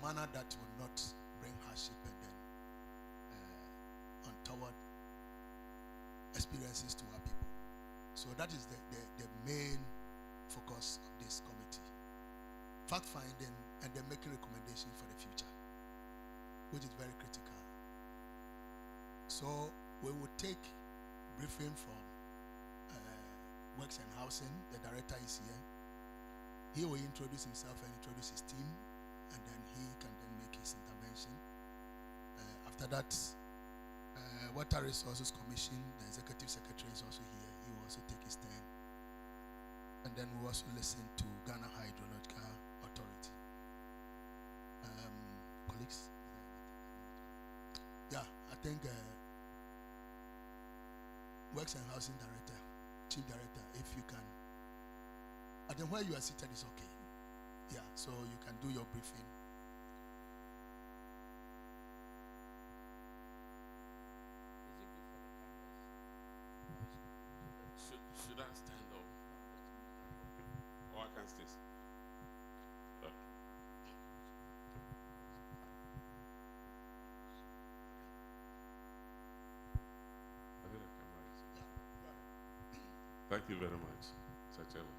manner that will not bring hardship and then untoward experiences to our people. So that is the main focus of this committee. Fact-finding and then making recommendations for the future, which is very critical. So we will take briefing from Works and Housing. The director is here. He will introduce himself and introduce his team, and then he can then make his intervention. After that, Water Resources Commission, the Executive Secretary is also here. He will also take his turn. And then we'll also listen to Ghana Hydrological Authority. Colleagues? Yeah, I think Works and Housing Director, Chief Director, if you can. I think where you are seated is okay. Yeah, so you can do your briefing. Should I stand up? Or I can stay? Okay. Thank you very much, Sir Chairman.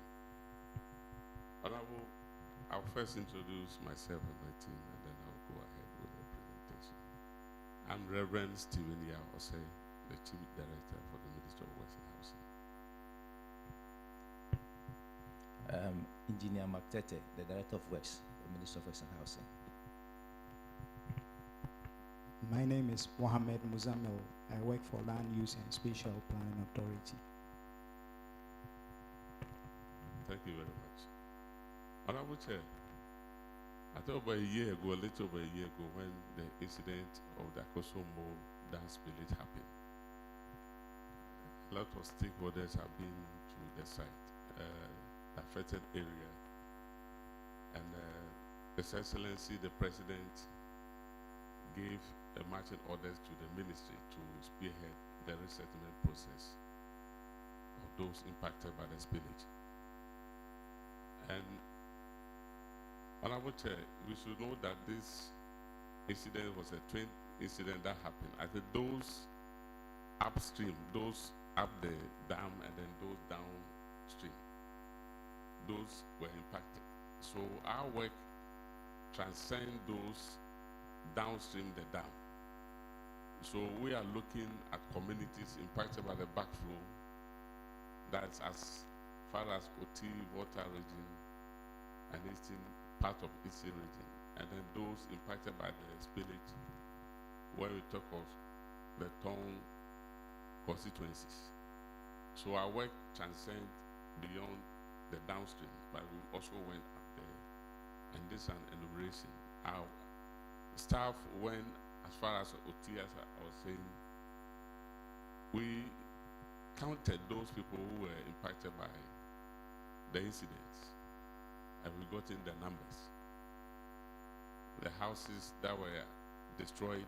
I'll first introduce myself and my team, and then I'll go ahead with the presentation. I'm Reverend Stephen Yao Osei, the Chief Director for the Ministry of Works and Housing. Engineer Maktete, the Director of Works, the Ministry of Works and Housing. My name is Mohammed Muzamil. I work for Land Use and Spatial Planning Authority. Thank you very much. Honorable Chair, I thought about a year ago, a little over a year ago, when the incident of the Akosombo dam spillage happened, a lot of stakeholders have been to the site, affected area, and His Excellency the President gave the marching orders to the ministry to spearhead the resettlement process of those impacted by the spillage. And Honorable Chair, we should know that this incident was a twin incident that happened. I think those upstream, those up the dam, and then those downstream, those were impacted. So our work transcends those downstream the dam. So we are looking at communities impacted by the backflow, that's as far as Oti water region and eastern part of eastern region, and then those impacted by the spillage, where we talk of the Tongu constituencies. So our work transcends beyond the downstream, but we also went up there, and this is an enumeration. Our staff went as far as Oti, as I was saying. We counted those people who were impacted by the incidents, and we got in the numbers. The houses that were destroyed,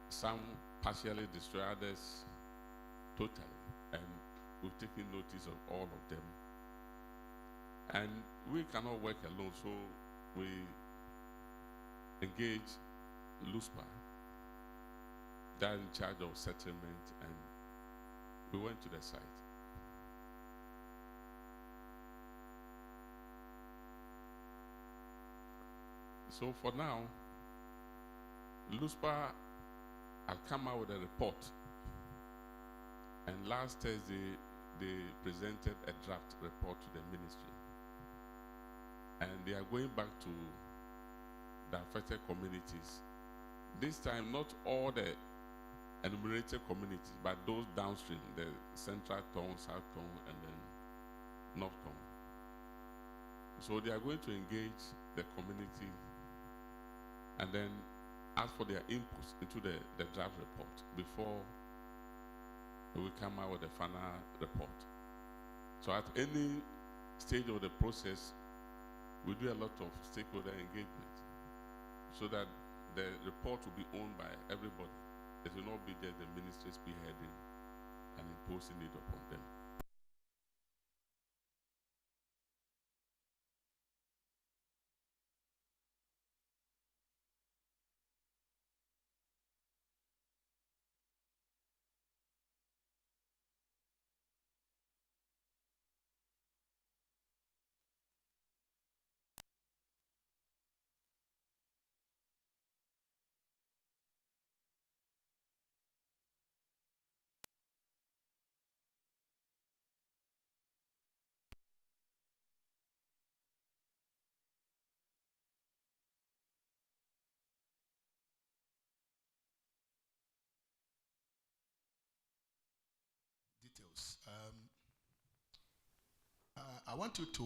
some partially destroyed, others totally, and we've taken notice of all of them. And we cannot work alone, so we engaged LUSPA, that in charge of settlement, and we went to the site. So for now, LUSPA have come out with a report, and last Thursday they presented a draft report to the ministry, and they are going back to the affected communities. This time, not all the enumerated communities, but those downstream, the Central Tongue, South Tongue, and then North Tongue. So they are going to engage the community and then ask for their inputs into the draft report before we come out with the final report. So at any stage of the process, we do a lot of stakeholder engagement so that the report will be owned by everybody. It will not be just the ministry spearheading and imposing it upon them. I want you to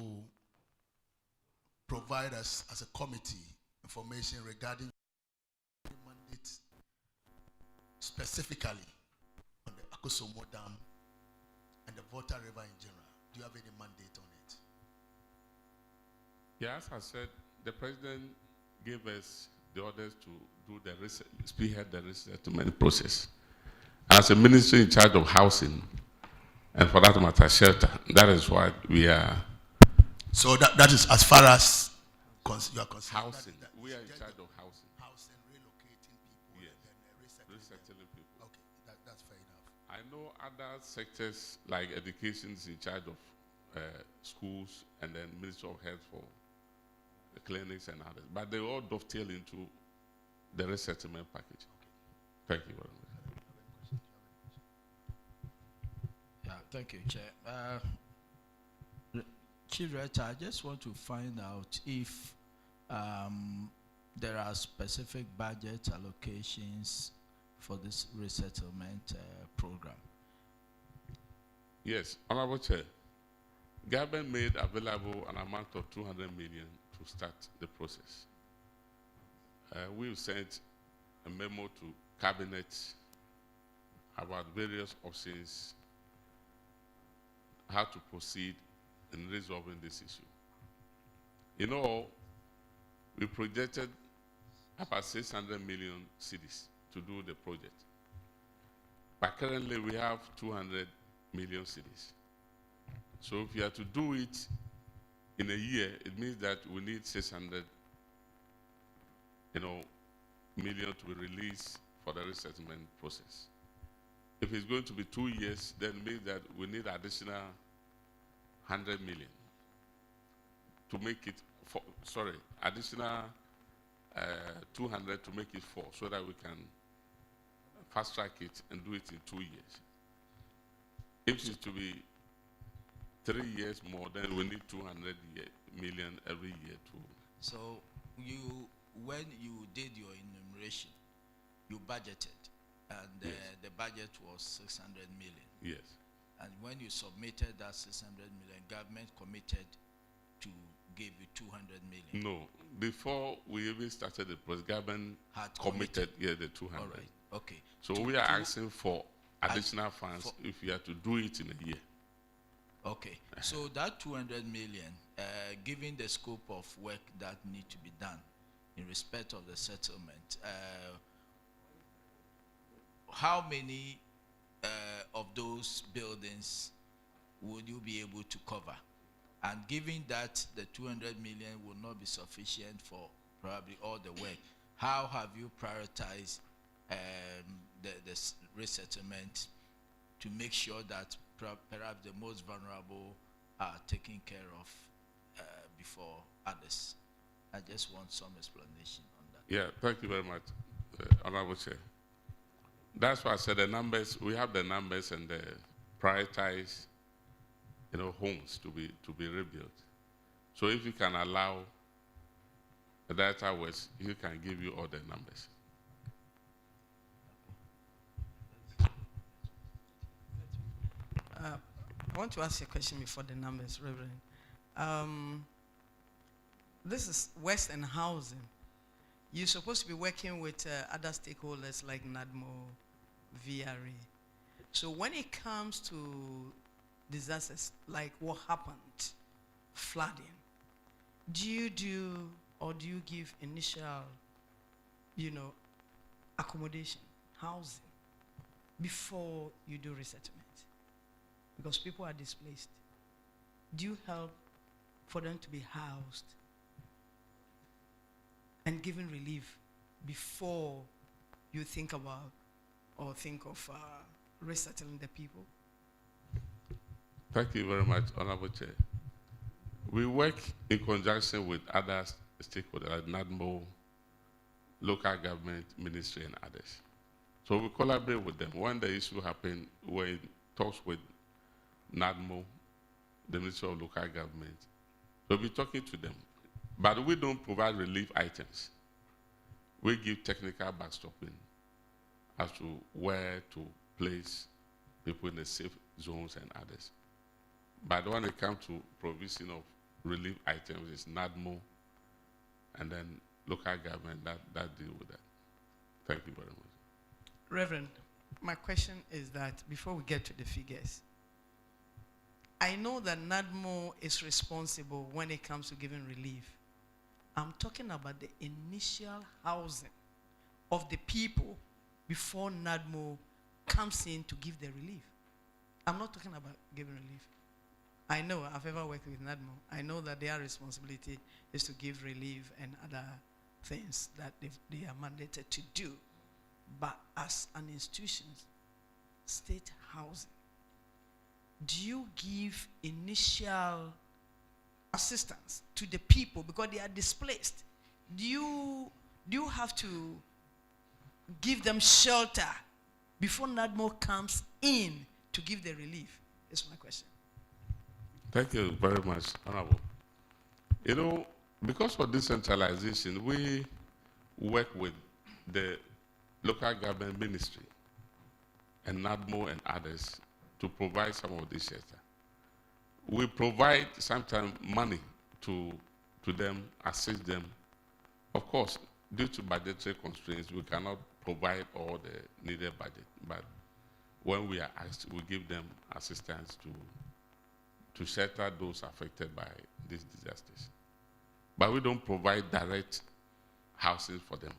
provide us as a committee information regarding mandates specifically on the Akosombo Dam and the Volta River in general. Do you have any mandate on it? Yes, as I said, the president gave us the orders to do the spearhead the resettlement process. As a ministry in charge of housing, and for that matter, shelter, that is what we are. So that is as far as you are concerned. Housing. We are in charge of housing. Housing, relocating people, Yes. and then Resettling people. Okay, that's fair enough. I know other sectors like education is in charge of schools, and then Ministry of Health for the clinics and others. But they all dovetail into the resettlement package. Thank you very much. Yeah, thank you, Chair. Chief Director, I just want to find out if there are specific budget allocations for this resettlement program. Yes, Honorable Chair. Government made available an amount of 200 million to start the process. We've sent a memo to Cabinet about various options, how to proceed in resolving this issue. In all, we projected about 600 million cedis to do the project. But currently we have 200 million cedis. So if you are to do it in a year, it means that we need 600 million to be released for the resettlement process. If it's going to be 2 years, then it means that we need additional 100 million to make it, additional 200 to make it 4, so that we can fast track it and do it in 2 years. If it's to be 3 years more, then we need 200 million every year too. So when you did your enumeration, you budgeted, and Yes. the budget was 600 million. Yes. And when you submitted that 600 million, government committed to give you 200 million. No, before we even started the process, government Had committed the 200. All right. Okay. So To- we are to- asking for additional funds if we are to do it in a year. Okay. So that 200 million, given the scope of work that need to be done in respect of the settlement, how many of those buildings would you be able to cover? And given that the 200 million will not be sufficient for probably all the work, how have you prioritized the resettlement to make sure that perhaps the most vulnerable are taken care of before others? I just want some explanation on that. Yeah, thank you very much, Honorable Chair. That's why I said the numbers, we have the numbers and the prioritized homes to be rebuilt. So if you can allow the Director West, he can give you all the numbers. I want to ask you a question before the numbers, Reverend. This is Western Housing. You're supposed to be working with other stakeholders like NADMO, VRA. So when it comes to disasters like what happened, flooding, do you give initial, accommodation, housing, before you do resettlement? Because people are displaced. Do you help for them to be housed and given relief before you think about or think of resettling the people? Thank you very much, Honorable Chair. We work in conjunction with other stakeholders like NADMO, local government, ministry, and others. So we collaborate with them. When the issue happened, we're in talks with NADMO, the Ministry of Local Government. So we're talking to them. But we don't provide relief items. We give technical backstopping as to where to place people in the safe zones and others. But when it comes to provision of relief items, it's NADMO, and then local government that deal with that. Thank you very much. Reverend, my question is that before we get to the figures, I know that NADMO is responsible when it comes to giving relief. I'm talking about the initial housing of the people before NADMO comes in to give the relief. I'm not talking about giving relief. I know, I've ever worked with NADMO. I know that their responsibility is to give relief and other things that they are mandated to do. But as an institution, state housing, do you give initial assistance to the people because they are displaced? Do you have to give them shelter before NADMO comes in to give the relief? That's my question. Thank you very much, Honorable. You know, because of decentralization, we work with the local government ministry and NADMO and others to provide some of this shelter. We provide sometimes money to them, assist them. Of course, due to budgetary constraints, we cannot provide all the needed budget. But when we are asked, we give them assistance to shelter those affected by these disasters. But we don't provide direct housing for them.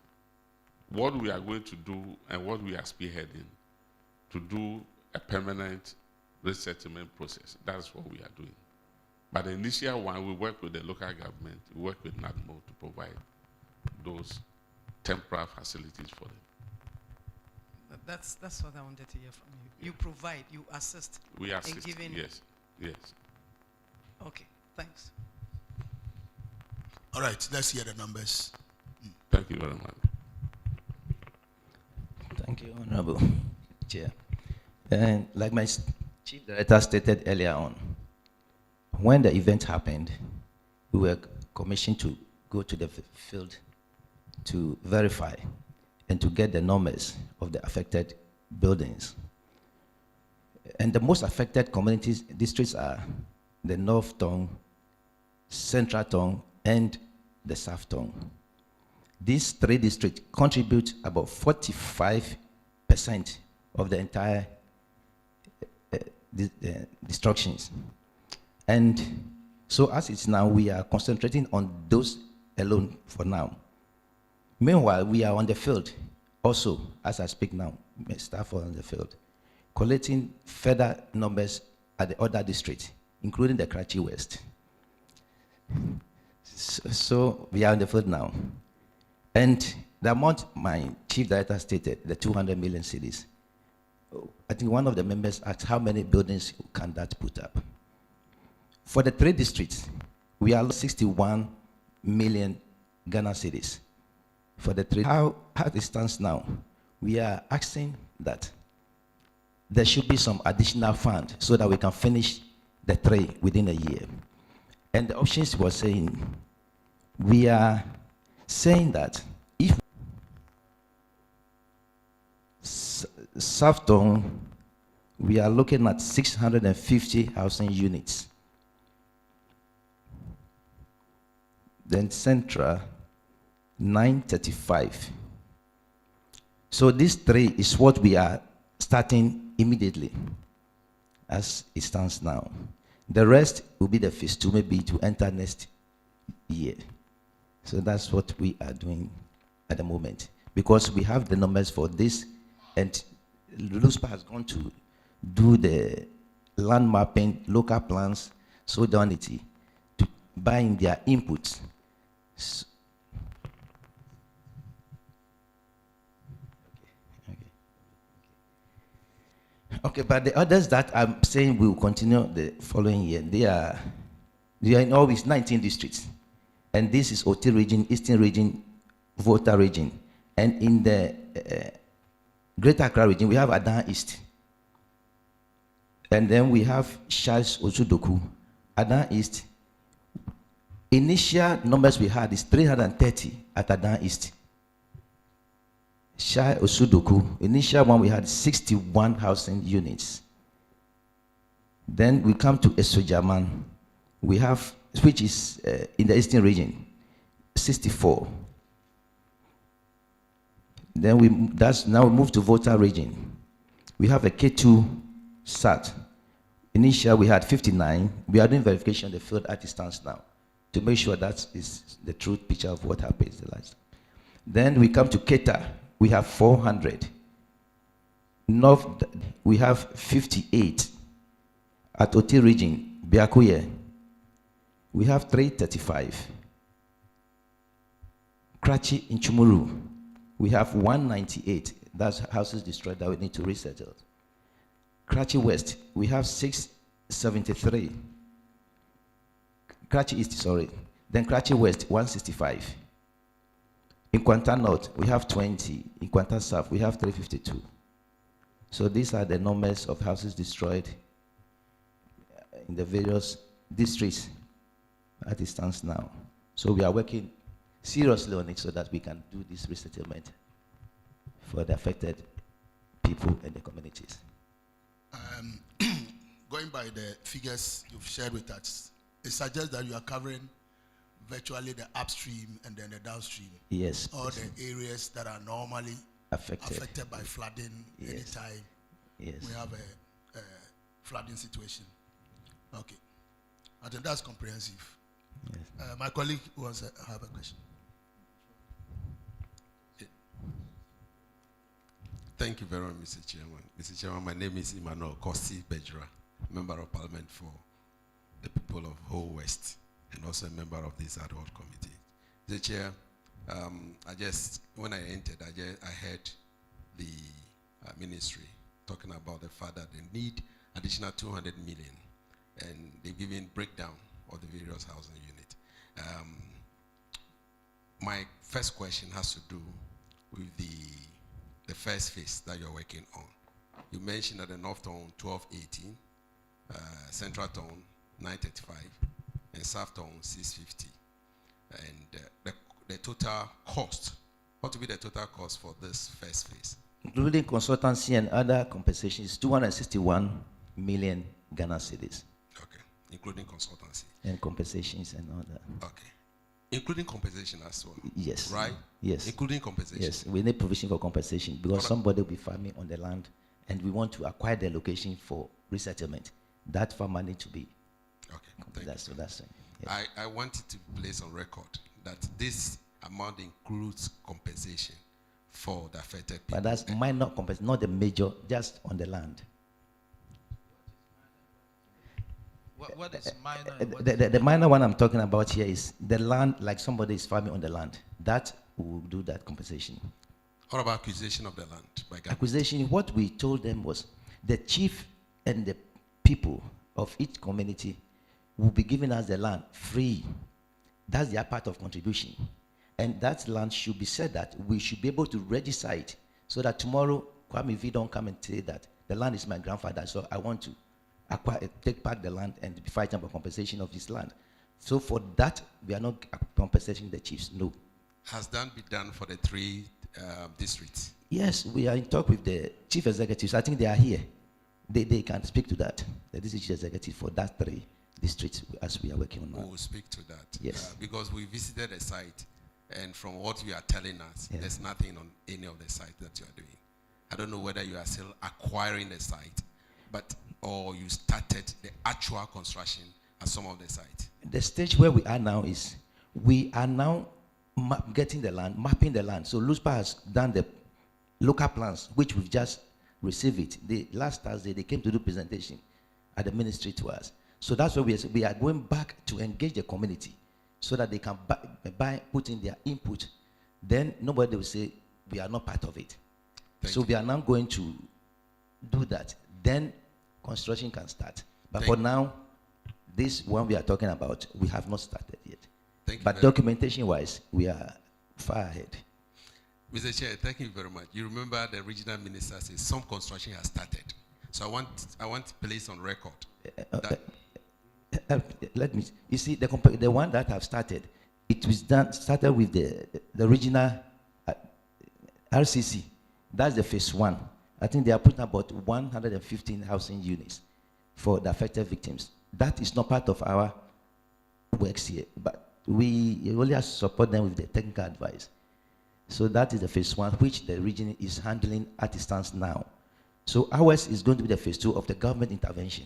What we are going to do and what we are spearheading, to do a permanent resettlement process. That's what we are doing. But the initial one, we work with the local government, we work with NADMO to provide those temporary facilities for them. That's what I wanted to hear from you. You provide, you assist. We assist, in giving. yes. Okay, thanks. All right, let's hear the numbers. Thank you very much. Thank you, Honorable Chair. And like my Chief Director stated earlier on, when the event happened, we were commissioned to go to the field to verify and to get the numbers of the affected buildings. And the most affected communities, districts are the North Tongue, Central Tongue, and the South Tongue. These three districts contribute about 45% of the entire destructions. And so as it's now, we are concentrating on those alone for now. Meanwhile, we are on the field also, as I speak now, my staff are on the field, collecting further numbers at the other districts, including the Karachi West. So we are on the field now. And the amount my Chief Director stated, the 200 million cedis, I think one of the members asked how many buildings can that put up. For the three districts, we are 61 million Ghana cedis. For the three, how it stands now, we are asking that there should be some additional fund so that we can finish the three within a year. And the options was saying, we are saying that if South Tongue, we are looking at 650 housing units. Then Central, 935. So this three is what we are starting immediately as it stands now. The rest will be the phase two, maybe to enter next year. So that's what we are doing at the moment. Because we have the numbers for this, and LUSPA has gone to do the land mapping, local plans, sovereignty, to buy in their inputs. Okay, but the others that I'm saying will continue the following year, they are in always 19 districts. And this is Oti region, Eastern region, Volta region. And in the Greater Accra region, we have Adan East. And then we have Charles Osudoku, Adan East. Initial numbers we had is 330 at Adan East. Shai Osudoku, initial one we had 61 housing units. Then we come to Esojaman. We have, which is in the eastern region, 64. Then now we move to Volta region. We have a K2 SAT. Initially, we had 59. We are doing verification of the field at distance now to make sure that is the true picture of what happens the last. Then we come to Keta. We have 400. North, we have 58. At Oti region, Biakuye, we have 335. Krachi in Chumuru, we have 198. That's houses destroyed that we need to resettle. Krachi West, we have 673. Krachi East, sorry. Then Krachi West, 165. In Kwanta North, we have 20. In Kwanta South, we have 352. So these are the numbers of houses destroyed in the various districts as it stands now. So we are working seriously on it so that we can do this resettlement for the affected people and the communities. Going by the figures you've shared with us, it suggests that you are covering virtually the upstream and then the downstream. Yes. All the areas that are normally affected by flooding. Yes. Anytime we have a flooding situation. Okay. I think that's comprehensive. Yes. My colleague wants to have a question. Thank you very much, Mr. Chairman. Mr. Chairman, my name is Emmanuel Kosi Bejra, Member of Parliament for the people of Whole West, and also a member of this Ad-Hoc committee. Mr. Chair, when I entered, I heard the ministry talking about the fact that they need additional 200 million, and they've given breakdown of the various housing units. My first question has to do with the first phase that you're working on. You mentioned that the North Town 1218, Central Town 935, and South Town 650. And the total cost, what will be the total cost for this first phase? Including consultancy and other compensations, 261 million Ghana cedis. Okay, including consultancy. And compensations and all that. Okay. Including compensation as well? Yes. Right? Yes. Including compensation? Yes, we need provision for compensation because somebody will be farming on the land and we want to acquire the location for resettlement. That farmer needs to be. Okay, that's it. Yes. I wanted to place on record that this amount includes compensation for the affected people. But that's minor compensation, not the major, just on the land. What is minor? The minor one I'm talking about here is the land, like somebody is farming on the land. That will do that compensation. What about acquisition of the land by government? Acquisition, what we told them was the chief and the people of each community will be giving us the land free. That's their part of contribution. And that land should be said that we should be able to register it so that tomorrow, Kwame, if you don't come and say that the land is my grandfather, so I want to take back the land and be fighting for compensation of this land. So for that, we are not compensating the chiefs, no. Has that been done for the 3 districts? Yes, we are in talk with the chief executives. I think they are here. They can speak to that. The district executive for that 3 districts as we are working on now. We will speak to that. Yes. Because we visited the site, and from what you are telling us, there's nothing on any of the site that you are doing. I don't know whether you are still acquiring the site, or you started the actual construction at some of the sites. The stage where we are now is, we are now getting the land, mapping the land. So LUSPA has done the local plans, which we've just received it. Last Thursday, they came to do presentation at the ministry to us. So that's why we are going back to engage the community so that they can put in their input. Then nobody will say, we are not part of it. So we are now going to do that. Then construction can start. But for now, this one we are talking about, we have not started yet. But documentation-wise, we are far ahead. Mr. Chair, thank you very much. You remember the regional minister says some construction has started. So I want to place on record that let me. You see, the one that have started, it was started with the regional RCC. That's the phase 1. I think they are putting about 115 housing units. for the affected victims. That is not part of our works here, but we only support them with the technical advice. So that is the phase 1, which the region is handling at its stance now. So ours is going to be the phase 2 of the government intervention.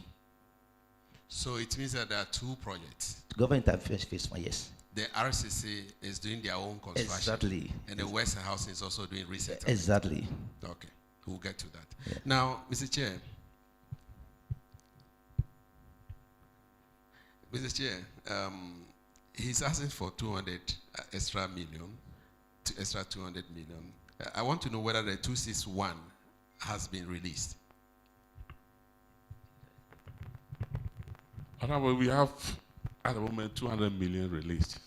So it means that there are 2 projects. Government intervention phase 1, yes. The RCC is doing their own construction. Exactly. And the Western Housing is also doing resettlement. Exactly. Okay, we'll get to that. Yeah. Now, Mr. Chair. Mr. Chair, he's asking for 200 extra million, extra 200 million. I want to know whether the 261 has been released. However, we have at the moment 200 million released.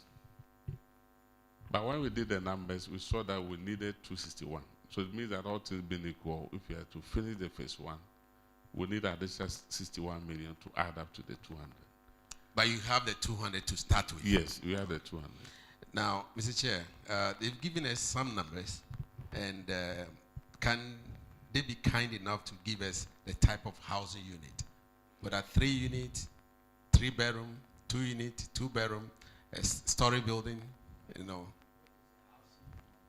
But when we did the numbers, we saw that we needed 261. So it means that all things being equal, if we are to finish the phase 1, we need additional 61 million to add up to the 200. But you have the 200 to start with. Yes, we have the 200. Now, Mr. Chair, they've given us some numbers, and can they be kind enough to give us the type of housing unit? Whether 3 units, 3 bedroom, 2 unit, 2 bedroom, a story building, you know.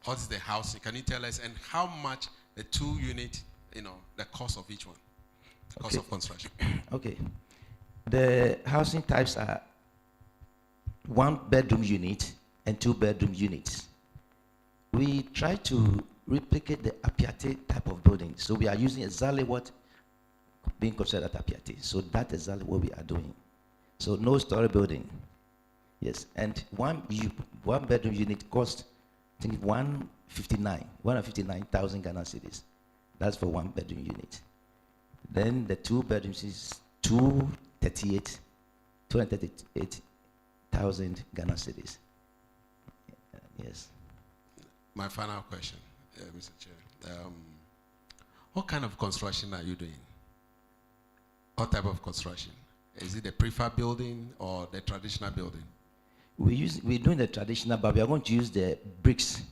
What is the housing? Can you tell us, and how much the 2 unit, you know, the cost of each one, the cost of construction? Okay. The housing types are 1 bedroom unit and 2 bedroom units. We try to replicate the Apiate type of building. So we are using exactly what being considered at Apiate. So that's exactly what we are doing. So no story building. Yes, and one bedroom unit costs, I think, 159,000 Ghana cedis. That's for 1 bedroom unit. Then the 2 bedrooms is 238,000 Ghana cedis. Yes. My final question, Mr. Chair. What kind of construction are you doing? What type of construction? Is it a prefab building or the traditional building? We're doing the traditional, but we are going to use the bricks.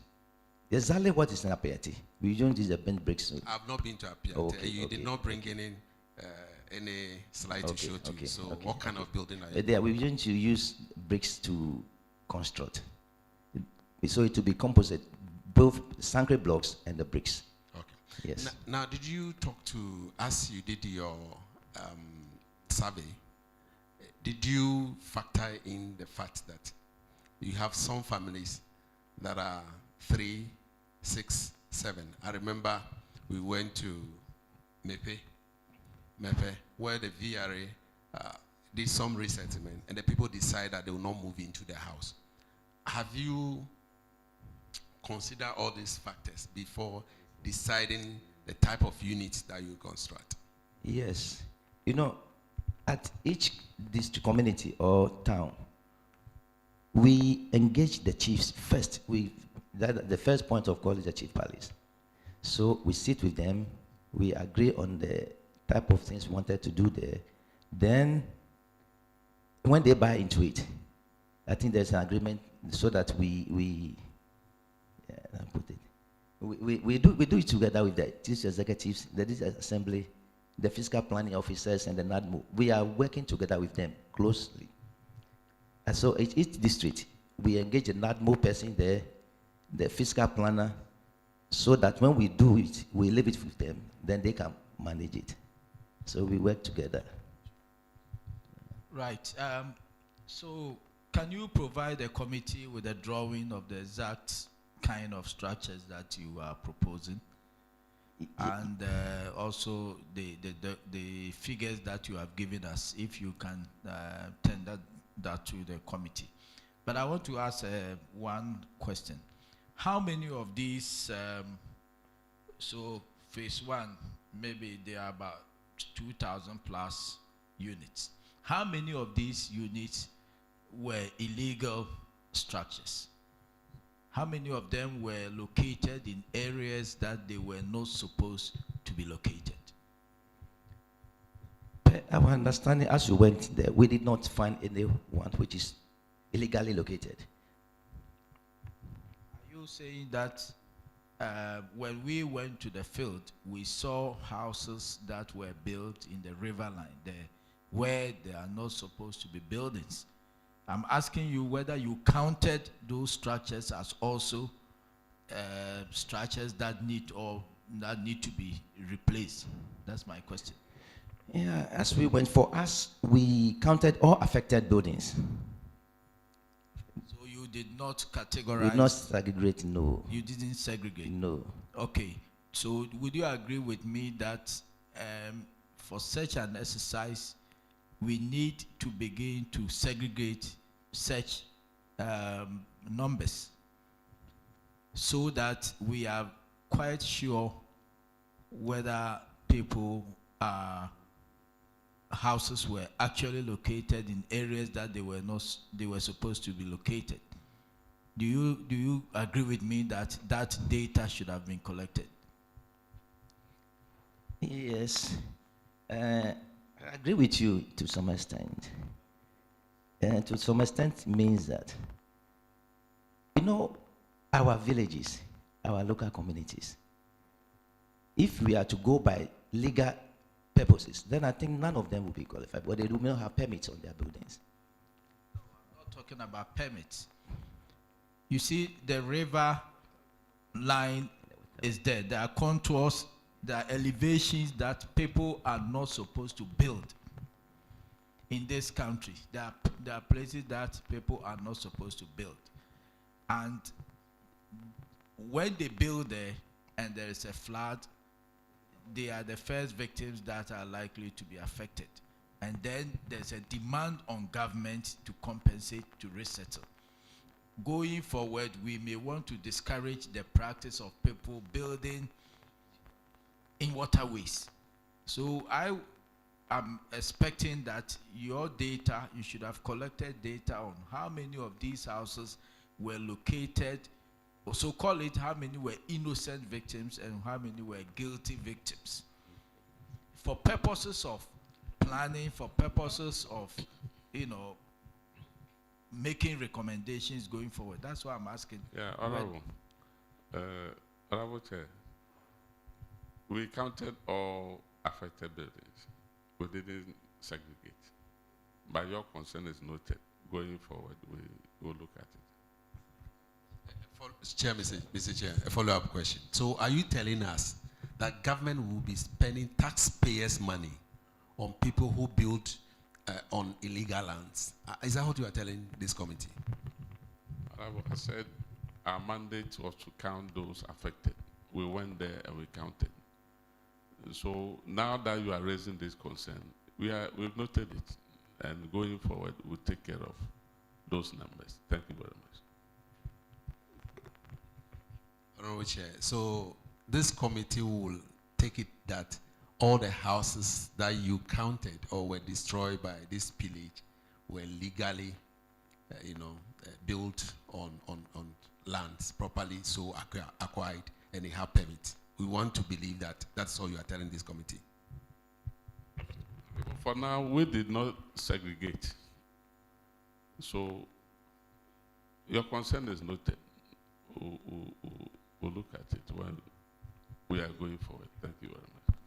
Exactly what is in Apiate. We don't use the bent bricks. I've not been to Apiate. Okay, You did not bring any slide to show to you. So what kind of building are you There, we're going to use bricks to construct. So it will be composite, both concrete blocks and the bricks. Okay. Yes. Now, did you talk to, as you did your survey, did you factor in the fact that you have some families that are 3, 6, 7? I remember we went to Mepe, where the VRA did some resettlement, and the people decided that they will not move into the house. Have you considered all these factors before deciding the type of units that you construct? Yes. You know, at each district, community, or town, we engage the chiefs first. The first point of call is the chief palace. So we sit with them, we agree on the type of things we wanted to do there. Then, when they buy into it, I think there's an agreement so that we do it together with the chief executives, the district assembly, the fiscal planning officers, and the NADMO. We are working together with them closely. And so each district, we engage a NADMO person there, the fiscal planner, so that when we do it, we leave it with them, then they can manage it. So we work together. Right. So can you provide a committee with a drawing of the exact kind of structures that you are proposing? And also the figures that you have given us, if you can tender that to the committee. But I want to ask one question. How many of these, so phase 1, maybe there are about 2,000 plus units. How many of these units were illegal structures? How many of them were located in areas that they were not supposed to be located? Our understanding, as we went there, we did not find anyone which is illegally located. Are you saying that when we went to the field, we saw houses that were built in the riverline, where there are not supposed to be buildings. I'm asking you whether you counted those structures as also structures that need to be replaced. That's my question. Yeah, as we went, for us, we counted all affected buildings. So you did not We categorize. did not segregate, no. You didn't segregate. No. Okay. So would you agree with me that for such an exercise, we need to begin to segregate such numbers so that we are quite sure whether people houses were actually located in areas that they were supposed to be located? Do you agree with me that that data should have been collected? Yes. I agree with you to some extent. And to some extent means that, you know, our villages, our local communities, if we are to go by legal purposes, then I think none of them will be qualified, but they do not have permits on their buildings. No, I'm not talking about permits. You see, the river line is there. There are contours, there are elevations that people are not supposed to build in this country. There are places that people are not supposed to build. And when they build there and there is a flood, they are the first victims that are likely to be affected. And then there's a demand on government to compensate, to resettle. Going forward, we may want to discourage the practice of people building in waterways. So I am expecting that your data, you should have collected data on how many of these houses were located, or so call it, how many were innocent victims and how many were guilty victims. For purposes of planning, for purposes of, making recommendations going forward. That's why I'm asking. Yeah, Honorable. Honorable Chair, we counted all affected buildings. We didn't segregate. But your concern is noted. Going forward, we will look at it. Chair, Mr. Chair, a follow-up question. So are you telling us that government will be spending taxpayers' money on people who build on illegal lands? Is that what you are telling this committee? I said our mandate was to count those affected. We went there and we counted. So now that you are raising this concern, we've noted it, and going forward, we'll take care of those numbers. Thank you very much. Honorable Chair, so this committee will take it that all the houses that you counted or were destroyed by this pillage were legally, built on lands properly so acquired and they have permits. We want to believe that that's all you are telling this committee. For now, we did not segregate. So your concern is noted. We'll look at it when we are going forward. Thank you very much.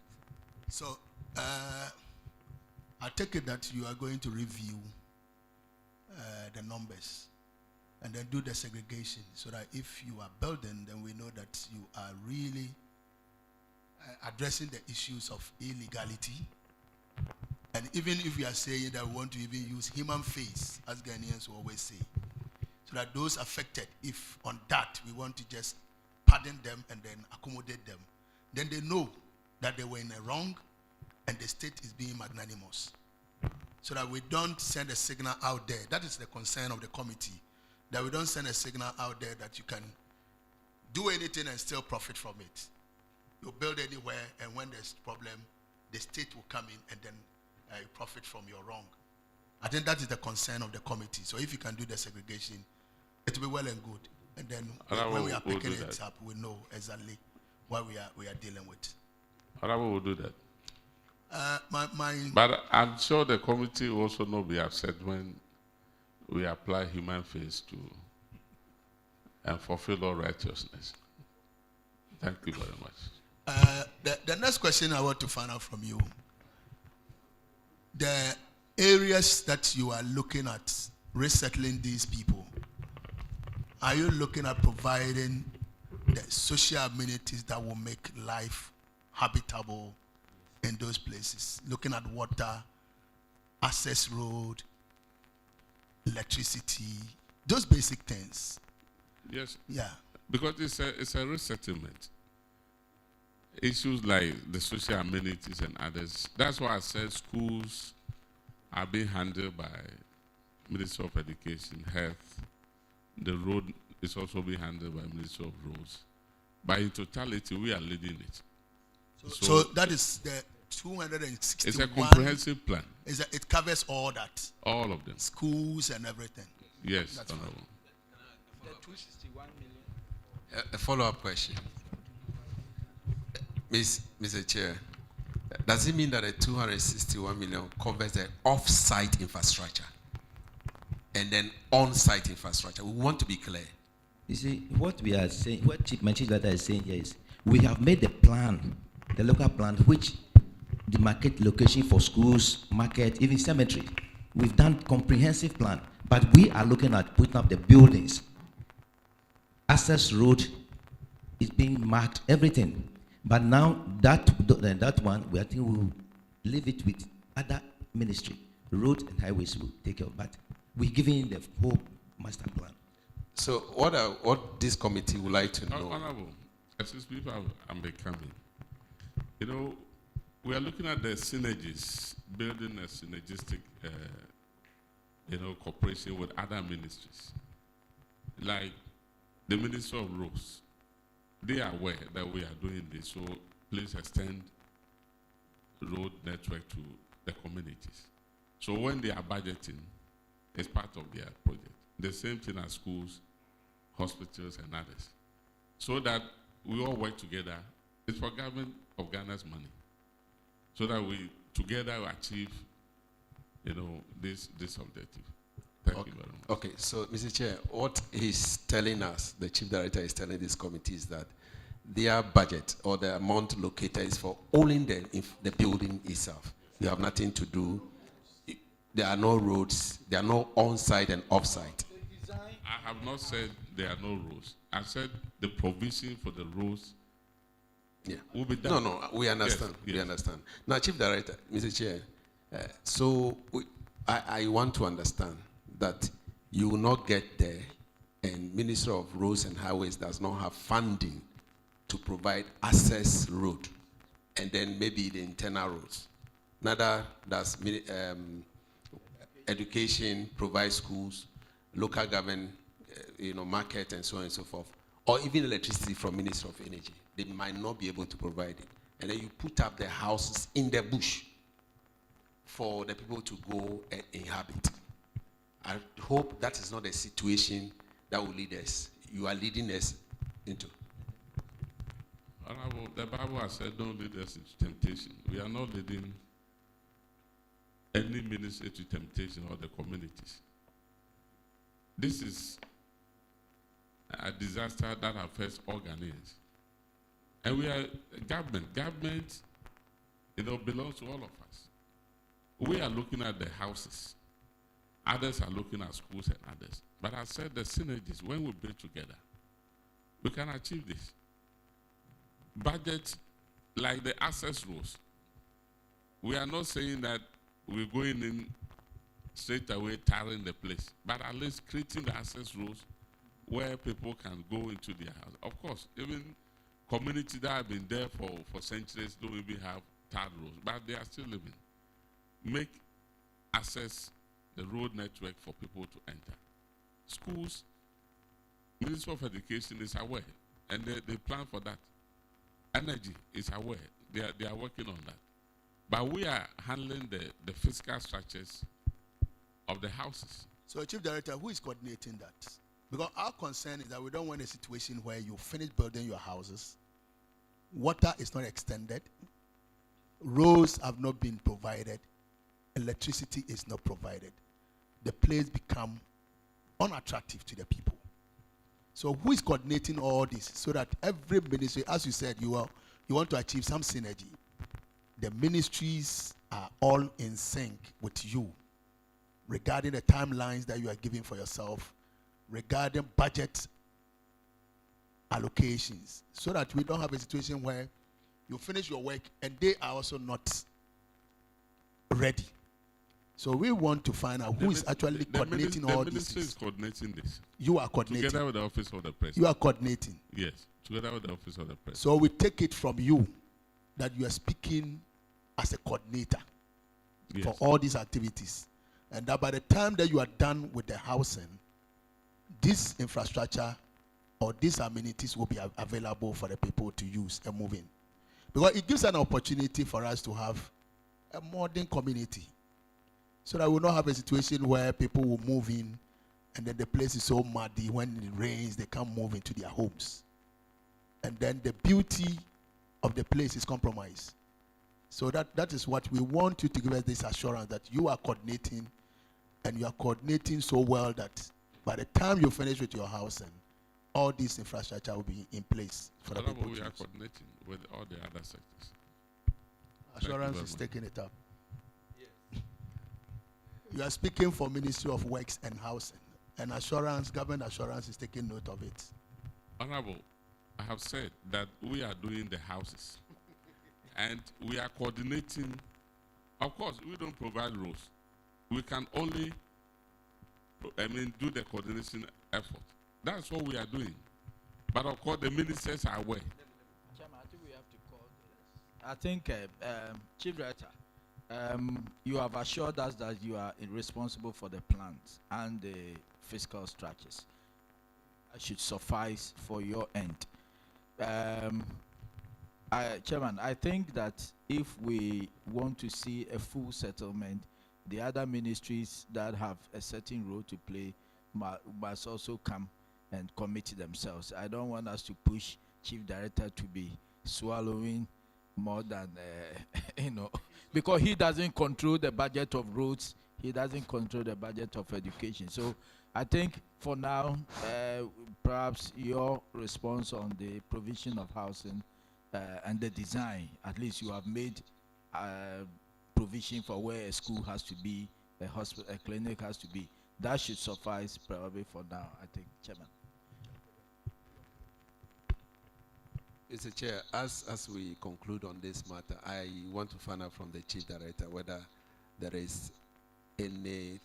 So, I take it that you are going to review the numbers and then do the segregation so that if you are building, then we know that you are really addressing the issues of illegality. And even if we are saying that we want to even use human face, as Ghanaians always say, so that those affected, if on that we want to just pardon them and then accommodate them, then they know that they were in a wrong and the state is being magnanimous. So that we don't send a signal out there. That is the concern of the committee. That we don't send a signal out there that you can do anything and still profit from it. You build anywhere, and when there's a problem, the state will come in and then you profit from your wrong. I think that is the concern of the committee. So if you can do the segregation, it will be well and good. And then when we are picking it up, we know exactly what we are dealing with. Honorable will do that. But I'm sure the committee will also not be upset when we apply human face to and fulfill all righteousness. Thank you very much. The next question I want to find out from you, the areas that you are looking at resettling these people, are you looking at providing the social amenities that will make life habitable in those places? Looking at water, access road, electricity, those basic things. Yes. Yeah. Because it's a resettlement. Issues like the social amenities and others. That's why I said schools are being handled by Ministry of Education, Health. The road is also being handled by Ministry of Roads. But in totality, we are leading it. So that is the 261. It's a comprehensive plan. It covers all that. All of them. Schools and everything. Yes, That's Honorable. The 261 million. A follow-up question. Mr. Chair, does it mean that the 261 million covers the off-site infrastructure and then on-site infrastructure? We want to be clear. You see, what we are saying, what my chief director is saying here is, we have made the plan, the local plan, which demarcate location for schools, market, even cemetery. We've done comprehensive plan, but we are looking at putting up the buildings. Access road is being marked, everything. But now that one, we I think we will leave it with other ministry. Road and highways will take care of, but we're giving the whole master plan. So what this committee would like to know? Honorable, excuse me if I'm becoming. You know, we are looking at the synergies, building a synergistic, cooperation with other ministries. Like the Ministry of Roads. They are aware that we are doing this, so please extend road network to the communities. So when they are budgeting, it's part of their project. The same thing as schools, hospitals, and others. So that we all work together. It's for government of Ghana's money. So that we together achieve, this objective. Thank you very much. Okay, so Mr. Chair, what he's telling us, the Chief Director is telling this committee is that their budget or the amount located is for owning the building itself. You have nothing to do. There are no roads. There are no on-site and off-site. I have not said there are no roads. I said the provision for the roads will be done. No, we understand. Yes. We understand. Now, Chief Director, Mr. Chair, so I want to understand that you will not get there and Minister of Roads and Highways does not have funding to provide access road and then maybe the internal roads. Neither does education provide schools, local government, market and so on and so forth, or even electricity from Minister of Energy. They might not be able to provide it. And then you put up the houses in the bush for the people to go and inhabit. I hope that is not a situation that will lead us. You are leading us into. Honorable, the Bible has said, don't lead us into temptation. We are not leading any ministry to temptation or the communities. This is a disaster that affects all Ghanaians. And we are government. Government, belongs to all of us. We are looking at the houses. Others are looking at schools and others. But I said the synergies, when we build together, we can achieve this. Budget, like the access rules. We are not saying that we're going in straight away tarring the place, but at least creating the access rules where people can go into their house. Of course, even communities that have been there for centuries don't even have tarred roads, but they are still living. Make access the road network for people to enter. Schools, Ministry of Education is aware, and they plan for that. Energy is aware, they are working on that. But we are handling the physical structures of the houses. So, Chief Director, who is coordinating that? Because our concern is that we don't want a situation where you finish building your houses, water is not extended, roads have not been provided, electricity is not provided. The place become unattractive to the people. So who is coordinating all this so that every ministry, as you said, you want to achieve some synergy. The ministries are all in sync with you regarding the timelines that you are giving for yourself, regarding budget allocations, so that we don't have a situation where you finish your work and they are also not ready. So we want to find out who is actually coordinating all these ministry is things. coordinating this. You are coordinating. Together with the Office of the President. You are coordinating. Yes, together with the Office of the President. So we take it from you that you are speaking as a coordinator Yes. for all these activities. And that by the time that you are done with the housing, this infrastructure or these amenities will be available for the people to use and move in. Because it gives an opportunity for us to have a modern community. So that we will not have a situation where people will move in and then the place is so muddy, when it rains, they can't move into their homes. And then the beauty of the place is compromised. So that is what we want you to give us, this assurance that you are coordinating, and you are coordinating so well that by the time you finish with your housing, all this infrastructure will be in place for the people We to are use. coordinating with all the other sectors. Assurance very is much. taking it up. You are speaking for Ministry of Works and Housing, and Assurance, Government Assurance is taking note of it. Honorable, I have said that we are doing the houses and we are coordinating. Of course, we don't provide roads. We can only, do the coordination effort. That's what we are doing. But of course, the ministers are aware. Chairman, I think we have to call this. I think, Chief Director, you have assured us that you are responsible for the plans and the fiscal structures. That should suffice for your end. Chairman, I think that if we want to see a full settlement, the other ministries that have a certain role to play must also come and commit themselves. I don't want us to push Chief Director to be swallowing more than, because he doesn't control the budget of roads, he doesn't control the budget of education. So I think for now, perhaps your response on the provision of housing and the design, at least you have made provision for where a school has to be, a hospital, a clinic has to be. That should suffice probably for now, I think, Chairman. Mr. Chair, as we conclude on this matter, I want to find out from the Chief Director whether there is any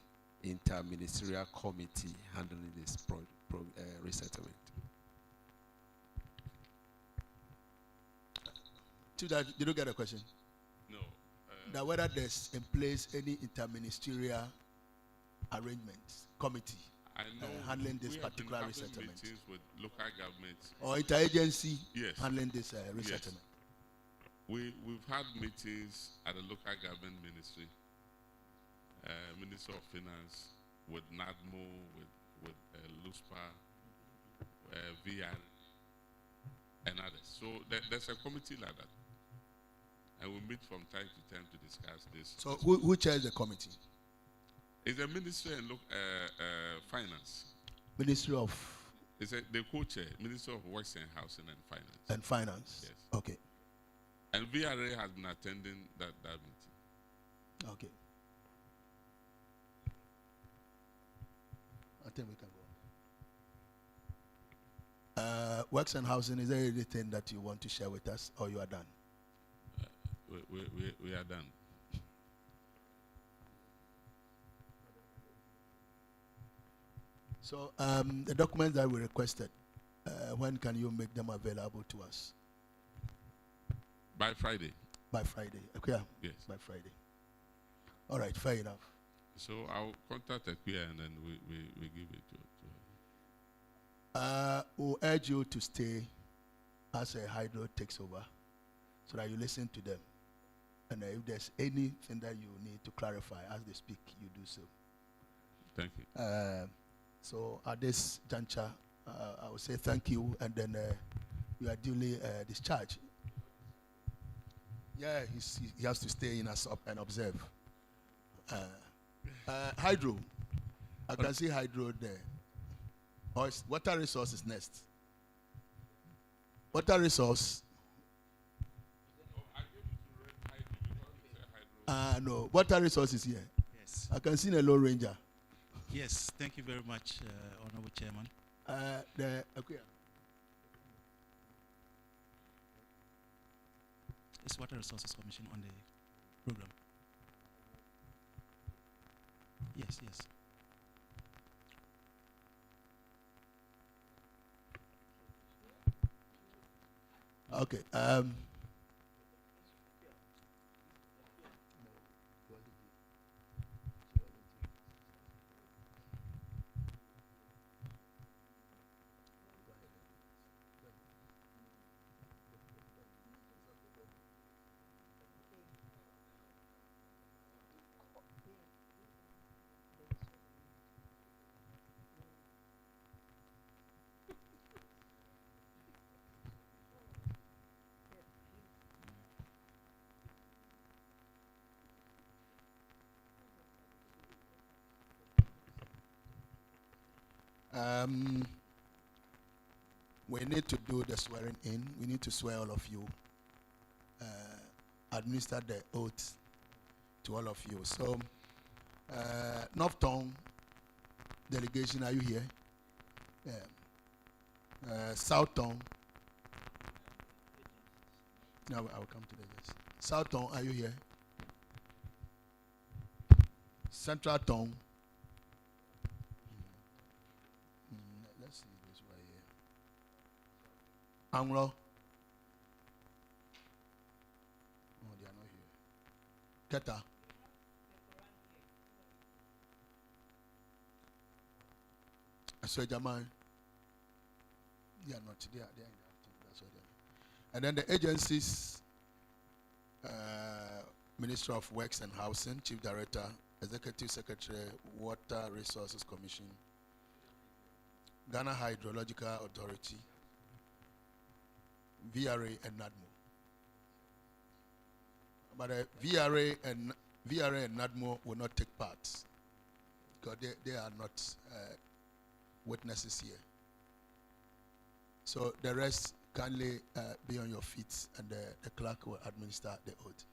interministerial committee handling this resettlement. Chief Director, did you get a question? No. That whether there's in place any interministerial arrangements, committee, I know handling this we have been particular having resettlement, meetings with local governments. or interagency Yes. handling this resettlement. We've had meetings at the local government ministry, Minister of Finance, with NADMO, with LUSPA, VRA, and others. So there's a committee like that. And we meet from time to time to discuss this. So who chairs the committee? It's the Ministry and Finance. Ministry of It's the co-chair, Ministry of Works and Housing and Finance. and Finance. Yes. Okay. And VRA has been attending that meeting. Okay. I think we can go. Works and Housing, is there anything that you want to share with us, or you are done? We are done. So the documents that we requested, when can you make them available to us? By Friday. By Friday. Okay. Yeah. Yes. By Friday. All right. Fair enough. So I'll contact Akuya and then we give it to her. We'll urge you to stay as a Hydro takes over, so that you listen to them. And if there's anything that you need to clarify as they speak, you do so. Thank you. So at this juncture, I will say thank you, and then you are duly discharged. Yeah, he has to stay in and observe. Hydro, I can see Hydro there. Or water resources next. Water resource. No, water resources here. Yes. Yes. I can see a Lone Ranger. Yes. Thank you very much, Honorable Chairman. It's Water Resources Commission on the program. Yes, yes. Okay. We need to do the swearing in. We need to swear all of you. Administer the oath to all of you. So, North Tongue delegation, are you here? South Tongue. Now I will come to the list. South Tongue, are you here? Central Tongue. Let's see this right here. Anglo. Oh, they are not here. Keta. Aswejaman. They are not. They are inactive. That's what they are. And then the agencies, Minister of Works and Housing, Chief Director, Executive Secretary, Water Resources Commission, Ghana Hydrological Authority, VRA and NADMO. But VRA and NADMO will not take part because they are not witnesses here. So the rest kindly be on your feet, and the clerk will administer the oath.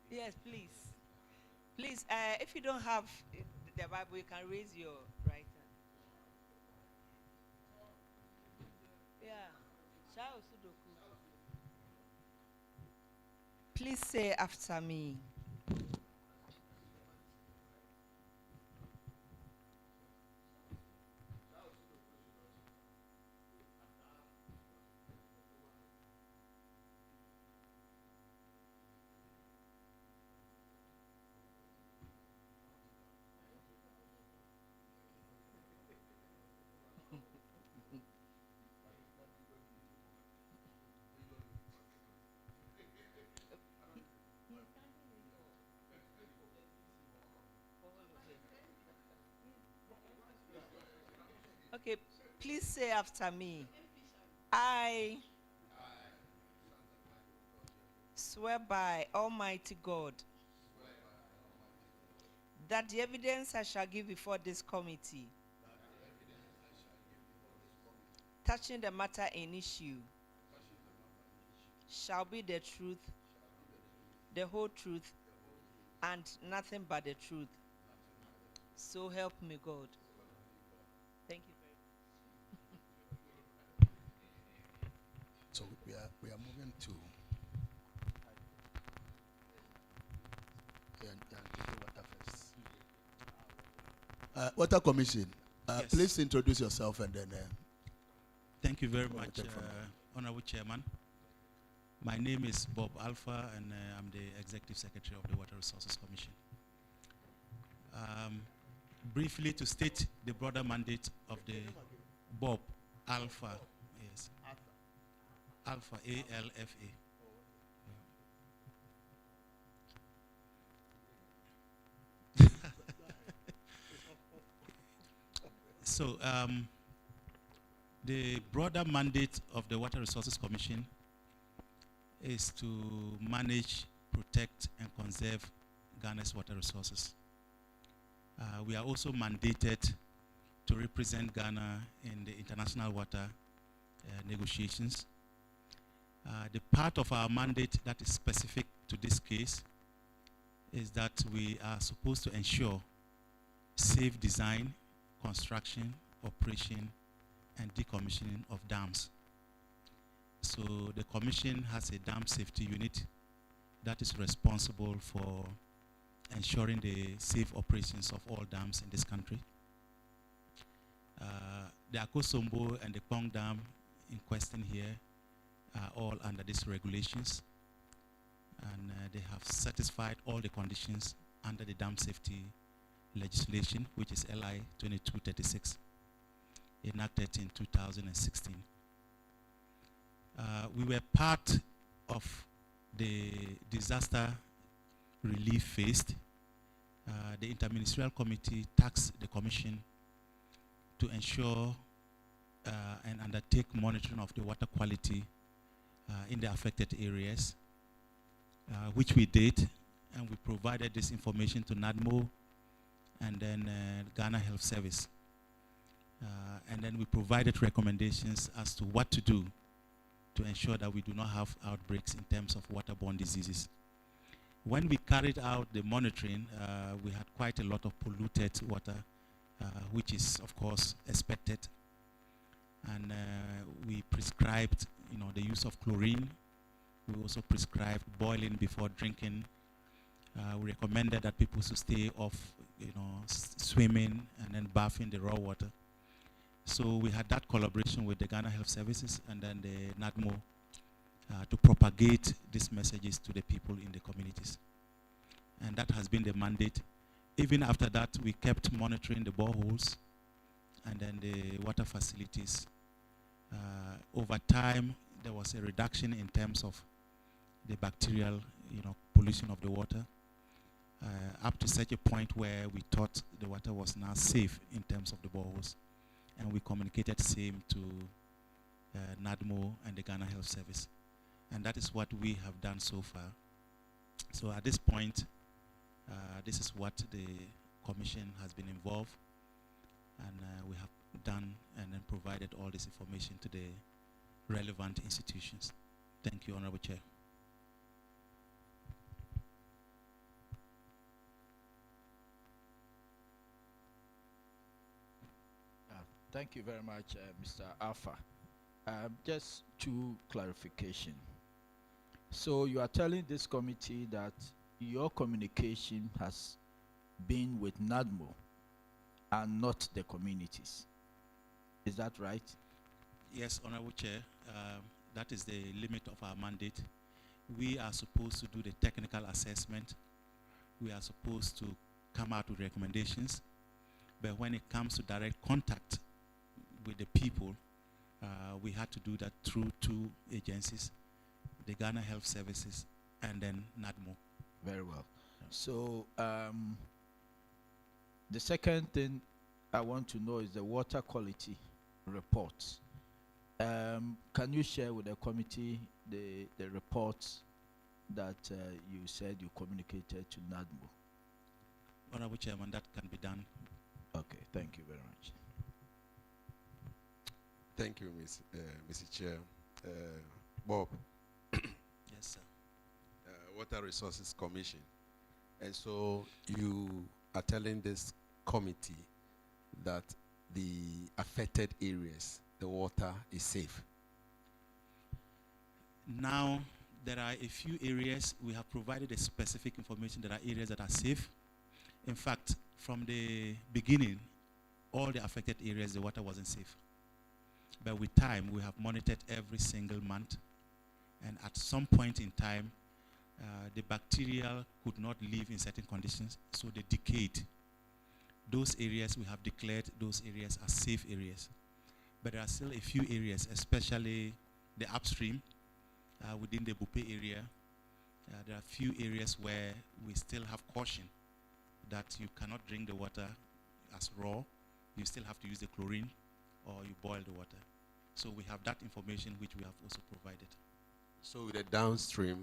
Yes, please. Please, if you don't have the Bible, you can raise your right hand. Yeah. Shao Sudoku. Please say after me. Okay, please say after me. I swear by Almighty God that the evidence I shall give before this committee touching the matter in issue shall be the truth, the whole truth, and nothing but the truth. So help me God. Thank you very much. So we are moving to water first. Water Commission. Yes. Please introduce yourself and then. Thank you very we'll much, take from there. Honorable Chairman. My name is Bob Alpha, and I'm the Executive Secretary of the Water Resources Commission. Briefly, to state the broader mandate of the Bob Alpha, yes, Alpha, A-L-F-A. So, the broader mandate of the Water Resources Commission is to manage, protect, and conserve Ghana's water resources. We are also mandated to represent Ghana in the international water negotiations. The part of our mandate that is specific to this case is that we are supposed to ensure safe design, construction, operation, and decommissioning of dams. So the Commission has a dam safety unit that is responsible for ensuring the safe operations of all dams in this country. The Akosombo and the Tongu Dam in question here are all under these regulations, and they have satisfied all the conditions under the dam safety legislation, which is LI 2236, enacted in 2016. We were part of the disaster relief phase. The Interministerial Committee tasked the Commission to ensure and undertake monitoring of the water quality in the affected areas, which we did, and we provided this information to NADMO and then Ghana Health Service. And then we provided recommendations as to what to do to ensure that we do not have outbreaks in terms of waterborne diseases. When we carried out the monitoring, we had quite a lot of polluted water, which is, of course, expected. And we prescribed, the use of chlorine. We also prescribed boiling before drinking. We recommended that people should stay off, swimming and then bathing the raw water. So we had that collaboration with the Ghana Health Services and then the NADMO to propagate these messages to the people in the communities. And that has been the mandate. Even after that, we kept monitoring the boreholes and then the water facilities. Over time, there was a reduction in terms of the bacterial, pollution of the water, up to such a point where we thought the water was now safe in terms of the boreholes. And we communicated same to NADMO and the Ghana Health Service. And that is what we have done so far. So at this point, this is what the Commission has been involved, and we have done and then provided all this information to the relevant institutions. Thank you, Honorable Chair. Thank you very much, Mr. Alpha. Just two clarification. So you are telling this committee that your communication has been with NADMO and not the communities. Is that right? Yes, Honorable Chair. That is the limit of our mandate. We are supposed to do the technical assessment. We are supposed to come out with recommendations. But when it comes to direct contact with the people, we had to do that through two agencies, the Ghana Health Services and then NADMO. Very well. So the second thing I want to know is the water quality reports. Can you share with the committee the reports that you said you communicated to NADMO? Honorable Chairman, that can be done. Okay, thank you very much. Thank you, Mr. Chair. Bob. Yes, sir. Water Resources Commission. And so you are telling this committee that the affected areas, the water is safe. Now, there are a few areas we have provided a specific information. There are areas that are safe. In fact, from the beginning, all the affected areas, the water wasn't safe. But with time, we have monitored every single month. And at some point in time, the bacteria could not live in certain conditions, so they decayed. Those areas, we have declared those areas as safe areas. But there are still a few areas, especially the upstream, within the Bupe area. There are a few areas where we still have caution that you cannot drink the water as raw. You still have to use the chlorine or you boil the water. So we have that information which we have also provided. So with the downstream,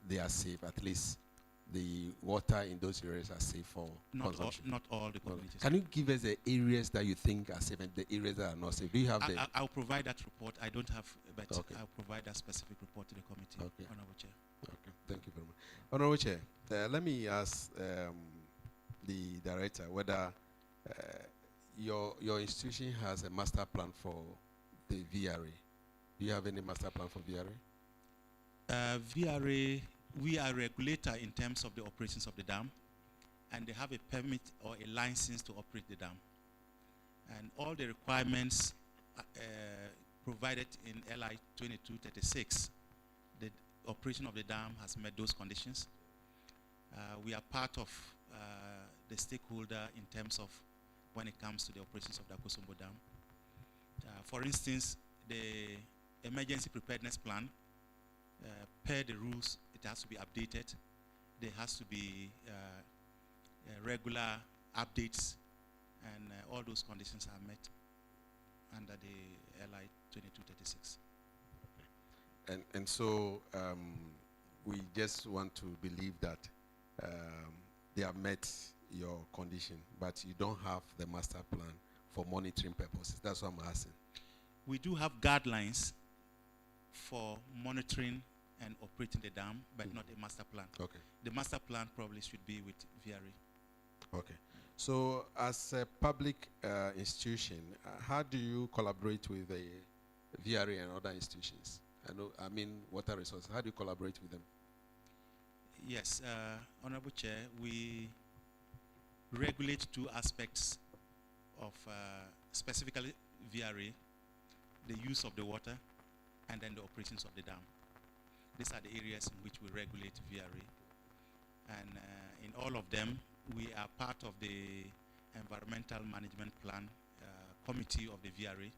they are safe, at least the water in those areas are safe for consumption? Not all the communities. Can you give us the areas that you think are safe and the areas that are not safe? Do you have I'll provide that report. I don't have, but Okay. I'll provide that specific report to the committee, Okay. Honorable Chair. Okay, thank you very much. Honorable Chair, let me ask the director whether your institution has a master plan for the VRA. Do you have any master plan for VRA? VRA, we are a regulator in terms of the operations of the dam, and they have a permit or a license to operate the dam. And all the requirements provided in LI 2236, the operation of the dam has met those conditions. We are part of the stakeholder in terms of when it comes to the operations of the Akosombo Dam. For instance, the emergency preparedness plan, per the rules, it has to be updated. There has to be regular updates, and all those conditions are met under the LI 2236. And so we just want to believe that they have met your condition, but you don't have the master plan for monitoring purposes. That's what I'm asking. We do have guidelines for monitoring and operating the dam, but not a master plan. Okay. The master plan probably should be with VRA. Okay. So as a public institution, how do you collaborate with the VRA and other institutions? I mean water resources. How do you collaborate with them? Yes, Honorable Chair, we regulate two aspects of specifically VRA, the use of the water, and then the operations of the dam. These are the areas in which we regulate VRA. And in all of them, we are part of the Environmental Management Plan Committee of the VRA,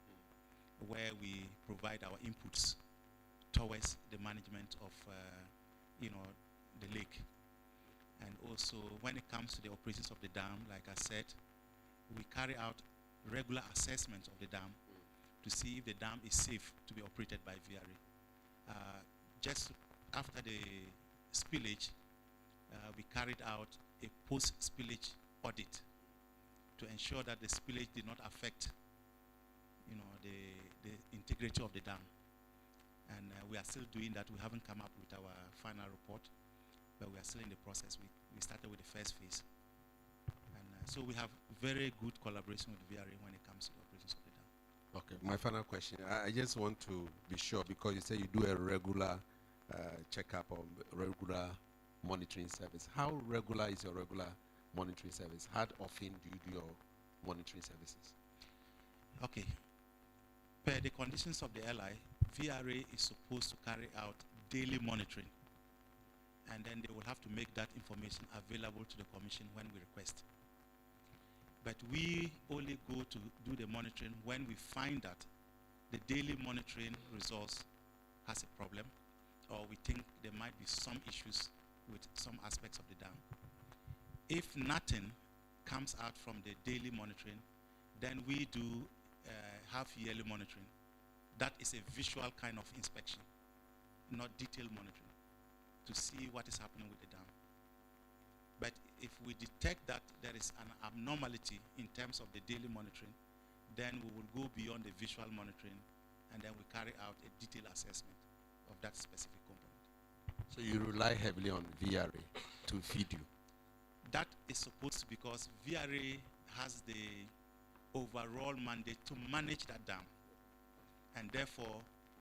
where we provide our inputs towards the management of the lake. And also, when it comes to the operations of the dam, like I said, we carry out regular assessments of the dam to see if the dam is safe to be operated by VRA. Just after the spillage, we carried out a post-spillage audit to ensure that the spillage did not affect, the integrity of the dam. And we are still doing that. We haven't come up with our final report, but we are still in the process. We started with the first phase. And so we have very good collaboration with VRA when it comes to the operations of the dam. Okay, my final question. I just want to be sure, because you say you do a regular checkup or regular monitoring service. How regular is your regular monitoring service? How often do you do your monitoring services? Okay. Per the conditions of the LI, VRA is supposed to carry out daily monitoring, and then they will have to make that information available to the Commission when we request. But we only go to do the monitoring when we find that the daily monitoring results has a problem, or we think there might be some issues with some aspects of the dam. If nothing comes out from the daily monitoring, then we do half-yearly monitoring. That is a visual kind of inspection, not detailed monitoring, to see what is happening with the dam. But if we detect that there is an abnormality in terms of the daily monitoring, then we will go beyond the visual monitoring, and then we carry out a detailed assessment of that specific component. So you rely heavily on VRA to feed you? That is supposed to, because VRA has the overall mandate to manage that dam, and therefore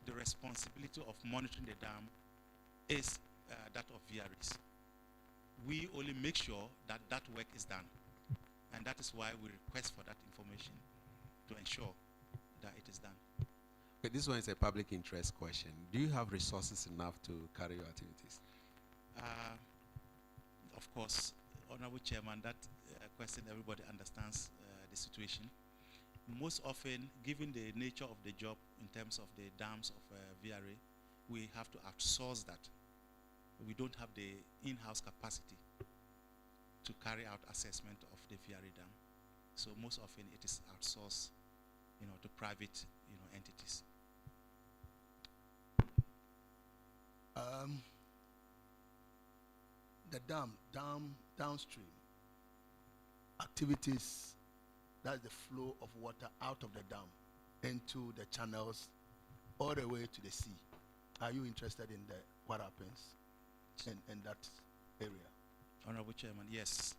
the responsibility of monitoring the dam is that of VRAs. We only make sure that that work is done, and that is why we request for that information to ensure that it is done. Okay, this one is a public interest question. Do you have resources enough to carry your activities? Of course, Honorable Chairman, that question, everybody understands the situation. Most often, given the nature of the job in terms of the dams of VRA, we have to outsource that. We don't have the in-house capacity to carry out assessment of the VRA dam. So most often it is outsourced, to private, entities. the downstream activities, that's the flow of water out of the dam into the channels all the way to the sea. Are you interested in what happens in that area? Honorable Chairman, yes.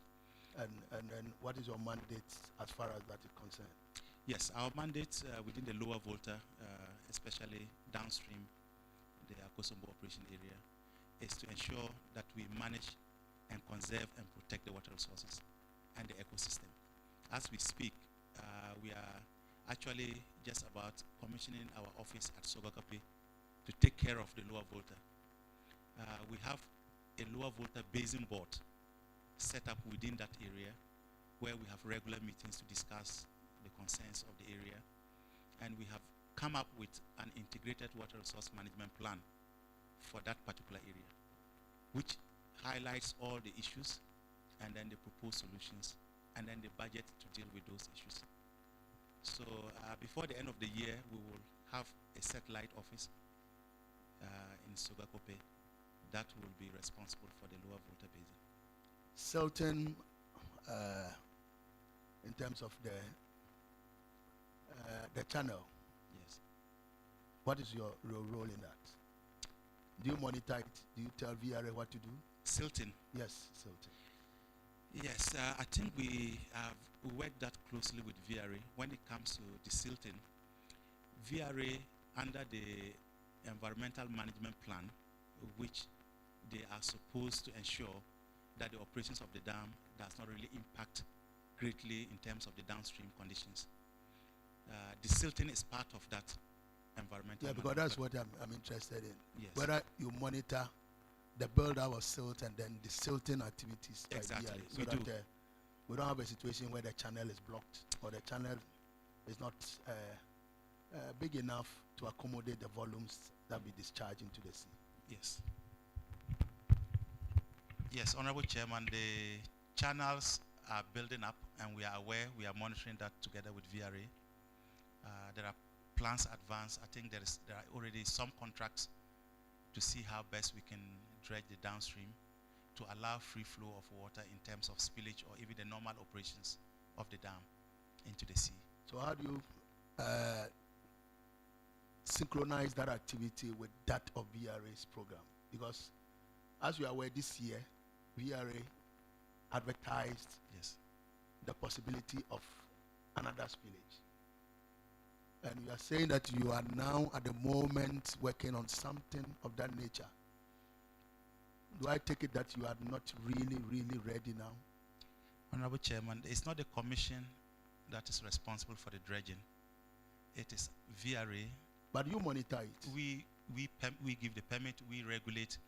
And then what is your mandate as far as that is concerned? Yes, our mandate within the lower Volta, especially downstream the Akosombo operation area, is to ensure that we manage and conserve and protect the water resources and the ecosystem. As we speak, we are actually just about commissioning our office at Sogokape to take care of the lower Volta. We have a lower Volta basin board set up within that area where we have regular meetings to discuss the concerns of the area, and we have come up with an integrated water resource management plan for that particular area, which highlights all the issues and then the proposed solutions and then the budget to deal with those issues. So before the end of the year, we will have a satellite office in Sogakope that will be responsible for the lower Volta basin. Silton, in terms of the channel, Yes. what is your role in that? Do you monitor it? Do you tell VRA what to do? Silton. Yes, Silton. Yes, I think we have worked that closely with VRA when it comes to the silting. VRA, under the environmental management plan, which they are supposed to ensure that the operations of the dam does not really impact greatly in terms of the downstream conditions. The silting is part of that environmental. Yeah, because that's what I'm interested in. Yes. Whether you monitor the build-out of silt and then the silting activities. Exactly, so we that do. We don't have a situation where the channel is blocked or the channel is not big enough to accommodate the volumes that be discharged into the sea. Yes. Yes, Honorable Chairman, the channels are building up and we are aware, we are monitoring that together with VRA. There are plans advanced. I think there are already some contracts to see how best we can dredge the downstream to allow free flow of water in terms of spillage or even the normal operations of the dam into the sea. So how do you synchronize that activity with that of VRA's program? Because as you are aware, this year, VRA advertised Yes. the possibility of another spillage. And you are saying that you are now at the moment working on something of that nature. Do I take it that you are not really ready now? Honorable Chairman, it's not the commission that is responsible for the dredging. It is VRA. But you monitor it. We give the permit, we regulate,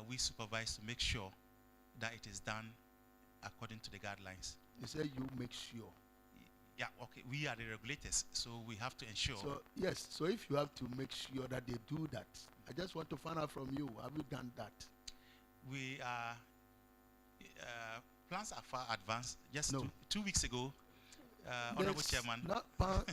we supervise to make sure that it is done according to the guidelines. You say you make sure. Yeah, okay, we are the regulators, so we have to ensure. So yes, so if you have to make sure that they do that, I just want to find out from you, have you done that? We are, plans are far advanced. Just No. 2 weeks ago, Honorable Yes, Chairman.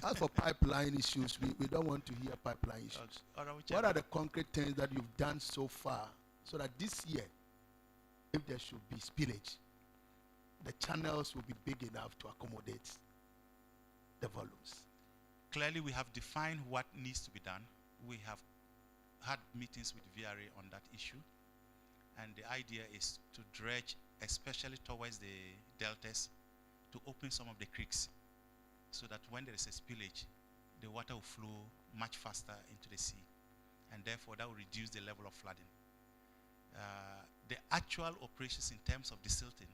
As for pipeline issues, we don't want to hear pipeline issues. Honorable What Chairman. are the concrete things that you've done so far so that this year, if there should be spillage, the channels will be big enough to accommodate the volumes? Clearly, we have defined what needs to be done. We have had meetings with VRA on that issue. And the idea is to dredge, especially towards the deltas, to open some of the creeks so that when there is a spillage, the water will flow much faster into the sea. And therefore, that will reduce the level of flooding. The actual operations in terms of desilting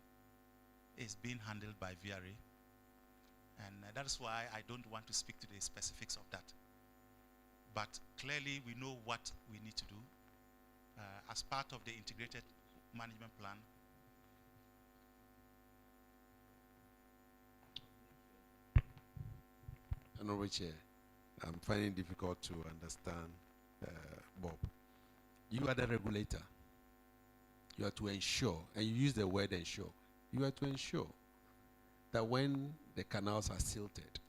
is being handled by VRA. And that is why I don't want to speak to the specifics of that. But clearly, we know what we need to do. As part of the integrated management plan. Honorable Chair, I'm finding it difficult to understand, Bob. You are the regulator. You are to ensure, and you use the word ensure, you are to ensure that when the canals are silted,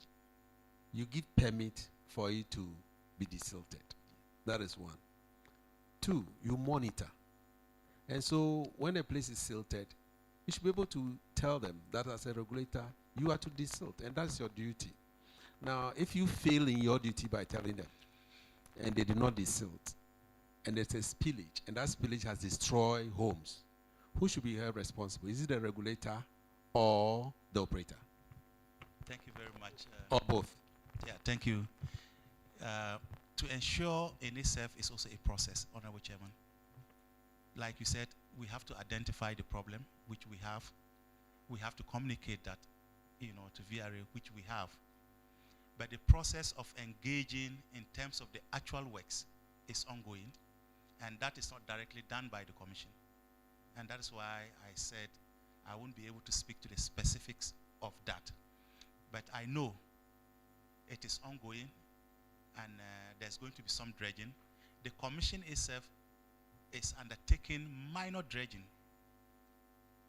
you give permit for it to be desilted. That is one. Two, you monitor And so when a place is silted, you should be able to tell them that as a regulator, you are to desilt, and that's your duty. Now, if you fail in your duty by telling them, and they did not desilt, and there's a spillage, and that spillage has destroyed homes, who should be held responsible? Is it the regulator or the operator? Thank you very much. Or both? Yeah, thank you. To ensure any SEF is also a process, Honorable Chairman. Like you said, we have to identify the problem, which we have. We have to communicate that, to VRA, which we have. But the process of engaging in terms of the actual works is ongoing, and that is not directly done by the Commission. And that is why I said I won't be able to speak to the specifics of that. But I know it is ongoing, and there's going to be some dredging. The Commission itself is undertaking minor dredging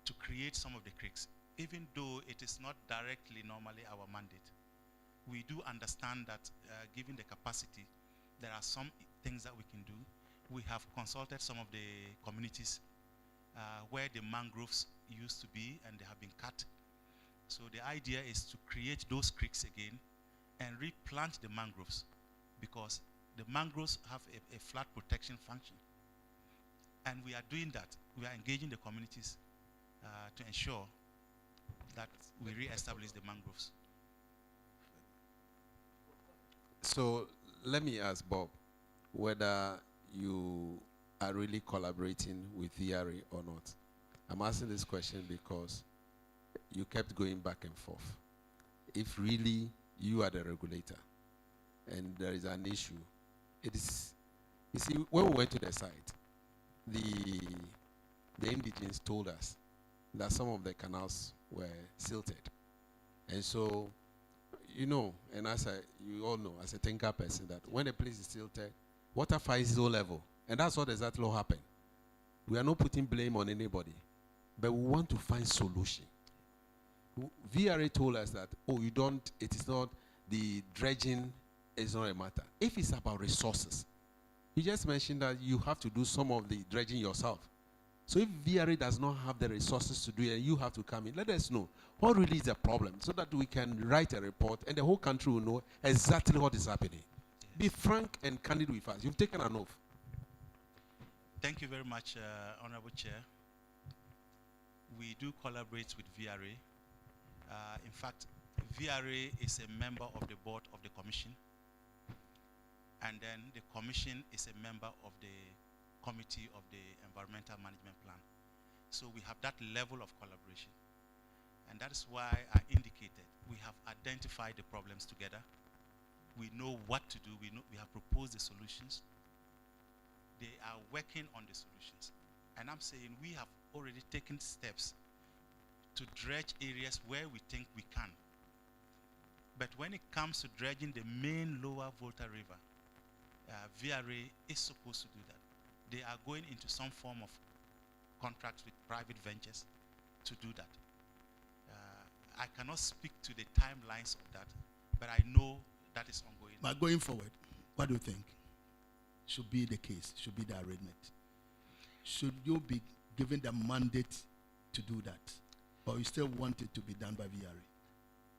to create some of the creeks, even though it is not directly normally our mandate. We do understand that given the capacity, there are some things that we can do. We have consulted some of the communities where the mangroves used to be, and they have been cut. So the idea is to create those creeks again and replant the mangroves, because the mangroves have a flood protection function. And we are doing that. We are engaging the communities to ensure that we re-establish the mangroves. So let me ask Bob whether you are really collaborating with VRA or not. I'm asking this question because you kept going back and forth. If really you are the regulator and there is an issue, it is, you see, when we went to the site, the indigents told us that some of the canals were silted. And so, and you all know, as a thinker person, that when a place is silted, water finds low level. And that's what exactly happened. We are not putting blame on anybody, but we want to find solution. VRA told us that, it is not, the dredging is not a matter. If it's about resources, you just mentioned that you have to do some of the dredging yourself. So if VRA does not have the resources to do it, and you have to come in, let us know what really is the problem, so that we can write a report and the whole country will know exactly what is happening. Yes. Be frank and candid with us. You've taken an oath. Thank you very much, Honorable Chair. We do collaborate with VRA. In fact, VRA is a member of the board of the Commission, and then the Commission is a member of the Committee of the Environmental Management Plan. So we have that level of collaboration. And that is why I indicated we have identified the problems together. We know what to do. We have proposed the solutions. They are working on the solutions. And I'm saying we have already taken steps to dredge areas where we think we can. But when it comes to dredging the main lower Volta River, VRA is supposed to do that. They are going into some form of contracts with private ventures to do that. I cannot speak to the timelines of that, but I know that is ongoing. But going forward, what do you think should be the case, should be the arrangement? Should you be given the mandate to do that, or you still want it to be done by VRA?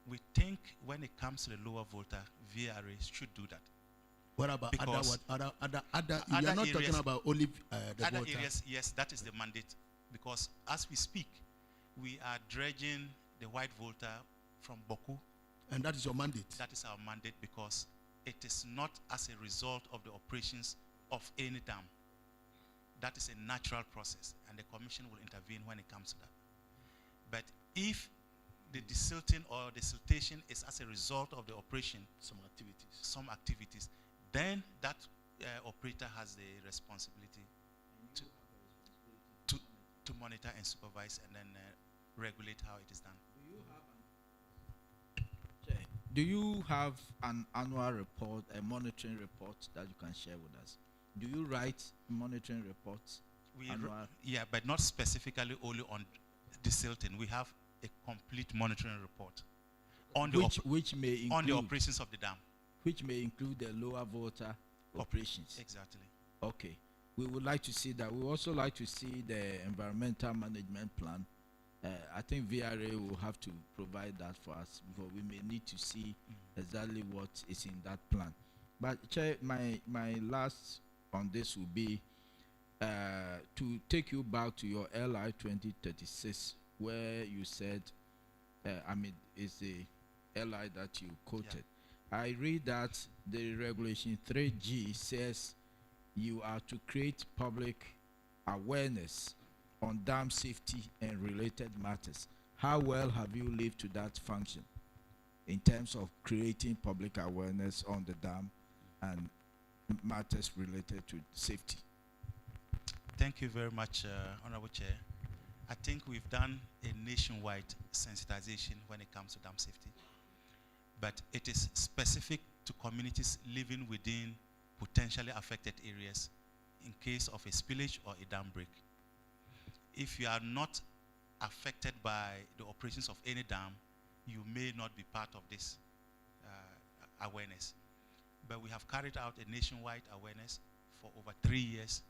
We think when it comes to the lower Volta, VRA should do that. What about because other you're not talking about only the other Volta. areas? Yes, that is the mandate, because as we speak, we are dredging the White Volta from Boku. And that is your mandate? That is our mandate, because it is not as a result of the operations of any dam. That is a natural process, and the Commission will intervene when it comes to that. But if the desilting or the siltation is as a result of the operation, some activities, then that operator has the responsibility to monitor and supervise, and then regulate how it is done. Do you have an annual report, a monitoring report that you can share with us? Do you write monitoring reports? Yeah, but not specifically only on desilting. We have a complete monitoring report on which may include on the operations of the dam, which may include the lower Volta operations. Exactly. Okay. we would like to see that. We would also like to see the environmental management plan. I think VRA will have to provide that for us, because we may need to see exactly what is in that plan. But Chair, my last on this will be to take you back to your LI 2036, where you said, I mean, it's the LI that you quoted. Yeah. I read that the regulation 3G says you are to create public awareness on dam safety and related matters. How well have you lived to that function in terms of creating public awareness on the dam and matters related to safety? Thank you very much, Honorable Chair. I think we've done a nationwide sensitization when it comes to dam safety, but it is specific to communities living within potentially affected areas in case of a spillage or a dam break. If you are not affected by the operations of any dam, you may not be part of this awareness. But we have carried out a nationwide awareness for over 3 years,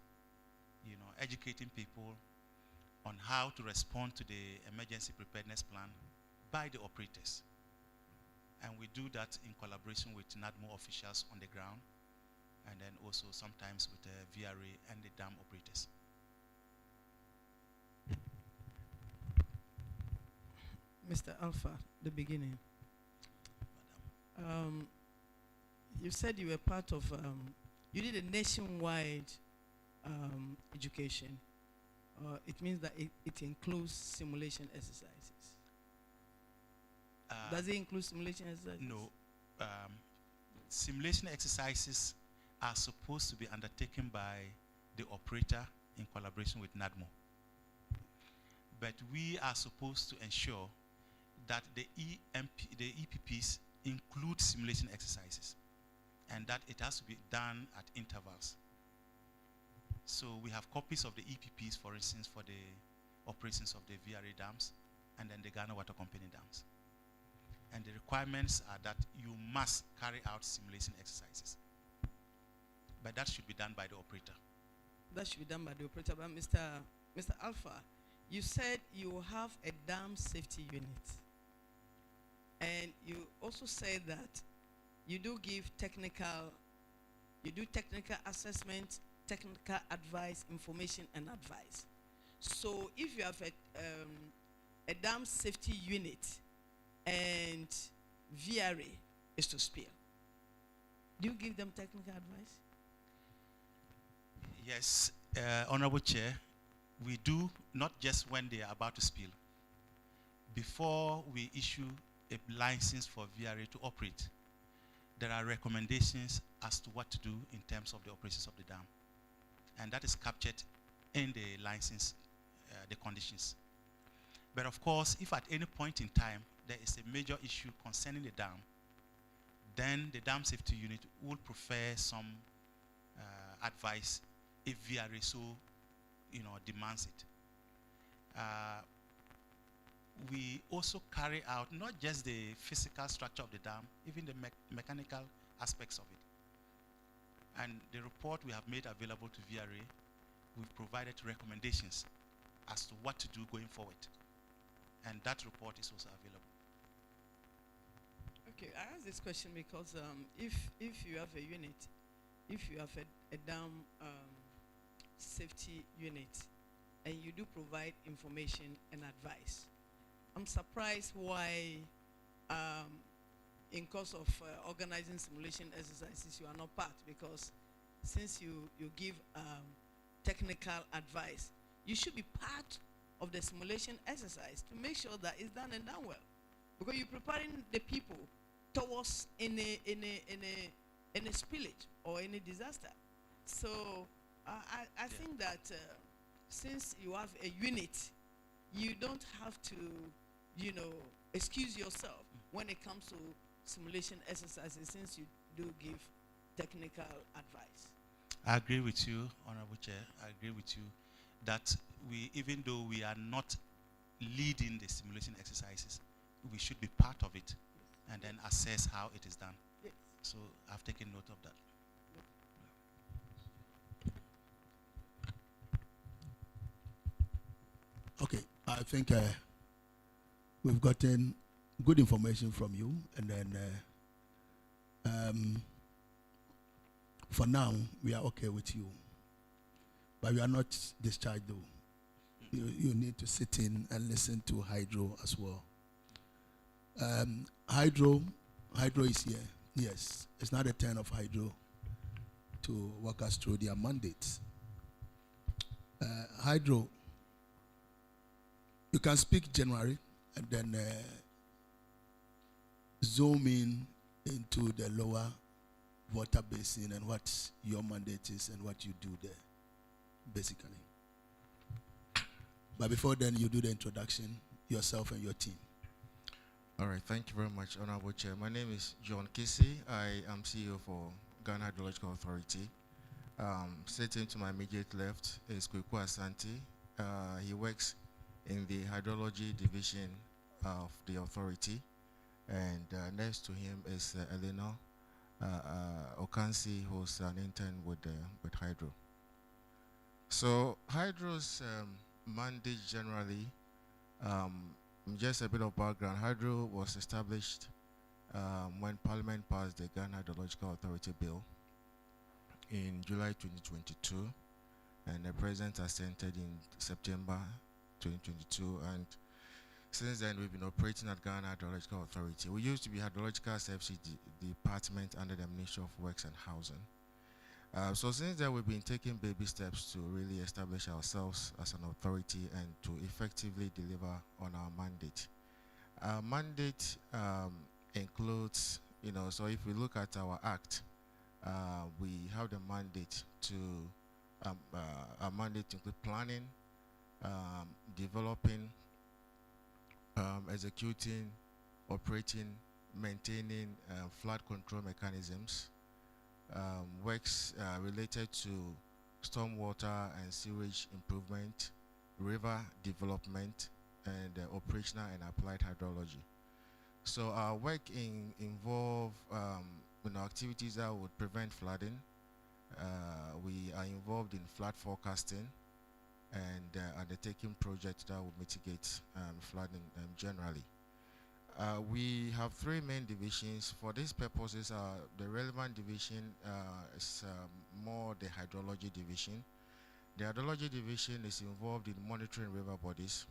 educating people on how to respond to the emergency preparedness plan by the operators. And we do that in collaboration with NADMO officials on the ground, and then also sometimes with the VRA and the dam operators. Mr. Alpha, the beginning. You said you were part of, you did a nationwide education. It means that it includes simulation exercises. Does it include simulation exercises? No. Simulation exercises are supposed to be undertaken by the operator in collaboration with NADMO. But we are supposed to ensure that the EPPs include simulation exercises, and that it has to be done at intervals. So we have copies of the EPPs, for instance, for the operations of the VRA dams and then the Ghana Water Company dams. And the requirements are that you must carry out simulation exercises. But that should be done by the operator. That should be done by the operator. But Mr. Alpha, you said you have a dam safety unit. And you also said that you do give technical assessment, technical advice, information, and advice. So if you have a dam safety unit and VRA is to spill, do you give them technical advice? Yes, Honorable Chair, we do, not just when they are about to spill. Before we issue a license for VRA to operate, there are recommendations as to what to do in terms of the operations of the dam. And that is captured in the license, the conditions. But of course, if at any point in time there is a major issue concerning the dam, then the dam safety unit will prefer some advice if VRA so demands it. We also carry out not just the physical structure of the dam, even the mechanical aspects of it. And the report we have made available to VRA, we've provided recommendations as to what to do going forward. And that report is also available. Okay, I ask this question because if you have a unit, if you have a dam safety unit, and you do provide information and advice, I'm surprised why in course of organizing simulation exercises you are not part, because since you give technical advice, you should be part of the simulation exercise to make sure that it's done and done well, because you're preparing the people towards any spillage or any disaster. So I think that since you have a unit, you don't have to excuse yourself when it comes to simulation exercises, since you do give technical advice. I agree with you, Honorable Chair. I agree with you that we, even though we are not leading the simulation exercises, we should be part of it and then assess how it is done. Yes. So I've taken note of that. I think we've gotten good information from you, and then for now we are okay with you, but we are not discharged though. You need to sit in and listen to Hydro as well. Hydro is here. Yes, it's not a turn of Hydro to walk us through their mandates. Hydro, you can speak generally and then zoom in into the lower water basin and what your mandate is and what you do there, basically. But before then, you do the introduction, yourself and your team. All right, thank you very much, Honorable Chair. My name is John Casey. I am CEO for Ghana Hydrological Authority. Sitting to my immediate left is Kweku Asante. He works in the Hydrology Division of the authority. And next to him is Eleanor Okansi, who's an intern with Hydro. So Hydro's mandate generally, just a bit of background. Hydro was established when Parliament passed the Ghana Hydrological Authority Bill in July 2022, and the President assented in September 2022, and since then we've been operating at Ghana Hydrological Authority. We used to be Hydrological Services Department under the Ministry of Works and Housing. So since then we've been taking baby steps to really establish ourselves as an authority and to effectively deliver on our mandate. Our mandate includes, so if we look at our act, we have the mandate to, our mandate include planning, developing, executing, operating, maintaining flood control mechanisms, works related to stormwater and sewage improvement, river development, and operational and applied hydrology. So our work involve activities that would prevent flooding. We are involved in flood forecasting and undertaking projects that will mitigate flooding generally. We have three main divisions. For these purposes, the relevant division is more the hydrology division. The hydrology division is involved in monitoring river bodies.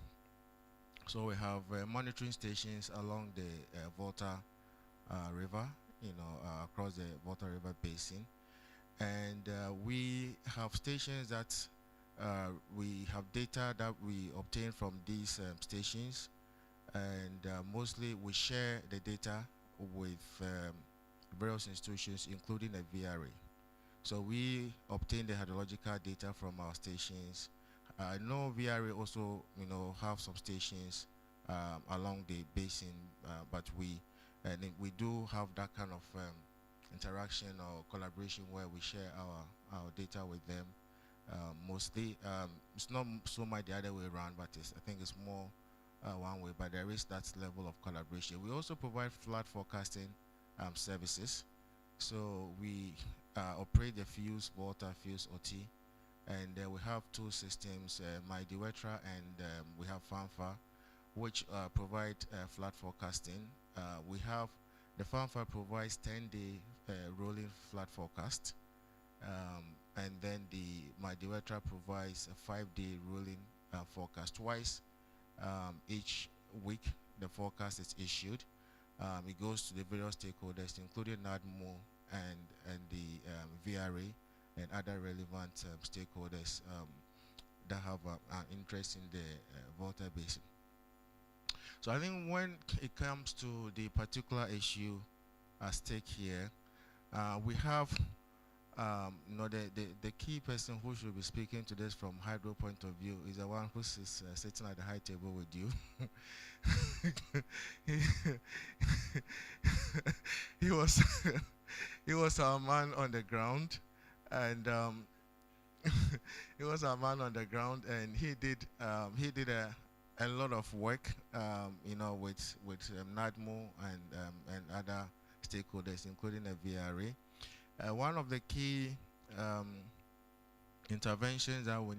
So we have monitoring stations along the Volta River, across the Volta River basin. And we have stations that we have data that we obtain from these stations, and mostly we share the data with various institutions, including the VRA. So we obtain the hydrological data from our stations. I know VRA also, have some stations along the basin, but we do have that kind of interaction or collaboration where we share our data with them. Mostly, it's not so much the other way around, but I think it's more one way, but there is that level of collaboration. We also provide flood forecasting services. So we operate the Fuse, Water, Fuse, OT, and we have two systems, MyDewetra and we have FANFA, which provide flood forecasting. We have, the FANFA provides 10-day rolling flood forecast, and then the MyDewetra provides a 5-day rolling forecast. Twice each week the forecast is issued. It goes to the various stakeholders, including NADMO and the VRA and other relevant stakeholders that have an interest in the Volta Basin. So I think when it comes to the particular issue at stake here, we have the key person who should be speaking to this from Hydro point of view is the one who is sitting at the high table with you. He was our man on the ground, and he was our man on the ground, and he did a lot of work, with NADMO and other stakeholders, including the VRA. One of the key interventions that we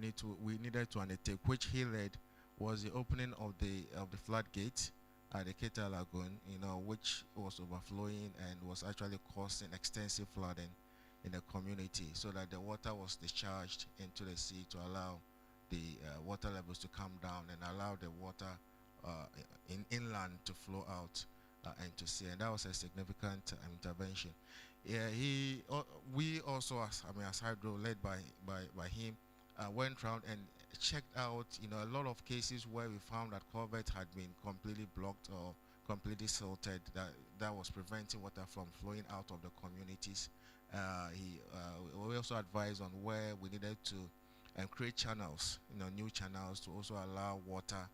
needed to undertake, which he led, was the opening of the floodgate at the Keta Lagoon, which was overflowing and was actually causing extensive flooding in the community, so that the water was discharged into the sea to allow the water levels to come down and allow the water inland to flow out into sea, and that was a significant intervention. Yeah, we also, as Hydro, led by him, went around and checked out, a lot of cases where we found that culverts had been completely blocked or completely silted, that was preventing water from flowing out of the communities. We also advised on where we needed to create channels, new channels to also allow water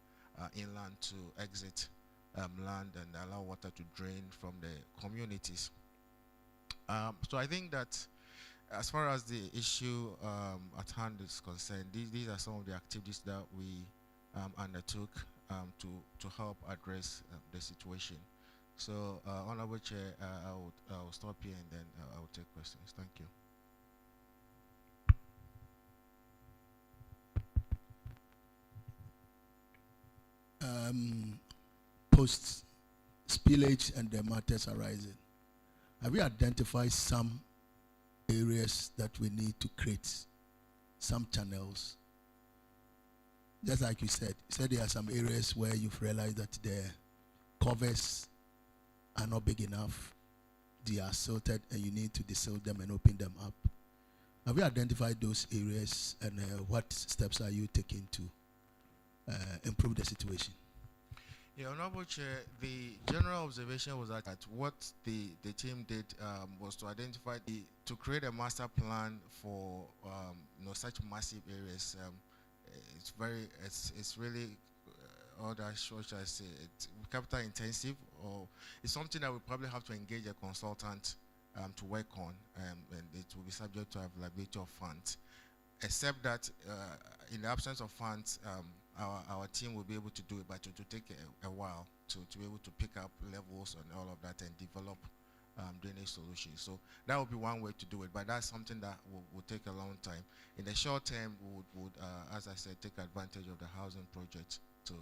inland to exit land and allow water to drain from the communities. So I think that as far as the issue at hand is concerned, these are some of the activities that we undertook to help address the situation. So, Honorable Chair, I will stop here and then I will take questions. Thank you. Post spillage and the matters arising, have we identified some areas that we need to create some channels? Just like you said there are some areas where you've realized that the covers are not big enough, they are silted, and you need to desilt them and open them up. Have you identified those areas, and what steps are you taking to improve the situation? Yeah, Honorable Chair, the general observation was that what the team did was to identify to create a master plan for such massive areas. It's really all that shows us it's capital intensive, or it's something that we probably have to engage a consultant to work on, and it will be subject to availability of funds. Except that in the absence of funds, our team will be able to do it, but it will take a while to be able to pick up levels and all of that and develop drainage solutions. So that would be one way to do it, but that's something that will take a long time. In the short term, we would as I said, take advantage of the housing project to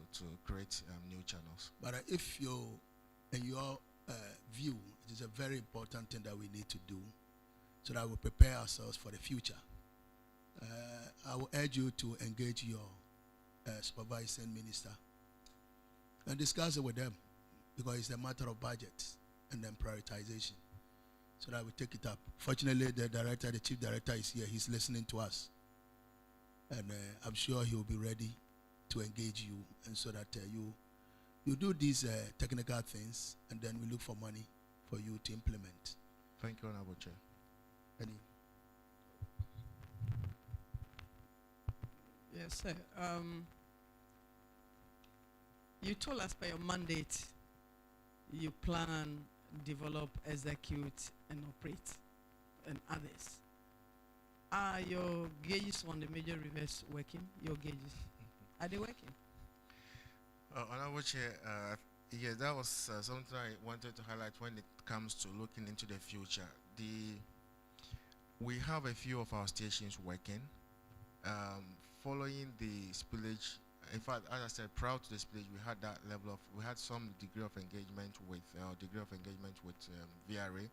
create new channels. But if in your view, it is a very important thing that we need to do so that we prepare ourselves for the future. I will urge you to engage your supervising minister and discuss it with them, because it's a matter of budget and then prioritization, so that we take it up. Fortunately, the chief director is here. He's listening to us, and I'm sure he will be ready to engage you, and so that you do these technical things, and then we look for money for you to implement. Thank you, Honorable Chair. Any? Yes, sir. You told us by your mandate you plan, develop, execute, and operate, and others. Are your gauges on the major rivers working? Your gauges, are they working? Honorable Chair, yeah, that was something I wanted to highlight when it comes to looking into the future. We have a few of our stations working. Following the spillage, in fact, as I said, prior to the spillage, we had some degree of engagement with VRA.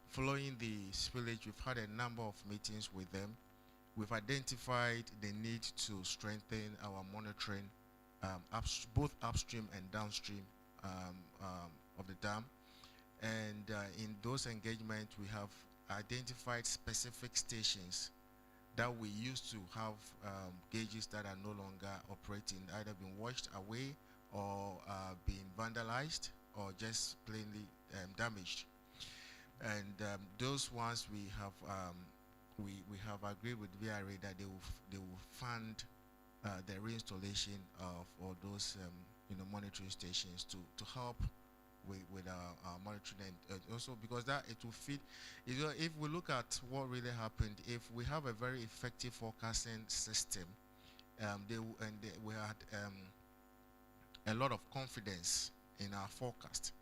Following the spillage, we've had a number of meetings with them. We've identified the need to strengthen our monitoring, both upstream and downstream of the dam. And in those engagements, we have identified specific stations that we used to have gauges that are no longer operating, either being washed away or being vandalized or just plainly damaged. And those ones we have agreed with VRA that they will fund the reinstallation of all those monitoring stations to help with our monitoring, and also because that it will fit. If we look at what really happened, if we have a very effective forecasting system, we had a lot of confidence in our forecast,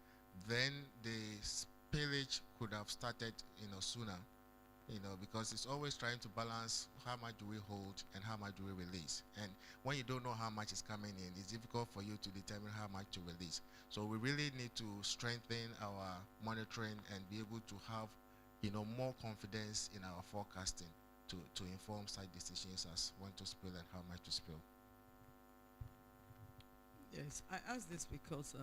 then the spillage could have started sooner, because it's always trying to balance how much do we hold and how much do we release. And when you don't know how much is coming in, it's difficult for you to determine how much to release. So we really need to strengthen our monitoring and be able to have, more confidence in our forecasting to inform such decisions as when to spill and how much to spill. Yes, I ask this because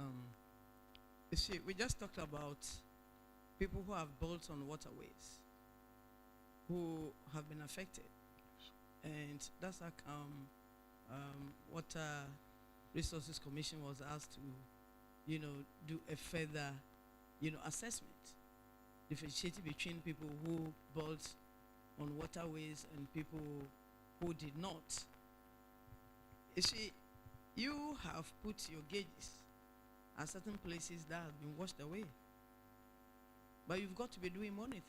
you see, we just talked about people who have built on waterways, who have been affected, and that's how Water Resources Commission was asked to, do a further, assessment, differentiating between people who built on waterways and people who did not. You see, you have put your gauges at certain places that have been washed away, but you've got to be doing monitoring.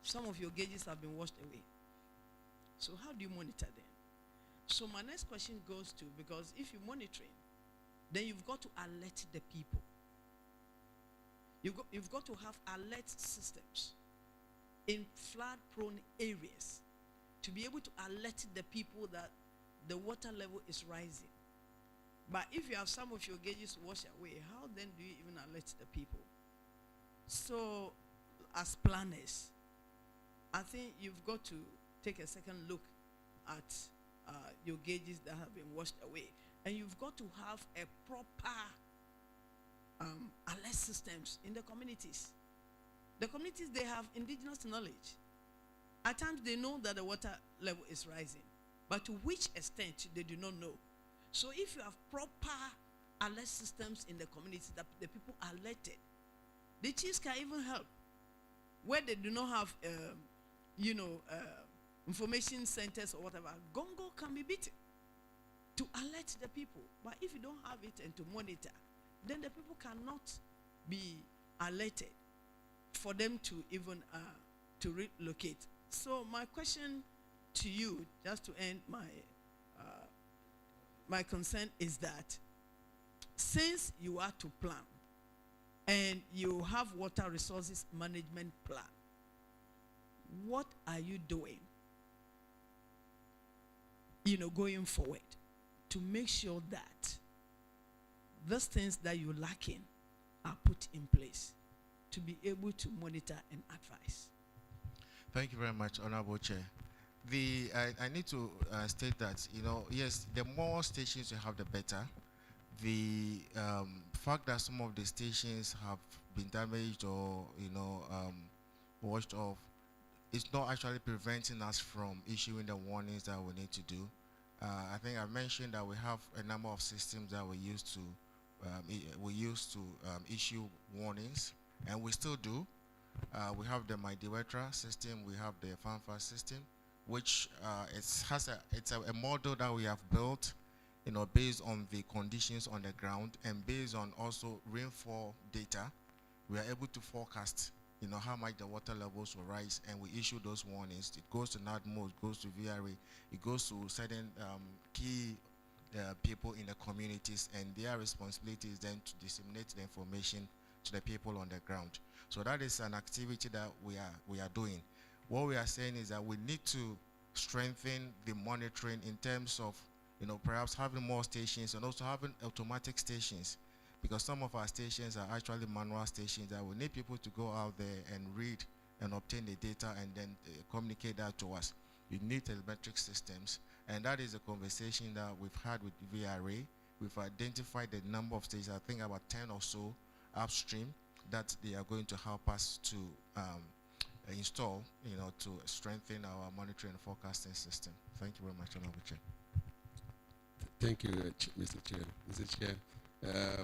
Some of your gauges have been washed away. So how do you monitor them? So my next question goes to, because if you're monitoring, then you've got to alert the people. You've got to have alert systems in flood-prone areas to be able to alert the people that the water level is rising. But if you have some of your gauges washed away, how then do you even alert the people? So as planners, I think you've got to take a second look at your gauges that have been washed away. And you've got to have a proper alert systems in the communities. The communities, they have indigenous knowledge. At times they know that the water level is rising, but to which extent they do not know. So if you have proper alert systems in the communities that the people are alerted, the chiefs can even help. Where they do not have information centers or whatever, Gongo can be beaten to alert the people. But if you don't have it and to monitor, then the people cannot be alerted for them to even to relocate. So my question to you, just to end my concern, is that since you are to plan and you have water resources management plan, what are you doing, going forward to make sure that those things that you're lacking are put in place to be able to monitor and advise? Thank you very much, Honorable Chair. I need to state that, yes, the more stations you have, the better. The fact that some of the stations have been damaged or, washed off, it's not actually preventing us from issuing the warnings that we need to do. I think I mentioned that we have a number of systems that we use to issue warnings, and we still do. We have the MyDewetra system, we have the FANFA system, which it's a model that we have built, based on the conditions on the ground and based on also rainfall data. We are able to forecast, how much the water levels will rise, and we issue those warnings. It goes to NADMO, it goes to VRA, it goes to certain key people in the communities, and their responsibility is then to disseminate the information to the people on the ground. So that is an activity that we are doing. What we are saying is that we need to strengthen the monitoring in terms of, perhaps having more stations and also having automatic stations, because some of our stations are actually manual stations that we need people to go out there and read and obtain the data and then communicate that to us. You need telemetric systems, and that is a conversation that we've had with VRA. We've identified the number of stations, I think about 10 or so upstream, that they are going to help us to install, to strengthen our monitoring and forecasting system. Thank you very much, Honorable Chair. Thank you, Mr. Chair. Mr. Chair,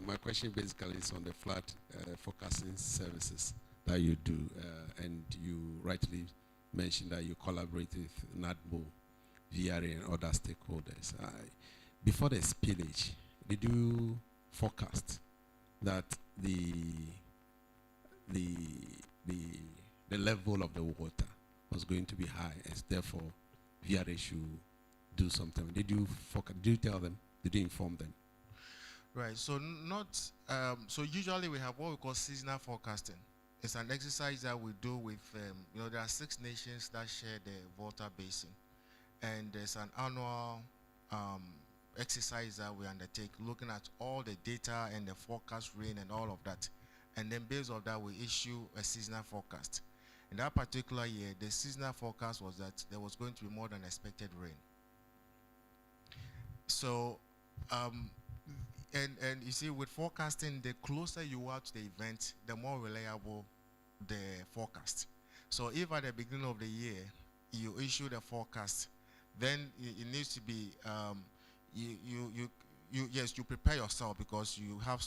my question basically is on the flood forecasting services that you do, and you rightly mentioned that you collaborate with NADMO, VRA, and other stakeholders. Before the spillage, did you forecast that the level of the water was going to be high, and therefore VRA should do something? Did you tell them? Did you inform them? Right. So not. So usually we have what we call seasonal forecasting. it's an exercise that we do with, there are 6 nations that share the Volta Basin. And there's an annual exercise that we undertake, looking at all the data and the forecast rain and all of that. And then based on that, we issue a seasonal forecast. In that particular year, the seasonal forecast was that there was going to be more than expected rain. So, and you see, with forecasting, the closer you are to the event, the more reliable the forecast. So if at the beginning of the year, you issue the forecast, then it needs to be, yes, you prepare yourself because you have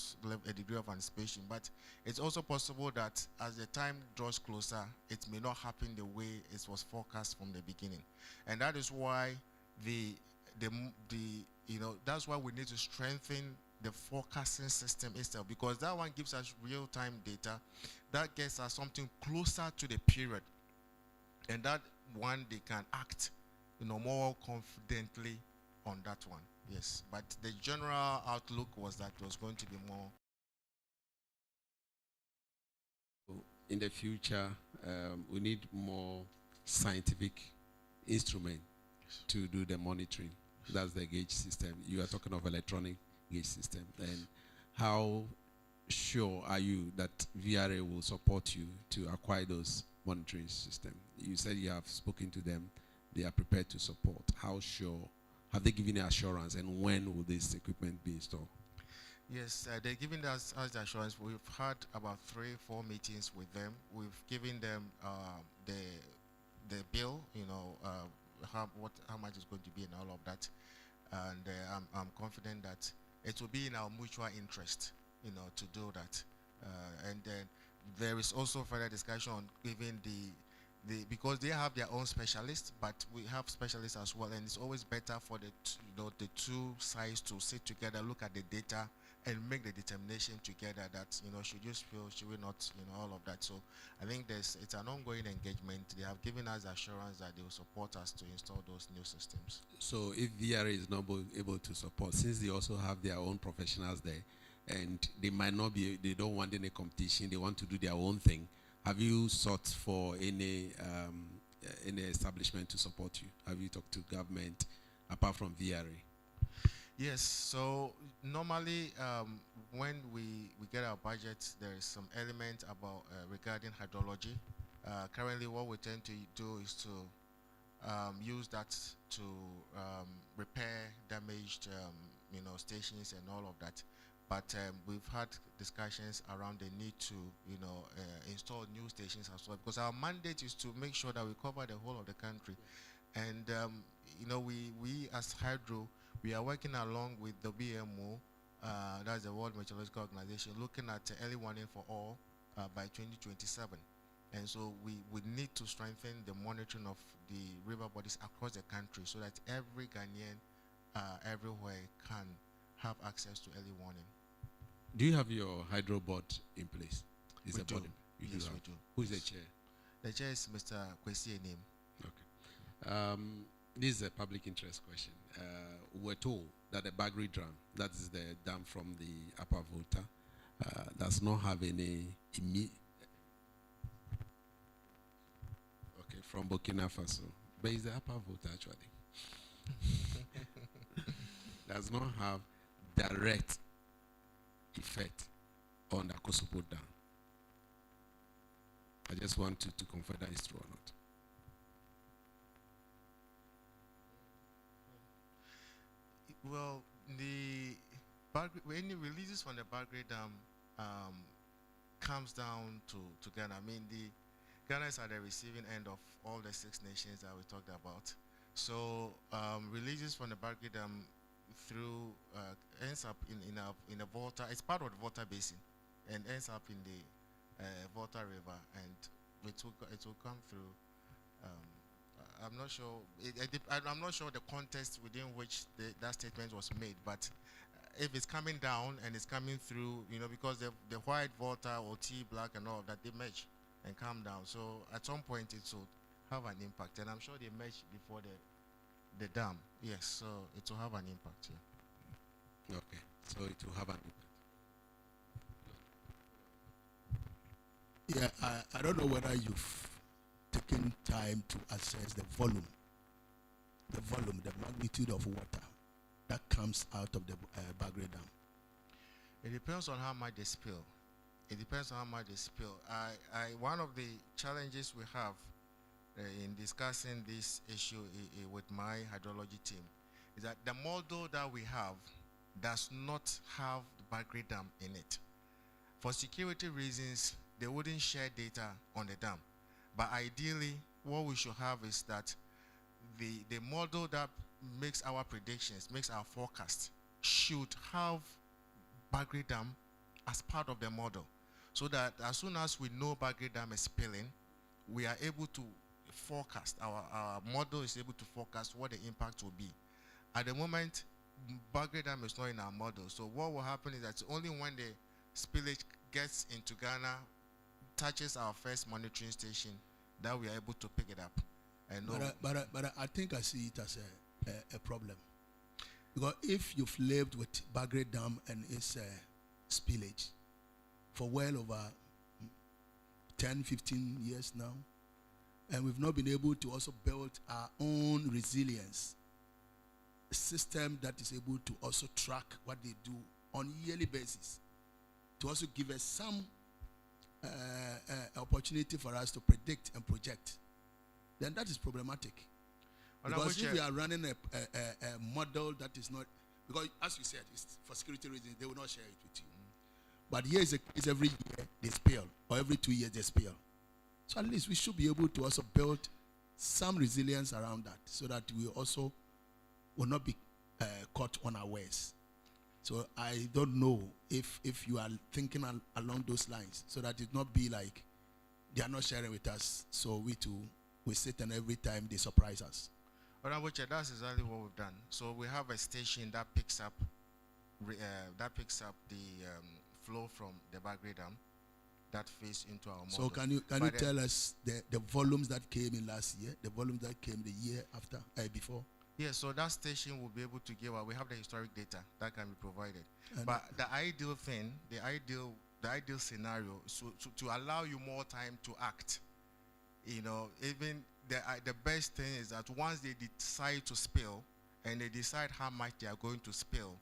a degree of anticipation, but it's also possible that as the time draws closer, it may not happen the way it was forecast from the beginning. And that is why that's why we need to strengthen the forecasting system itself, because that one gives us real-time data that gets us something closer to the period, and that one they can act more confidently on that one. Yes, but the general outlook was that it was going to be more. In the future, we need more scientific instrument to do the monitoring. That's the gauge system. You are talking of electronic gauge system. And how sure are you that VRA will support you to acquire those monitoring systems? You said you have spoken to them. They are prepared to support. How sure? Have they given you assurance, and when will this equipment be installed? Yes, they're giving us the assurance. We've had about 3-4 meetings with them. We've given them the bill, how much is going to be and all of that. And I'm confident that it will be in our mutual interest, to do that. And then there is also further discussion on giving because they have their own specialists, but we have specialists as well, and it's always better for the two sides to sit together, look at the data, and make the determination together that should you spill, should we not, all of that. So I think it's an ongoing engagement. They have given us assurance that they will support us to install those new systems. So if VRA is not able to support, since they also have their own professionals there, and they might not be, they don't want any competition, they want to do their own thing. Have you sought for any establishment to support you? Have you talked to government apart from VRA? Yes, so normally when we get our budget, there is some element about regarding hydrology. Currently what we tend to do is to use that to repair damaged stations and all of that. But we've had discussions around the need to, install new stations as well, because our mandate is to make sure that we cover the whole of the country. And, we as Hydro, we are working along with the BMO, that's the World Meteorological Organization, looking at early warning for all by 2027. And so we need to strengthen the monitoring of the river bodies across the country so that every Ghanaian everywhere can have access to early warning. Do you have your hydro board in place? Is we a do. board? Yes, we do. Who's the chair? The chair is Mr. Kwesi Enim. Okay. This is a public interest question. We're told that the Bagre Dam, that is the dam from the Upper Volta, does not have any from Burkina Faso, but it's the Upper Volta actually. Does not have direct effect on the Akosombo Dam. I just want to confirm that is true or not. Well, any releases from the Bagre Dam comes down to Ghana. I mean, Ghana is at the receiving end of all the 6 nations that we talked about. So releases from the Bagre Dam through ends up in a Volta. It's part of the Volta Basin, and ends up in the Volta River, and it will come through. I'm not sure. I'm not sure the context within which that statement was made, but if it's coming down and it's coming through, because the white Volta or T black and all of that, they merge and come down. So at some point it will have an impact, and I'm sure they merge before the dam. Yes, so it will have an impact. Yeah. Okay, so it will have an impact. Yeah, I don't know whether you've taken time to assess the volume, the magnitude of water that comes out of the Bagre Dam. It depends on how much they spill. It depends on how much they spill. One of the challenges we have in discussing this issue with my hydrology team is that the model that we have does not have the Bagre Dam in it. For security reasons, they wouldn't share data on the dam. But ideally, what we should have is that the model that makes our predictions, makes our forecast, should have Bagre Dam as part of the model. So that as soon as we know Bagre Dam is spilling, we are able to forecast, our model is able to forecast what the impact will be. At the moment, Bagre Dam is not in our model. So what will happen is that only when the spillage gets into Ghana, touches our first monitoring station, that we are able to pick it up. And but I think I see it as a problem. Because if you've lived with Bagre Dam and its spillage for well over 10, 15 years now, and we've not been able to also build our own resilience system that is able to also track what they do on a yearly basis, to also give us some opportunity for us to predict and project, then that is problematic. Because if we are running a model that is not, because as you said, it's for security reasons, they will not share it with you. But here is every year they spill, or every 2 years they spill. So at least we should be able to also build some resilience around that, so that we also will not be caught unawares. So I don't know if you are thinking along those lines, so that it not be like they are not sharing with us, so we too, we sit and every time they surprise us. That's exactly what we've done. So we have a station that picks up the flow from the Bagre Dam that feeds into our model. So can you tell us the volumes that came in last year, the volumes that came the year after, before? Yes, so that station will be able to give we have the historic data that can be provided. But the ideal thing, the ideal scenario is to allow you more time to act. You know, even the best thing is that once they decide to spill and they decide how much they are going to spill,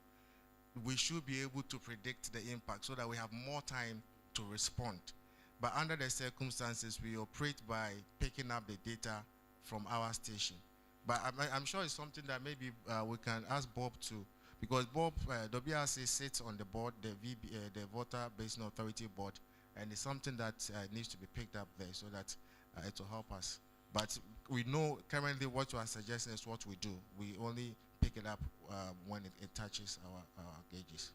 we should be able to predict the impact so that we have more time to respond. But under the circumstances, we operate by picking up the data from our station. But I'm sure it's something that maybe we can ask Bob to, because Bob, WRC sits on the board, the Water Basin Authority board, and it's something that needs to be picked up there so that it will help us. But we know currently what you are suggesting is what we do. We only pick it up when it touches our gauges.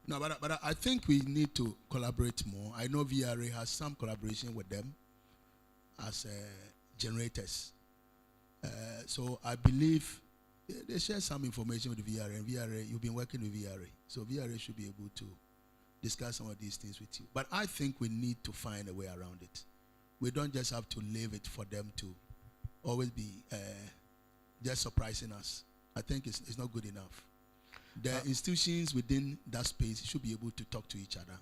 No, but I think we need to collaborate more. I know VRA has some collaboration with them as generators. So I believe they share some information with the VRA, and VRA, you've been working with VRA. So VRA should be able to discuss some of these things with you. But I think we need to find a way around it. We don't just have to leave it for them to always be just surprising us. I think it's not good enough. The institutions within that space should be able to talk to each other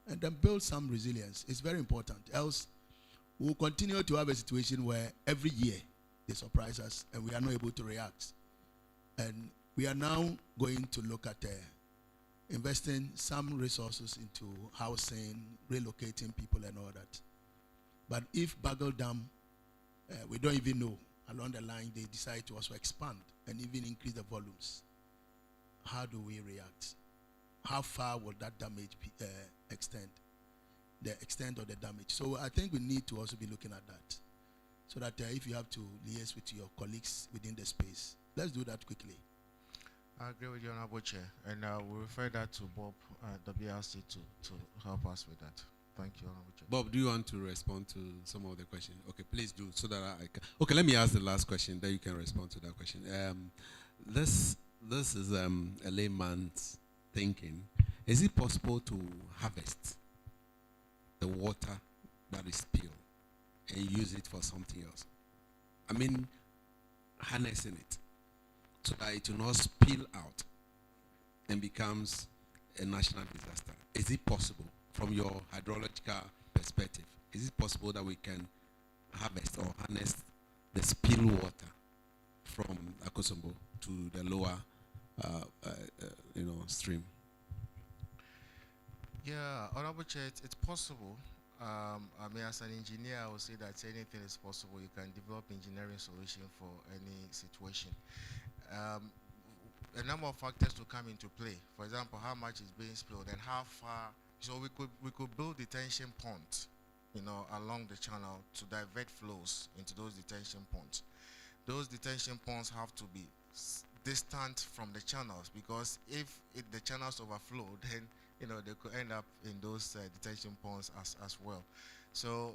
and then build some resilience. It's very important. Else, we'll continue to have a situation where every year they surprise us and we are not able to react. And we are now going to look at investing some resources into housing, relocating people and all that. But if Bagre Dam, we don't even know, along the line they decide to also expand and even increase the volumes, how do we react? How far will that damage extend? The extent of the damage. So I think we need to also be looking at that. So that if you have to liaise with your colleagues within the space, let's do that quickly. I agree with you, Honorable Chair. And we'll refer that to Bob, WRC, to help us with that. Thank you, Honorable Chair. Bob, do you want to respond to some of the questions? Okay, please do, so that I can. Okay, let me ask the last question, then you can respond to that question. This is a layman's thinking. Is it possible to harvest the water that is spilled and use it for something else? I mean, harnessing it so that it will not spill out and becomes a national disaster. Is it possible from your hydrological perspective? perspective, is it possible that we can harvest or harness the spill water from Akosombo to the lower, stream? Yeah, Honorable Chair, it's possible. I mean, as an engineer, I would say that anything is possible. You can develop engineering solution for any situation. A number of factors to come into play. For example, how much is being spilled and how far. So we could build detention ponds, along the channel to divert flows into those detention ponds. Those detention ponds have to be distant from the channels, because if the channels overflow, then they could end up in those detention ponds as well. So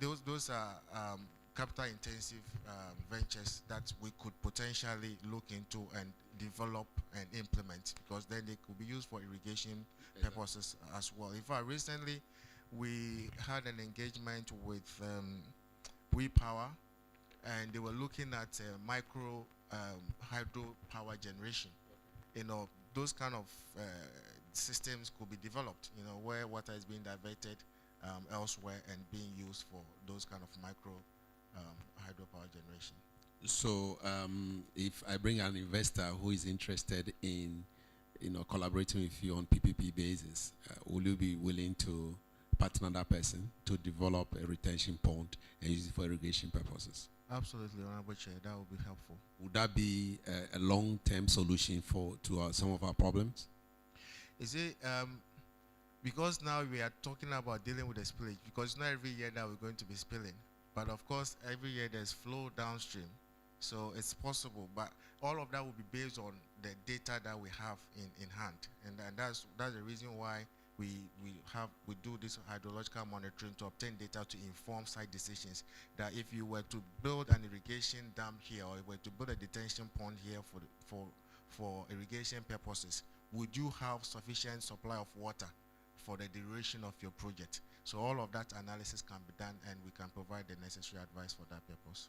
those are capital intensive ventures that we could potentially look into and develop and implement, because then they could be used for irrigation purposes as well. In fact, recently we had an engagement with WePower, and they were looking at micro hydropower generation. Those kind of systems could be developed, where water is being diverted elsewhere and being used for those kind of micro hydropower generation. So if I bring an investor who is interested in collaborating with you on PPP basis, will you be willing to partner that person to develop a retention pond and use it for irrigation purposes? Absolutely, Honorable Chair, that would be helpful. Would that be a long-term solution to some of our problems? Is it because now we are talking about dealing with the spillage, because not every year that we're going to be spilling, but of course every year there's flow downstream, so it's possible. But all of that will be based on the data that we have in hand, and that's the reason why we do this hydrological monitoring, to obtain data to inform site decisions. That if you were to build an irrigation dam here, or you were to build a detention pond here for irrigation purposes, would you have sufficient supply of water for the duration of your project? So all of that analysis can be done, and we can provide the necessary advice for that purpose.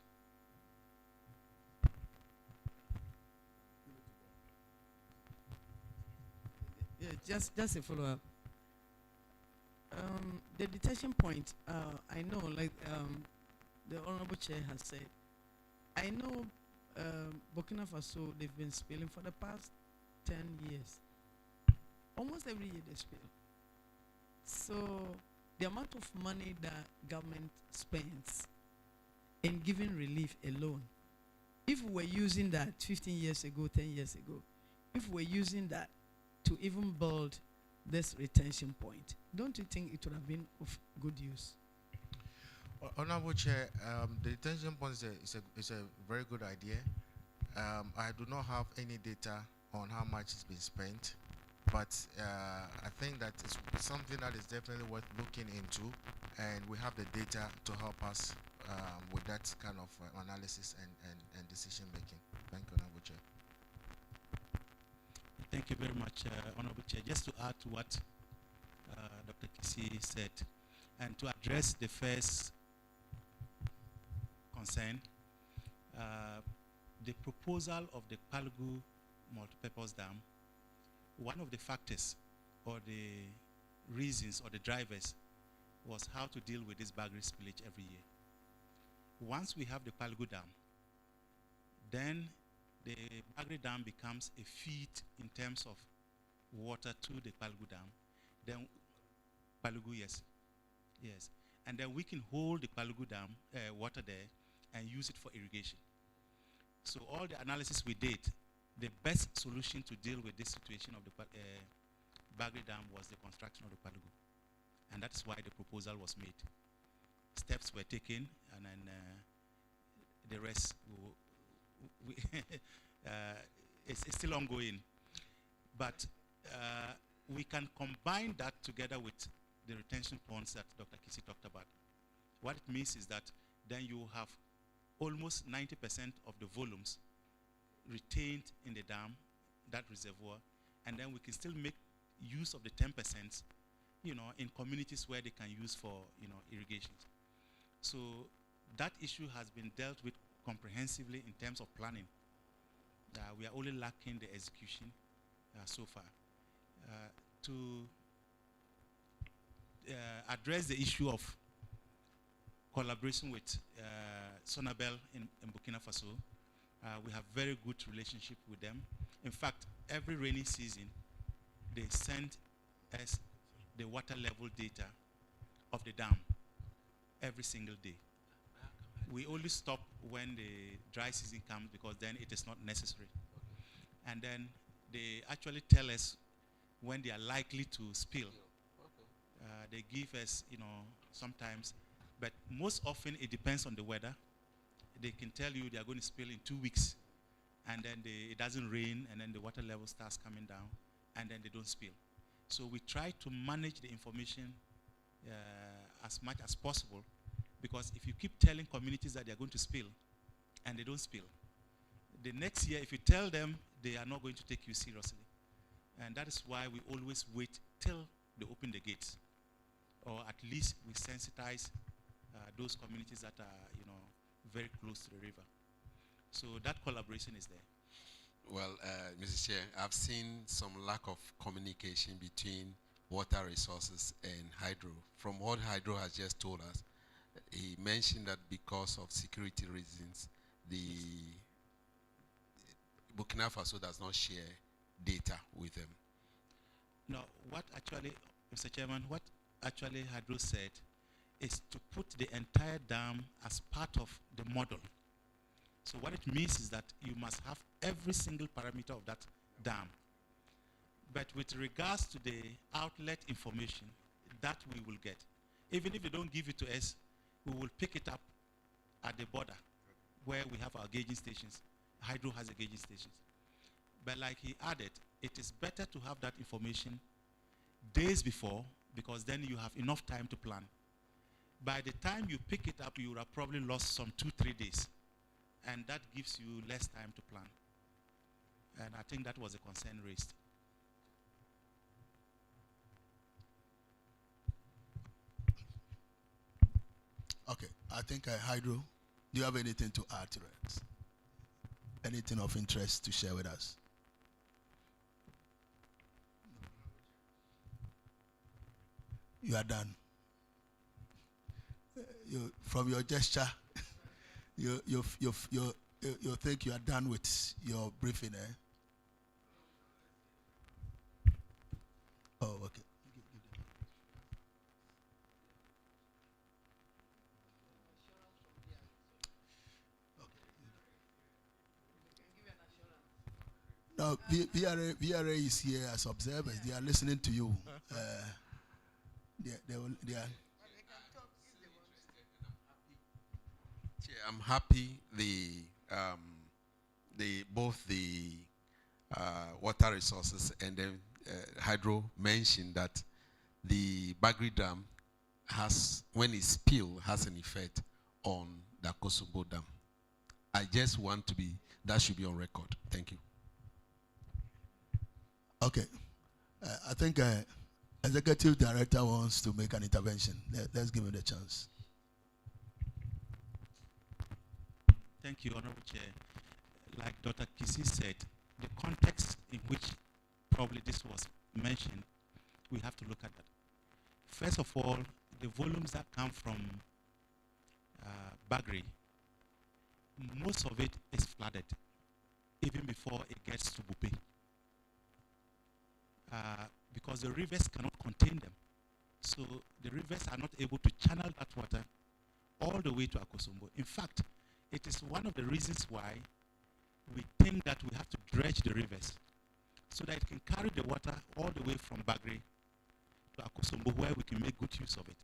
Yeah, just a follow-up. The detention point, I know, like the Honorable Chair has said, I know Burkina Faso, they've been spilling for the past 10 years. Almost every year they spill. So the amount of money that government spends in giving relief alone, if we were using that 15 years ago, 10 years ago, if we're using that to even build this retention point, don't you think it would have been of good use? Honorable Chair, the detention point is a very good idea. I do not have any data on how much has been spent, but I think that it's something that is definitely worth looking into, and we have the data to help us with that kind of analysis and decision making. Thank you, Honorable Chair. Thank you very much, Honorable Chair. Just to add to what Dr. Kisi said, and to address the first concern, the proposal of the Palugu multipurpose dam, one of the factors or the reasons or the drivers was how to deal with this Bagre spillage every year. Once we have the Palugu dam, then the Bagre Dam becomes a feed in terms of water to the Palugu Dam. Then Palugu, yes. And then we can hold the Palugu Dam water there and use it for irrigation. So all the analysis we did, the best solution to deal with this situation of the Bagre Dam was the construction of the Palugu. And that's why the proposal was made. Steps were taken, and then the rest it's still ongoing. But we can combine that together with the retention ponds that Dr. Kisi talked about. What it means is that then you have almost 90% of the volumes retained in the dam, that reservoir, and then we can still make use of the 10%, in communities where they can use for, irrigation. So that issue has been dealt with comprehensively in terms of planning. We are only lacking the execution so far. To address the issue of collaboration with Sonabel in Burkina Faso. We have very good relationship with them. In fact, every rainy season, they send us the water level data of the dam every single day. We only stop when the dry season comes because then it is not necessary. And then they actually tell us when they are likely to spill. They give us, sometimes, but most often it depends on the weather. They can tell you they are going to spill in 2 weeks, and then it doesn't rain, and then the water level starts coming down, and then they don't spill. So we try to manage the information as much as possible, because if you keep telling communities that they are going to spill, and they don't spill, the next year, if you tell them, they are not going to take you seriously. And that is why we always wait till they open the gates, or at least we sensitize those communities that are, very close to the river. So that collaboration is there. Well, Mr. Chair, I've seen some lack of communication between water resources and hydro. From what hydro has just told us, he mentioned that because of security reasons, the Burkina Faso does not share data with them. No, what actually, Mr. Chairman, what actually hydro said is to put the entire dam as part of the model. So what it means is that you must have every single parameter of that dam. But with regards to the outlet information, that we will get. Even if they don't give it to us, we will pick it up at the border where we have our gauging stations. Hydro has the gauging stations. But like he added, it is better to have that information days before, because then you have enough time to plan. By the time you pick it up, you would have probably lost some 2-3 days. And that gives you less time to plan. And I think that was a concern raised. Okay, I think Hydro, do you have anything to add to it? Anything of interest to share with us? You are done. From your gesture, you think you are done with your briefing, eh? Oh, okay. No, VRA is here as observers. They are listening to you. They are. I'm happy both the water resources and then hydro mentioned that the Bagre Dam has, when it spills, has an effect on the Akosombo Dam. I just want to be, that should be on record. Thank you. Okay. I think Executive Director wants to make an intervention. Let's give him the chance. Thank you, Honorable Chair. Like Dr. Kisi said, the context in which probably this was mentioned, we have to look at that. First of all, the volumes that come from Bagre, most of it is flooded, even before it gets to Bupe. Because the rivers cannot contain them. So the rivers are not able to channel that water all the way to Akosombo. In fact, it is one of the reasons why we think that we have to dredge the rivers so that it can carry the water all the way from Bagre to Akosombo, where we can make good use of it.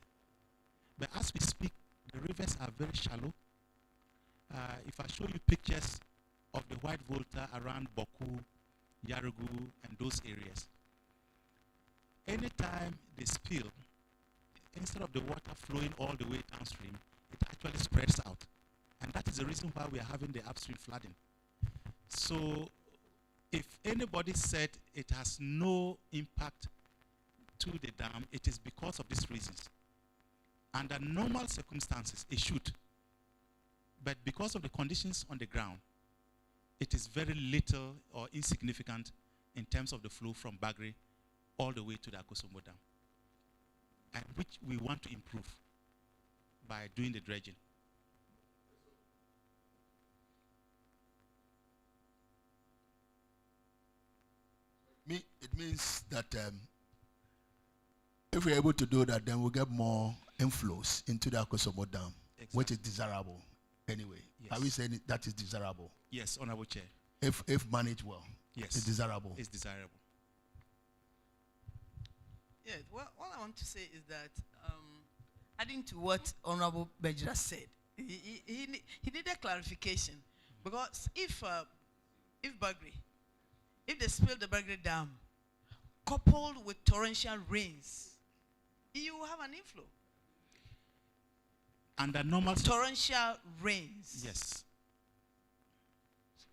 But as we speak, the rivers are very shallow. If I show you pictures of the white volta around Boku, Yarugu, and those areas, anytime they spill, instead of the water flowing all the way downstream, it actually spreads out. And that is the reason why we are having the upstream flooding. So if anybody said it has no impact to the dam, it is because of these reasons. Under normal circumstances, it should. But because of the conditions on the ground, it is very little or insignificant in terms of the flow from Bagre all the way to the Akosombo Dam. and which we want to improve by doing the dredging. It means that if we're able to do that, then we'll get more inflows into the Akosombo Dam, which is desirable anyway. Yes. Are we saying that is desirable? Yes, Honorable Chair. If managed well, yes, it's desirable. It's desirable. Yeah, well, all I want to say is that adding to what Honorable Bagre said, he needed clarification, because if Bagre, if they spill the Bagre Dam, coupled with torrential rains, you will have an inflow. Under normal torrential rains. Yes.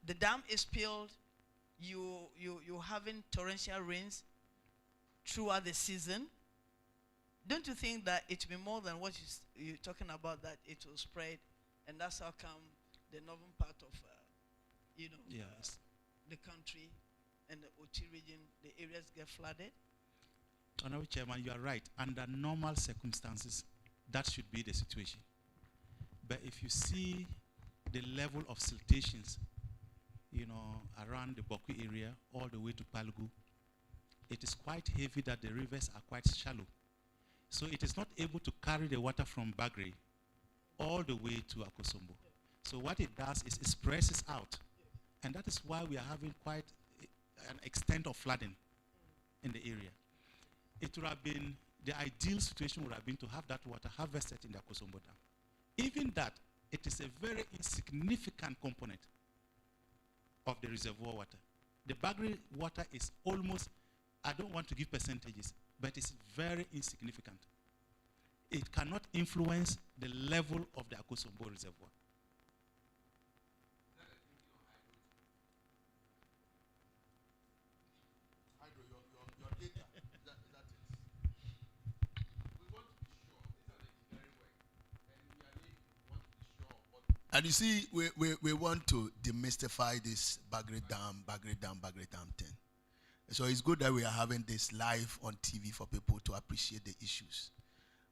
The dam is spilled. You having torrential rains throughout the season. Don't you think that it will be more than what you're talking about, that it will spread, and that's how come the northern part of yes, the country and the OT region, the areas get flooded? Honorable Chairman, you are right. Under normal circumstances, that should be the situation. But if you see the level of siltations, around the Boku area, all the way to Palugu, it is quite heavy that the rivers are quite shallow. So it is not able to carry the water from Bagre all the way to Akosombo. So what it does is it spreads it out. And that is why we are having quite an extent of flooding in the area. It would have been, the ideal situation would have been to have that water harvested in the Akosombo Dam. Even that, it is a very insignificant component of the reservoir water. The Bagre water is almost, I don't want to give percentages, but it's very insignificant. It cannot influence the level of the Akosombo reservoir. And you see, we want to demystify this Bagre Dam thing. So it's good that we are having this live on TV for people to appreciate the issues.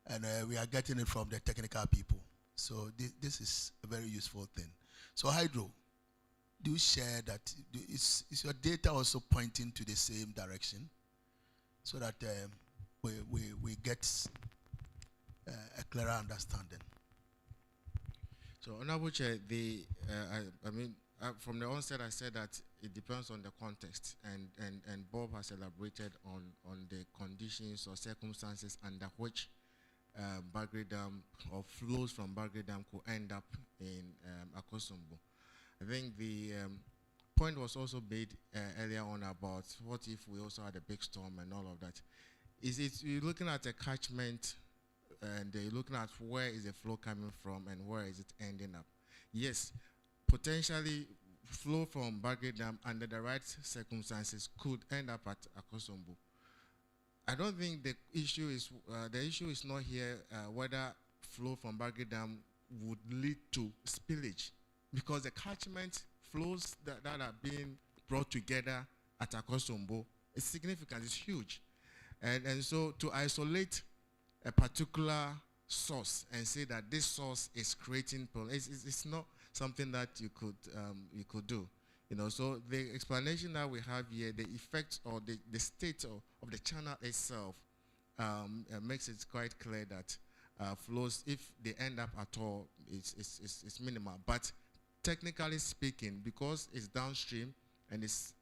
And we are getting it from the technical people. So this is a very useful thing. So Hydro, do you share that? Is your data also pointing to the same direction? So that we get a clearer understanding. So, Honorable Chair, from the onset, I said that it depends on the context, and Bob has elaborated on the conditions or circumstances under which Bagre Dam or flows from Bagre Dam could end up in Akosombo. I think the point was also made earlier on about what if we also had a big storm and all of that. You're looking at a catchment, and you're looking at where is the flow coming from and where is it ending up. Yes, potentially flow from Bagre Dam under the right circumstances could end up at Akosombo. I don't think the issue is not here whether flow from Bagre Dam would lead to spillage, because the catchment flows that are being brought together at Akosombo is significant, it's huge. And so to isolate a particular source and say that this source is creating problems, it's not something that you could do. So the explanation that we have here, the effect or the state of the channel itself makes it quite clear that flows, if they end up at all, it's minimal. But technically speaking, because it's downstream and it's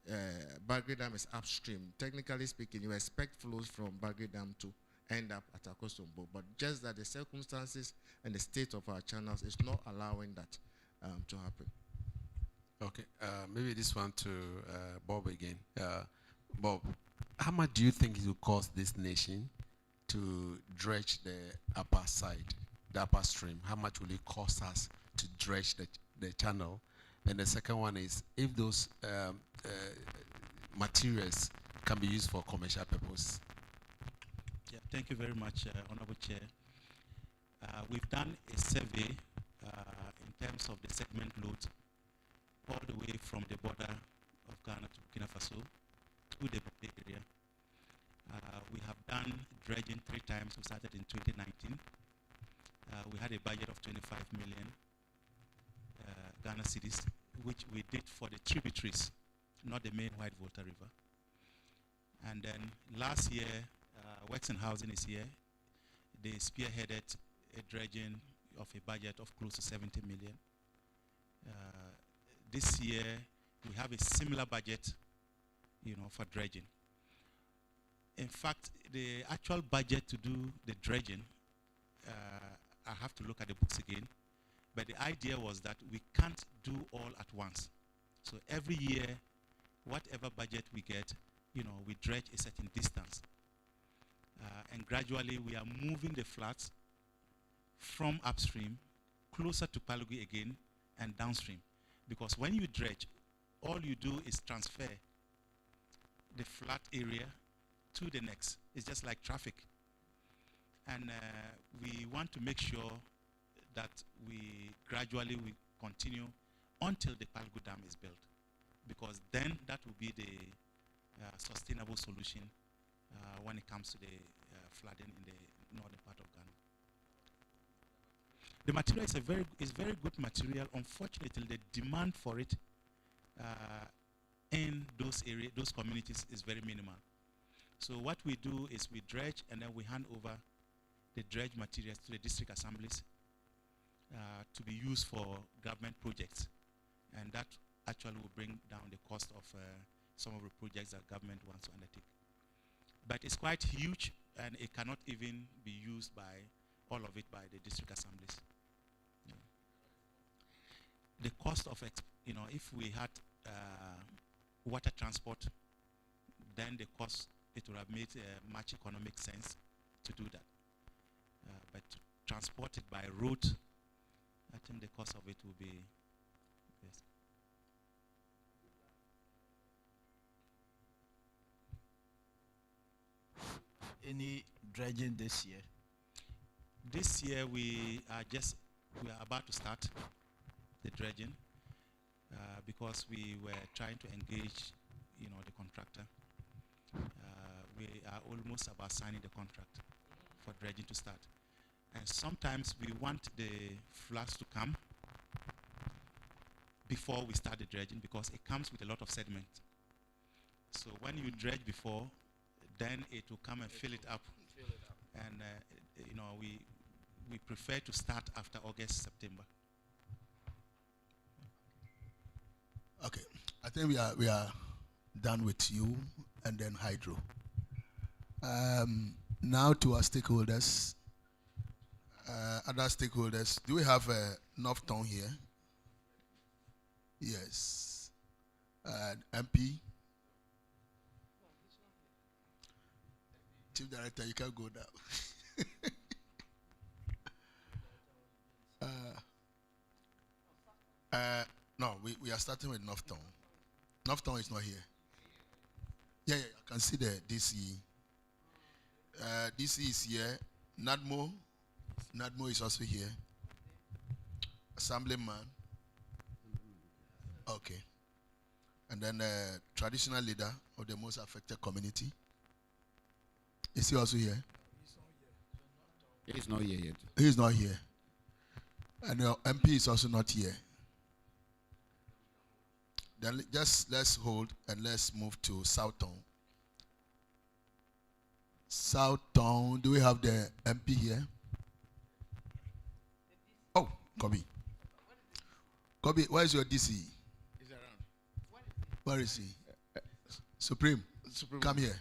Bagre Dam is upstream, technically speaking, you expect flows from Bagre Dam to end up at Akosombo, but just that the circumstances and the state of our channels is not allowing that to happen. Okay, maybe this one to Bob again. Bob, how much do you think it will cost this nation to dredge the upper side, the upper stream? How much will it cost us to dredge the channel? And the second one is, if those materials can be used for commercial purpose. Yeah, thank you very much, Honorable Chair. We've done a survey in terms of the segment loads all the way from the border of Ghana to Burkina Faso to the Bagre area. We have done done dredging 3 times. We started in 2019. We had a budget of 25 million Ghana cedis, which we did for the tributaries, not the main White Volta River. And then last year, Works and Housing is here. They spearheaded a dredging of a budget of close to 70 million. This year, we have a similar budget, for dredging. In fact, the actual budget to do the dredging, I have to look at the books again, but the idea was that we can't do all at once. So every year, whatever budget we get, we dredge a certain distance. And gradually, we are moving the flats from upstream, closer to Palugui again, and downstream. Because when you dredge, all you do is transfer the flat area to the next. It's just like traffic. And we want to make sure that we gradually continue until the Palugui Dam is built. Because then that will be the sustainable solution when it comes to the flooding in the northern part of Ghana. The material is very good material. Unfortunately, the demand for it in those areas, those communities, is very minimal. So what we do is we dredge and then we hand over the dredge materials to the district assemblies to be used for government projects. And that actually will bring down the cost of some of the projects that government wants to undertake. But it's quite huge, and it cannot even be used by all of it by the district assemblies. Yeah. The cost of, if we had water transport, then the cost, it would have made much economic sense to do that. But to transport it by road, I think the cost of it will be, yes. Any dredging this year? This year we are about to start the dredging because we were trying to engage, the contractor. We are almost about signing the contract for dredging to start. And sometimes we want the floods to come before we start the dredging because it comes with a lot of sediment. So when you dredge before, then it will come and fill it up. And we prefer to start after August, September. Okay, I think we are done with you and then Hydro. Now to our stakeholders, other stakeholders. Do we have a North Town here? Yes. MP. Chief Director, you can go now. No, we are starting with North Town. North Town is not here. Yeah, I can see the DC. DC is here. Nadmo is also here. Assemblyman. Okay. And then traditional leader of the most affected community. Is he also here? He's not here yet. He's not here. And your MP is also not here. Then let's hold and let's move to South Town. South Town, do we have the MP here? Oh, Kobe. Kobe, where is your DC? He's around. Where is he? Supreme, come here.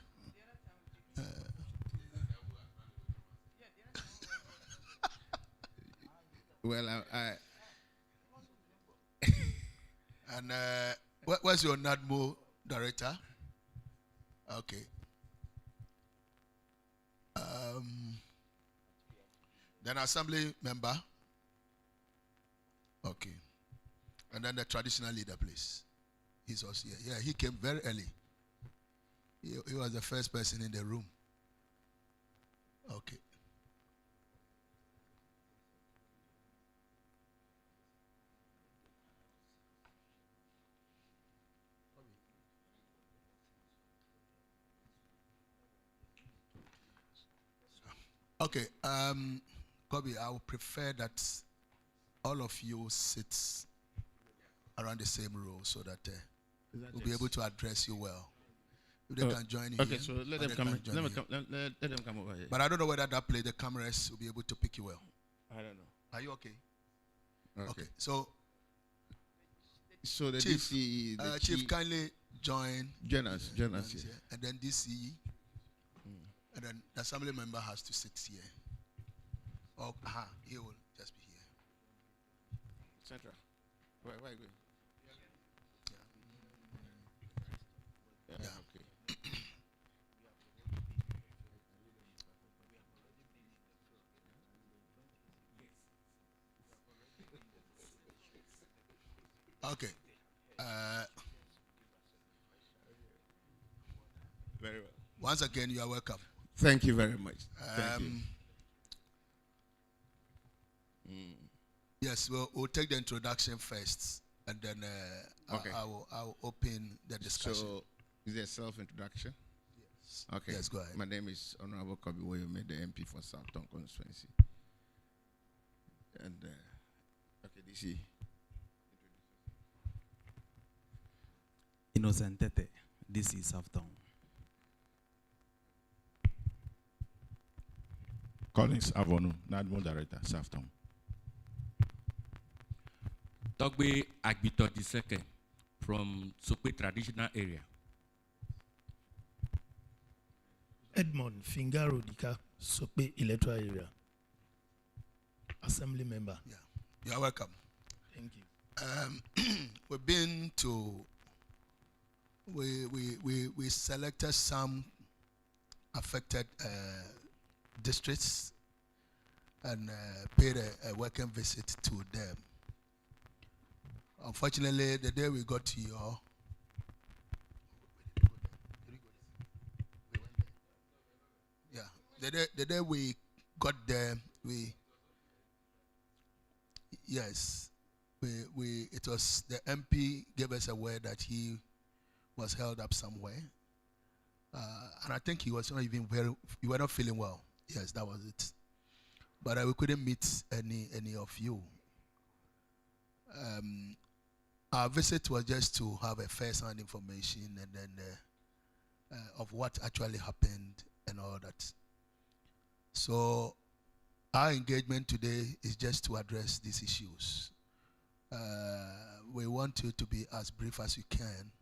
Well, And where's your NADMO director? Okay. Then assembly member. Okay. And then the traditional leader, please. He's also here. Yeah, he came very early. He was the first person in the room. Okay. Okay, Kobe, I would prefer that all of you sit around the same row so that we'll be able to address you well. If they can join you Okay, here, so or let they them come. can join Let them come over here. But I don't know whether that play, the cameras will be able to pick you well. I don't know. Are you okay? Okay. Okay. So the Chief, DC, the Chief, kindly join us here. and then DC, and then the assembly member has to sit here. Oh, he will just be here. Central. Why are you going? Yeah. Okay. Okay. Very well. Once again, you are welcome. Thank you very much. Thank you. Yes, we'll take the introduction first, and then Okay. I will open the discussion. So, is there self-introduction? Yes. Okay. Yes, go ahead. My name is Honorable Kobe Woyome, the MP for South Tongu constituency. And, okay, DC. Innocent Tete, this is South Tongu. Collins Avonu, Nadmo Director, South Tongu. Togbe Agbito II from Sokwe traditional area. Edmond Fingaro Dika, Sokwe electoral area. Assembly member. Yeah, you are welcome. Thank you. We've been to. We selected some affected districts and paid a welcome visit to them. Unfortunately, the day we got here, the day we got there, it was the MP gave us a word that he was held up somewhere, and I think he was not even you were not feeling well. Yes, that was it. But we couldn't meet any of you. Our visit was just to have a first-hand information and then of what actually happened and all that. So our engagement today is just to address these issues. We want you to be as brief as you can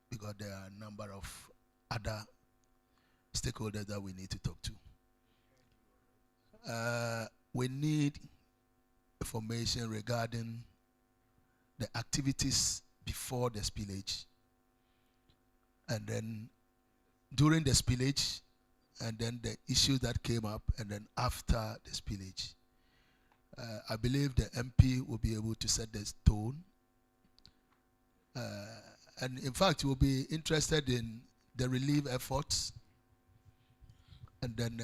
because there are a number of other stakeholders that we need to talk to. We need information regarding the activities before the spillage, and then during the spillage, and then the issues that came up, and then after the spillage. I believe the MP will be able to set the tone. And in fact, we'll be interested in the relief efforts, and then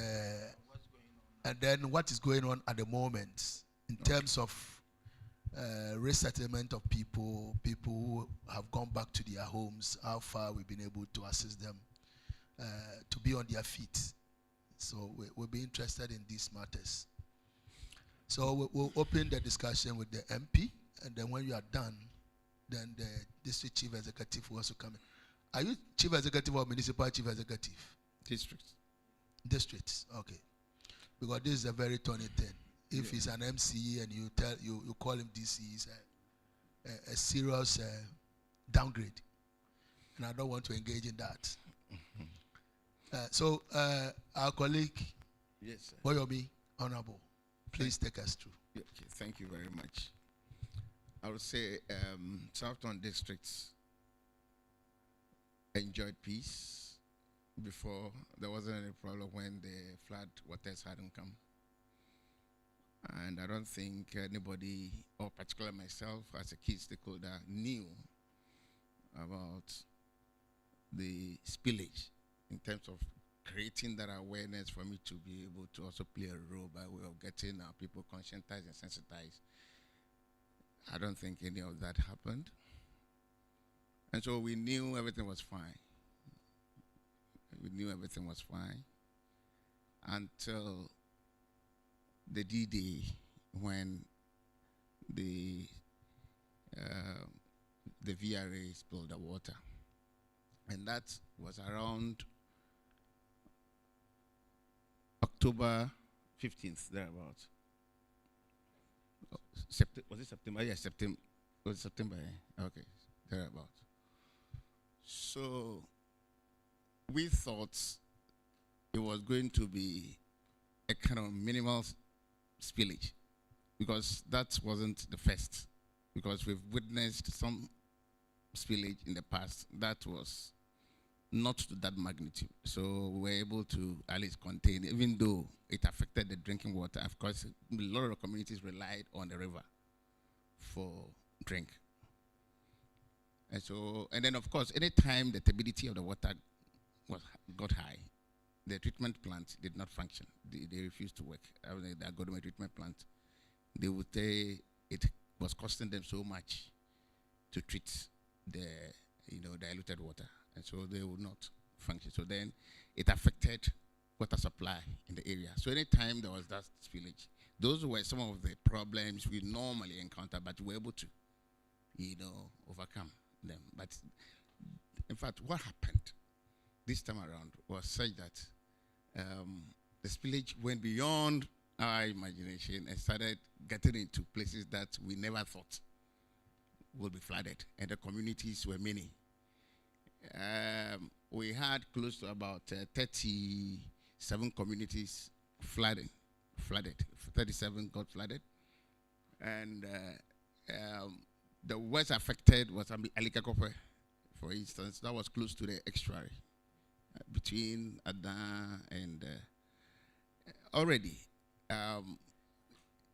what is going on at the moment in terms of resettlement of people who have gone back to their homes, how far we've been able to assist them to be on their feet. So we'll be interested in these matters. So we'll open the discussion with the MP, and then when you are done, then the district chief executive will also come in. Are you chief executive or municipal chief executive? District. Districts, okay. Because this is a very thorny thing. If he's an MC and you call him DC, it's a serious downgrade, and I don't want to engage in that. So our colleague, yes, sir. Boyomi, Honorable, please take us through. Okay, thank you very much. I would say Southern districts enjoyed peace before. There wasn't any problem when the flood waters hadn't come. And I don't think anybody, or particularly myself as a key stakeholder, knew about the spillage in terms of creating that awareness for me to be able to also play a role by way of getting our people conscientized and sensitized. I don't think any of that happened. And so we knew everything was fine. We knew everything was fine until the D-Day when the VRA spilled the water. And that was around October 15th, thereabouts. Was it September? Yeah, September. Was it September? Yeah. Okay, thereabouts. So we thought it was going to be a kind of minimal spillage, because that wasn't the first, because we've witnessed some spillage in the past that was not to that magnitude. So we were able to at least contain, even though it affected the drinking water. Of course, a lot of communities relied on the river for drink. And so, and then of course, anytime the turbidity of the water got high, the treatment plant did not function. They refused to work. I mean, the Agodome treatment plant, they would say it was costing them so much to treat the diluted water, and so they would not function. So then it affected water supply in the area. So anytime there was that spillage, those were some of the problems we normally encounter, but we were able to, overcome them. But in fact, what happened this time around was such that the spillage went beyond our imagination and started getting into places that we never thought would be flooded, and the communities were many. We had close to about 37 communities flooded. 37 got flooded, and the worst affected was Alikakope, for instance. That was close to the estuary between Adan and already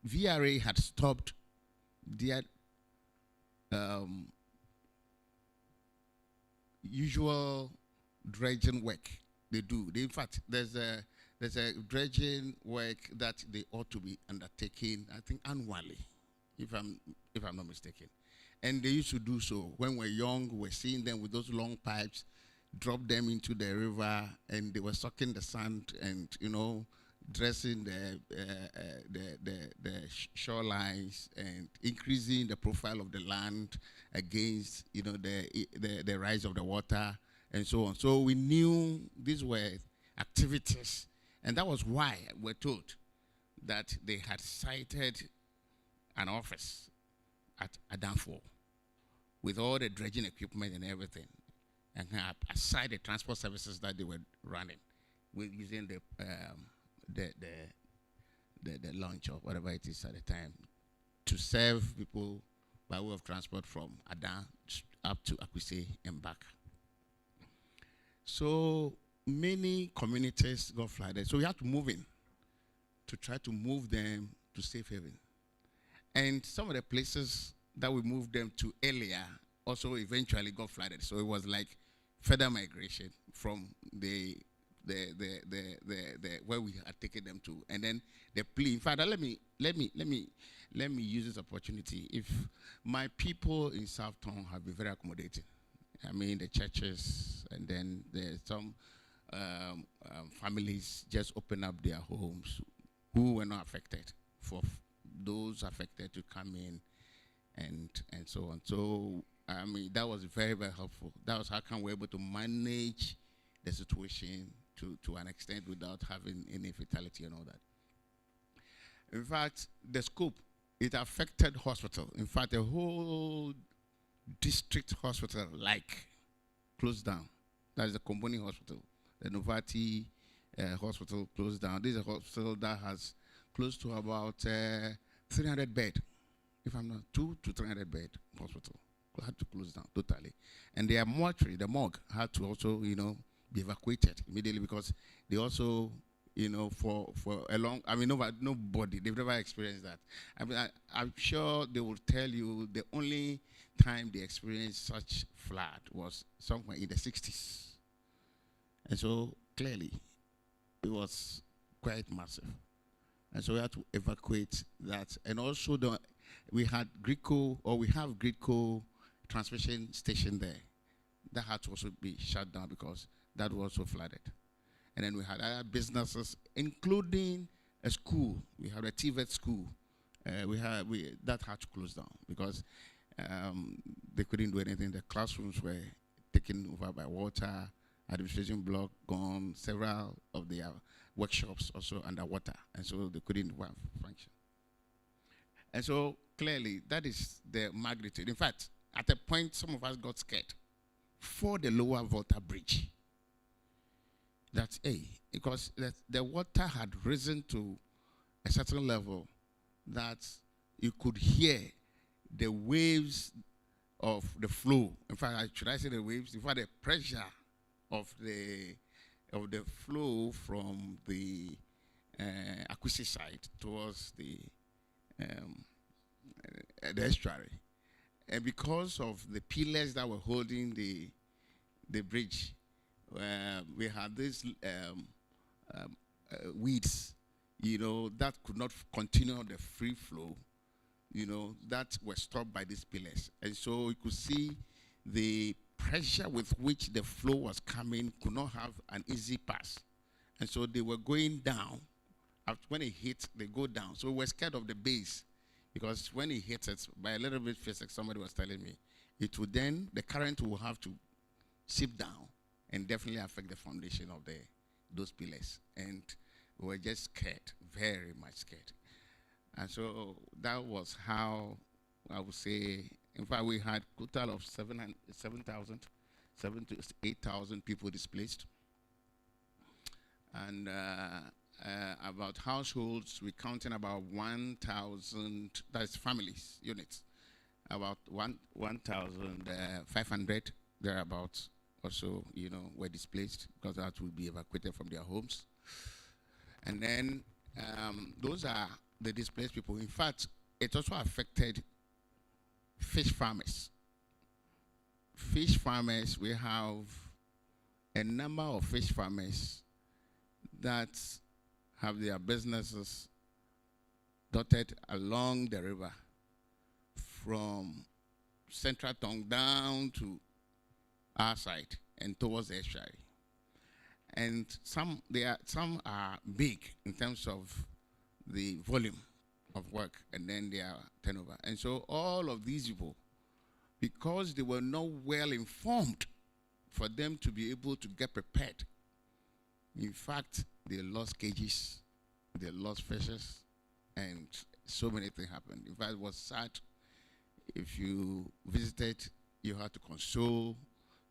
VRA had stopped their usual dredging work they do. In fact, there's a dredging work that they ought to be undertaking, I think, annually, if I'm not mistaken. And they used to do so. When we were young, we were seeing them with those long pipes, drop them into the river, and they were sucking the sand and, dressing the shorelines and increasing the profile of the land against, the rise of the water and so on. So we knew these were activities, and that was why we're told that they had cited an office at Adanfo with all the dredging equipment and everything, and aside the transport services that they were running, with using the launch or whatever it is at the time to serve people by way of transport from Adan up to Akosombo and back. So many communities got flooded. So we had to move in to try to move them to safe haven. And some of the places that we moved them to earlier also eventually got flooded. So it was like further migration from the where we had taken them to, and then the plea. In fact, let me use this opportunity. If my people in South Tongu have been very accommodating, I mean the churches, and then there's some families just open up their homes who were not affected, for those affected to come in, and so on. So I mean that was very, very helpful. That was how come we're able to manage the situation to an extent without having any fatality and all that. In fact, the scope, it affected hospital. In fact, the whole district hospital closed down. That is the Komboni hospital. The Novati hospital closed down. This is a hospital that has close to about 300 bed, if I'm not, 200 to 300 bed hospital. Had to close down totally. And their mortuary, the morgue, had to also, be evacuated immediately, because they also, for a long, I mean, nobody, they've never experienced that. I mean, I'm sure they will tell you the only time they experienced such flood was somewhere in the 60s. And so clearly, it was quite massive. And so we had to evacuate that. And also we have Gridco transmission station there. That had to also be shut down because that was also flooded. And then we had other businesses, including a school. We had a TVET school. That had to close down because they couldn't do anything. The classrooms were taken over by water, administration block gone, several of their workshops also underwater, and so they couldn't function. And so clearly, that is the magnitude. In fact, at a point, some of us got scared for the lower Volta Bridge. That's because the water had risen to a certain level that you could hear the waves of the flow. In fact, should I say the waves? In fact, the pressure of the flow from the Akosombo side towards the estuary. And because of the pillars that were holding the bridge, we had these weeds, that could not continue the free flow, that were stopped by these pillars. And so you could see the pressure with which the flow was coming could not have an easy pass. And so they were going down. When it hit, they go down. So we were scared of the base because when it hits it, by a little bit physics, somebody was telling me, it would then, the current will have to seep down and definitely affect the foundation of those pillars. And we were just scared, very much scared. And so that was how I would say, in fact, we had a total of 7,000 to 8,000 people displaced. And about households, we're counting about 1,000, that's families, units, about 1,500 thereabouts also, were displaced because that will be evacuated from their homes. And then those are the displaced people. In fact, it also affected fish farmers. Fish farmers, we have a number of fish farmers that have their businesses dotted along the river from Central Tongue down to our side and towards the estuary. And some are big in terms of the volume of work and then their turnover. And so all of these people, because they were not well informed for them to be able to get prepared, in fact, they lost cages, they lost fishes, and so many things happened. In fact, it was sad. If you visited, you had to console.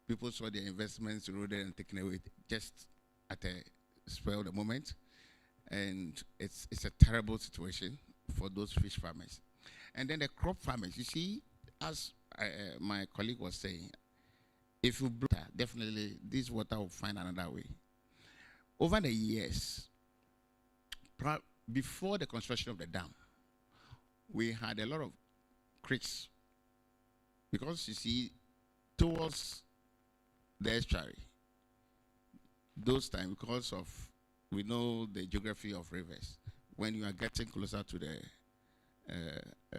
People saw their investments eroded and taken away just at a spell of the moment. And it's a terrible situation for those fish farmers. And then the crop farmers, you see, as my colleague was saying, if you blow, definitely this water will find another way. Over the years, before the construction of the dam, we had a lot of creeks. Because you see, towards the estuary, those times, because of, we know the geography of rivers, when you are getting closer to the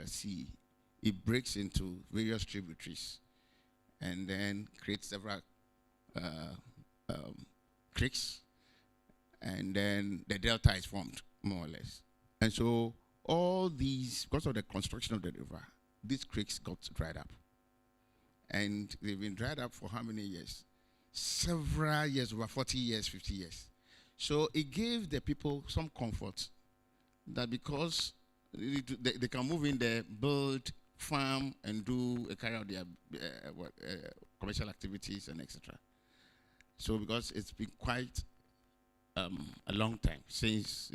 sea, it breaks into various tributaries and then creates several creeks, and then the delta is formed, more or less. And so all these, because of the construction of the river, these creeks got dried up. And they've been dried up for how many years? Several years, over 40 years, 50 years. So it gave the people some comfort that because they can move in there, build, farm, and carry out their commercial activities and etc. So because it's been quite a long time since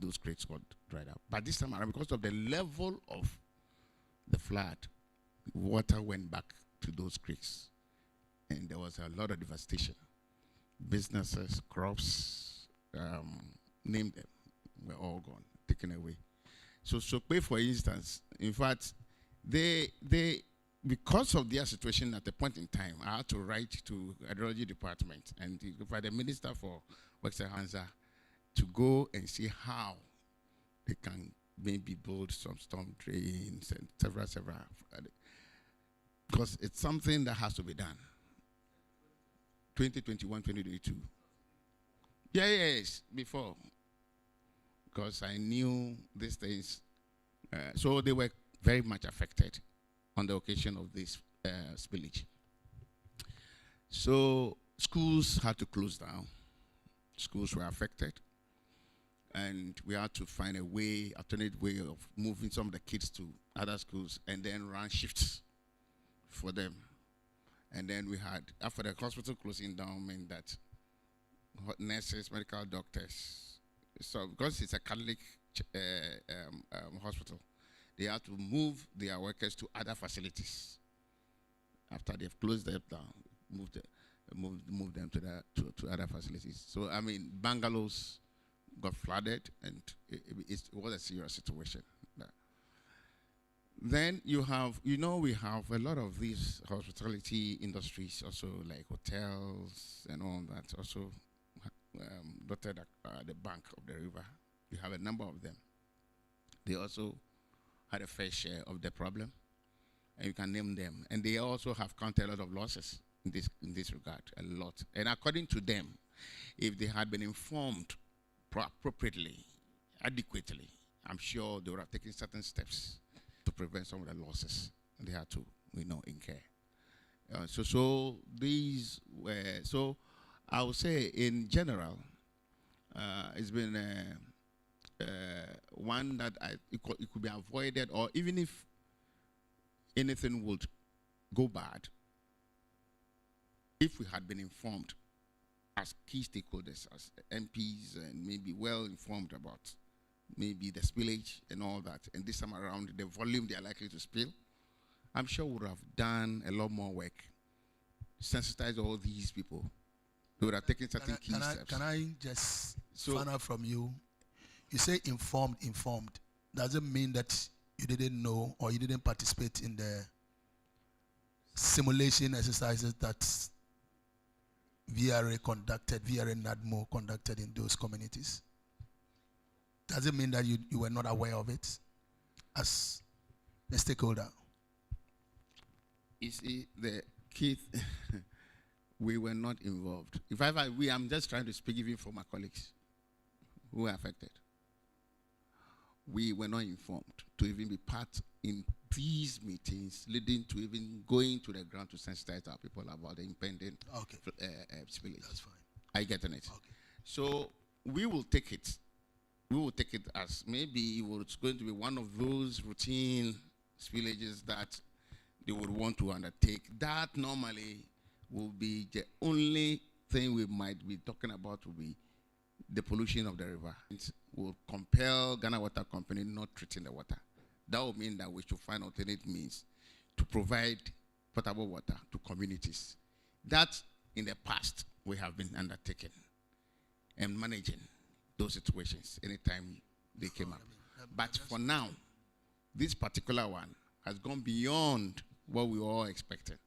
those creeks got dried up. But this time around, because of the level of the flood, water went back to those creeks. And there was a lot of devastation. Businesses, crops, name them, were all gone, taken away. So Sokwe, for instance, in fact, they because of their situation at a point in time, I had to write to the Hydrology Department and for the Minister for Works and Hansa to go and see how they can maybe build some storm drains and several, because it's something that has to be done. 2021, 2022. Yes, before. because I knew these things. So they were very much affected on the occasion of this spillage. So schools had to close down. Schools were affected. And we had to find a way, alternate way of moving some of the kids to other schools and then run shifts for them. And then we had, after the hospital closing down, meant that nurses, medical doctors, so because it's a Catholic hospital, they had to move their workers to other facilities. After they've closed them down, move them to other facilities. So I mean, bungalows got flooded, and it was a serious situation. Then you have, we have a lot of these hospitality industries, also like hotels and all that, also dotted the bank of the river. You have a number of them. They also had a fair share of the problem, and you can name them. And they also have counted a lot of losses in this regard, a lot. And according to them, if they had been informed appropriately, adequately, I'm sure they would have taken certain steps to prevent some of the losses they had to, incur. So these were, so I would say in general, it's been one that it could be avoided, or even if anything would go bad, if we had been informed as key stakeholders, as MPs, and maybe well informed about maybe the spillage and all that, and this time around the volume they are likely to spill, I'm sure we would have done a lot more work, sensitize all these people. They would have taken certain key steps. Can I just find out from you? You say informed. Does it mean that you didn't know or you didn't participate in the simulation exercises that VRA NADMO conducted in those communities? Does it mean that you were not aware of it as a stakeholder? You see, the key, we were not involved. I'm just trying to speak even for my colleagues who were affected. We were not informed to even be part in these meetings, leading to even going to the ground to sensitize our people about the impending spillage. That's fine. Are you getting it? Okay. So we will take it. We will take it as maybe it's going to be one of those routine spillages that they would want to undertake. That normally will be the only thing we might be talking about, will be the pollution of the river. It will compel Ghana Water Company not treating the water. That will mean that we should find alternate means to provide potable water to communities. That, in the past, we have been undertaking and managing those situations anytime they came up. But for now, this particular one has gone beyond what we were all expecting.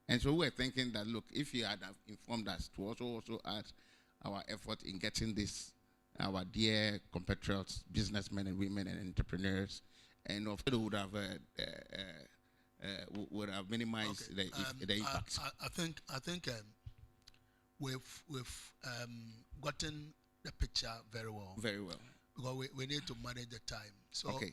And so we were thinking that, look, if you had informed us to also add our effort in getting this, our dear compatriots, businessmen and women and entrepreneurs, and of course would have minimized the impact. I think we've gotten the picture very well. Very well. Because we need to manage the time. So okay.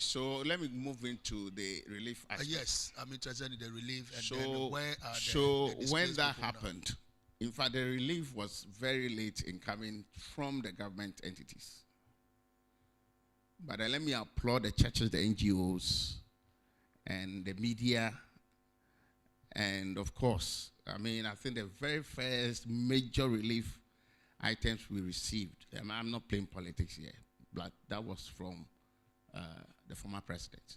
So let me move into the relief aspect. Yes, I'm interested in the relief. And then where are the when that happened, in fact, the relief was very late in coming from the government entities. But let me applaud the churches, the NGOs, and the media, and of course, I think the very first major relief items we received, I'm not playing politics here, but that was from the former president.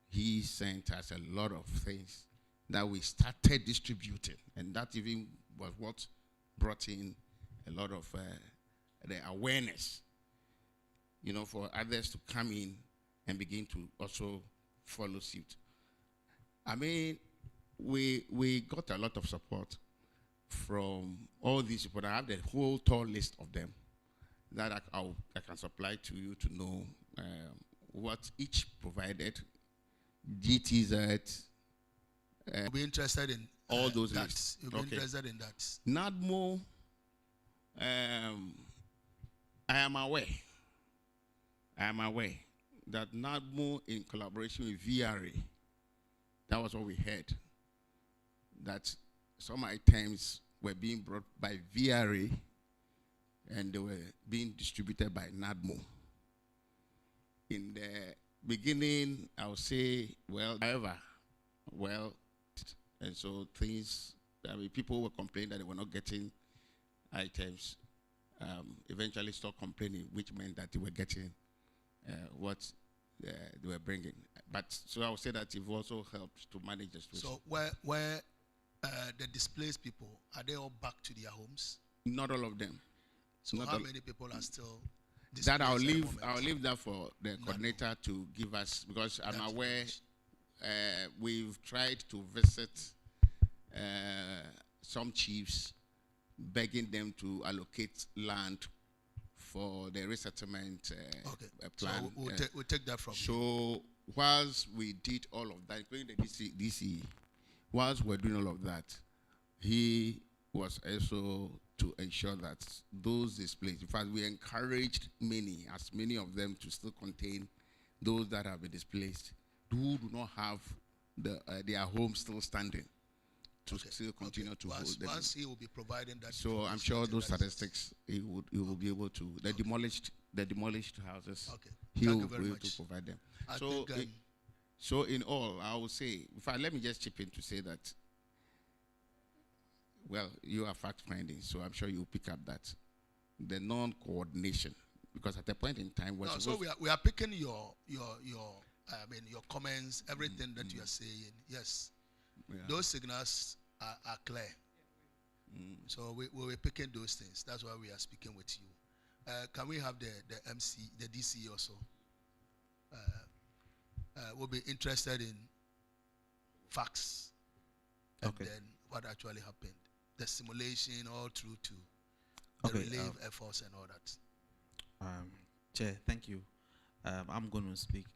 He sent us a lot of things that we started distributing, and that even was what brought in a lot of the awareness, for others to come in and begin to also follow suit. We got a lot of support from all these people. I have the whole tall list of them that I can supply to you to know what each provided. GTZ. You'll be interested in all those that. lists. You'll be interested in that. NADMO, I am aware that NADMO, in collaboration with VRA, that was what we heard, that some items were being brought by VRA and they were being distributed by NADMO. In the beginning, I would say, well, however, well, and so things, I mean, people were complaining that they were not getting items, eventually stopped complaining, which meant that they were getting what they were bringing. But so I would say that it also helped to manage the situation. So where the displaced people, are they all back to their homes? Not all of them. So Not how all. many people are still displaced? That I'll at the leave. moment? I'll leave that for the coordinator to give us, because I'm That's aware we've tried to visit some chiefs, begging them to allocate land for the resettlement plan. So we'll take that from you. So whilst we did all of that, including the DC, whilst we're doing all of that, he was also to ensure that those displaced, in fact, we encouraged as many of them to still contain those that have been displaced, who do not have their home still standing, to still continue to hold them. Once he will be providing that. So I'm sure those statistics he will be able to, the demolished houses, he will be able to provide them. So in all, I would say, in fact, let me just chip in to say that, well, you are fact finding, so I'm sure you'll pick up that. The non-coordination, because at a point in time, so we are picking your comments, everything that you are saying. Yes, those signals are clear. So we were picking those things. That's why we are speaking with you. Can we have the MC, the DC also? We'll be interested in facts and then what actually happened. The simulation all through to the relief efforts and all that. Chair, thank you. I'm going to speak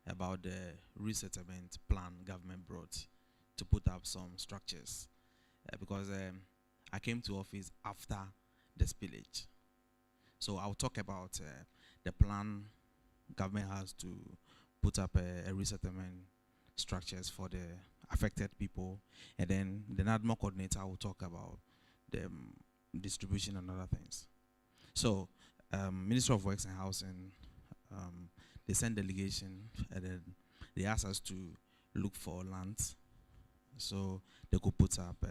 about the resettlement plan government brought to put up some structures, because I came to office after the spillage. So I'll talk about the plan government has to put up a resettlement structures for the affected people, and then the NADMO coordinator will talk about the distribution and other things. So Ministry of Works and Housing, they sent delegation, and then they asked us to look for lands so they could put up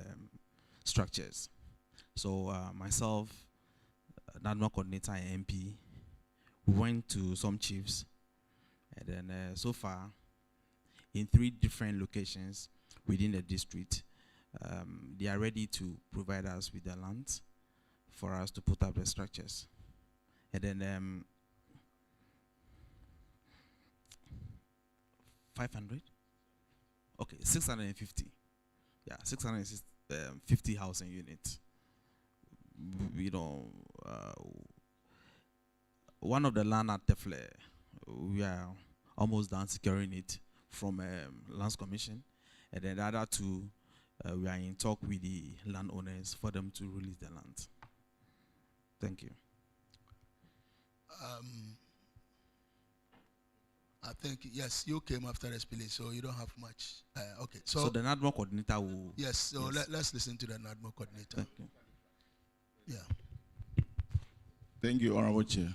structures. So myself, NADMO coordinator and MP, we went to some chiefs, and then so far in 3 different locations within the district, they are ready to provide us with the land for us to put up the structures. And then 500? Okay, 650. Yeah, 650 housing units. We don't, one of the land at Tefle, we are almost done securing it from Lands Commission. And then the other 2, we are in talk with the landowners for them to release the land. Thank you. I think, yes, you came after the spillage, so you don't have much. Okay. So the NADMO coordinator will... Yes, so let's listen to the NADMO coordinator. Thank you. Yeah. Thank you, Honorable Chair.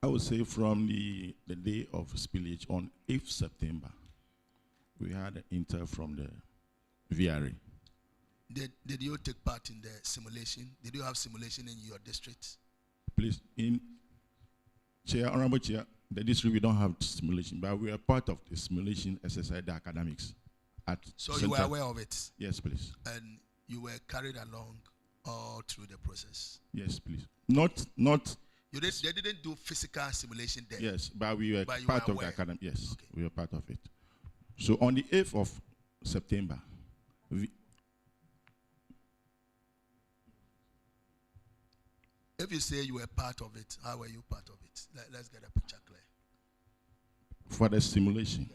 I would say from the day of spillage on 8th September, we had an intel from the VRA. Did you take part in the simulation? Did you have simulation in your district? Please, Honorable Chair, the district we don't have simulation, but we are part of the simulation exercise, the academics. So you were aware of it? Yes, please. And you were carried along all through the process? Yes, please. Not. They didn't do physical simulation there? Yes, but we were part of the academy. Yes, okay. We were part of it. So on the 8th of September, if you say you were part of it, how were you part of it? Let's get a picture clear. For the simulation.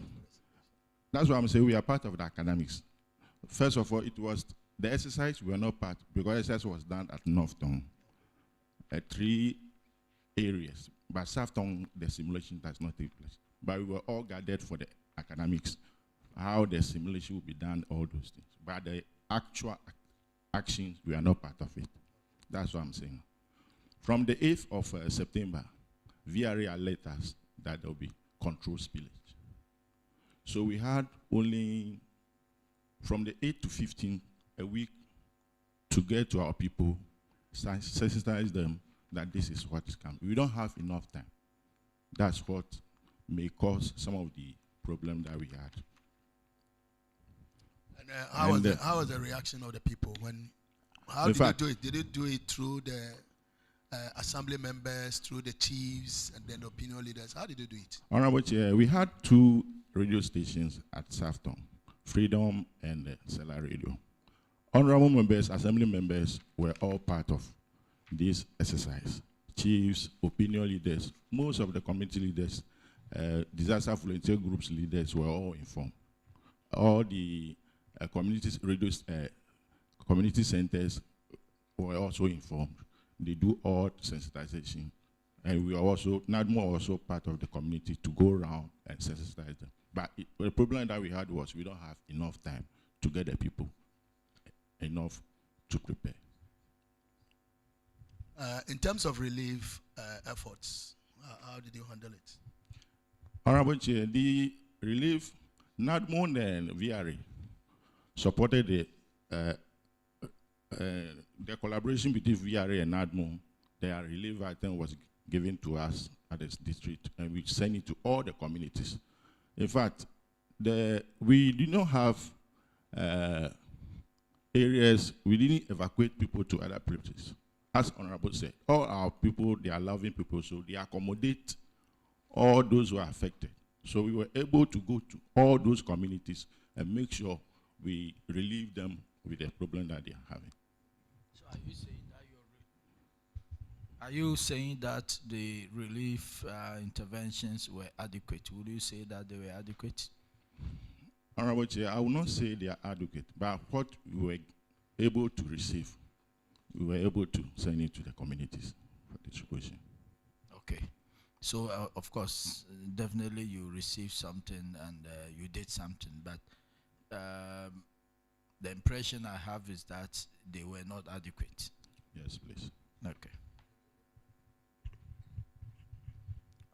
That's why I'm saying we are part of the academics. First of all, it was the exercise we were not part, because the exercise was done at North Tongu. 3 areas. But Southtown, the simulation does not take place. But we were all gathered for the academics, how the simulation will be done, all those things. But the actual actions, we are not part of it. That's what I'm saying. From the 8th of September, VRA alerted us that there will be controlled spillage. So we had only from the 8th to 15th, a week to get to our people, sensitize them that this is what is coming. We don't have enough time. That's what may cause some of the problem that we had. And how was the reaction of the people when? How did you do it? Did you do it through the assembly members, through the chiefs, and then the opinion leaders? How did you do it? Honorable Chair, we had 2 radio stations at Southtown, Freedom and Seller Radio. Honorable members, assembly members were all part of this exercise. Chiefs, opinion leaders, most of the community leaders, disaster volunteer groups leaders were all informed. All the community centers were also informed. They do all sensitization. And we are also, NADMO also part of the community to go around and sensitize them. But the problem that we had was we don't have enough time to get the people enough to prepare. In terms of relief efforts, how did you handle it? Honorable Chair, the relief, NADMO and VRA supported the collaboration between VRA and NADMO. Their relief item was given to us at the district, and we sent it to all the communities. In fact, we did not have areas, we didn't evacuate people to other places. As Honorable said, all our people, they are loving people, so they accommodate all those who are affected. So we were able to go to all those communities and make sure we relieve them with the problem that they are having. So are you saying that the relief interventions were adequate? Would you say that they were adequate? Honorable Chair, I will not say they are adequate, but what we were able to receive, we were able to send it to the communities for distribution. Okay. So, of course, definitely you received something and you did something, but the impression I have is that they were not adequate. Yes, please. Okay.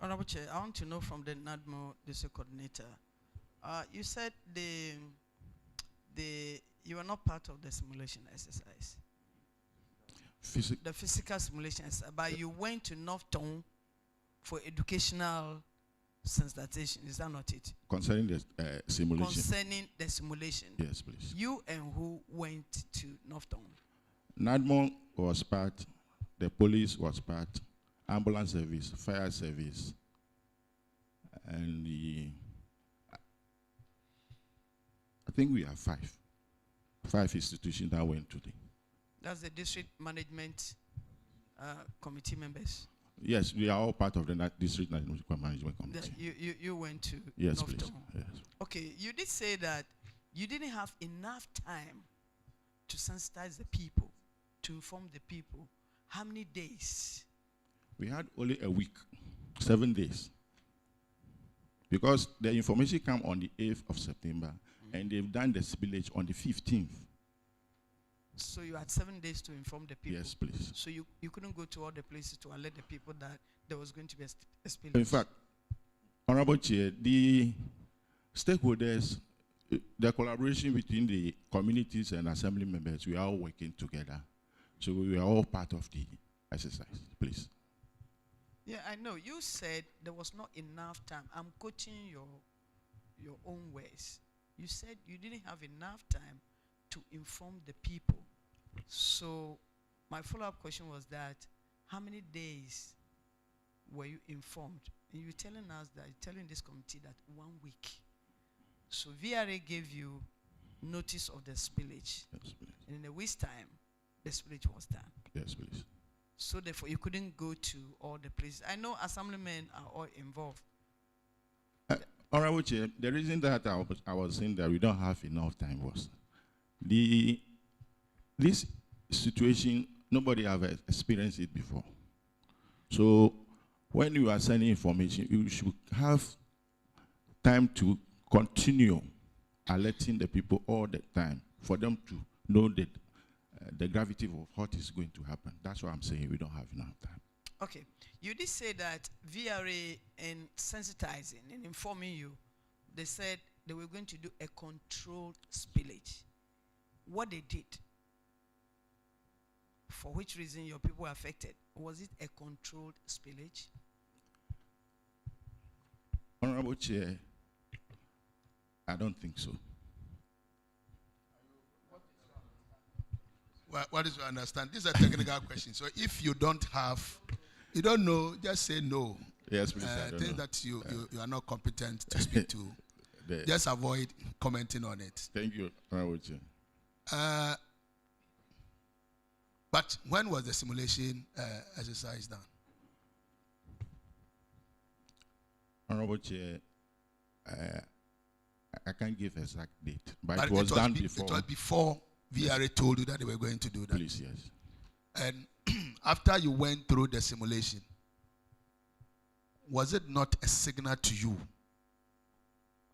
Honorable Chair, I want to know from the NADMO district coordinator. You said you were not part of the simulation exercise. The physical simulation exercise, but you went to North Tongu for educational sensitization. Is that not it? Concerning the simulation. Concerning the simulation. Yes, please. You and who went to North Tongu? NADMO was part, the police was part, ambulance service, fire service, and I think we have 5 institutions that went today. That's the district management committee members. Yes, we are all part of the district management committee. You went to yes, North please. Tongu. Yes. Okay, you did say that you didn't have enough time to sensitize the people, to inform the people. How many days? We had only a week, 7 days. Because the information came on the 8th of September, and they've done the spillage on the 15th. So you had 7 days to inform the people? Yes, please. So you couldn't go to all the places to alert the people that there was going to be a spillage? In fact, Honorable Chair, the stakeholders, the collaboration between the communities and assembly members, we are all working together. So we are all part of the exercise, please. Yeah, I know. You said there was not enough time. I'm quoting your own words. You said you didn't have enough time to inform the people. So my follow-up question was that how many days were you informed? And you're telling us that, telling this committee that 1 week. So VRA gave you notice of the spillage. Yes, please. And in a week's time, the spillage was done. Yes, please. So therefore, you couldn't go to all the places. I know assemblymen are all involved. Honorable Chair, the reason that I was saying that we don't have enough time was this situation, nobody have experienced it before. So when you are sending information, you should have time to continue alerting the people all the time for them to know that the gravity of what is going to happen. That's what I'm saying. We don't have enough time. Okay. You did say that VRA, in sensitizing and informing you, they said they were going to do a controlled spillage. What they did, for which reason your people were affected, was it a controlled spillage? Honorable Chair, I don't think so. What is your understand? This is a technical question. So if you don't know, just say no. Yes, please. I think know. that you are not competent to speak to. Just avoid commenting on it. Thank you, Honorable Chair. But when was the simulation exercise done? Honorable Chair, I can't give exact date, but it was done before. It was before VRA told you that they were going to do that. Please, yes. And after you went through the simulation, was it not a signal to you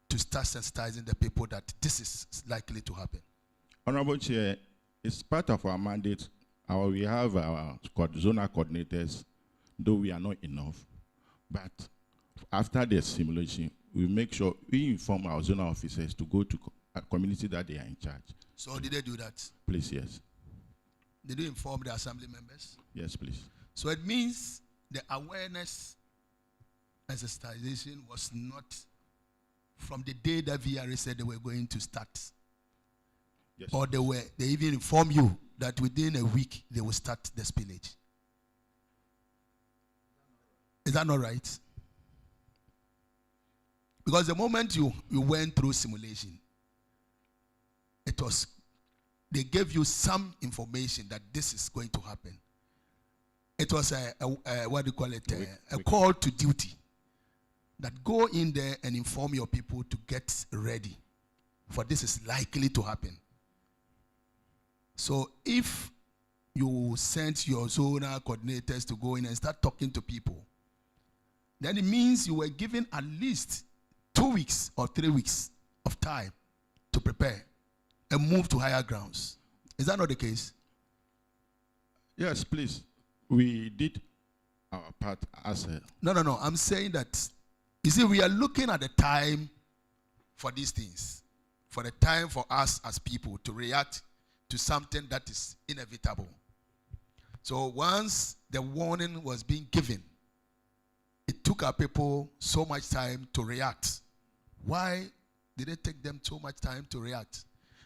to start sensitizing the people that this is likely to happen? Honorable Chair, it's part of our mandate. We have our zonal coordinators, though we are not enough. But after the simulation, we make sure we inform our zonal officers to go to a community that they are in charge. So did they do that? Please, yes. Did you inform the assembly members? Yes, please. So it means the awareness sensitization was not from the day that VRA said they were going to start. Yes. Or they even informed you that within a week they will start the spillage. Is that not right? Because the moment you went through simulation, they gave you some information that this is going to happen. It was a call to duty, that go in there and inform your people to get ready, for this is likely to happen. So if you sent your zonal coordinators to go in and start talking to people, then it means you were given at least 2 weeks or 3 weeks of time to prepare and move to higher grounds. Is that not the case? Yes, please. We did our part as a... No. I'm saying that, you see, we are looking at the time for these things, for the time for us as people to react to something that is inevitable. So once the warning was being given, it took our people so much time to react. Why did it take them so much time to react?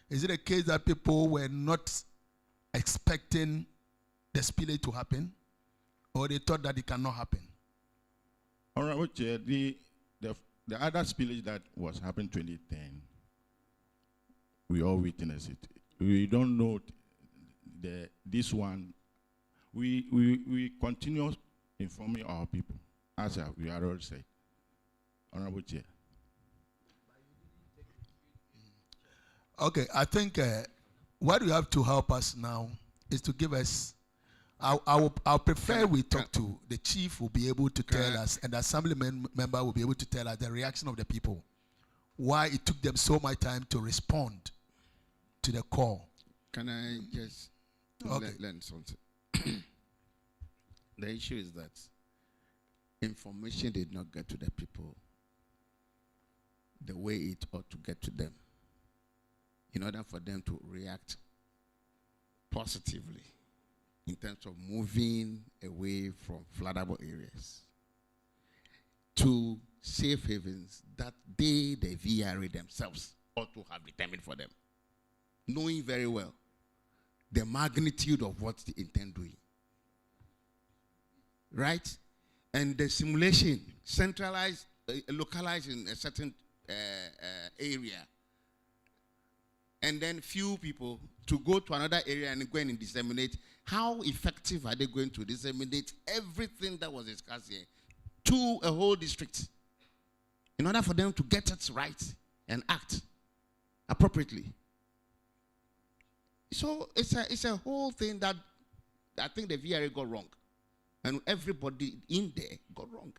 Is it a case that people were not expecting the spillage to happen, or they thought that it cannot happen? Honorable Chair, the other spillage that was happening 2010, we all witnessed it. We don't know this one. We continue informing our people, as we are all said. Honorable Chair. Okay, I think what you have to help us now is to give us, I'll prefer we talk to the chief, will be able to tell us, and the assembly member will be able to tell us the reaction of the people, why it took them so much time to respond to the call. Can I just learn something? The issue is that information did not get to the people the way it ought to get to them, in order for them to react positively in terms of moving away from floodable areas to safe havens that they, the VRA themselves, ought to have determined for them, knowing very well the magnitude of what they intend doing. Right? And the simulation, centralized, localized in a certain area, and then few people to go to another area and go and disseminate. How effective are they going to disseminate everything that was discussed here to a whole district in order for them to get it right and act appropriately? So it's a whole thing that I think the VRA got wrong. And everybody in there got wrong.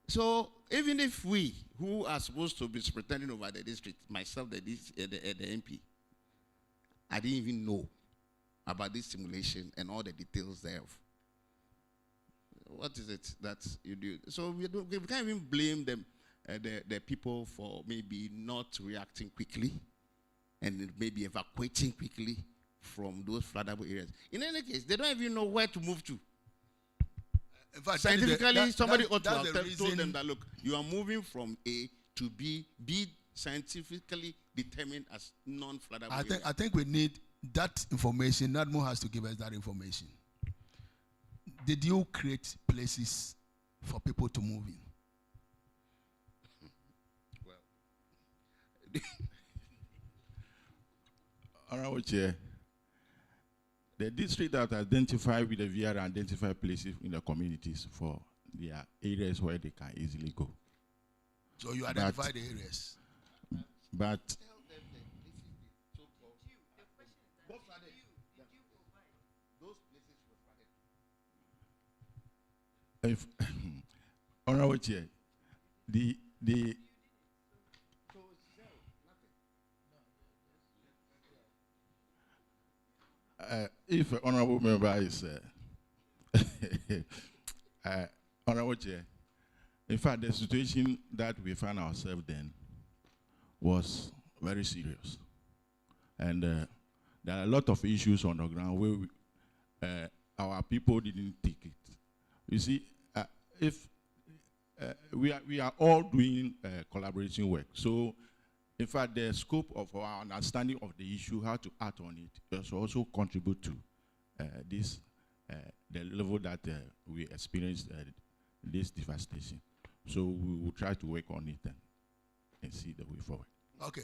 So even if we, who are supposed to be pretending over the district, myself, the MP, I didn't even know about this simulation and all the details thereof. What is it that you do? So we can't even blame them, the people for maybe not reacting quickly and maybe evacuating quickly from those floodable areas. In any case, they don't even know where to move to. In fact, scientifically, somebody ought to have told them that, look, you are moving from A to B, be scientifically determined as non-floodable areas. I think we need that information. NADMO has to give us that information. Did you create places for people to move in? Well, Honorable Chair, the district that identified with the VRA identify places in the communities for their areas where they can easily go. So you identify the areas. But if Honorable Chair, if an honorable member is Honorable Chair, in fact, the situation that we found ourselves then was very serious. And there are a lot of issues on the ground where our people didn't take it. You see, if we are all doing collaboration work. So, in fact, the scope of our understanding of the issue, how to act on it, does also contribute to the level that we experienced this devastation. So we will try to work on it and see the way forward. Okay,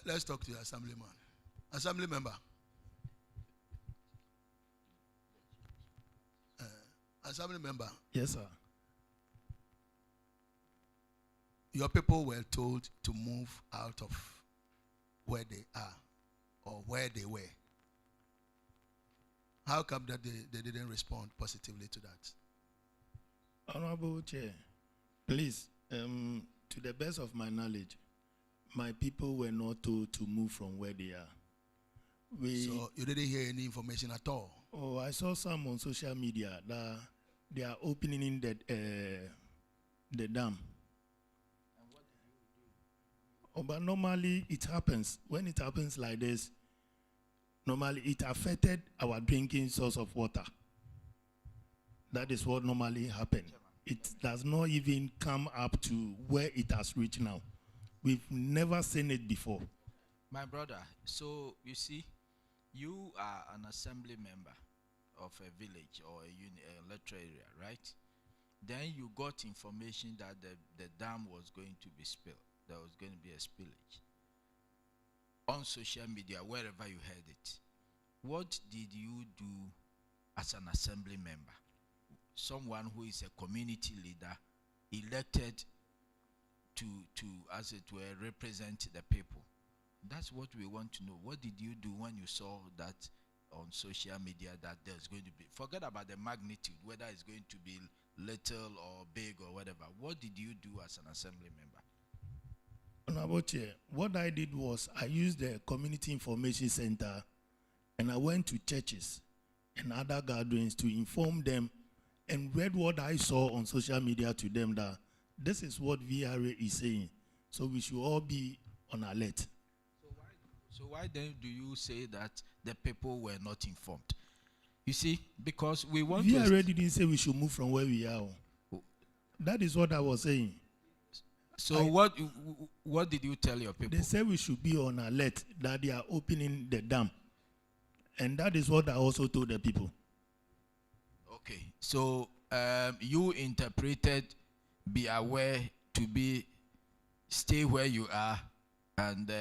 let's talk to the Assemblyman. Assembly member. Assembly member. Yes, sir. Your people were told to move out of where they are or where they were. How come that they didn't respond positively to that? Honorable Chair, please, to the best of my knowledge, my people were not told to move from where they are. So you didn't hear any information at all? Oh, I saw some on social media that they are opening the dam. Oh, but normally it happens. When it happens like this, normally it affected our drinking source of water. That is what normally happens. It does not even come up to where it has reached now. We've never seen it before. My brother, so you see, you are an assembly member of a village or a electoral area, right? Then you got information that the dam was going to be spilled. There was going to be a spillage. On social media, wherever you heard it, what did you do as an assembly member? Someone who is a community leader elected to as it were, represent the people. That's what we want to know. What did you do when you saw that on social media that there's going to be, forget about the magnitude, whether it's going to be little or big or whatever. What did you do as an assembly member? Honorable Chair, what I did was I used the Community Information Center and I went to churches and other gatherings to inform them and read what I saw on social media to them that this is what VRA is saying. So we should all be on alert. So why then do you say that the people were not informed? You see, because we want VRA didn't say we should move from where we are. That is what I was saying. So what did you tell your people? They said we should be on alert that they are opening the dam. And that is what I also told the people. Okay, so you interpreted be aware to be stay where you are and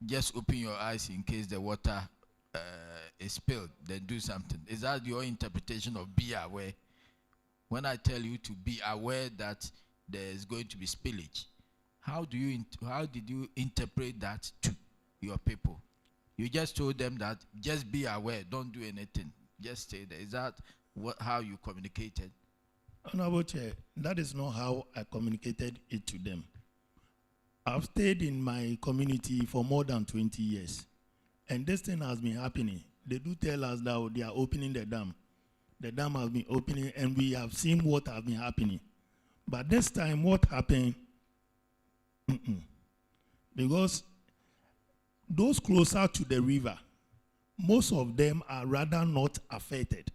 just open your eyes in case the water is spilled, then do something. Is that your interpretation of be aware? When I tell you to be aware that there is going to be spillage, how did you interpret that to your people? You just told them that just be aware, don't do anything. just stay there. Is that how you communicated? Honorable Chair, that is not how I communicated it to them. I've stayed in my community for more than 20 years, and this thing has been happening. They do tell us that they are opening the dam. The dam has been opening, and we have seen what has been happening. But this time, what happened? Because those closer to the river, most of them are rather not affected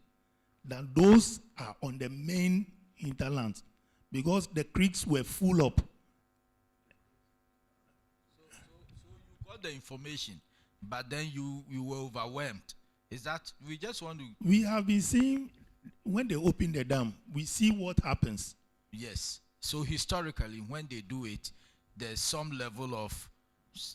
than those are on the main hinterlands, because the creeks were full up. So you got the information, but then you were overwhelmed. Is that, we just want to... We have been seeing, when they open the dam, we see what happens. Yes. So historically, when they do it, there's some level of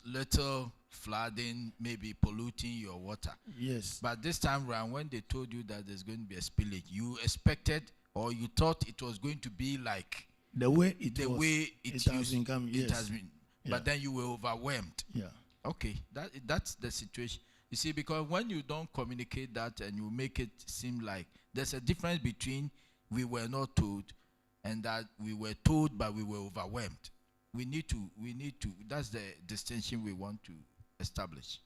little flooding, maybe polluting your water. Yes. But this time around, when they told you that there's going to be a spillage, you expected or you thought it was going to be like the way it has been coming. It has been, but then you were overwhelmed. Yeah. Okay, that's the situation. You see, because when you don't communicate that and you make it seem like there's a difference between we were not told and that we were told but we were overwhelmed. We need to, that's the distinction we want to establish.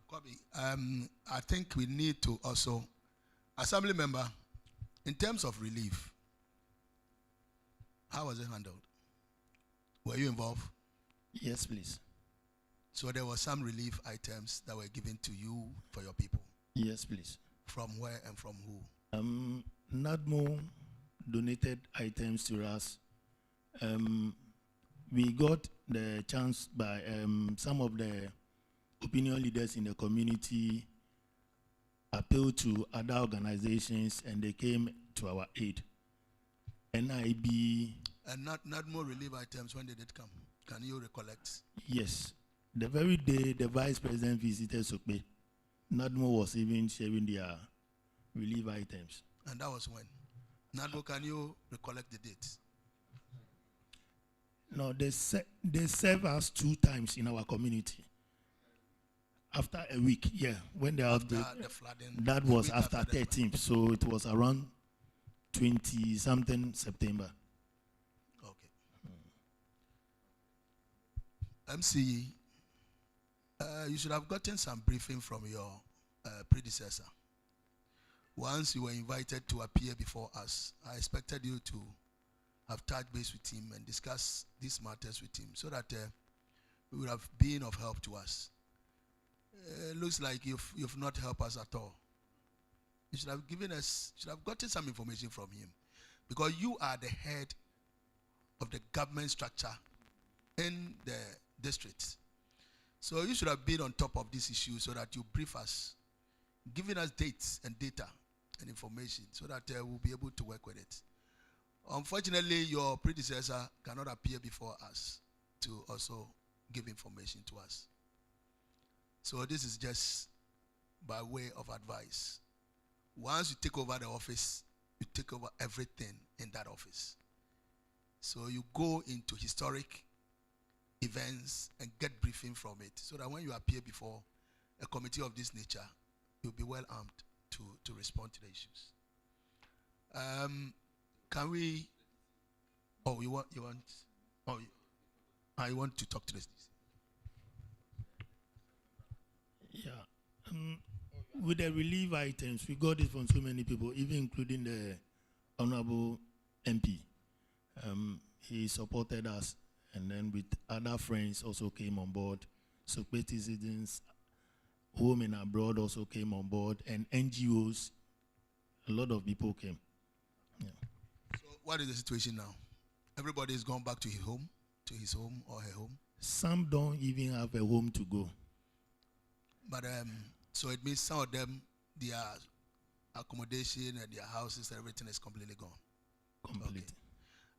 Kobe, I think we need to also, Assembly member, in terms of relief, how was it handled? Were you involved? Yes, please. So there were some relief items that were given to you for your people? Yes, please. From where and from who? NADMO donated items to us. We got the chance by some of the opinion leaders in the community appealed to other organizations and they came to our aid. NIB. And not more relief items, when did it come? Can you recollect? Yes. The very day the vice president visited Sokpe, NADMO was even sharing their relief items. And that was when? NADMO, can you recollect the dates? No, they served us 2 times in our community. After a week, yeah, when they had the flooding, that was after 13th, so it was around 20-something September. Okay. MC, you should have gotten some briefing from your predecessor. Once you were invited to appear before us, I expected you to have touched base with him and discuss these matters with him so that we would have been of help to us. Looks like you've not helped us at all. You should have given us, should have gotten some information from him, because you are the head of the government structure in the district. So you should have been on top of this issue so that you brief us, giving us dates and data and information so that we'll be able to work with it. Unfortunately, your predecessor cannot appear before us to also give information to us. So this is just by way of advice. Once you take over the office, you take over everything in that office. So you go into historic events and get briefing from it so that when you appear before a committee of this nature, you'll be well armed to respond to the issues. Can we, you want to talk to this? Yeah. With the relief items, we got it from so many people, even including the Honorable MP. He supported us, and then with other friends also came on board. So citizens, home and abroad also came on board, and NGOs, a lot of people came. Yeah. So what is the situation now? Everybody is gone back to his home or her home? Some don't even have a home to go. But so it means some of them, their accommodation and their houses, everything is completely gone. Completely.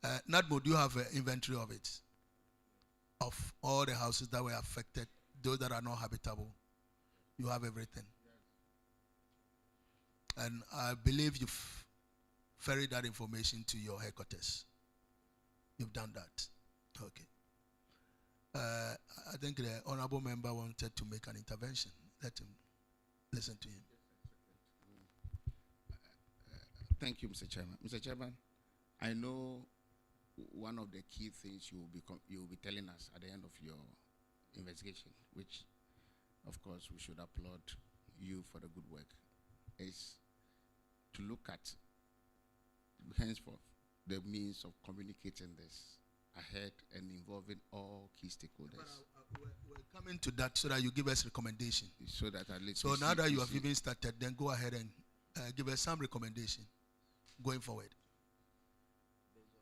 Okay. NADMO, do you have an inventory of it? Of all the houses that were affected, those that are not habitable? You have everything. Yes. And I believe you've ferried that information to your headquarters. You've done that. Okay. I think the honorable member wanted to make an intervention. Let him listen to him. Thank you, Mr. Chairman. Mr. Chairman, I know one of the key things you will be telling us at the end of your investigation, which, of course, we should applaud you for the good work, is to look at henceforth the means of communicating this ahead and involving all key stakeholders. We're coming to that so that you give us recommendation. So that at least. So now that you have even started, then go ahead and give us some recommendation going forward.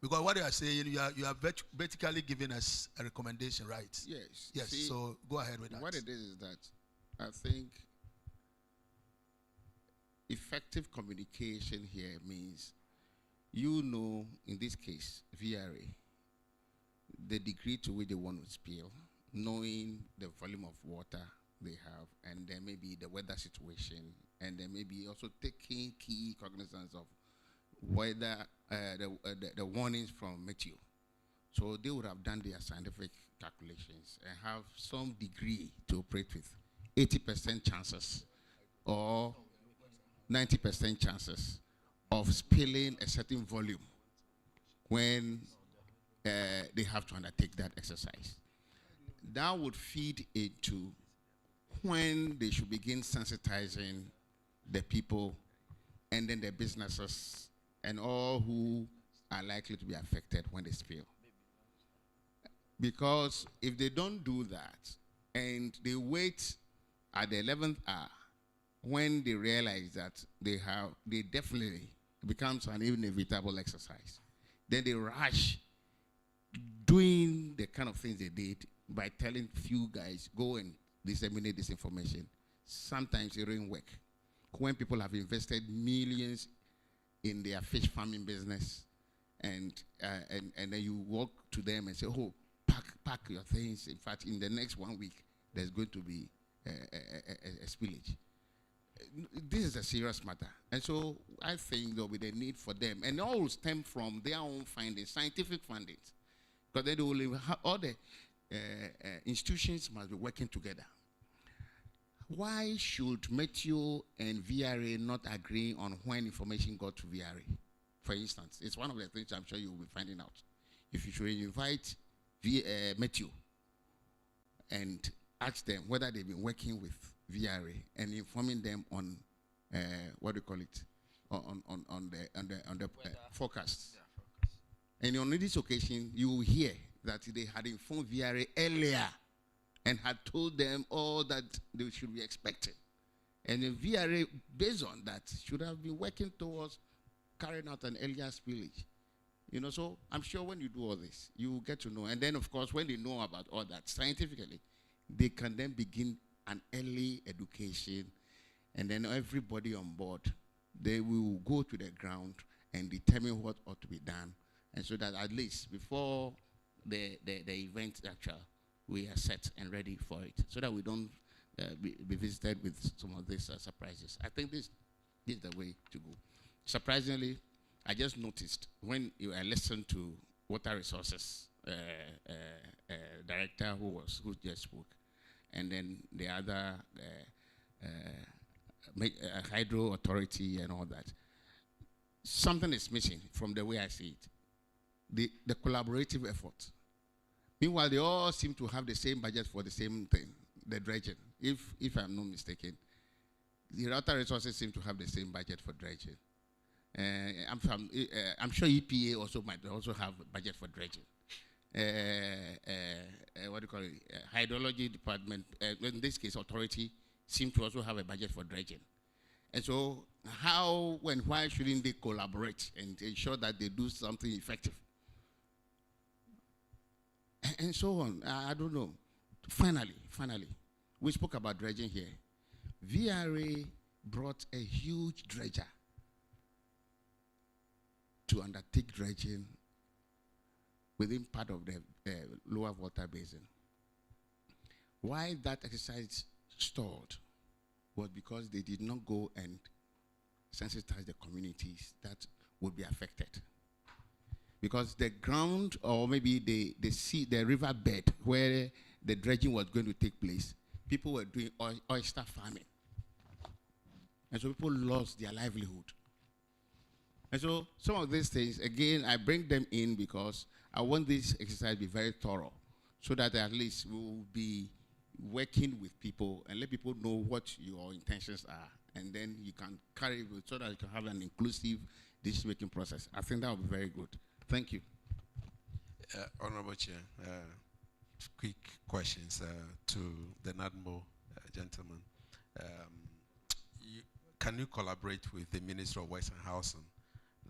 Because what you are saying, you are vertically giving us a recommendation, right? Yes. Yes. See, so go ahead with that. What it is that I think effective communication here means, in this case, VRA, the degree to which they want to spill, knowing the volume of water they have, and then maybe the weather situation, and then maybe also taking key cognizance of whether the warnings from Meteo. So they would have done their scientific calculations and have some degree to operate with, 80% chances or 90% chances of spilling a certain volume when they have to undertake that exercise. That would feed into when they should begin sensitizing the people and then the businesses and all who are likely to be affected when they spill. Because if they don't do that and they wait at the 11th hour when they realize that they definitely becomes an inevitable exercise, then they rush doing the kind of things they did by telling few guys, go and disseminate this information. Sometimes it won't work. When people have invested millions in their fish farming business, and then you walk to them and say, oh, pack your things. In fact, in the next 1 week, there's going to be a spillage. This is a serious matter. And so I think there will be the need for them. And all will stem from their own findings, scientific findings. Because they will have all the institutions must be working together. Why should Meteo and VRA not agree on when information got to VRA? For instance, it's one of the things I'm sure you will be finding out. If you should invite Meteo and ask them whether they've been working with VRA and informing them on what do you call it, on the forecast. And on this occasion, you will hear that they had informed VRA earlier and had told them all that they should be expecting. And the VRA, based on that, should have been working towards carrying out an earlier spillage. So I'm sure when you do all this, you will get to know. And then, of course, when they know about all that scientifically, they can then begin an early education. And then everybody on board, they will go to the ground and determine what ought to be done. And so that at least before the event actual, we are set and ready for it, so that we don't be visited with some of these surprises. I think this is the way to go. Surprisingly, I just noticed when I listened to Water Resources Director who just spoke, and then the other Hydro Authority and all that, something is missing from the way I see it. The collaborative effort. Meanwhile, they all seem to have the same budget for the same thing, the dredging. If I'm not mistaken, the Water Resources seem to have the same budget for dredging. I'm sure EPA also might also have a budget for dredging. What do you call it? Hydrology department, in this case, authority, seem to also have a budget for dredging. And so, why shouldn't they collaborate and ensure that they do something effective? And so on. I don't know. Finally, we spoke about dredging here. VRA brought a huge dredger to undertake dredging within part of the lower water basin. Why that exercise stalled was because they did not go and sensitize the communities that would be affected. because the ground or maybe the sea, the river bed where the dredging was going to take place, people were doing oyster farming. And so people lost their livelihood. And so some of these things, again, I bring them in because I want this exercise to be very thorough so that at least we will be working with people and let people know what your intentions are. And then you can carry it so that you can have an inclusive decision-making process. I think that would be very good. Thank you. Honorable Chair, quick questions to the NADMO gentleman. Can you collaborate with the Minister of Works and Housing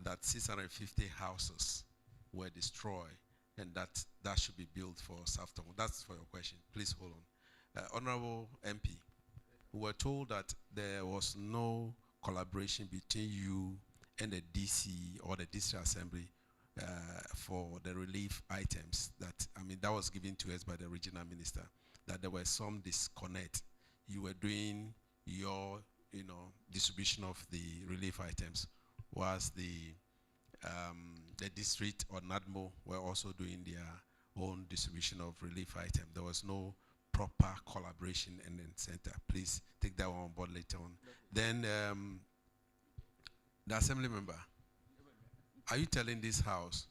that 650 houses were destroyed and that should be built for South Tongu? That's for your question. Please hold on. Honorable MP, we were told that there was no collaboration between you and the DC or the District Assembly for the relief items that was given to us by the regional minister, that there was some disconnect. You were doing your distribution of the relief items, whilst the district or NADMO were also doing their own distribution of relief items. There was no proper collaboration in the center. Please take that one on board later on. Then the assembly member, are you telling this house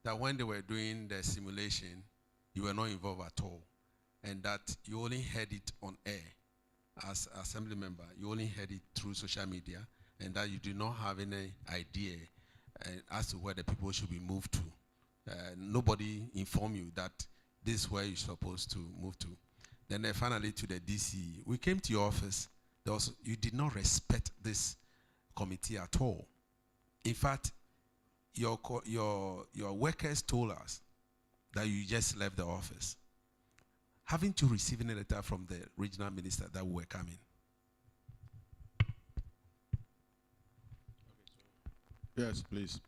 that when they were doing the simulation, you were not involved at all, and that you only heard it on air as assembly member, you only heard it through social media, and that you do not have any idea as to where the people should be moved to? Nobody informed you that this is where you're supposed to move to. Then finally to the DC, we came to your office. You did not respect this committee at all. In fact, your workers told us that you just left the office. Haven't you received a letter from the regional minister that we were coming? Yes, please.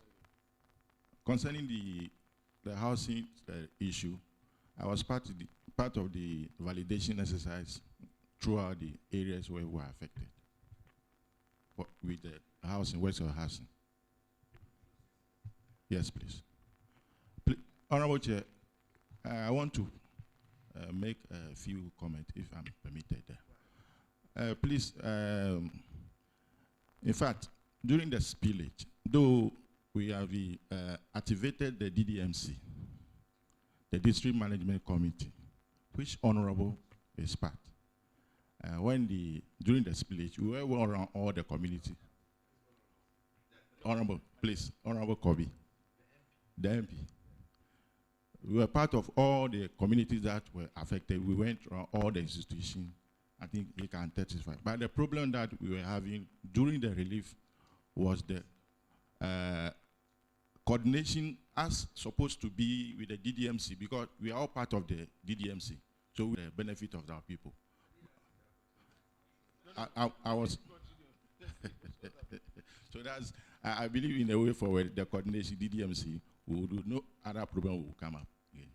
Concerning the housing issue, I was part of the validation exercise throughout the areas where we were affected with the housing, Western housing. Yes, please. Honorable Chair, I want to make a few comments, if I'm permitted. Please, in fact, during the spillage, though we have activated the DDMC, the District Management Committee, which Honorable is part. During the spillage, we were around all the community. Honorable, please, Honorable Kobe, the MP. We were part of all the communities that were affected. We went around all the institutions. I think he can testify. But the problem that we were having during the relief was the coordination as supposed to be with the DDMC, because we are all part of the DDMC. So we the benefit of our people. I was so that's I believe in a way forward the coordination DDMC will do, no other problem will come up again.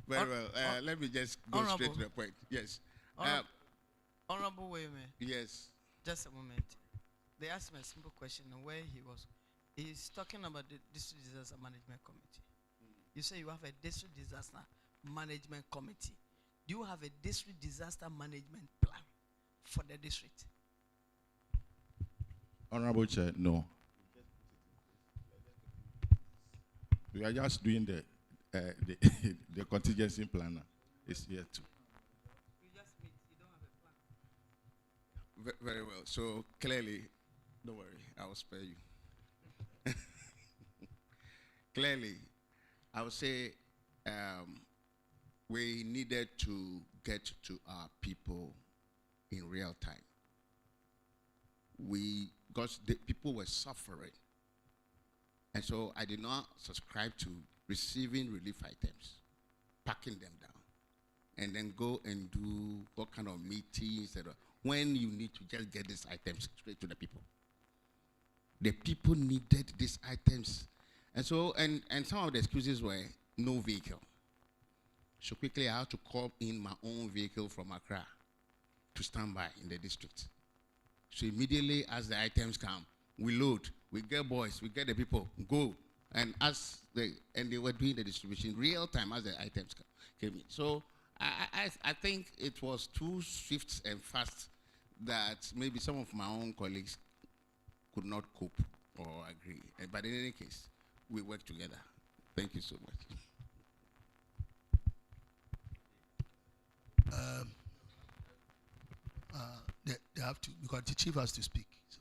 Very well. Let me just go straight to the point. Yes. Honorable Wayman. Yes. Just a moment. They asked me a simple question on where he was. He's talking about the District Disaster Management Committee. You say you have a District Disaster Management Committee. Do you have a District Disaster Management Plan for the district? Honorable Chair, no. We are just doing the contingency planner. It's here too. You just meet, you don't have a plan. Very well. So clearly, don't worry, I will spare you. Clearly, I would say we needed to get to our people in real time. Because the people were suffering. And so I did not subscribe to receiving relief items, packing them down, and then go and do what kind of meetings, when you need to just get these items straight to the people. The people needed these items. And so, and some of the excuses were no vehicle. So quickly I had to call in my own vehicle from Accra to stand by in the district. So immediately as the items come, we load. we get boys, we get the people, go. And they were doing the distribution real time as the items came in. So I think it was too swift and fast that maybe some of my own colleagues could not cope or agree. But in any case, we work together. Thank you so much. They have to, because the chief has to speak. So.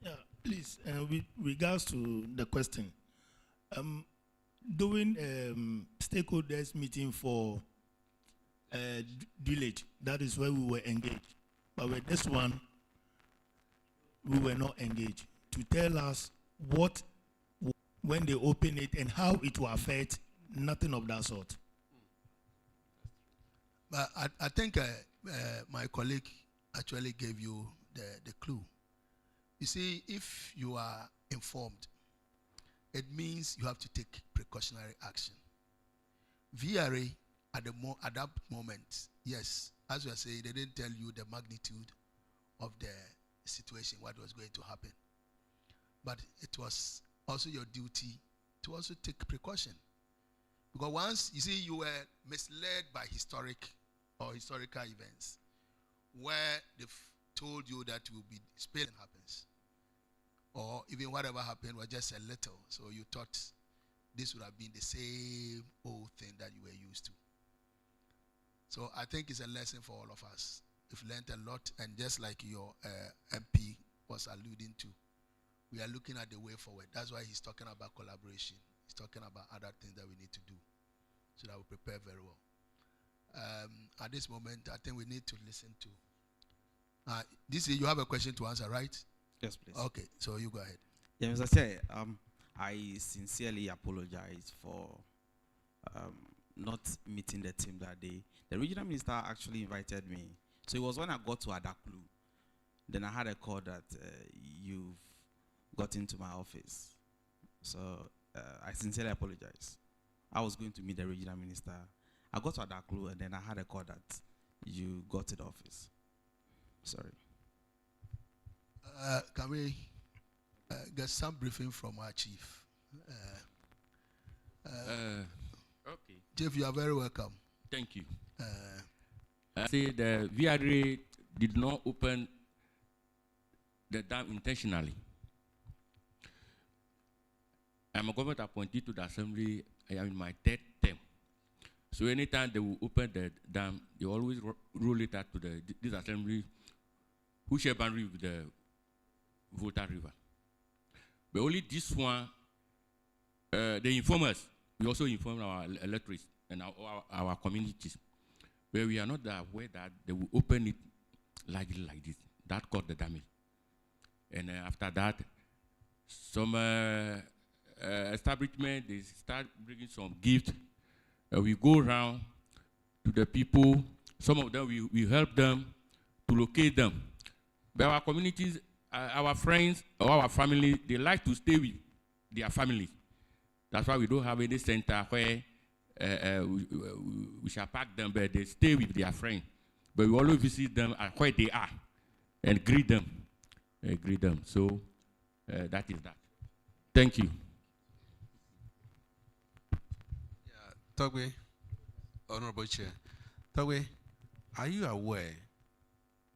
Yeah, please, with regards to the question, doing stakeholders meeting for village, that is where we were engaged. But with this one, we were not engaged. To tell us what, when they open it and how it will affect, nothing of that sort. But I think my colleague actually gave you the clue. You see, if you are informed, it means you have to take precautionary action. VRA at that moment, yes, as we are saying, they didn't tell you the magnitude of the situation, what was going to happen. But it was also your duty to also take precaution. Because once, you see, you were misled by historical events where they've told you that will be spilling happens. Or even whatever happened was just a little. So you thought this would have been the same old thing that you were used to. So I think it's a lesson for all of us. We've learned a lot, and just like your MP was alluding to, we are looking at the way forward. That's why he's talking about collaboration. He's talking about other things that we need to do so that we prepare very well. At this moment, I think we need to listen to. You have a question to answer, right? Yes, please. Okay, so you go ahead. Yeah, Mr. Chair, I sincerely apologize for not meeting the team that day. The regional minister actually invited me. So it was when I got to Adaklu. Then I had a call that you've got into my office. So I sincerely apologize. I was going to meet the regional minister. I got to Adaklu, and then I had a call that you got to the office. Sorry. Can we get some briefing from our chief? Okay. Chief, you are very welcome. Thank you. I say the VRA did not open the dam intentionally. I'm a government appointee to the assembly. I am in my third term. So anytime they will open the dam, they always roll it out to this assembly, who share boundary with the Volta River. But only this one, they inform us. We also inform our electorates and our communities. But we are not aware that they will open it like this. That caused the damage. And after that, some establishment, they start bringing some gifts. We go around to the people. Some of them, we help them to locate them. But our communities, our friends or our family, they like to stay with their family. That's why we don't have any center where we shall pack them, but they stay with their friends. But we always visit them at where they are and greet them. So that is that. Thank you. Togwe, Honorable Chair. Togwe, are you aware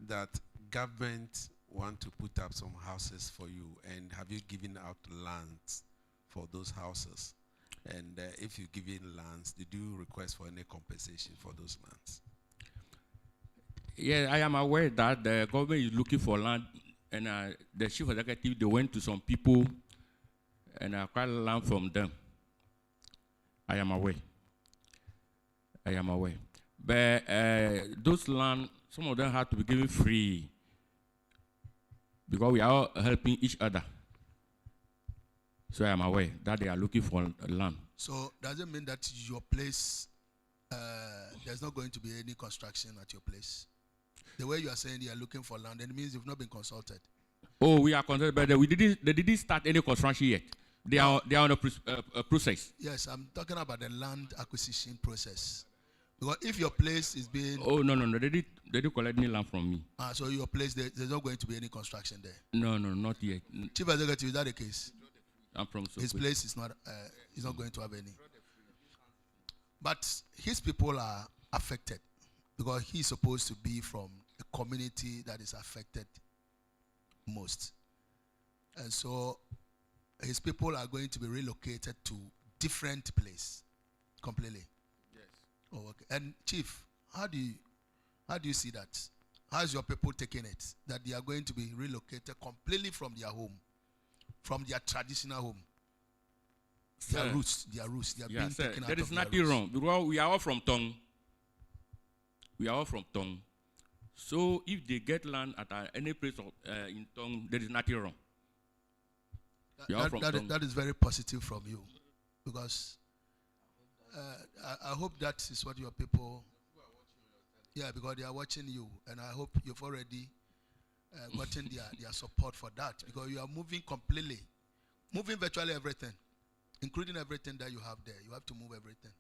that government want to put up some houses for you, and have you given out lands for those houses? And if you give in lands, did you request for any compensation for those lands? Yeah, I am aware that the government is looking for land, and the chief executive, they went to some people and acquired land from them. I am aware. But those land, some of them have to be given free because we are all helping each other. So I am aware that they are looking for land. So does it mean that your place, there's not going to be any construction at your place? The way you are saying you are looking for land, it means you've not been consulted. Oh, we are consulted, but they didn't start any construction yet. They are on a process. Yes, I'm talking about the land acquisition process. Because if your place is being... Oh, no. They did collect any land from me. So your place, there's not going to be any construction there? No, not yet. Chief Executive, is that the case? I'm from Sokoto. His place is not going to have any. But his people are affected because he's supposed to be from a community that is affected most. And so his people are going to be relocated to different place completely. Yes. Oh, okay. And Chief, how do you see that? How's your people taking it? That they are going to be relocated completely from their home, from their traditional home. Their roots, they are being taken out of their roots. There is nothing wrong because we are all from Tongu. So if they get land at any place in Tongu, there is nothing wrong. That is very positive from you, because I hope that is what your people. Yeah, because they are watching you, and I hope you've already gotten their support for that, because you are moving virtually everything, including everything that you have there. You have to move everything.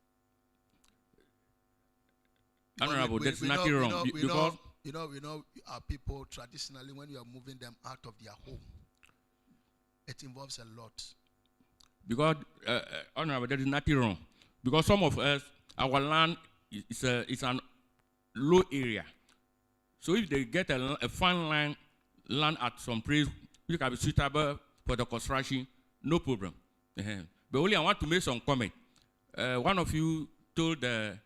Honorable, there's nothing wrong. We know our people traditionally, when you are moving them out of their home, it involves a lot. Because, Honorable, there is nothing wrong. Because some of us, our land is an low area. So if they get a fine land at some place which can be suitable for the construction, no problem. But only I want to make some comment. One of you told the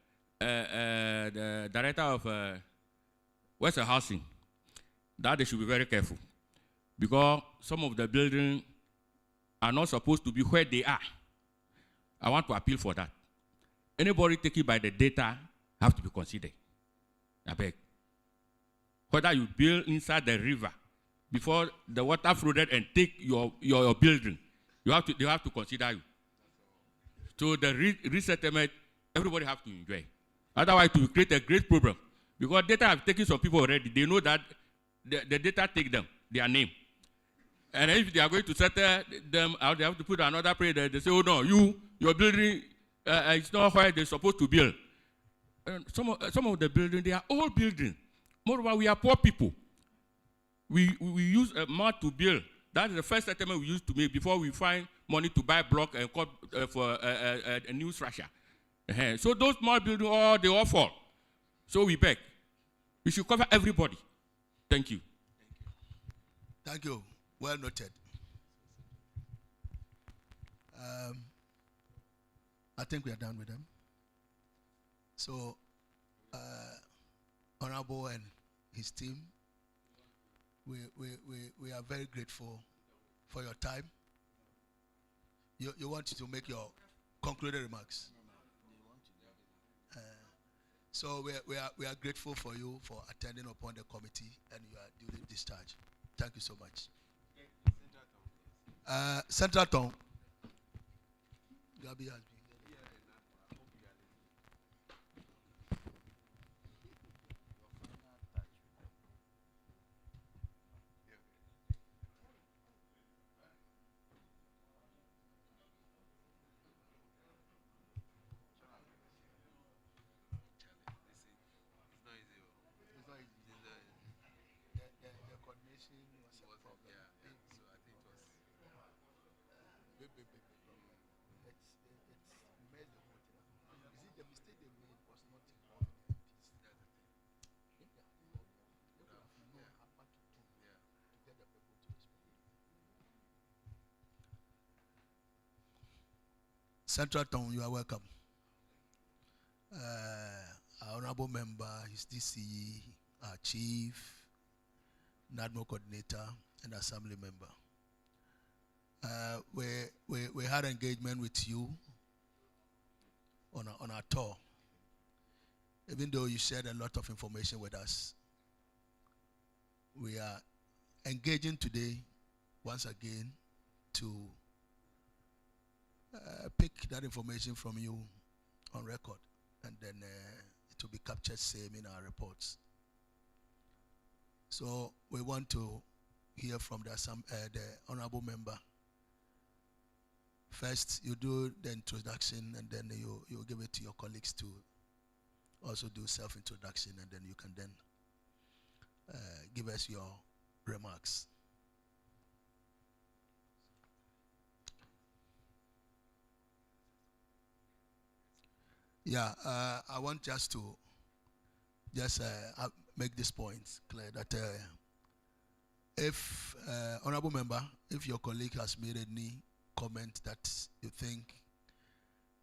director of Western Housing that they should be very careful, because some of the buildings are not supposed to be where they are. I want to appeal for that. Anybody taken by the data have to be considered. I beg. Whether you build inside the river before the water flooded and take your building, they have to consider you. So the resettlement, everybody have to enjoy. Otherwise, it will create a great problem. Because data have taken some people already. They know that the data take them, their name. And if they are going to settle them out, they have to put another prayer there. They say, oh no, your building is not where they're supposed to build. And some of the buildings, they are old buildings. Moreover, we are poor people. We use a mud to build. That is the first settlement we used to make before we find money to buy block and cut for a new structure. So those small buildings, they all fall. So we beg. We should cover everybody. Thank you. Thank you. Well noted. I think we are done with them. So, Honorable and his team, we are very grateful for your time. You want to make your concluding remarks? So we are grateful for you for attending upon the committee, and you are duly discharged. Thank you so much. Central Town. Gabi has been. Central Town, you are welcome. Our honorable member, his DCE, our chief, NADMO coordinator, and assembly member. We had engagement with you on our tour. Even though you shared a lot of information with us, we are engaging today once again to pick that information from you on record, and then it will be captured same in our reports. So we want to hear from the honorable member. First, you do the introduction, and then you give it to your colleagues to also do self-introduction, and then you can then give us your remarks. Yeah, I want just to make this point clear that if, honorable member, if your colleague has made any comment that you think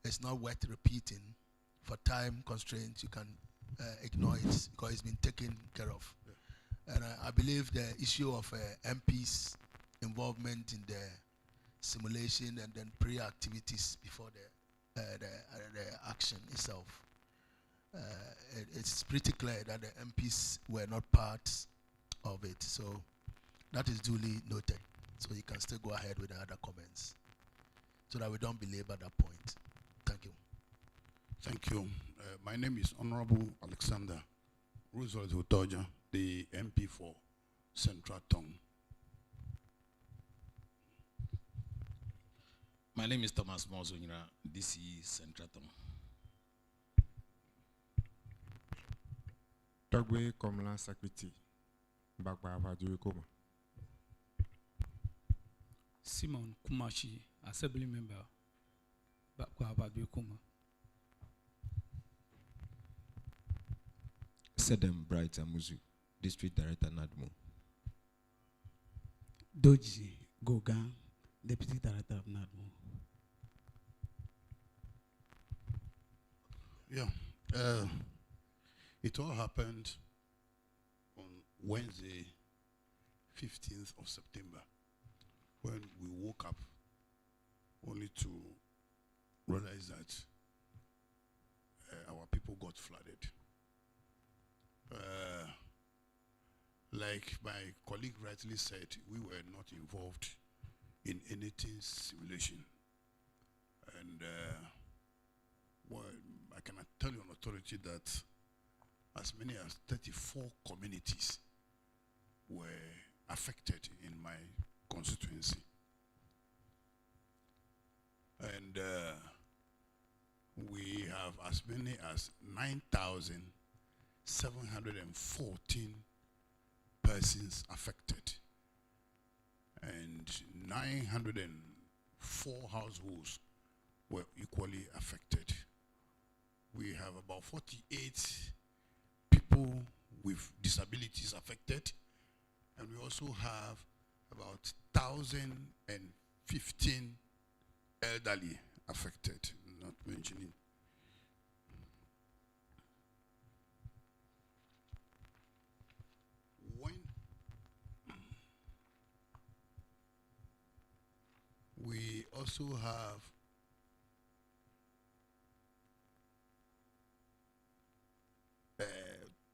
is not worth repeating, for time constraints, you can ignore it because it's been taken care of. And I believe the issue of MPs' involvement in the simulation and then pre-activities before the action itself, it's pretty clear that the MPs were not part of it. So that is duly noted. So you can still go ahead with the other comments so that we don't belabor that point. Thank you. Thank you. My name is Honorable Alexander Roosevelt Utoja, the MP for Central Tongue. My name is Thomas Mozonyra, DC Central Tongue. Togwe Communal Secretary, Bagre Dam. Simon Kumashi, Assembly Member, Bagre Dam. Sedem Bright Amuzu, District Director NADMO. Doji Gogan, Deputy Director of NADMO. Yeah, it all happened on Wednesday, 15th of September, when we woke up only to realize that our people got flooded. Like my colleague rightly said, we were not involved in anything simulation. And well, I cannot tell you on authority that as many as 34 communities were affected in my constituency. And we have as many as 9,714 persons affected, and 904 households were equally affected. We have about 48 people with disabilities affected, and we also have about 1,015 elderly affected, not mentioning. We also have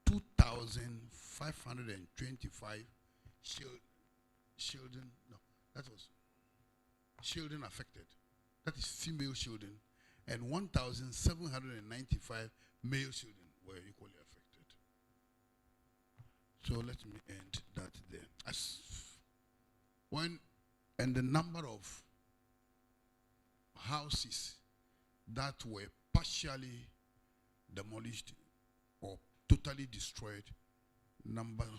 2,525 children. No, that was children affected. That is female children, and 1,795 male children were equally affected. So let me end that there. And the number of houses that were partially demolished or totally destroyed, number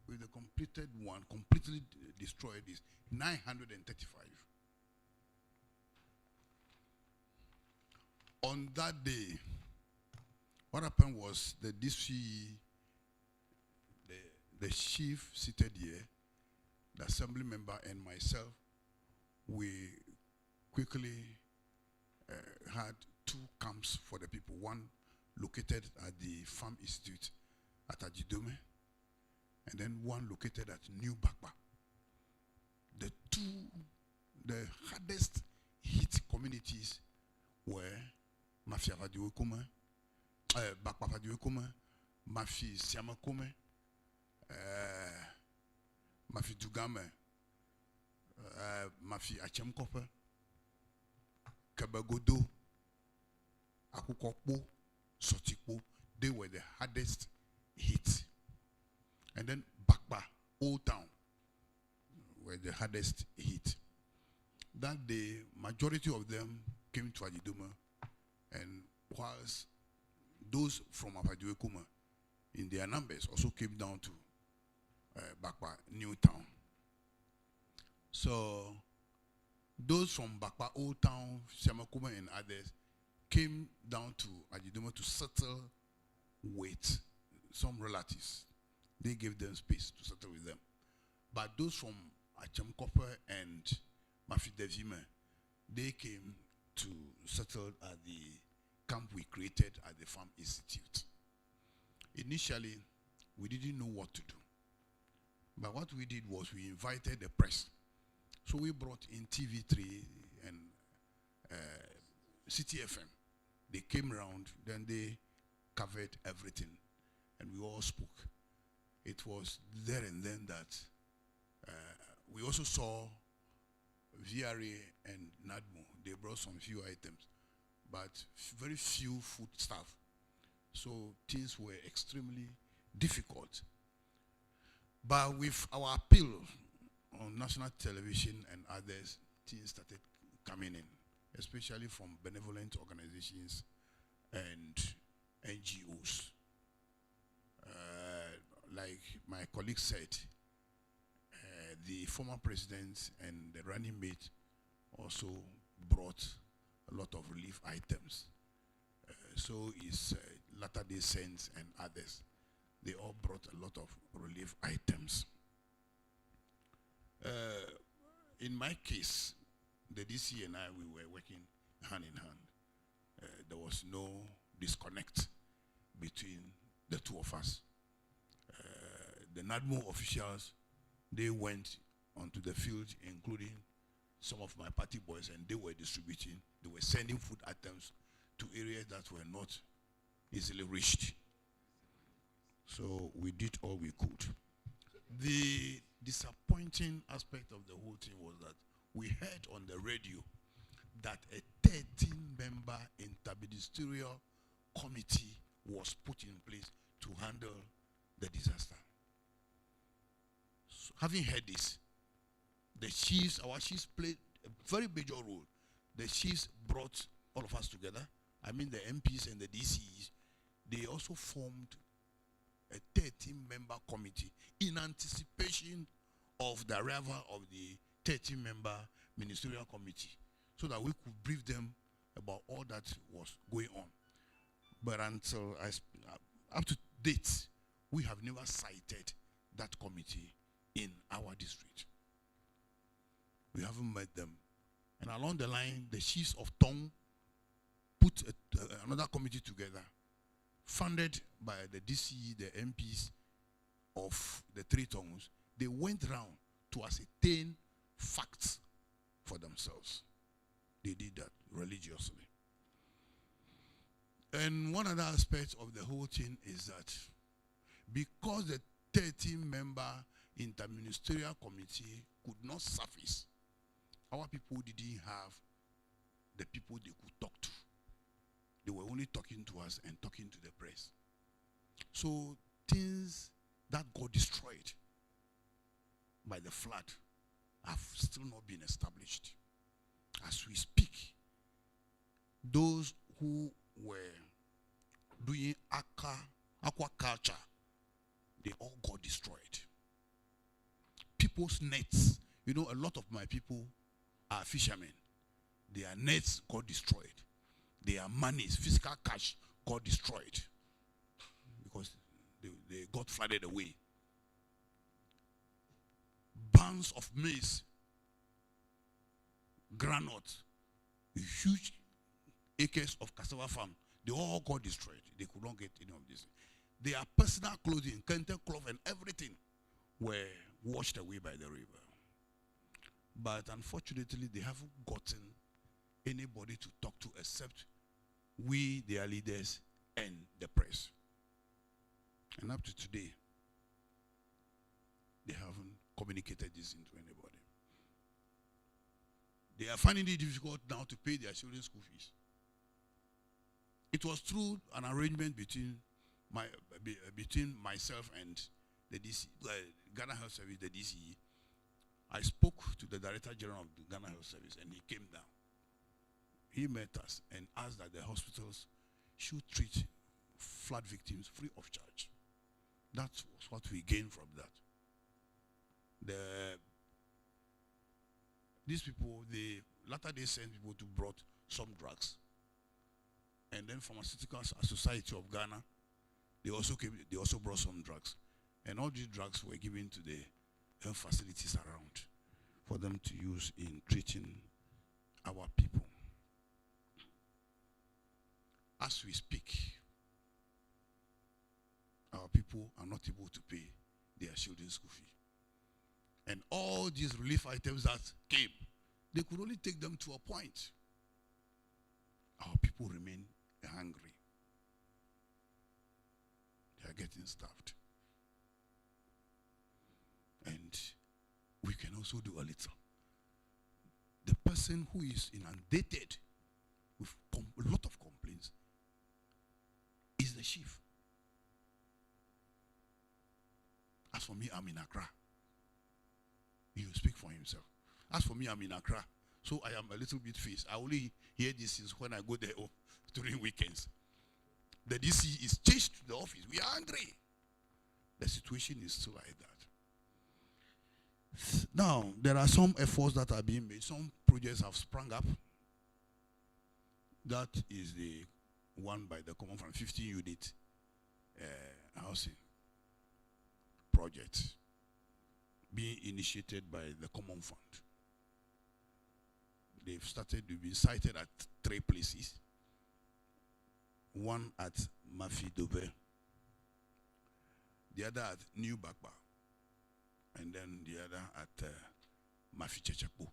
with the completed one, completely destroyed, is 935. On that day, what happened was the DC, the chief seated here, the assembly member, and myself, we quickly had two camps for the people. One located at the Farm Institute at Ajidome, and then one located at New Bakba. The hardest hit communities were Mafia Vadiokuma, Bakba Vadiokuma, Mafi Siamakome, Mafi Dugame, Mafi Achemkope, Kabagodo, Akukokpo, Sotikpo. They were the hardest hit. And then Bakba, Old Town, were the hardest hit. That day, majority of them came to Ajidoma, and whilst those from Apajuekuma in their numbers also came down to Bakwa New Town. So those from Bakwa Old Town, Shamakuma and others came down to Ajidoma to settle with some relatives. They gave them space to settle with them. But those from Achamkope and Mafidevime, they came to settle at the camp we created at the Farm Institute. Initially, we didn't know what to do. But what we did was we invited the press. So we brought in TV3 and City FM. They came around, then they covered everything, and we all spoke. It was there and then that we also saw VRA and NADMO. They brought some few items, but very few food stuff. So things were extremely difficult. But with our appeal on national television and others, things started coming in, especially from benevolent organizations and NGOs. Like my colleague said, the former president and the running mate also brought a lot of relief items. So is Latter-day Saints and others. They all brought a lot of relief items. In my case, the DC and I, we were working hand in hand. There was no disconnect between the two of us. The NADMO officials, they went onto the field, including some of my party boys, and they were distributing, they were sending food items to areas that were not easily reached. So we did all we could. The disappointing aspect of the whole thing was that we heard on the radio that a 13-member interministerial committee was put in place to handle the disaster. So having heard this, the chiefs, our chiefs played a very major role. The chiefs brought all of us together. I mean the MPs and the DCs. They also formed a 13-member committee in anticipation of the arrival of the 13-member ministerial committee, so that we could brief them about all that was going on. But until up to date, we have never cited that committee in our district. We haven't met them. And along the line, the chiefs of Tongu put another committee together, funded by the DC, the MPs of the three Tongus. They went around to ascertain facts for themselves. They did that religiously. And one other aspect of the whole thing is that because the 13-member interministerial committee could not surface, our people didn't have the people they could talk to. They were only talking to us and talking to the press. So things that got destroyed by the flood have still not been established. As we speak, those who were doing aquaculture, they all got destroyed. People's nets, you know, a lot of my people are fishermen. Their nets got destroyed. Their monies, physical cash, got destroyed because they got flooded away. Bands of maize, granite, huge acres of cassava farm, they all got destroyed. They could not get any of this. Their personal clothing, kente cloth and everything were washed away by the river. But unfortunately, they haven't gotten anybody to talk to except we, their leaders, and the press. And up to today, they haven't communicated this into anybody. They are finding it difficult now to pay their children's school fees. It was through an arrangement between myself and the DC, Ghana Health Service, the DCE. I spoke to the Director General of the Ghana Health Service, and he came down. He met us and asked that the hospitals should treat flood victims free of charge. That was what we gained from that. These people, later they sent people to brought some drugs. And then Pharmaceutical Society of Ghana, they also brought some drugs. And all these drugs were given to the health facilities around for them to use in treating our people. As we speak, our people are not able to pay their children's school fee. And all these relief items that came, they could only take them to a point. Our people remain hungry. They are getting starved. And we can also do a little. The person who is inundated with a lot of complaints is the chief. As for me, I'm in Accra. He will speak for himself. As for me, I'm in Accra. So I am a little bit faced. I only hear this since when I go there during weekends. The DC is chased to the office. We are angry. The situation is still like that. Now, there are some efforts that are being made. Some projects have sprung up. That is the one by the Common Fund, 15 unit housing project being initiated by the Common Fund. They've started to be sited at 3 places. One at Mafi-Dobe, the other at New Bakba, and then the other at Mafi-Chechapo.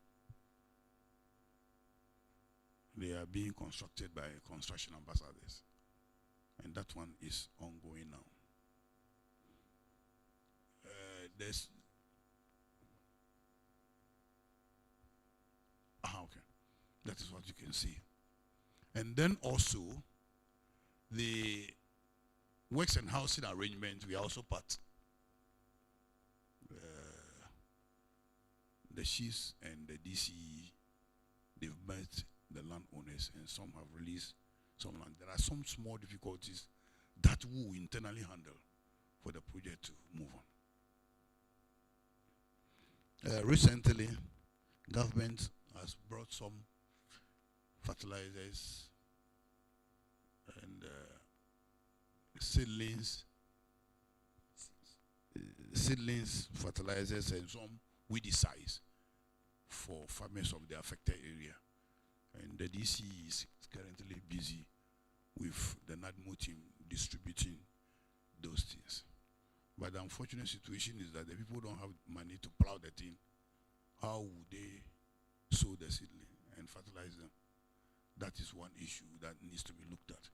They are being constructed by construction ambassadors, and that one is ongoing now. Okay. That is what you can see. And then also, the works and housing arrangement, we are also part. The chiefs and the DC, they've met the landowners, and some have released some land. There are some small difficulties that we will internally handle for the project to move on. Recently, government has brought some fertilizers and seedlings, fertilizers, and some weedicides for farmers of the affected area. And the DC is currently busy with the NADMO team distributing those things. But the unfortunate situation is that the people don't have money to plow the thing. How would they sow the seedling and fertilize them? That is one issue that needs to be looked at.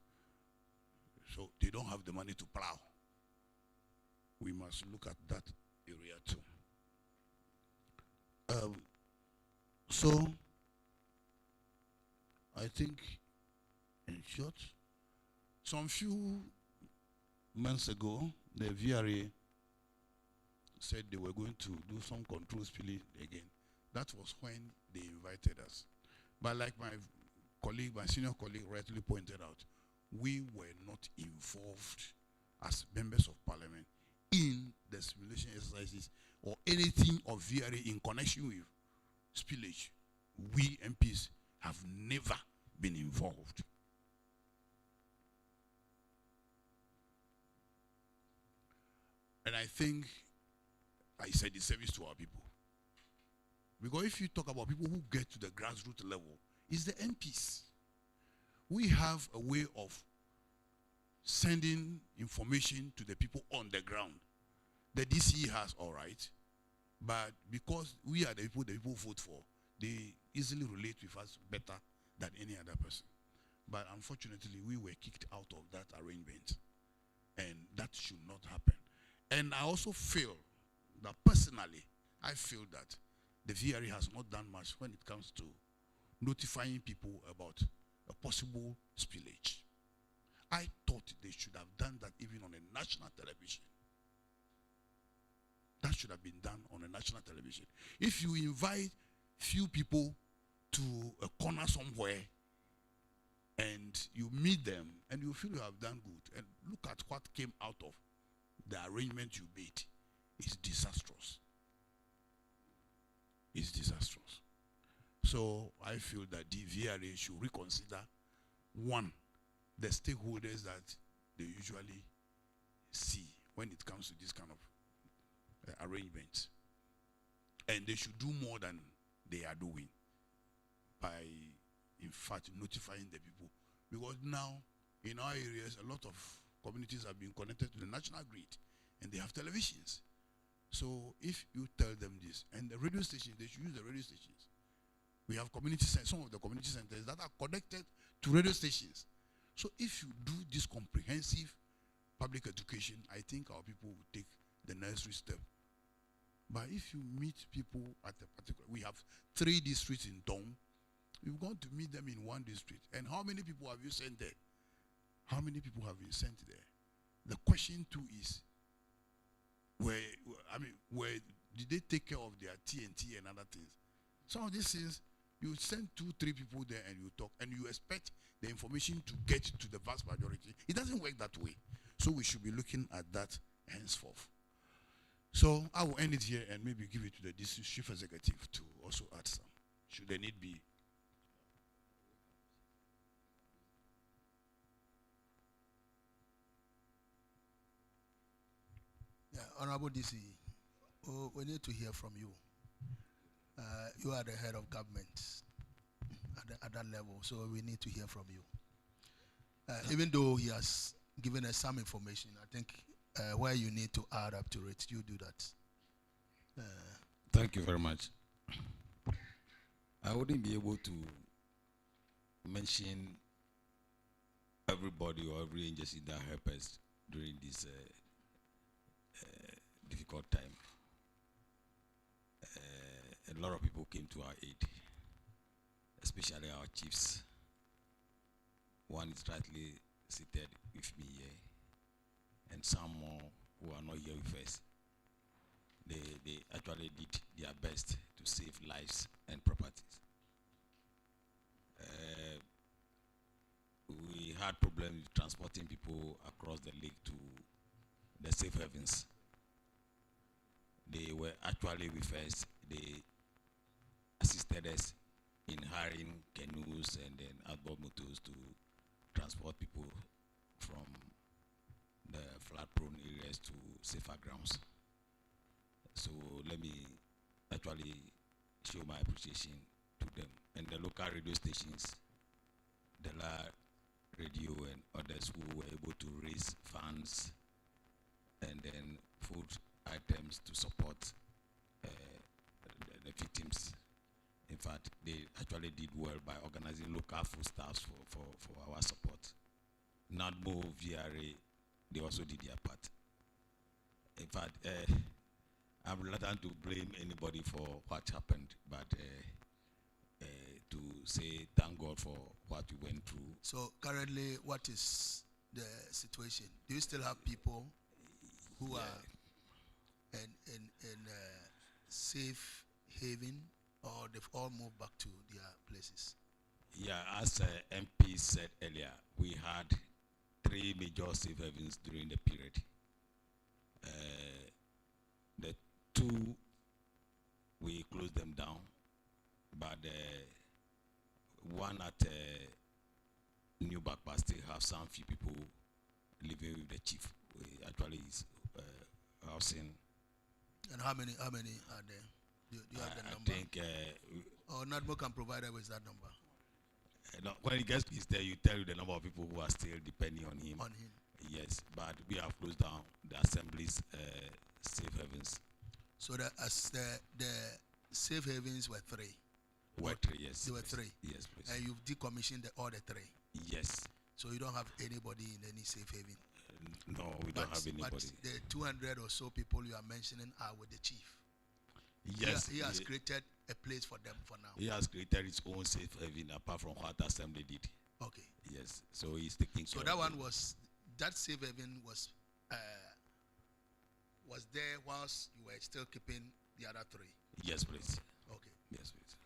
So they don't have the money to plow. We must look at that area too. So I think, in short, some few months ago, the VRA said they were going to do some control spillage again. That was when they invited us. But like my senior colleague rightly pointed out, we were not involved as members of parliament in the simulation exercises or anything of VRA in connection with spillage. We MPs have never been involved. And I think I said the service to our people. Because if you talk about people who get to the grassroots level, it's the MPs. We have a way of sending information to the people on the ground. The DC has, all right, but because we are the people vote for, they easily relate with us better than any other person. But unfortunately, we were kicked out of that arrangement, and that should not happen. And I also feel that personally, I feel that the VRA has not done much when it comes to notifying people about a possible spillage. I thought they should have done that even on a national television. That should have been done on a national television. If you invite few people to a corner somewhere and you meet them and you feel you have done good, and look at what came out of the arrangement you made. It's disastrous. It's disastrous. So I feel that the VRA should reconsider, one, the stakeholders that they usually see when it comes to this kind of arrangements. And they should do more than they are doing by, in fact, notifying the people. Because now, in our areas, a lot of communities have been connected to the national grid, and they have televisions. So if you tell them this, and the radio stations, they should use the radio stations. We have community centers, some of the community centers that are connected to radio stations. So if you do this comprehensive public education, I think our people will take the necessary step. But if you meet people at a particular, we have 3 districts in Tongu, you're going to meet them in 1 district. And how many people have you sent there? How many people have been sent there? The question too is, where did they take care of their TNT and other things? Some of these things, you send 2, 3 people there and you talk, and you expect the information to get to the vast majority. It doesn't work that way. So we should be looking at that henceforth. So I will end it here and maybe give it to the district chief executive to also add some, should the need be. Yeah, Honorable DC, we need to hear from you. You are the head of government at that level, so we need to hear from you. Even though he has given us some information, I think where you need to add up to it, you do that. Thank you very much. I wouldn't be able to mention everybody or every agency that helped us during this difficult time. A lot of people came to our aid, especially our chiefs. One is rightly seated with me here, and some more who are not here with us. They actually did their best to save lives and properties. We had problems with transporting people across the lake to the safe havens. They were actually with us. They assisted us in hiring canoes and then outboard motors to transport people from the flood-prone areas to safer grounds. So let me actually show my appreciation to them. And the local radio stations, the radio and others who were able to raise funds and then food items to support the victims. In fact, they actually did well by organizing local foodstuffs for our support. NADMO, VRA, they also did their part. In fact, I'm reluctant to blame anybody for what happened, but to say thank God for what we went through. So currently, what is the situation? Do you still have people who are in safe haven, or they've all moved back to their places? Yeah, as MP said earlier, we had 3 major safe havens during the period. The 2, we closed them down, but one at New Bakpa still have some few people living with the chief. We actually is housing. And how many are there? Do you have the number? I think. Or NADMO can provide us with that number. No, when he gets there, you tell you the number of people who are still depending on him. On him. Yes, but we have closed down the assemblies, safe havens. So the safe havens were 3. Were 3, yes. They were please. 3. Yes, please. And you've decommissioned all the 3. Yes. So you don't have anybody in any safe haven. No, we don't have anybody. But the 200 or so people you are mentioning are with the chief. Yes. He has created a place for them for now. He has created his own safe haven apart from what assembly did. Okay. Yes. So he's taking So care that of one it. was, that safe haven was there whilst you were still keeping the other 3? Yes, please. Okay. Yes, please.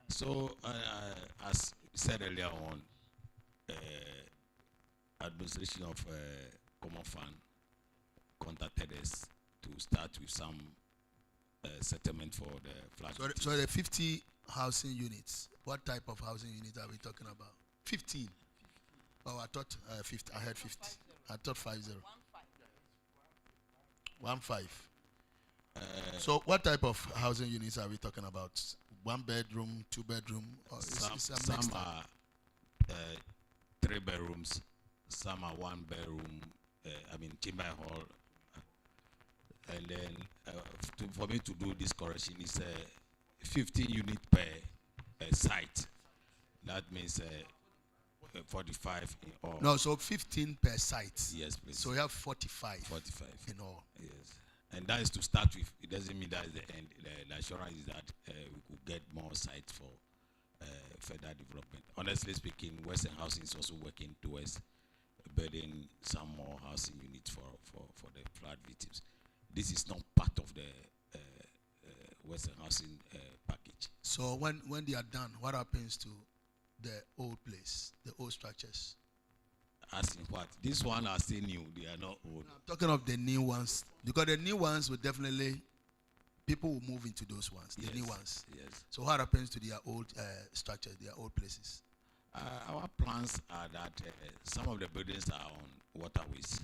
So, as said earlier on, administration of common fund contacted us to start with some settlement for the flood. So the 50 housing units, what type of housing units are we talking about? 15. Oh, I thought 50. I heard 50. I thought 50. 15. So what type of housing units are we talking about? 1 bedroom, 2 bedroom? Or Some are 3 bedrooms, some are 1 bedroom, chamber hall. And then for me to do this correction, it's 15 unit per site. That means 45 in all. No, so 15 per site. Yes, please. So you have 45. 45 in all. Yes. And that is to start with. It doesn't mean that is the end. The assurance is that we could get more sites for further development. Honestly speaking, Western Housing is also working towards building some more housing units for the flood victims. This is not part of the Western Housing package. So when they are done, what happens to the old place, the old structures? As in what? This one are still new. They are not old. I'm talking of the new ones, because the new ones will definitely, people will move into those ones, the new ones. Yes. So what happens to their old structures, their old places? Our plans are that some of the buildings are on waterways,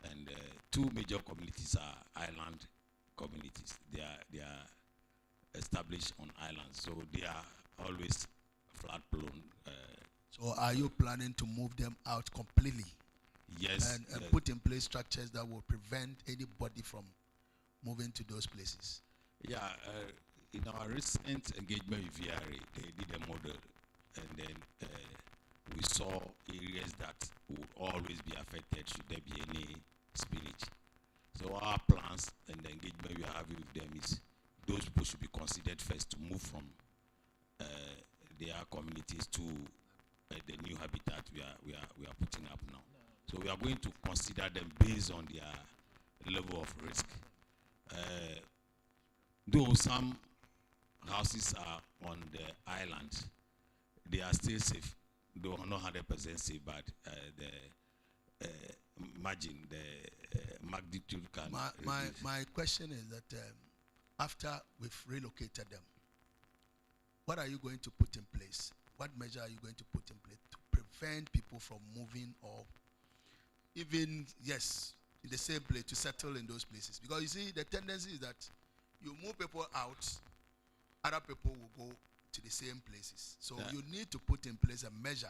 and 2 major communities are island communities. They are established on islands, so they are always flood prone. So are you planning to move them out completely? Yes. And put in place structures that will prevent anybody from moving to those places? Yeah, in our recent engagement with VRA, they did a model, and then we saw areas that would always be affected should there be any spillage. So our plans and the engagement we are having with them is those people should be considered first to move from their communities to the new habitat we are putting up now. So we are going to consider them based on their level of risk. Though some houses are on the island, they are still safe. Though not 100% safe, but the margin, the magnitude can. My question is that after we've relocated them, what are you going to put in place? What measure are you going to put in place to prevent people from moving, or even, yes, in the same place, to settle in those places? Because you see, the tendency is that you move people out, other people will go to the same places. So you need to put in place a measure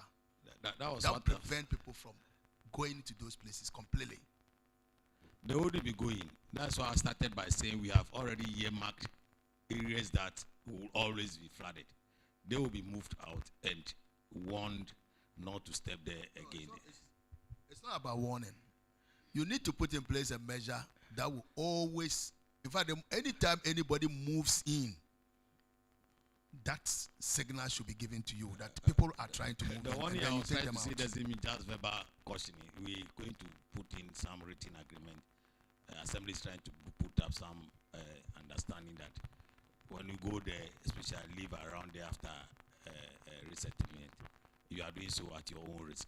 that will prevent people from going to those places completely. They wouldn't be going. That's why I started by saying we have already earmarked areas that will always be flooded. They will be moved out and warned not to step there again. It's not about warning. You need to put in place a measure that will always, in fact, anytime anybody moves in, that signal should be given to you that people are trying to move. The in, one and I then was you take trying them to say out. doesn't mean just verbal cautioning. We're going to put in some written agreement. Assembly is trying to put up some understanding that when you go there, especially live around there after resettlement, you are doing so at your own risk.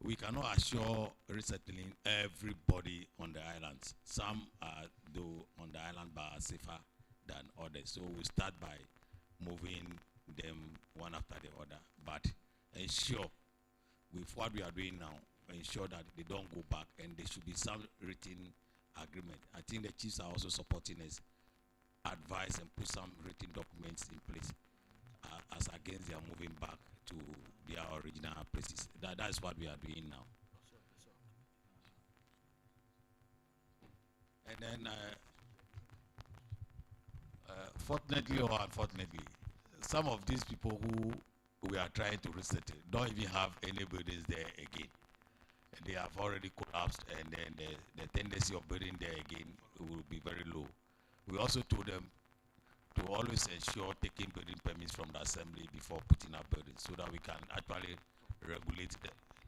We cannot assure resettling everybody on the islands. Some are, though, on the island but are safer than others. So we start by moving them one after the other, but ensure with what we are doing now, ensure that they don't go back, and there should be some written agreement. I think the chiefs are also supporting us, advise and put some written documents in place as against their moving back to their original places. That is what we are doing now. And then, fortunately or unfortunately, some of these people who we are trying to resettle don't even have any buildings there again. They have already collapsed, and then the tendency of building there again will be very low. We also told them to always ensure taking building permits from the assembly before putting up buildings, so that we can actually regulate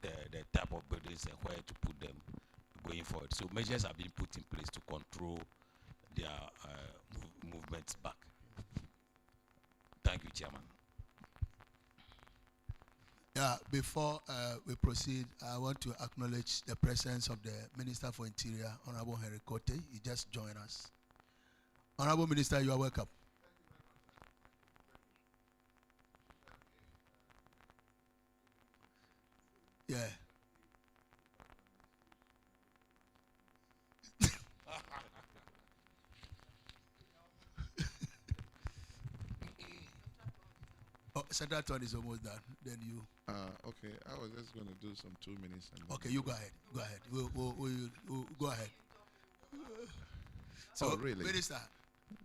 the type of buildings and where to put them going forward. So measures have been put in place to control their movements back. Thank you, Chairman. Yeah, before we proceed, I want to acknowledge the presence of the Minister for Interior, Honorable Henry Kote. He just joined us. Honorable Minister, you are welcome. Yeah. Oh, Central Town is almost done. Then you. Okay, I was just going to do some 2 minutes. And Okay, you go ahead. Go ahead. We'll go ahead. So, really? Minister,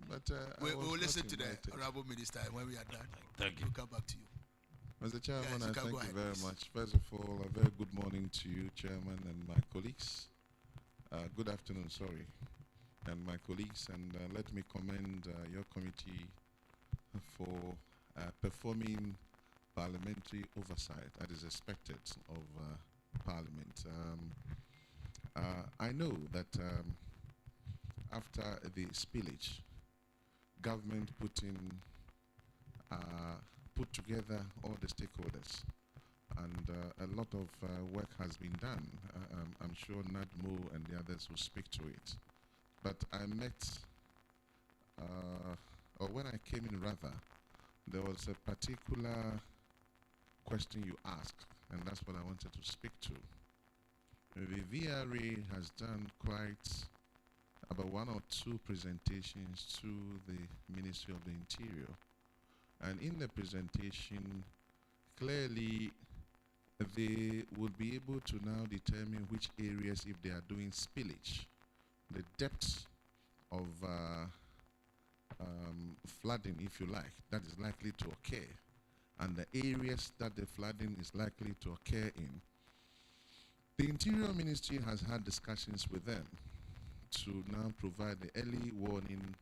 But we'll listen to the Honorable Minister, and when we are done, Thank you. we'll come back to you. Mr. Chairman, Yes, you I can thank go you ahead, very please. much. First of all, a very good morning to you, Chairman, and my colleagues. Good afternoon, sorry, and my colleagues. And let me commend your committee for performing parliamentary oversight that is expected of Parliament. I know that after the spillage, government put together all the stakeholders, and a lot of work has been done. I'm sure NADMO and the others will speak to it. But I met, or when I came in rather, there was a particular question you asked, and that's what I wanted to speak to. The VRA has done quite about 1 or 2 presentations to the Ministry of the Interior. And in the presentation, clearly they would be able to now determine which areas, if they are doing spillage, the depth of flooding, if you like, that is likely to occur, and the areas that the flooding is likely to occur in. The Interior Ministry has had discussions with them to now provide the early warning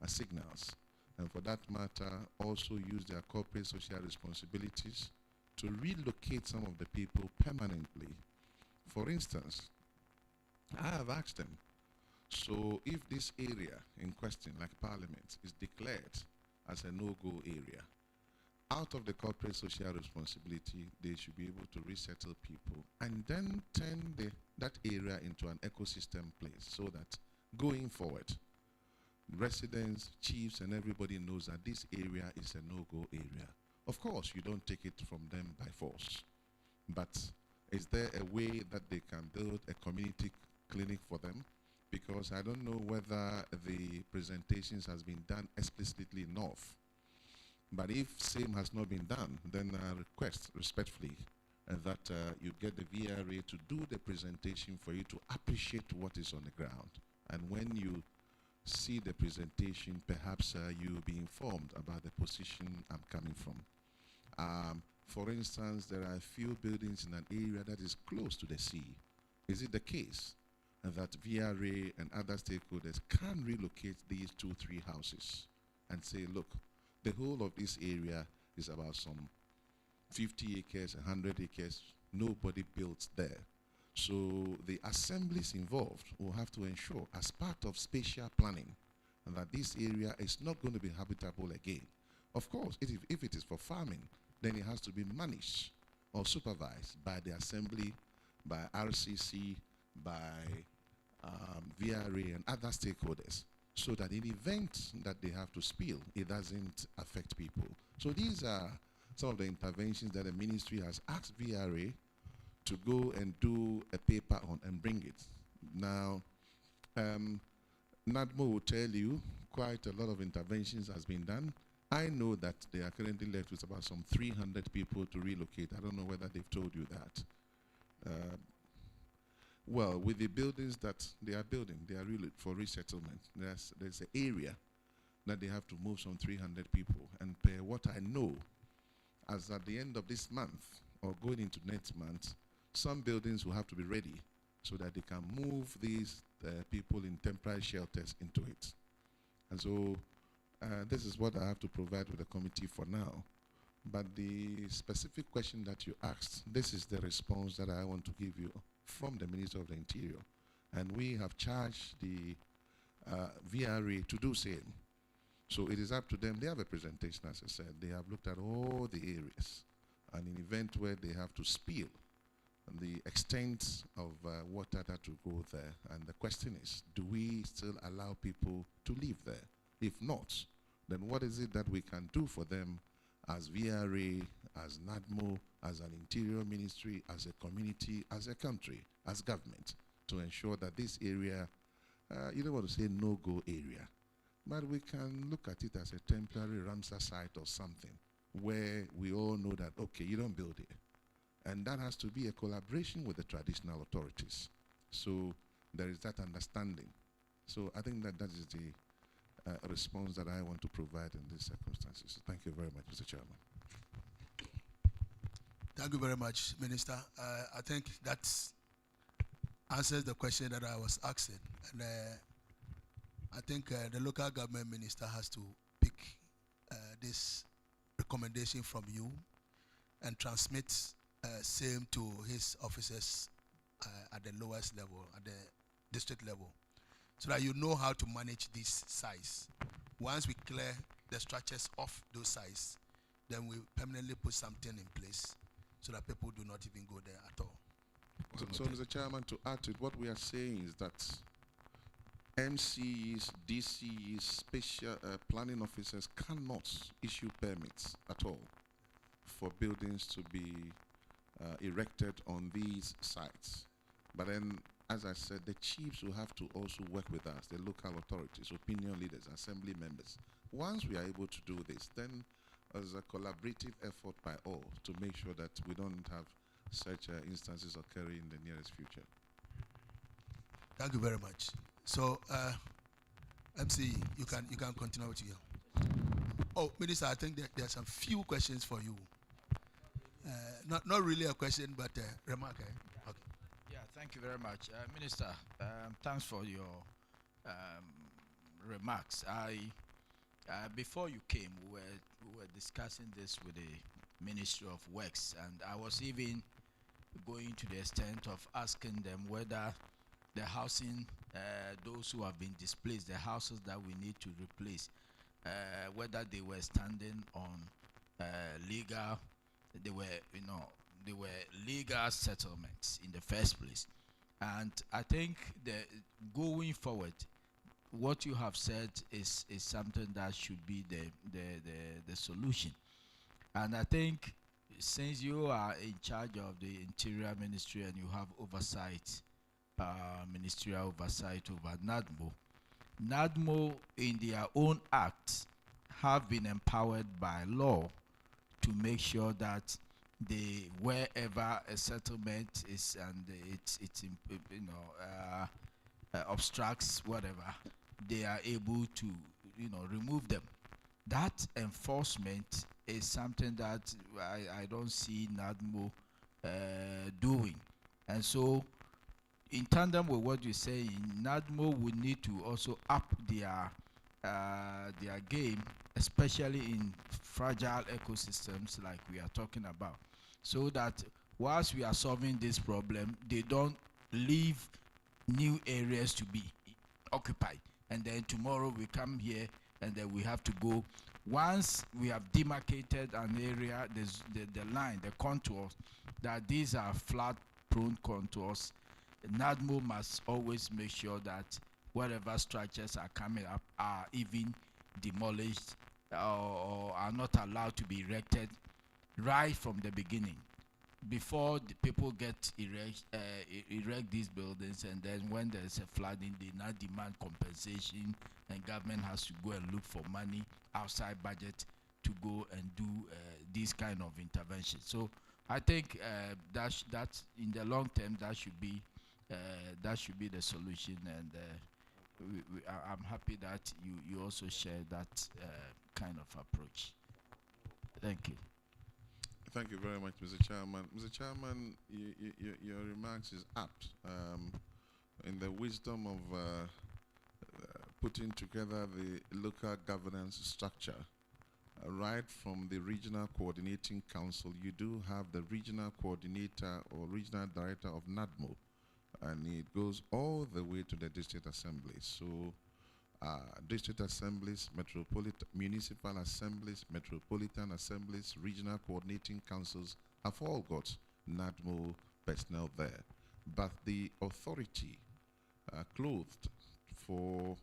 signals, and for that matter, also use their corporate social responsibilities to relocate some of the people permanently. For instance, I have asked them, so if this area in question, like Parliament, is declared as a no-go area, out of the corporate social responsibility, they should be able to resettle people and then turn that area into an ecosystem place, so that going forward, residents, chiefs, and everybody knows that this area is a no-go area. Of course, you don't take it from them by force, but is there a way that they can build a community clinic for them? Because I don't know whether the presentations has been done explicitly enough. But if same has not been done, then I request respectfully that you get the VRA to do the presentation for you to appreciate what is on the ground. And when you see the presentation, perhaps you'll be informed about the position I'm coming from. For instance, there are a few buildings in an area that is close to the sea. Is it the case that VRA and other stakeholders can relocate these 2-3 houses and say, look, the whole of this area is about some 50 acres, 100 acres, nobody built there. So the assemblies involved will have to ensure, as part of spatial planning, that this area is not going to be habitable again. Of course, if it is for farming, then it has to be managed or supervised by the assembly, by RCC, by VRA and other stakeholders, so that in the event that they have to spill, it doesn't affect people. So these are some of the interventions that the ministry has asked VRA to go and do a paper on and bring it. Now, NADMO will tell you quite a lot of interventions has been done. I know that they are currently left with about some 300 people to relocate. I don't know whether they've told you that. Well, with the buildings that they are building, they are really for resettlement. There's an area that they have to move some 300 people. And per what I know, as at the end of this month or going into next month, some buildings will have to be ready so that they can move these people in temporary shelters into it. And so this is what I have to provide with the committee for now. But the specific question that you asked, this is the response that I want to give you from the Minister of the Interior. And we have charged the VRA to do same. So it is up to them. They have a presentation, as I said. They have looked at all the areas. And in event where they have to spill, and the extent of water that will go there. And the question is, do we still allow people to live there? If not, then what is it that we can do for them as VRA, as NADMO, as an interior ministry, as a community, as a country, as government, to ensure that this area, you don't want to say no-go area, but we can look at it as a temporary Ramsar site or something where we all know that, okay, you don't build it. And that has to be a collaboration with the traditional authorities. So there is that understanding. So I think that that is the response that I want to provide in these circumstances. Thank you very much, Mr. Chairman. Thank you very much, Minister. I think that answers the question that I was asking. And I think the local government minister has to pick this recommendation from you and transmit same to his officers at the lowest level, at the district level, so that you know how to manage this size. Once we clear the structures of those sites, then we permanently put something in place so that people do not even go there at all. So Mr. Chairman, to add to it, what we are saying is that MCs, DCs, special planning officers cannot issue permits at all for buildings to be erected on these sites. But then, as I said, the chiefs will have to also work with us, the local authorities, opinion leaders, assembly members. Once we are able to do this, then there's a collaborative effort by all to make sure that we don't have such instances occurring in the nearest future. Thank you very much. So, MC, you can continue with you. Oh, Minister, I think there are some few questions for you. Not really a question, but a remark. Okay. Yeah, thank you very much, Minister. Thanks for your remarks. Before you came, we were discussing this with the Ministry of Works, and I was even going to the extent of asking them whether the housing, those who have been displaced, the houses that we need to replace, whether they were standing on legal, they were legal settlements in the first place. And I think that going forward, what you have said is something that should be the solution. And I think since you are in charge of the Interior Ministry and you have oversight, ministerial oversight over NADMO in their own acts have been empowered by law to make sure that they, wherever a settlement is and it's obstructs whatever, they are able to remove them. That enforcement is something that I don't see NADMO doing. And so, in tandem with what you're saying, NADMO would need to also up their game, especially in fragile ecosystems like we are talking about, so that whilst we are solving this problem, they don't leave new areas to be occupied. And then tomorrow we come here and then we have to go. Once we have demarcated an area, there's the line, the contours, that these are flood-prone contours, NADMO must always make sure that whatever structures are coming up are even demolished or are not allowed to be erected right from the beginning, before the people get erect these buildings, and then when there's a flooding, they now demand compensation, and government has to go and look for money outside budget to go and do these kind of interventions. So I think that in the long term that should be the solution, and I'm happy that you also share that kind of approach. Thank you. Thank you very much, Mr. Chairman. Mr. Chairman, your remarks is apt in the wisdom of putting together the local governance structure. Right from the Regional Coordinating Council, you do have the Regional Coordinator or Regional Director of NADMO, and it goes all the way to the District Assemblies. So District Assemblies, Municipal Assemblies, Metropolitan Assemblies, Regional Coordinating Councils have all got NADMO personnel there. But the authority clothed for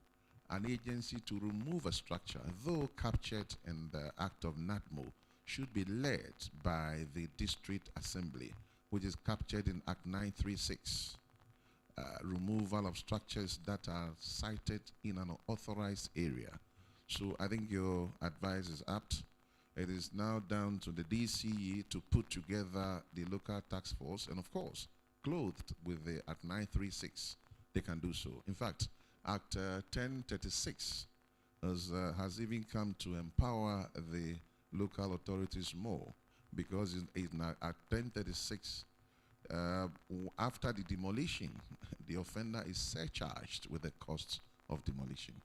an agency to remove a structure, though captured in the act of NADMO, should be led by the district assembly, which is captured in Act 936. Removal of structures that are sited in an authorized area. So I think your advice is apt. It is now down to the DCE to put together the local task force, and of course, clothed with the Act 936, they can do so. In fact, Act 1036 has even come to empower the local authorities more, because in Act 1036, after the demolition, the offender is surcharged with the cost of demolition.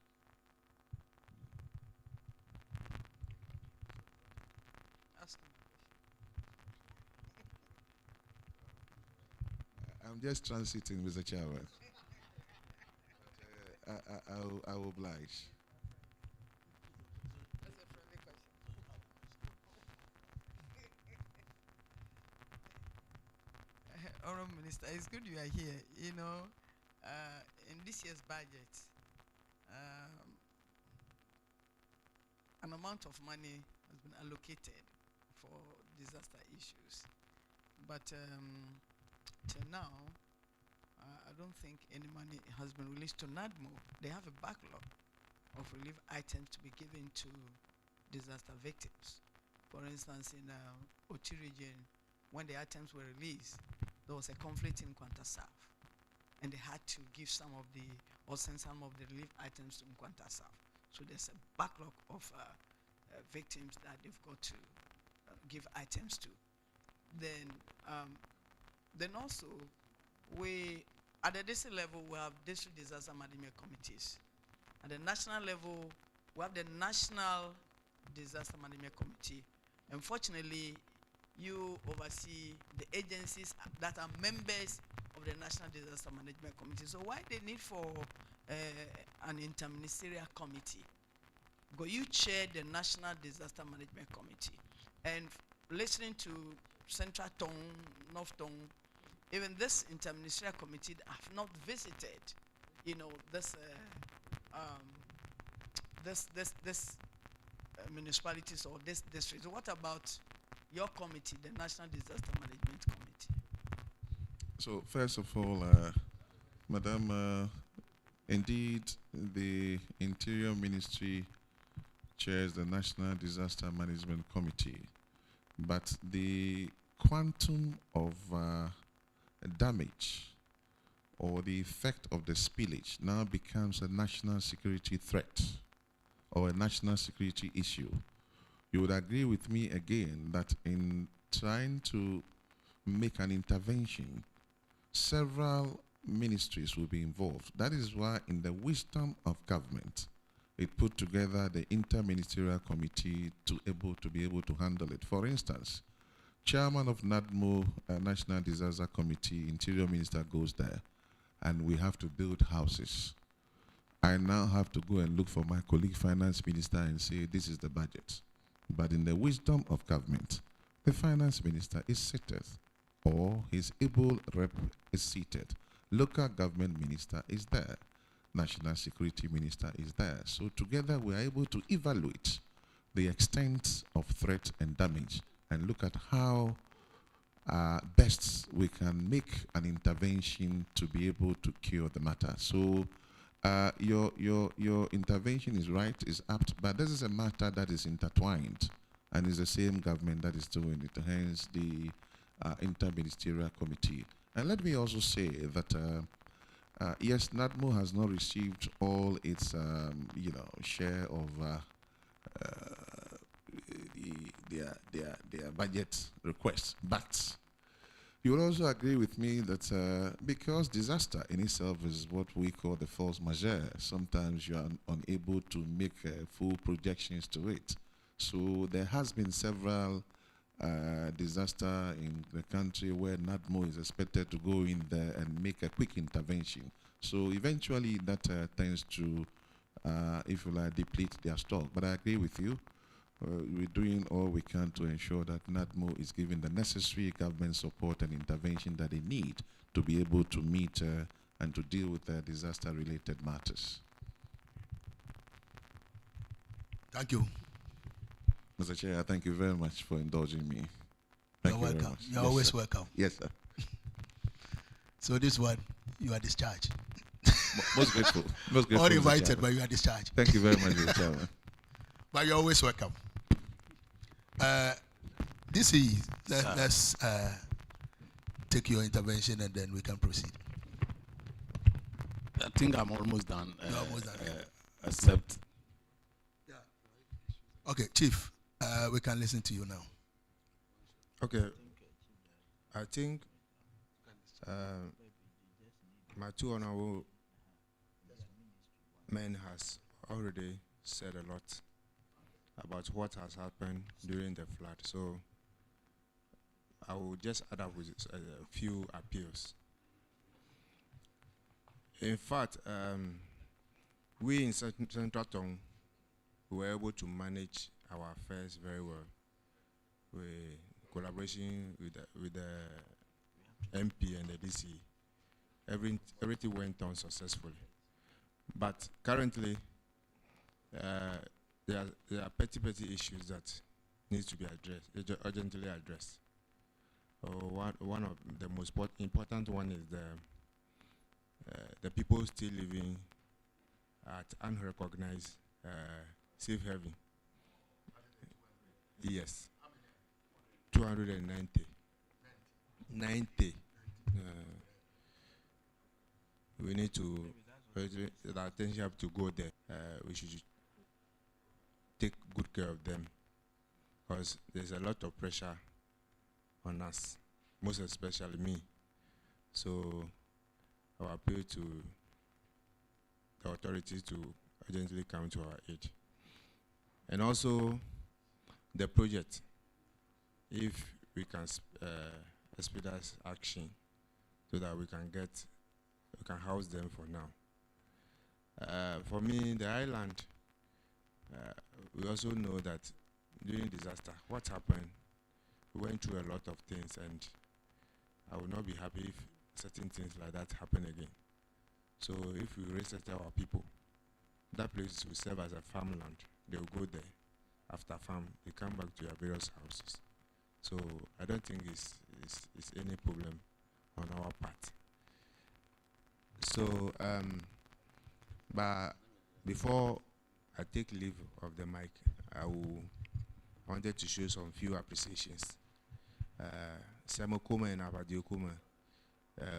I'm just transiting, Mr. Chairman. I will oblige. Honourable Minister, it's good you are here. You know, in this year's budget, an amount of money has been allocated for disaster issues. But till now, I don't think any money has been released to NADMO. They have a backlog of relief items to be given to disaster victims. For instance, in Oti region, when the items were released, there was a conflict in Nkwanta South, and they had to give some of the, or send some of the relief items to Nkwanta South. So there's a backlog of victims that they've got to give items to. Then also, we, at the district level, we have district disaster management committees. At the national level, we have the National Disaster Management Committee. Unfortunately, you oversee the agencies that are members of the National Disaster Management Committee. So why the need for an interministerial committee? Because you chair the National Disaster Management Committee. And listening to Central Tongu, North Tongu, even this interministerial committee have not visited, you know, this municipalities or this district. So what about your committee, the National Disaster Management Committee? So first of all, Madam, indeed, the Interior Ministry chairs the National Disaster Management Committee, but the quantum of damage or the effect of the spillage now becomes a national security threat or a national security issue. You would agree with me again that in trying to make an intervention, several ministries will be involved. That is why, in the wisdom of government, it put together the Interministerial Committee to be able to handle it. For instance, Chairman of NADMO, National Disaster Committee, Interior Minister goes there, and we have to build houses. I now have to go and look for my colleague Finance Minister and say, this is the budget. But in the wisdom of government, the Finance Minister is seated, or his able rep is seated. Local government minister is there. National Security Minister is there. So together we are able to evaluate the extent of threat and damage and look at how best we can make an intervention to be able to cure the matter. So your intervention is right, is apt, but this is a matter that is intertwined and is the same government that is doing it, hence the Interministerial Committee. And let me also say that yes, NADMO has not received all its share of their budget requests, but you will also agree with me that because disaster in itself is what we call the force majeure, sometimes you are unable to make full projections to it. So there has been several disaster in the country where NADMO is expected to go in there and make a quick intervention. So eventually that tends to, if you like, deplete their stock. But I agree with you. we're doing all we can to ensure that NADMO is given the necessary government support and intervention that they need to be able to meet and to deal with disaster-related matters. Thank you. Mr. Chair, thank you very much for indulging me. You're welcome. You're always welcome. Yes, sir. So this one, you are discharged. Most grateful. Most grateful. Uninvited, but you are discharged. Thank you very much, Mr. Chairman. But you're always welcome. This is, let's take your intervention and then we can proceed. I think I'm almost done. You're almost done. Except. Okay, Chief, we can listen to you now. Okay. I think my two honorable men has already said a lot about what has happened during the flood. So I will just add up with a few appeals. In fact, we in Central Tongue were able to manage our affairs very well with collaboration with the MP and the DC. Everything went on successfully. But currently, there are petty issues that needs to be addressed, urgently addressed. One of the most important one is the people still living at unrecognized safe haven. Yes. 290. 90. We need to, the attention have to go there. We should take good care of them because there's a lot of pressure on us, most especially me. So I appeal to the authorities to urgently come to our aid. And also the project, if we can expedite action so that we can house them for now. For me, the island, we also know that during disaster, what happened, we went through a lot of things, and I would not be happy if certain things like that happen again. So if we resettle our people, that place will serve as a farmland. They will go there. After farm, they come back to their various houses. So I don't think it's any problem on our part. So, but before I take leave of the mic, I wanted to show some few appreciations. Samokoma and Abadiokoma,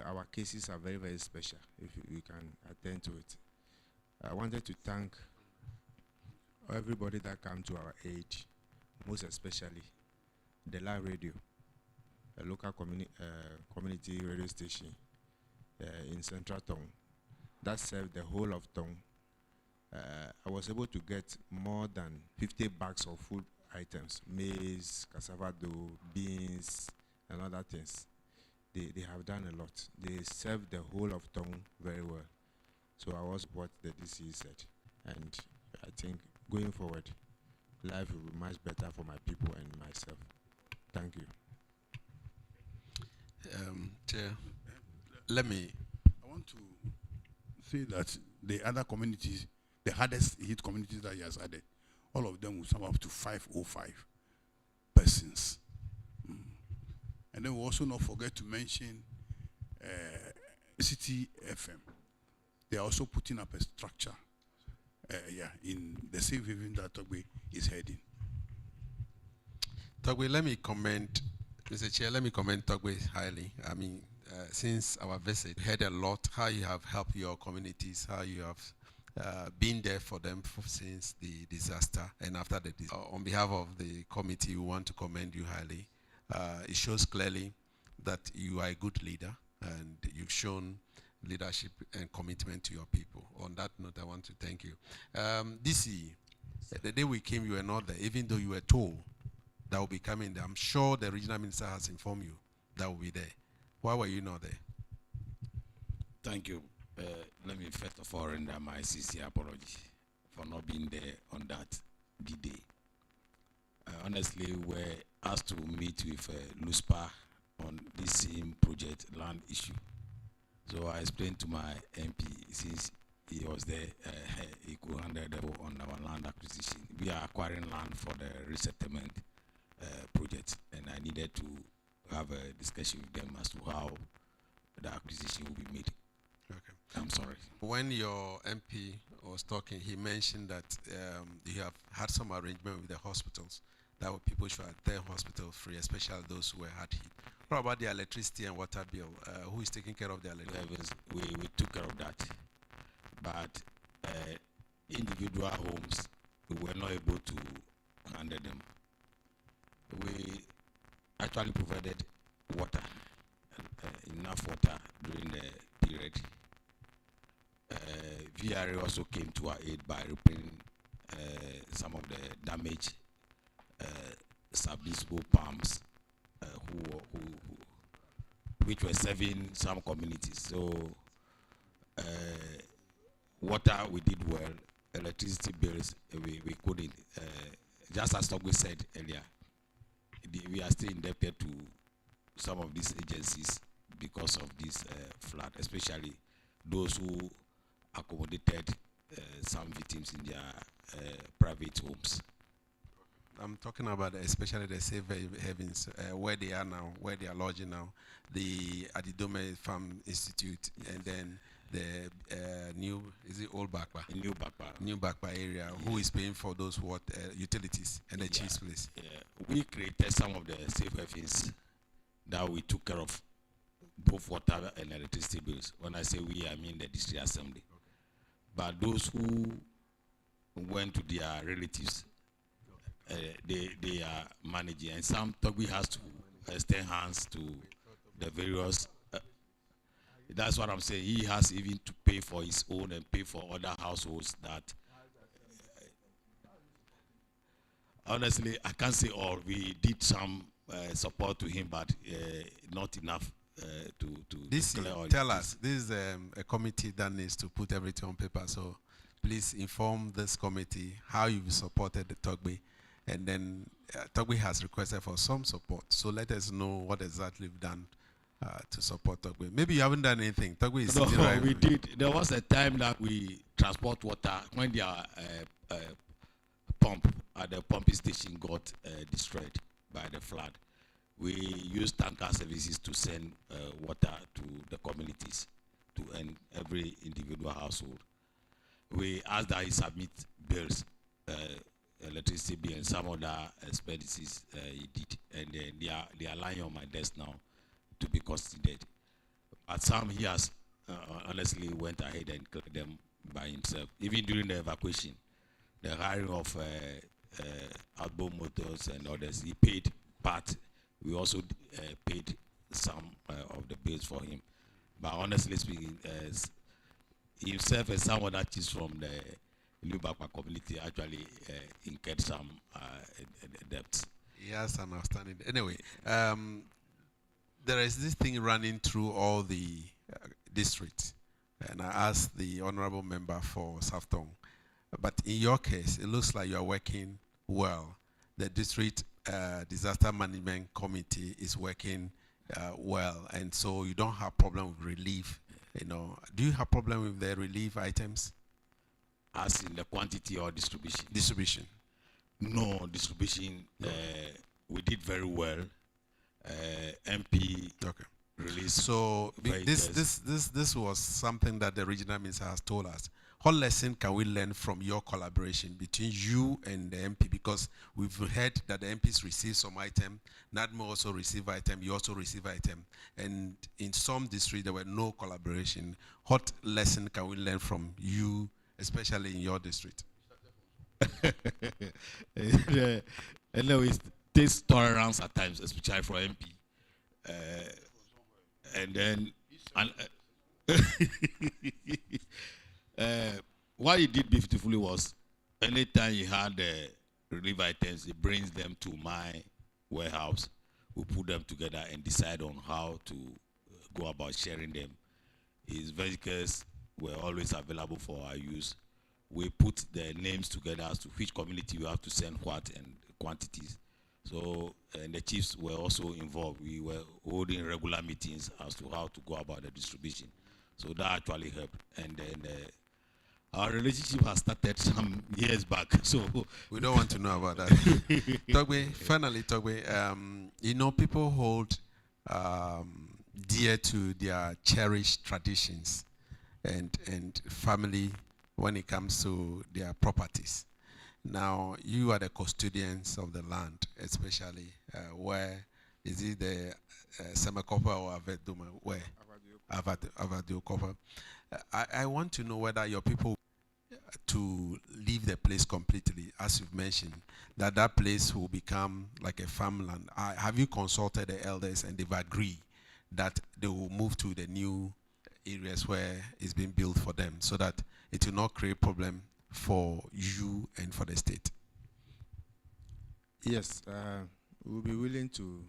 our cases are very, very special, if we can attend to it. I wanted to thank everybody that came to our aid, most especially the Live Radio, a local community radio station in Central Tongue that served the whole of Tongue. I was able to get more than 50 bags of food items, maize, cassava dough, beans, and other things. They have done a lot. They served the whole of Tongue very well. So I was what the DC said. And I think going forward, life will be much better for my people and myself. Thank you. Chair, I want to say that the other communities, the hardest hit communities that he has added, all of them will sum up to 505 persons. And then we also not forget to mention City FM. They are also putting up a structure in the safe haven that Togbe is heading. Togbe, let me comment, Mr. Chair, let me comment Togbe highly. I mean, since our visit, we heard a lot how you have helped your communities, how you have been there for them since the disaster and after the disaster. On behalf of the committee, we want to commend you highly. It shows clearly that you are a good leader and you've shown leadership and commitment to your people. On that note, I want to thank you. DC, the day we came, you were not there, even though you were told that will be coming there. I'm sure the regional minister has informed you that will be there. Why were you not there? Thank you. Let me first of all render my sincere apology for not being there on that D-Day. honestly were asked to meet with LUSPA on this same project land issue. So I explained to my MP, since he was there, he could handle on our land acquisition. We are acquiring land for the resettlement project, and I needed to have a discussion with them as to how the acquisition will be made. Okay. I'm sorry. When your MP was talking, he mentioned that you have had some arrangement with the hospitals that people should attend hospital free, especially those who were hard hit. What about the electricity and water bill? Who is taking care of the electricity? We took care of that, but individual homes, we were not able to handle them. We actually provided water, enough water during the period. VRA also came to our aid by repairing some of the damaged submersible pumps which were serving some communities. So water we did well, electricity bills we couldn't. Just as Tongu said earlier, we are still indebted to some of these agencies because of this flood, especially those who accommodated some victims in their private homes. I'm talking about especially the safe havens, where they are now, where they are lodging now, the Adidome Farm Institute, and then the new, is it Old Bakpa? New Bakpa area. Yeah. Who is paying for those utilities and the chief's place? Yeah. We created some of the safe havens that we took care of both water and electricity bills. When I say we, I mean the district assembly. Okay. But those who went to their relatives, they are managing, and some Tongu has to extend hands to the various. That's what I'm saying. He has even to pay for his own and pay for other households. That honestly, I can't say all. We did some support to him, but not enough to tell us. This is a committee that needs to put everything on paper. So please inform this committee how you've supported the Tongu. And then Tongu has requested for some support. So let us know what exactly you've done to support Tongu. Maybe you haven't done anything. Tongu is sitting right. We did. There was a time that we transport water when their pump at the pumping station got destroyed by the flood. We used tanker services to send water to the communities, to every individual household. We asked that he submit bills, electricity bill and some other expenses he did, and they are lying on my desk now to be considered. But some he has honestly went ahead and cleared them by himself. Even during the evacuation, the hiring of outbound motors and others, he paid part. We also paid some of the bills for him. But honestly speaking, himself and some other chiefs from the New Bakpa community actually incurred some debts. Yes, I'm outstanding. Anyway, there is this thing running through all the districts, and I asked the honorable member for South Tongu, but in your case, it looks like you are working well. The district disaster management committee is working well, and so you don't have problem with relief. You know, do you have problem with the relief items? As in the quantity or distribution? Distribution. No, distribution, we did very well. MP released. So this was something that the regional minister has told us. What lesson can we learn from your collaboration between you and the MP? Because we've heard that the MPs receive some item, NADMO also receive item, you also receive item, and in some districts there were no collaboration. What lesson can we learn from you, especially in your district? Anyways, takes tolerance at times, especially for MP. And then, what he did beautifully was, anytime he had relief items, he brings them to my warehouse. We put them together and decide on how to go about sharing them. His vehicles were always available for our use. We put the names together as to which community you have to send what and quantities. So, and the chiefs were also involved. We were holding regular meetings as to how to go about the distribution. So that actually helped. And then our relationship has started some years back. So we don't want to know about that. Togbe, finally, Togbe, you know, people hold dear to their cherished traditions and family when it comes to their properties. Now, you are the custodians of the land, especially where is it the Semakopa or Aveduma? Where? Avadiokopa. I want to know whether your people to leave the place completely, as you've mentioned, that place will become like a farmland. Have you consulted the elders and they've agreed that they will move to the new areas where it's been built for them so that it will not create problem for you and for the state? Yes, we'll be willing to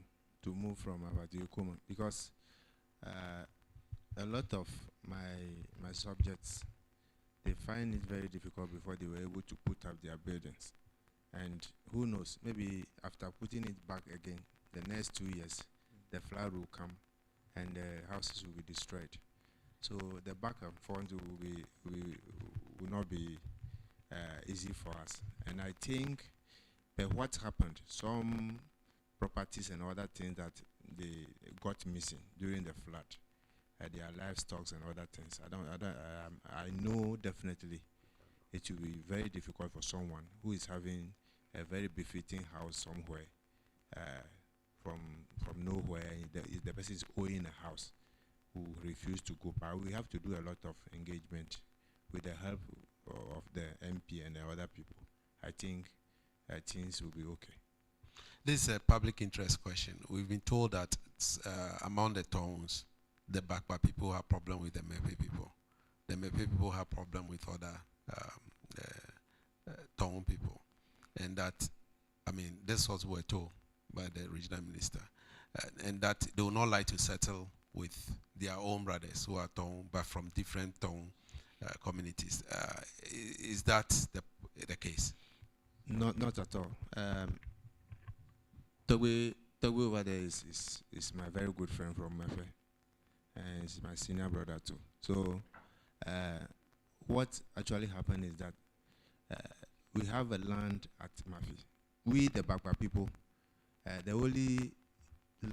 move from Avadiokoma because a lot of my subjects, they find it very difficult before they were able to put up their buildings. And who knows, maybe after putting it back again, the next 2 years, the flood will come and the houses will be destroyed. So the back and forth will not be easy for us. And I think that what happened, some properties and other things that they got missing during the flood, their livestock and other things. I know definitely it will be very difficult for someone who is having a very befitting house somewhere from nowhere. The person is owning a house who refuse to go. But we have to do a lot of engagement with the help of the MP and the other people. I think things will be okay. This is a public interest question. We've been told that among the towns, the Bakpa people have problem with the Mepe people. The Mepe people have problem with other town people. And that, I mean, this was what we're told by the regional minister. And that they will not like to settle with their own brothers who are town, but from different town communities. Is that the case? Not at all. Togbe over there is my very good friend from Mefe. And he's my senior brother too. So what actually happened is that we have a land at Mafi. We, the Bakpa people, the only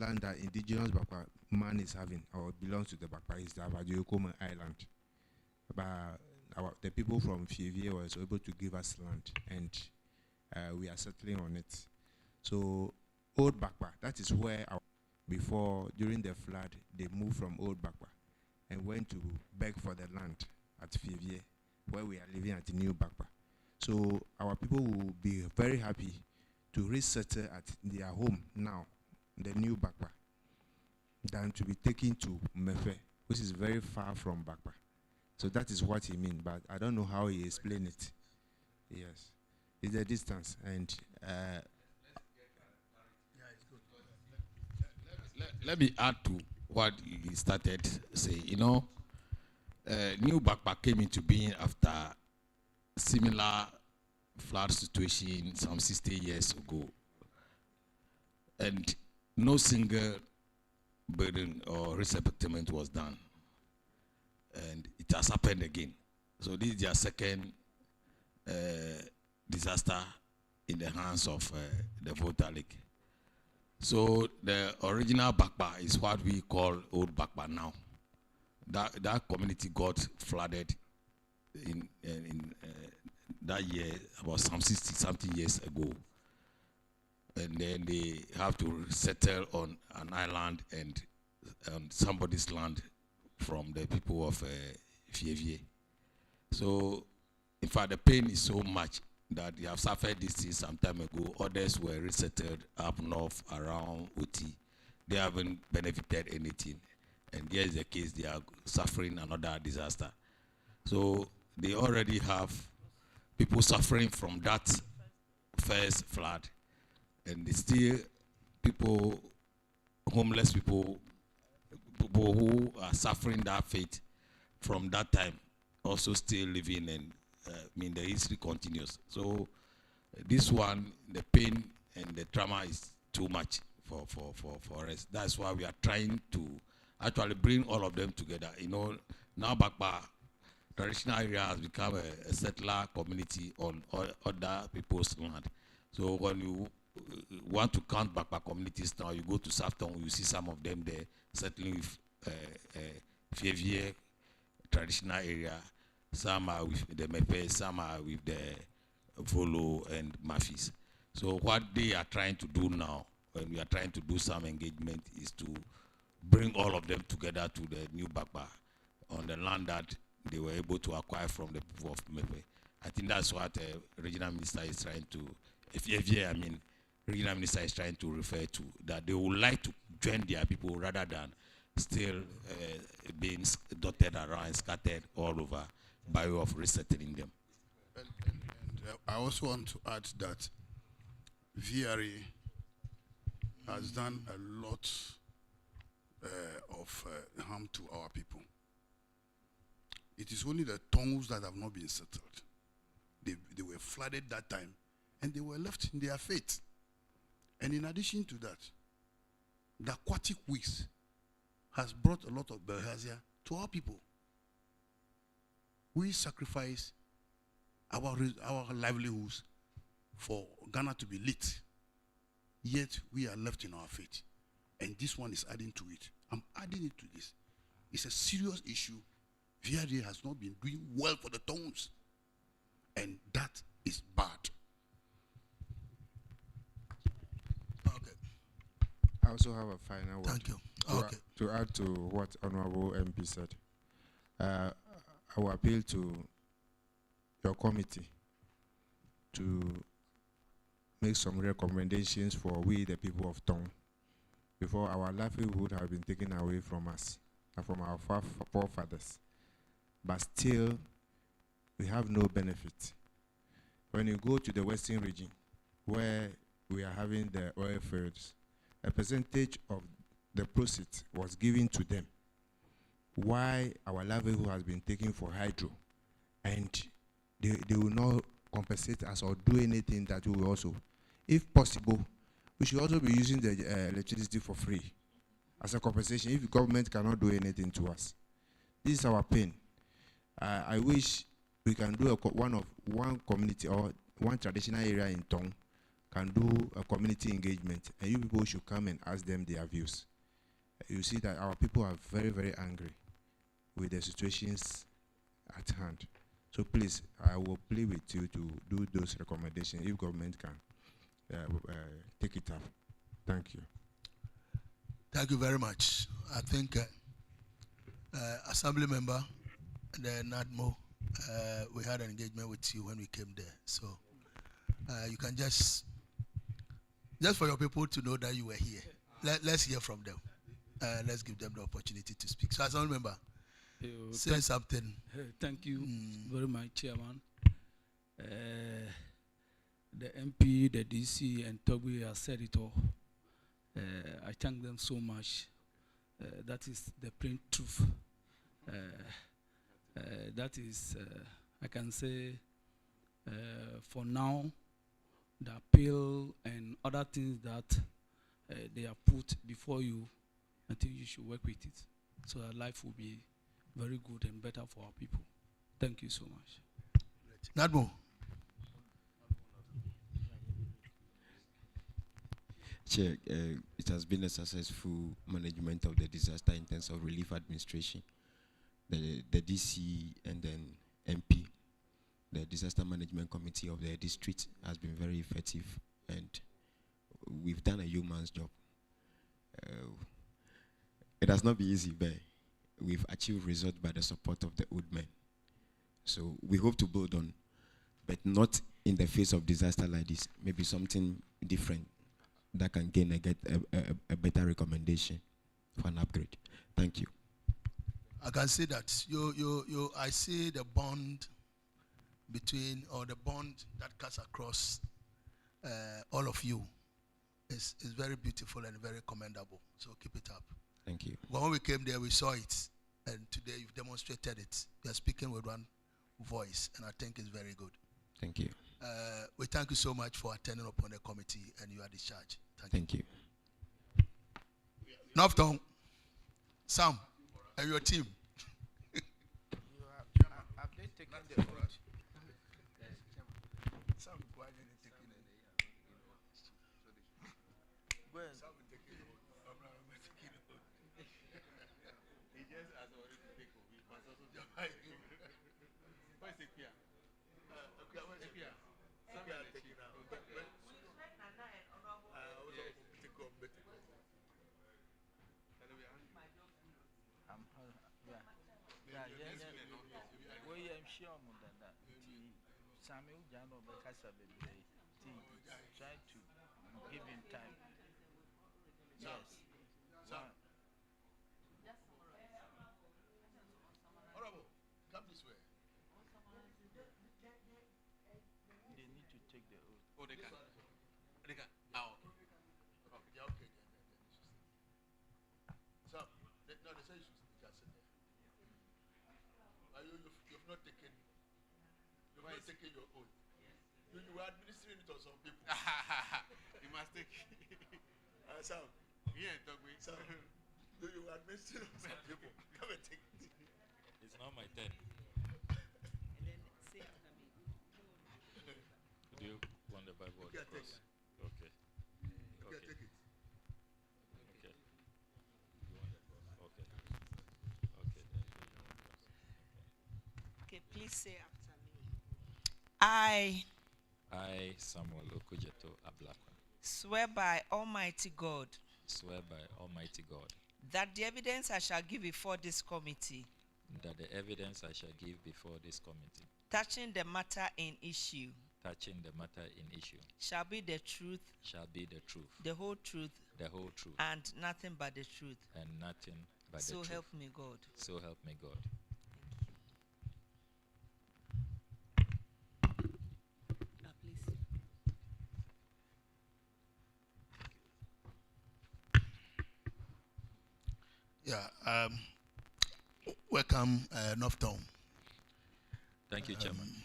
land that indigenous Bakpa man is having or belongs to the Bakpa is the Avadiokoma Island. But the people from Fievie was able to give us land and we are settling on it. So Old Bakpa, that is where before, during the flood, they moved from Old Bakpa and went to beg for the land at Fievie, where we are living at the New Bakpa. So our people will be very happy to resettle at their home now, the New Bakpa, than to be taken to Mefe, which is very far from Bakpa. So that is what he means, but I don't know how he explained it. Yes, it's a distance, and let me add to what he started saying. You know, New Bakpa came into being after similar flood situation some 60 years ago. And no single building or resettlement was done. And it has happened again. So this is their second disaster in the hands of the Volta Lake. So the original Bakpa is what we call Old Bakpa now. That community got flooded in that year, about some 60-something years ago. And then they have to settle on an island and on somebody's land from the people of Fievie. So, in fact, the pain is so much that they have suffered this thing some time ago. Others were resettled up north around Uti. They haven't benefited anything. And here's the case, they are suffering another disaster. So they already have people suffering from that first flood. And they still people, homeless people who are suffering that fate from that time, also still living, and I mean the history continues. So this one, the pain and the trauma is too much for us. That's why we are trying to actually bring all of them together. You know, now Bakpa traditional area has become a settler community on other people's land. So when you want to count Bakpa communities now, you go to South Tongu, you see some of them there settling with Fievier traditional area. Some are with the Mepe, some are with the Volo and Mafis. So what they are trying to do now, when we are trying to do some engagement, is to bring all of them together to the new Bakpa on the land that they were able to acquire from the people of Mepe. I think that's what the regional minister is trying to, regional minister is trying to refer to, that they would like to join their people rather than still being dotted around and scattered all over by way of resettling them. And I also want to add that VRA has done a lot of harm to our people. It is only the Tongus that have not been settled. They were flooded that time, and they were left in their fate. And in addition to that, the aquatic weeds has brought a lot of bilharzia to our people. We sacrifice our livelihoods for Ghana to be lit, yet we are left in our fate. And this one is adding to it. I'm adding it to this. It's a serious issue. VRA has not been doing well for the Tongues, and that is bad. Okay. I also have a final word. Thank you. Okay. To add to what Honorable MP said, I will appeal to your committee to make some recommendations for we, the people of Tongue, before our livelihood have been taken away from us and from our forefathers. But still, we have no benefit. When you go to the Western region, where we are having the oil fields, a percentage of the proceeds was given to them. Why our livelihood has been taken for hydro, and they will not compensate us or do anything that we will also. If possible, we should also be using the electricity for free as a compensation if the government cannot do anything to us. This is our pain. I wish we can do one community or one traditional area in Tong can do a community engagement, and you people should come and ask them their views. You see that our people are very, very angry with the situations at hand. So please, I will plead with you to do those recommendations if government can take it up. Thank you. Thank you very much. I think Assembly Member, the NADMO, we had an engagement with you when we came there. So you can just for your people to know that you were here. Let's hear from them. Let's give them the opportunity to speak. So Assembly Member, say something. Thank you very much, Chairman. The MP, the DC, and Toby have said it all. I thank them so much. That is the plain truth. That is, I can say, for now, the appeal and other things that they have put before you, I think you should work with it so that life will be very good and better for our people. Thank you so much. Nadmo. Chair, it has been a successful management of the disaster in terms of relief administration. The DC and then MP, the disaster management committee of the district has been very effective, and we've done a yeoman's job. It has not been easy, but we've achieved results by the support of the old men. So we hope to build on, but not in the face of disaster like this, maybe something different that can gain a better recommendation for an upgrade. Thank you. I can say that I see the bond between, or the bond that cuts across all of you is very beautiful and very commendable. So keep it up. Thank you. But when we came there, we saw it, and today you've demonstrated it. You are speaking with one voice, and I think it's very good. Thank you. We thank you so much for attending upon the committee, and you are discharged. Thank you. Northtown, Sam, and your team. Have they taken the oath? Sam, why didn't they take it? Go ahead. He just has already taken over. He must also do it. Where's Equia? Where's Equia? Equia taking out. I'm sure more than that. Samuel Jano Bekasa Baby. Try to give him time. Yes. Honorable, come this way. They need to take the oath. Oh, they can. They can. Ah, okay. Okay. Yeah, okay. So, no, they say you can sit there. You've not taken. You've not taken your oath. You were administering it on some people. You must take. Sam. Yeah, Tongu. Sam. You were administering on some people. Come and take it. It's not my turn. And then say after me. Do you want the Bible or the cross? Okay. Okay, take it. Okay. You want the cross? Okay. Okay. Okay, please say after me. I, Samuel Okujeto Ablakwa, Swear by Almighty God swear by Almighty God that the evidence I shall give before this committee that the evidence I shall give before this committee touching the matter in issue shall be the truth, the whole truth, and nothing but the truth. So help me God. So help me God. Please. Yeah. Welcome, Northtown. Thank you, Chairman.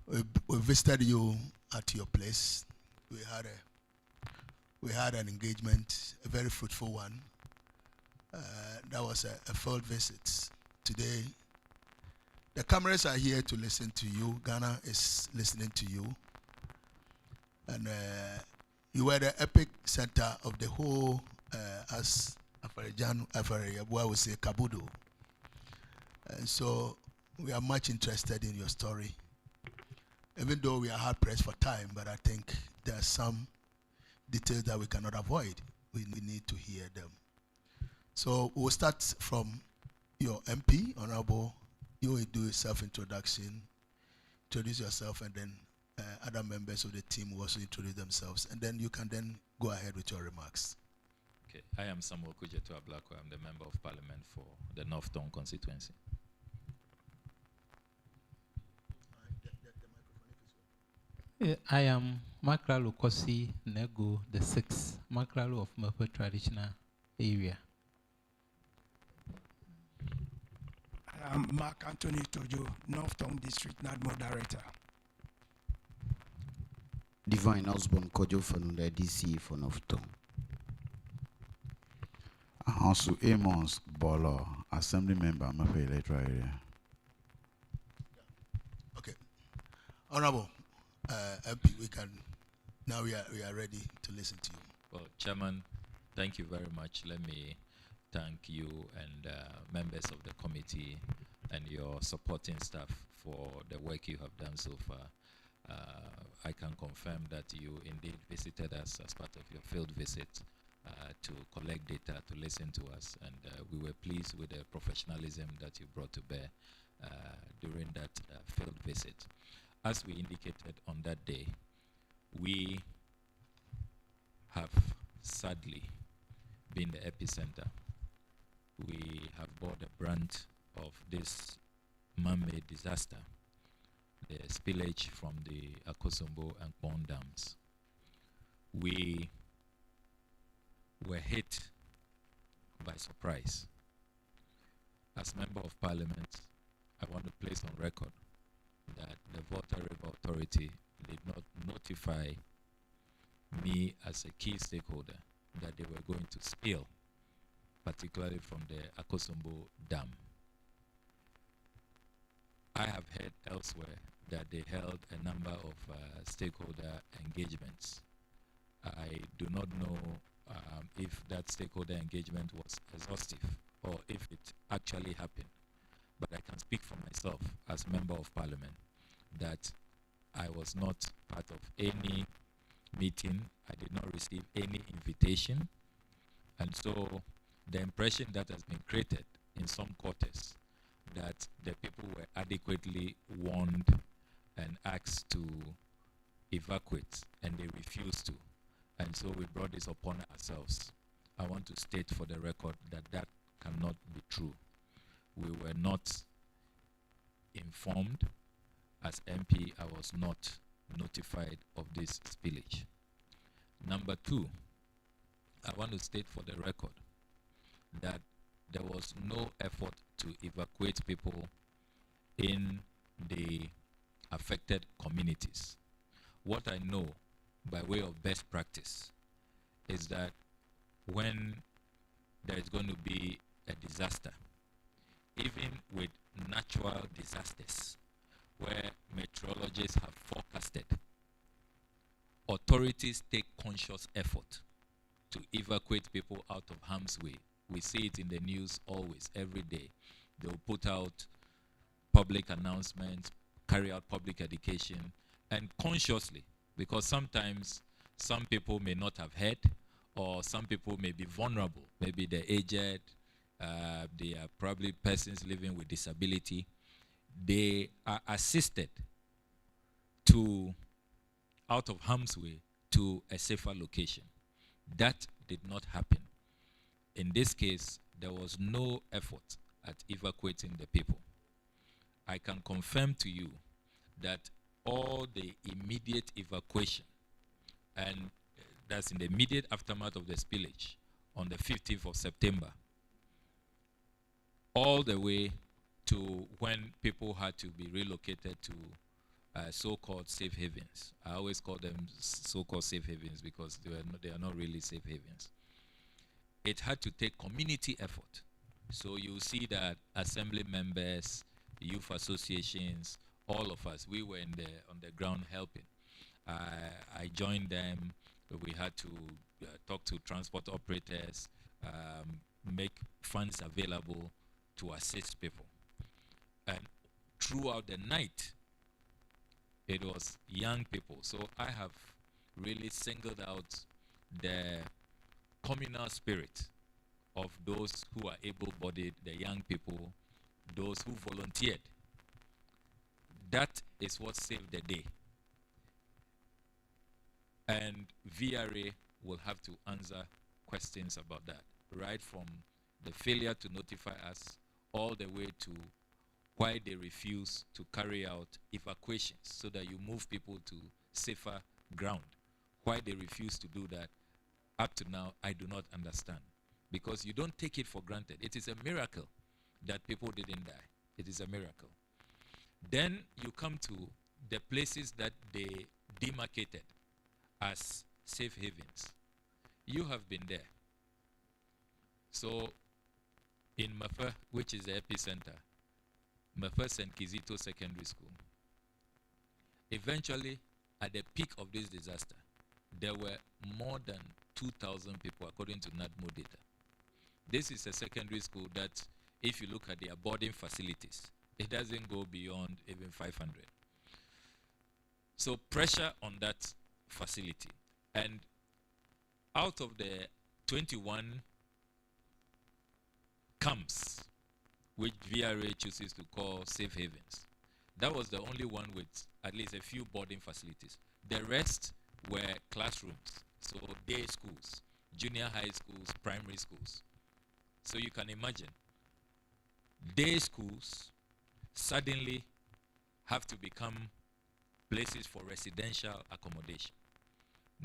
We visited you at your place. We had an engagement, a very fruitful one. That was a field visit. Today, the cameras are here to listen to you. Ghana is listening to you. And you were the epicenter of the whole, as Afarijan would say, Kabudo. And so we are much interested in your story. Even though we are hard pressed for time, but I think there are some details that we cannot avoid. We need to hear them. So we'll start from your MP, Honorable. You will do a self-introduction, introduce yourself, and then other members of the team will also introduce themselves. And then you can then go ahead with your remarks. Okay. I am Samuel Okujeto Ablakwa. I'm the Member of Parliament for the Northtown constituency. I am Makralo Kosi Nego the 6th, Makralo of Mepe Traditional Area. I'm Mark Anthony Tojo, Northtown District NADMO Director. Divine Osborne Kojo from the DC for Northtown. Hansu Amos Bolo, Assembly Member, Mepe Electoral Area. Okay. Honorable MP, now we are ready to listen to you. Well, Chairman, thank you very much. Let me thank you and members of the committee and your supporting staff for the work you have done so far. I can confirm that you indeed visited us as part of your field visit to collect data, to listen to us, and we were pleased with the professionalism that you brought to bear during that field visit. As we indicated on that day, we have sadly been the epicenter. We have bore the brunt of this man-made disaster, the spillage from the Akosombo and Pond dams. We were hit by surprise. As Member of Parliament, I want to place on record that the Volta River Authority did not notify me as a key stakeholder that they were going to spill, particularly from the Akosombo Dam. I have heard elsewhere that they held a number of stakeholder engagements. I do not know if that stakeholder engagement was exhaustive or if it actually happened. But I can speak for myself as Member of Parliament that I was not part of any meeting. I did not receive any invitation. And so the impression that has been created in some quarters that the people were adequately warned and asked to evacuate, and they refused to. And so we brought this upon ourselves. I want to state for the record that that cannot be true. We were not informed. As MP, I was not notified of this spillage. Number two, I want to state for the record that there was no effort to evacuate people in the affected communities. What I know by way of best practice is that when there is going to be a disaster, even with natural disasters where meteorologists have forecasted, authorities take conscious effort to evacuate people out of harm's way. We see it in the news always, every day. They'll put out public announcements, carry out public education, and consciously, because sometimes some people may not have heard, or some people may be vulnerable. Maybe they're aged, they are probably persons living with disability. They are assisted to, out of harm's way, to a safer location. That did not happen. In this case, there was no effort at evacuating the people. I can confirm to you that all the immediate evacuation, and that's in the immediate aftermath of the spillage on the 15th of September, all the way to when people had to be relocated to so-called safe havens. I always call them so-called safe havens because they are not really safe havens. It had to take community effort. So you see that assembly members, youth associations, all of us, we were on the ground helping. I joined them. We had to talk to transport operators, make funds available to assist people. And throughout the night, it was young people. So I have really singled out the communal spirit of those who are able-bodied, the young people, those who volunteered. That is what saved the day. And VRA will have to answer questions about that, right from the failure to notify us all the way to why they refuse to carry out evacuations so that you move people to safer ground. Why they refuse to do that, up to now, I do not understand. Because you don't take it for granted. It is a miracle that people didn't die. It is a miracle. Then you come to the places that they demarcated as safe havens. You have been there. So in Mafa, which is the epicenter, Mafa St. Kizito Secondary School, eventually, at the peak of this disaster, there were more than 2,000 people, according to NADMO data. This is a secondary school that, if you look at their boarding facilities, it doesn't go beyond even 500. So pressure on that facility. And out of the 21 camps, which VRA chooses to call safe havens, that was the only one with at least a few boarding facilities. The rest were classrooms, so day schools, junior high schools, primary schools. So you can imagine, day schools suddenly have to become places for residential accommodation.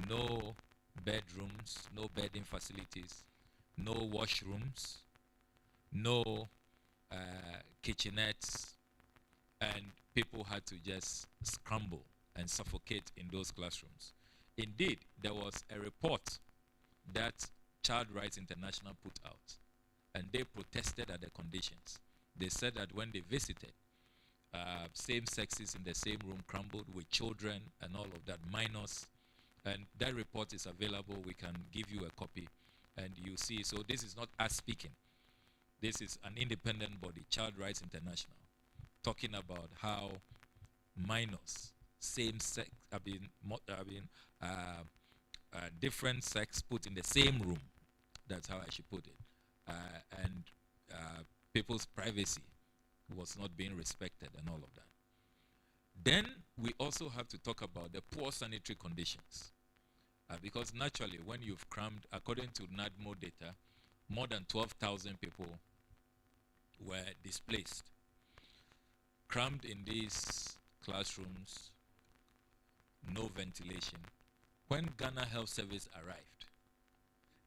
No bedrooms, no bedding facilities, no washrooms, no kitchenettes, and people had to just scramble and suffocate in those classrooms. Indeed, there was a report that Child Rights International put out, and they protested at the conditions. They said that when they visited, same sexes in the same room crumbled with children and all of that, minors. And that report is available. We can give you a copy and you see. So this is not us speaking. This is an independent body, Child Rights International, talking about how minors, same sex, different sex put in the same room. That's how I should put it. And people's privacy was not being respected and all of that. Then we also have to talk about the poor sanitary conditions. Because naturally, when you've crammed, according to NADMO data, more than 12,000 people were displaced, crammed in these classrooms, no ventilation. When Ghana Health Service arrived,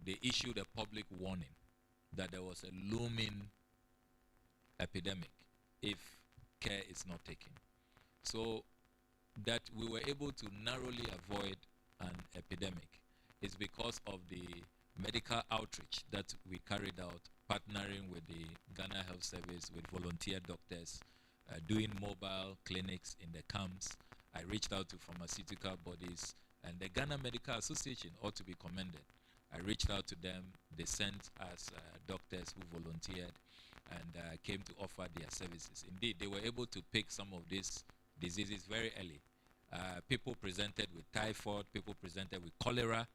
they issued a public warning that there was a looming epidemic if care is not taken. So that we were able to narrowly avoid an epidemic is because of the medical outreach that we carried out, partnering with the Ghana Health Service, with volunteer doctors, doing mobile clinics in the camps. I reached out to pharmaceutical bodies, and the Ghana Medical Association ought to be commended. I reached out to them. They sent us doctors who volunteered and came to offer their services. Indeed, they were able to pick some of these diseases very early. People presented with typhoid, people presented with cholera,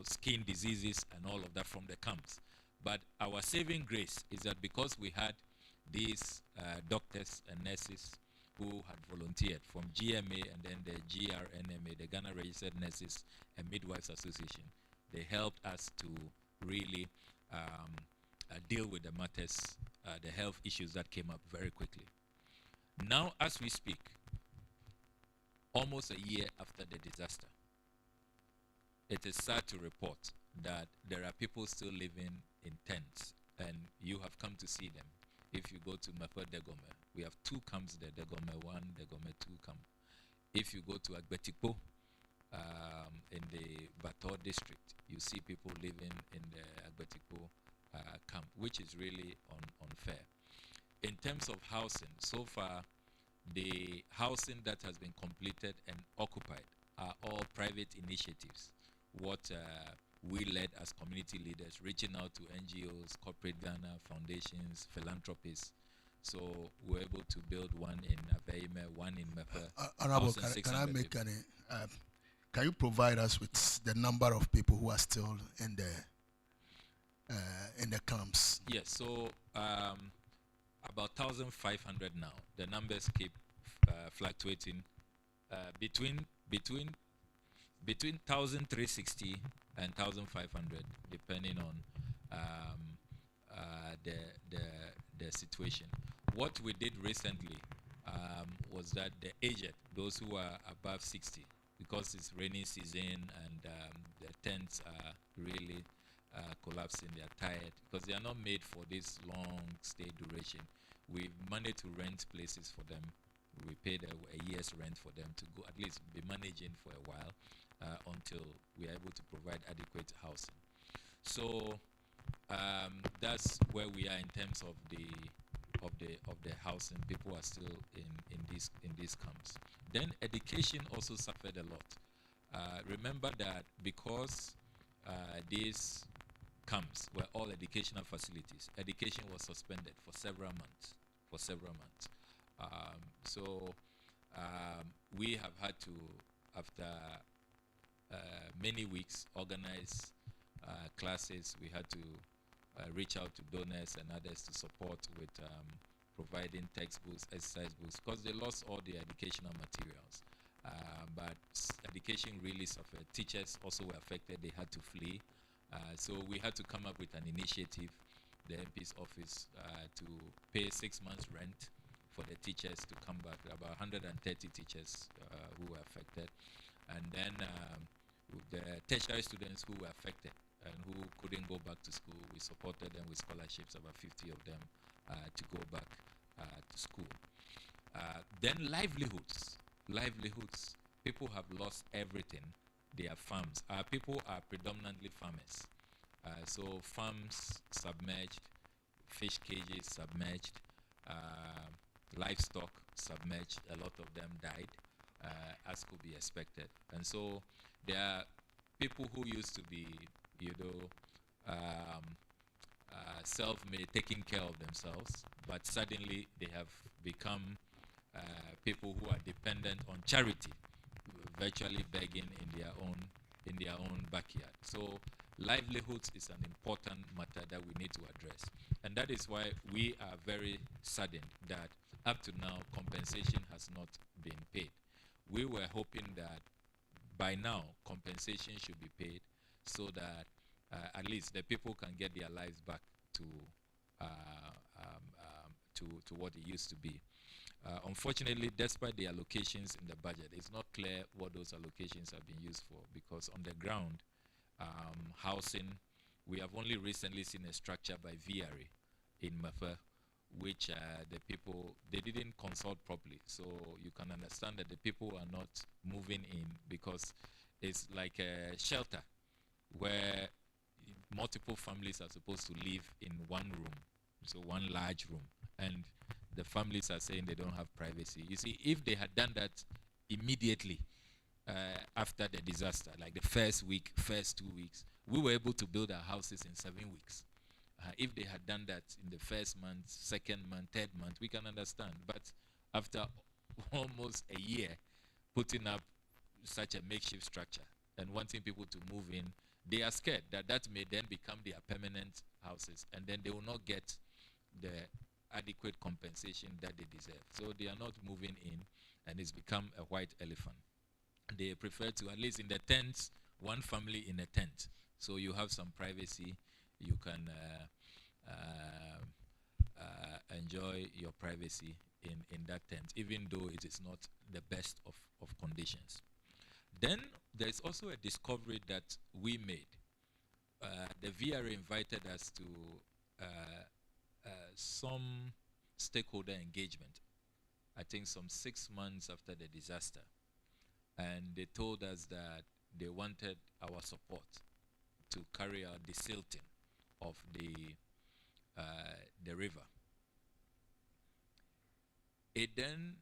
skin diseases and all of that from the camps. But our saving grace is that because we had these doctors and nurses who had volunteered from GMA and then the GRNMA, the Ghana Registered Nurses and Midwives Association, they helped us to really deal with the matters, the health issues that came up very quickly. Now, as we speak, almost a year after the disaster, it is sad to report that there are people still living in tents, and you have come to see them. If you go to Mepe Degome, we have 2 camps there, Degome 1, Degome 2 camp. If you go to Agbetikpo, in the Bator district, you see people living in the Agbetikpo camp, which is really unfair. In terms of housing, so far, the housing that has been completed and occupied are all private initiatives. What we led as community leaders, reaching out to NGOs, corporate Ghana, foundations, philanthropists. So we're able to build one in Aveime, one in Mepe. Honorable, can I make can you provide us with the number of people who are still in the camps? Yes, so about 1,500 now. The numbers keep fluctuating between 1,360 and 1,500, depending on the situation. What we did recently was that the aged, those who are above 60, because it's rainy season and the tents are really collapsing, they are tired, because they are not made for this long stay duration. We managed to rent places for them. We paid a year's rent for them to go, at least be managing for a while until we are able to provide adequate housing. So that's where we are in terms of the housing. People are still in these camps. Then education also suffered a lot. Remember that because these camps were all educational facilities, education was suspended for several months. So we have had to, after many weeks, organize classes. We had to reach out to donors and others to support with providing textbooks, exercise books, because they lost all the educational materials. But education really suffered. Teachers also were affected. They had to flee. So we had to come up with an initiative, the MP's office, to pay 6 months rent for the teachers to come back. About 130 teachers who were affected. And then the tertiary students who were affected and who couldn't go back to school, we supported them with scholarships, about 50 of them, to go back to school. Then livelihoods. Livelihoods. People have lost everything. Their farms. Our people are predominantly farmers. So farms submerged, fish cages submerged, livestock submerged. A lot of them died, as could be expected. And so there are people who used to be, self-made, taking care of themselves, but suddenly they have become people who are dependent on charity, virtually begging in their own backyard. So livelihoods is an important matter that we need to address, and that is why we are very saddened that up to now compensation has not been paid. We were hoping that by now compensation should be paid so that at least the people can get their lives back to what it used to be. Unfortunately, despite the allocations in the budget, it's not clear what those allocations have been used for, because on the ground, housing, we have only recently seen a structure by VRA in Mafa, which the people, they didn't consult properly. So you can understand that the people are not moving in because it's like a shelter where multiple families are supposed to live in one room, so one large room, and the families are saying they don't have privacy. You see, if they had done that immediately after the disaster, like the first week, first 2 weeks, we were able to build our houses in 7 weeks. If they had done that in the first month, second month, third month, we can understand. But after almost a year, putting up such a makeshift structure and wanting people to move in, they are scared that that may then become their permanent houses, and then they will not get the adequate compensation that they deserve. So they are not moving in, and it's become a white elephant. They prefer to, at least in the tents, one family in a tent. So you have some privacy. You can enjoy your privacy in that tent, even though it is not the best of conditions. Then there's also a discovery that we made. The VRA invited us to some stakeholder engagement, I think some 6 months after the disaster. And they told us that they wanted our support to carry out the silting of the river. It then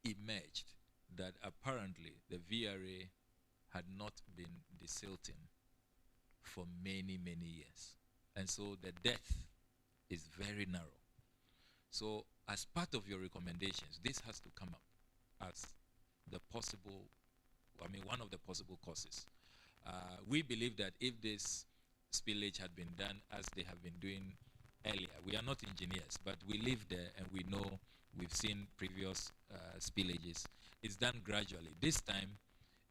emerged that apparently the VRA had not been desilting for many, many years. And so the depth is very narrow. So as part of your recommendations, this has to come up as the possible, one of the possible causes. We believe that if this spillage had been done as they have been doing earlier, we are not engineers, but we live there and we know, we've seen previous spillages. It's done gradually. This time,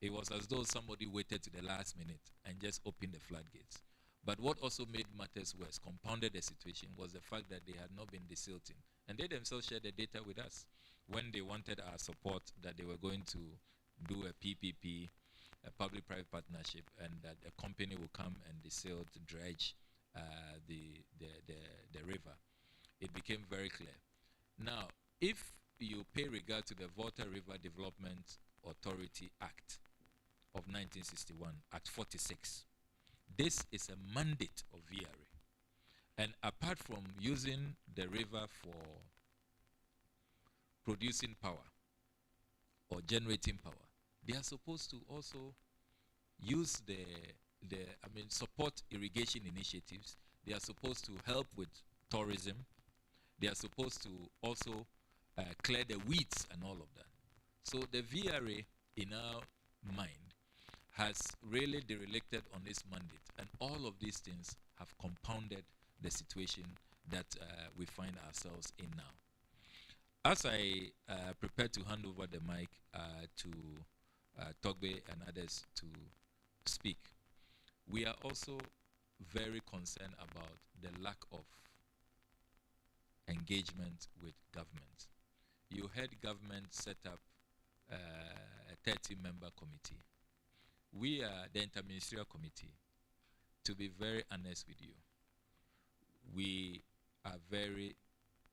it was as though somebody waited to the last minute and just opened the floodgates. But what also made matters worse, compounded the situation, was the fact that they had not been desilting. And they themselves shared the data with us when they wanted our support, that they were going to do a PPP, a public-private partnership, and that a company will come and desilt, dredge the river. It became very clear. Now, if you pay regard to the Volta River Development Authority Act of 1961, Act 46, this is a mandate of VRA. And apart from using the river for producing power or generating power, they are supposed to also use support irrigation initiatives. They are supposed to help with tourism. They are supposed to also clear the weeds and all of that. So the VRA, in our mind, has really derelicted on its mandate, and all of these things have compounded the situation that we find ourselves in now. As I prepare to hand over the mic to Togbe and others to speak, we are also very concerned about the lack of engagement with government. You heard government set up a 30-member committee. We are the Interministerial Committee. To be very honest with you, we are very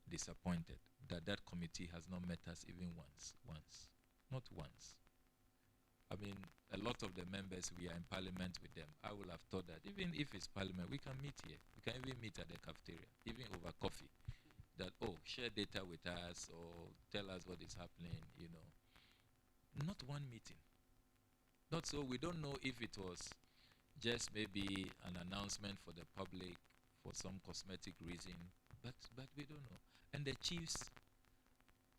disappointed that that committee has not met us even once. Not once. I mean, a lot of the members, we are in parliament with them. I would have thought that even if it's parliament, we can meet here. We can even meet at the cafeteria, even over coffee. That, oh, share data with us or tell us what is happening, you know. Not one meeting. Not so. We don't know if it was just maybe an announcement for the public for some cosmetic reason, but we don't know. And the chiefs,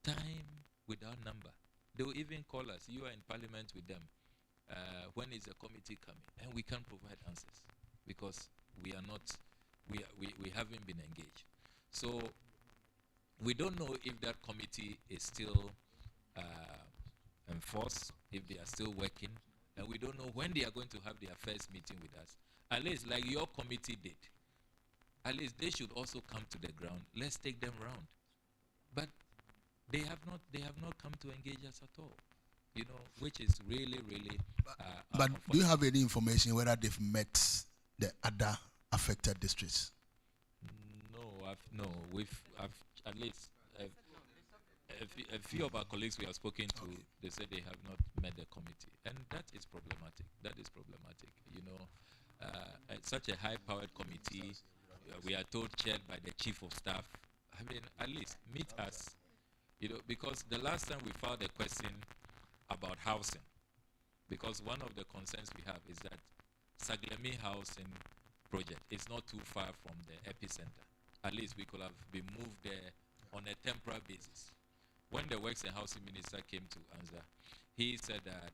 time without number. They will even call us. You are in parliament with them. When is the committee coming? And we can't provide answers because we are not, we haven't been engaged. So we don't know if that committee is still enforced, if they are still working, and we don't know when they are going to have their first meeting with us. At least like your committee did. At least they should also come to the ground. Let's take them round. But they have not come to engage us at all, you know, which is really. But do you have any information whether they've met the other affected districts? No, I've at least a few of our colleagues we have spoken to. Okay. They said they have not met the committee, and that is problematic. You know, such a high-powered committee, we are told chaired by the chief of staff. I mean, at least meet us. You know, because the last time we filed a question about housing, because one of the concerns we have is that Saglemi housing project is not too far from the epicenter. At least we could have been moved there on a temporary basis. When the Works and Housing Minister came to answer, he said that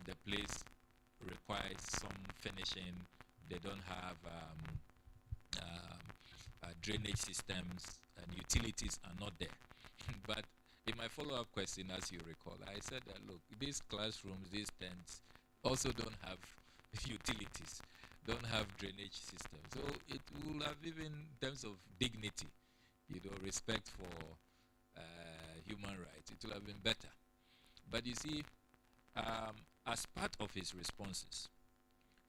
the place requires some finishing. They don't have drainage systems and utilities are not there. But in my follow-up question, as you recall, I said that, look, these classrooms, these tents also don't have utilities, don't have drainage systems. So it will have, even in terms of dignity, you know, respect for human rights, it will have been better. But you see, as part of his responses,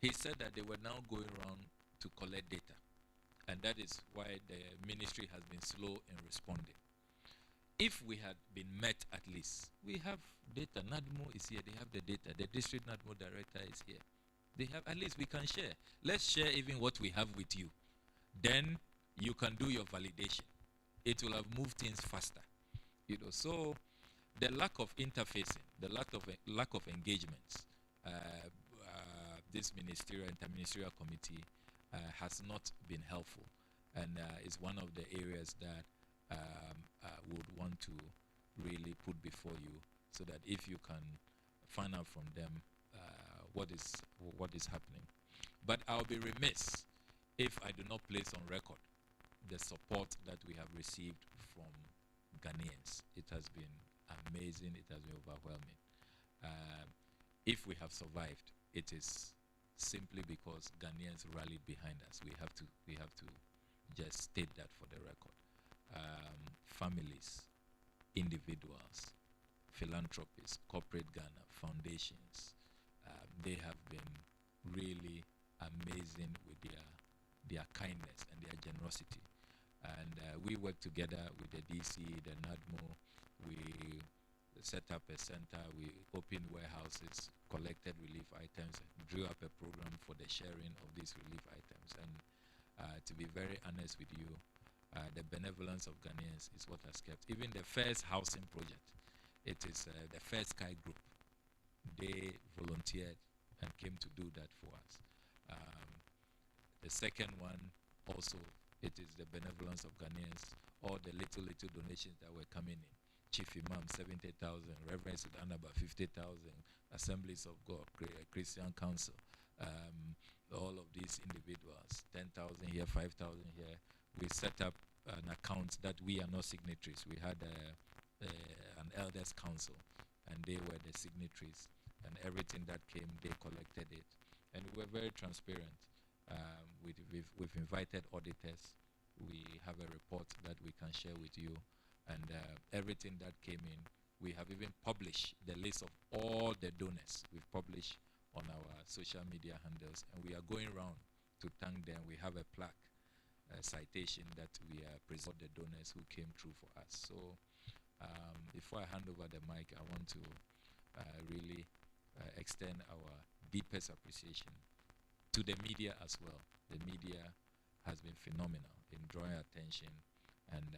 he said that they were now going around to collect data. And that is why the ministry has been slow in responding. If we had been met at least, we have data. NADMO is here, they have the data. The district NADMO director is here. They have, at least we can share. Let's share even what we have with you. Then you can do your validation. It will have moved things faster. You know, so the lack of interfacing, the lack of engagements, this interministerial committee has not been helpful, and is one of the areas that would want to really put before you, so that if you can find out from them what is happening. But I'll be remiss if I do not place on record the support that we have received from Ghanaians. It has been amazing. It has been overwhelming. If we have survived, it is simply because Ghanaians rallied behind us. We have to just state that for the record. Families, individuals, philanthropists, corporate Ghana, foundations, they have been really amazing with their kindness and their generosity. And we work together with the DC, the NADMO. We set up a center, we opened warehouses, collected relief items, drew up a program for the sharing of these relief items. And to be very honest with you, the benevolence of Ghanaians is what has kept. Even the first housing project, it is the First Sky Group. They volunteered and came to do that for us. The second one also, it is the benevolence of Ghanaians, all the little donations that were coming in. Chief Imam, 70,000, Reverend Sudanaba, 50,000, Assemblies of God, Christian Council, all of these individuals, 10,000 here, 5,000 here. We set up an account that we are not signatories. We had an elders council, and they were the signatories, and everything that came, they collected it. And we were very transparent. We've invited auditors. We have a report that we can share with you, and everything that came in, we have even published the list of all the donors. We've published on our social media handles, and we are going around to thank them. We have a plaque citation that we are presenting the donors who came through for us. So before I hand over the mic, I want to really extend our deepest appreciation to the media as well. The media has been phenomenal in drawing attention and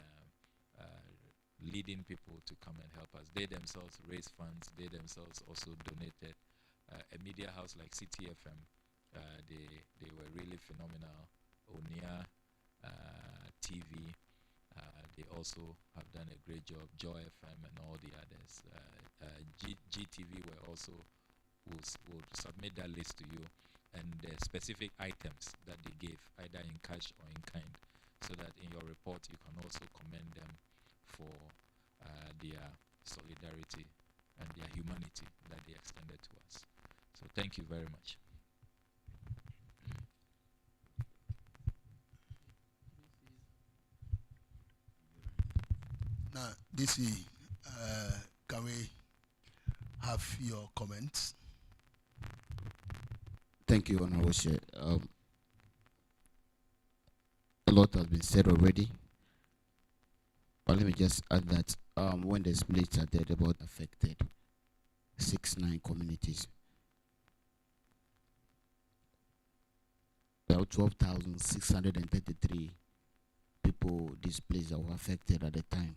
leading people to come and help us. They themselves raised funds. They themselves also donated. A media house like CTFM, they were really phenomenal. Onia TV, they also have done a great job. Joy FM and all the others. GTV were also will submit that list to you and the specific items that they gave, either in cash or in kind, so that in your report you can also commend them for their solidarity and their humanity that they extended to us. So thank you very much. Now, DC, can we have your comments? Thank you, Honorable Chair. A lot has been said already, but let me just add that when the spillage started, about affected 6-9 communities. There were 12,633 people displaced that were affected at the time.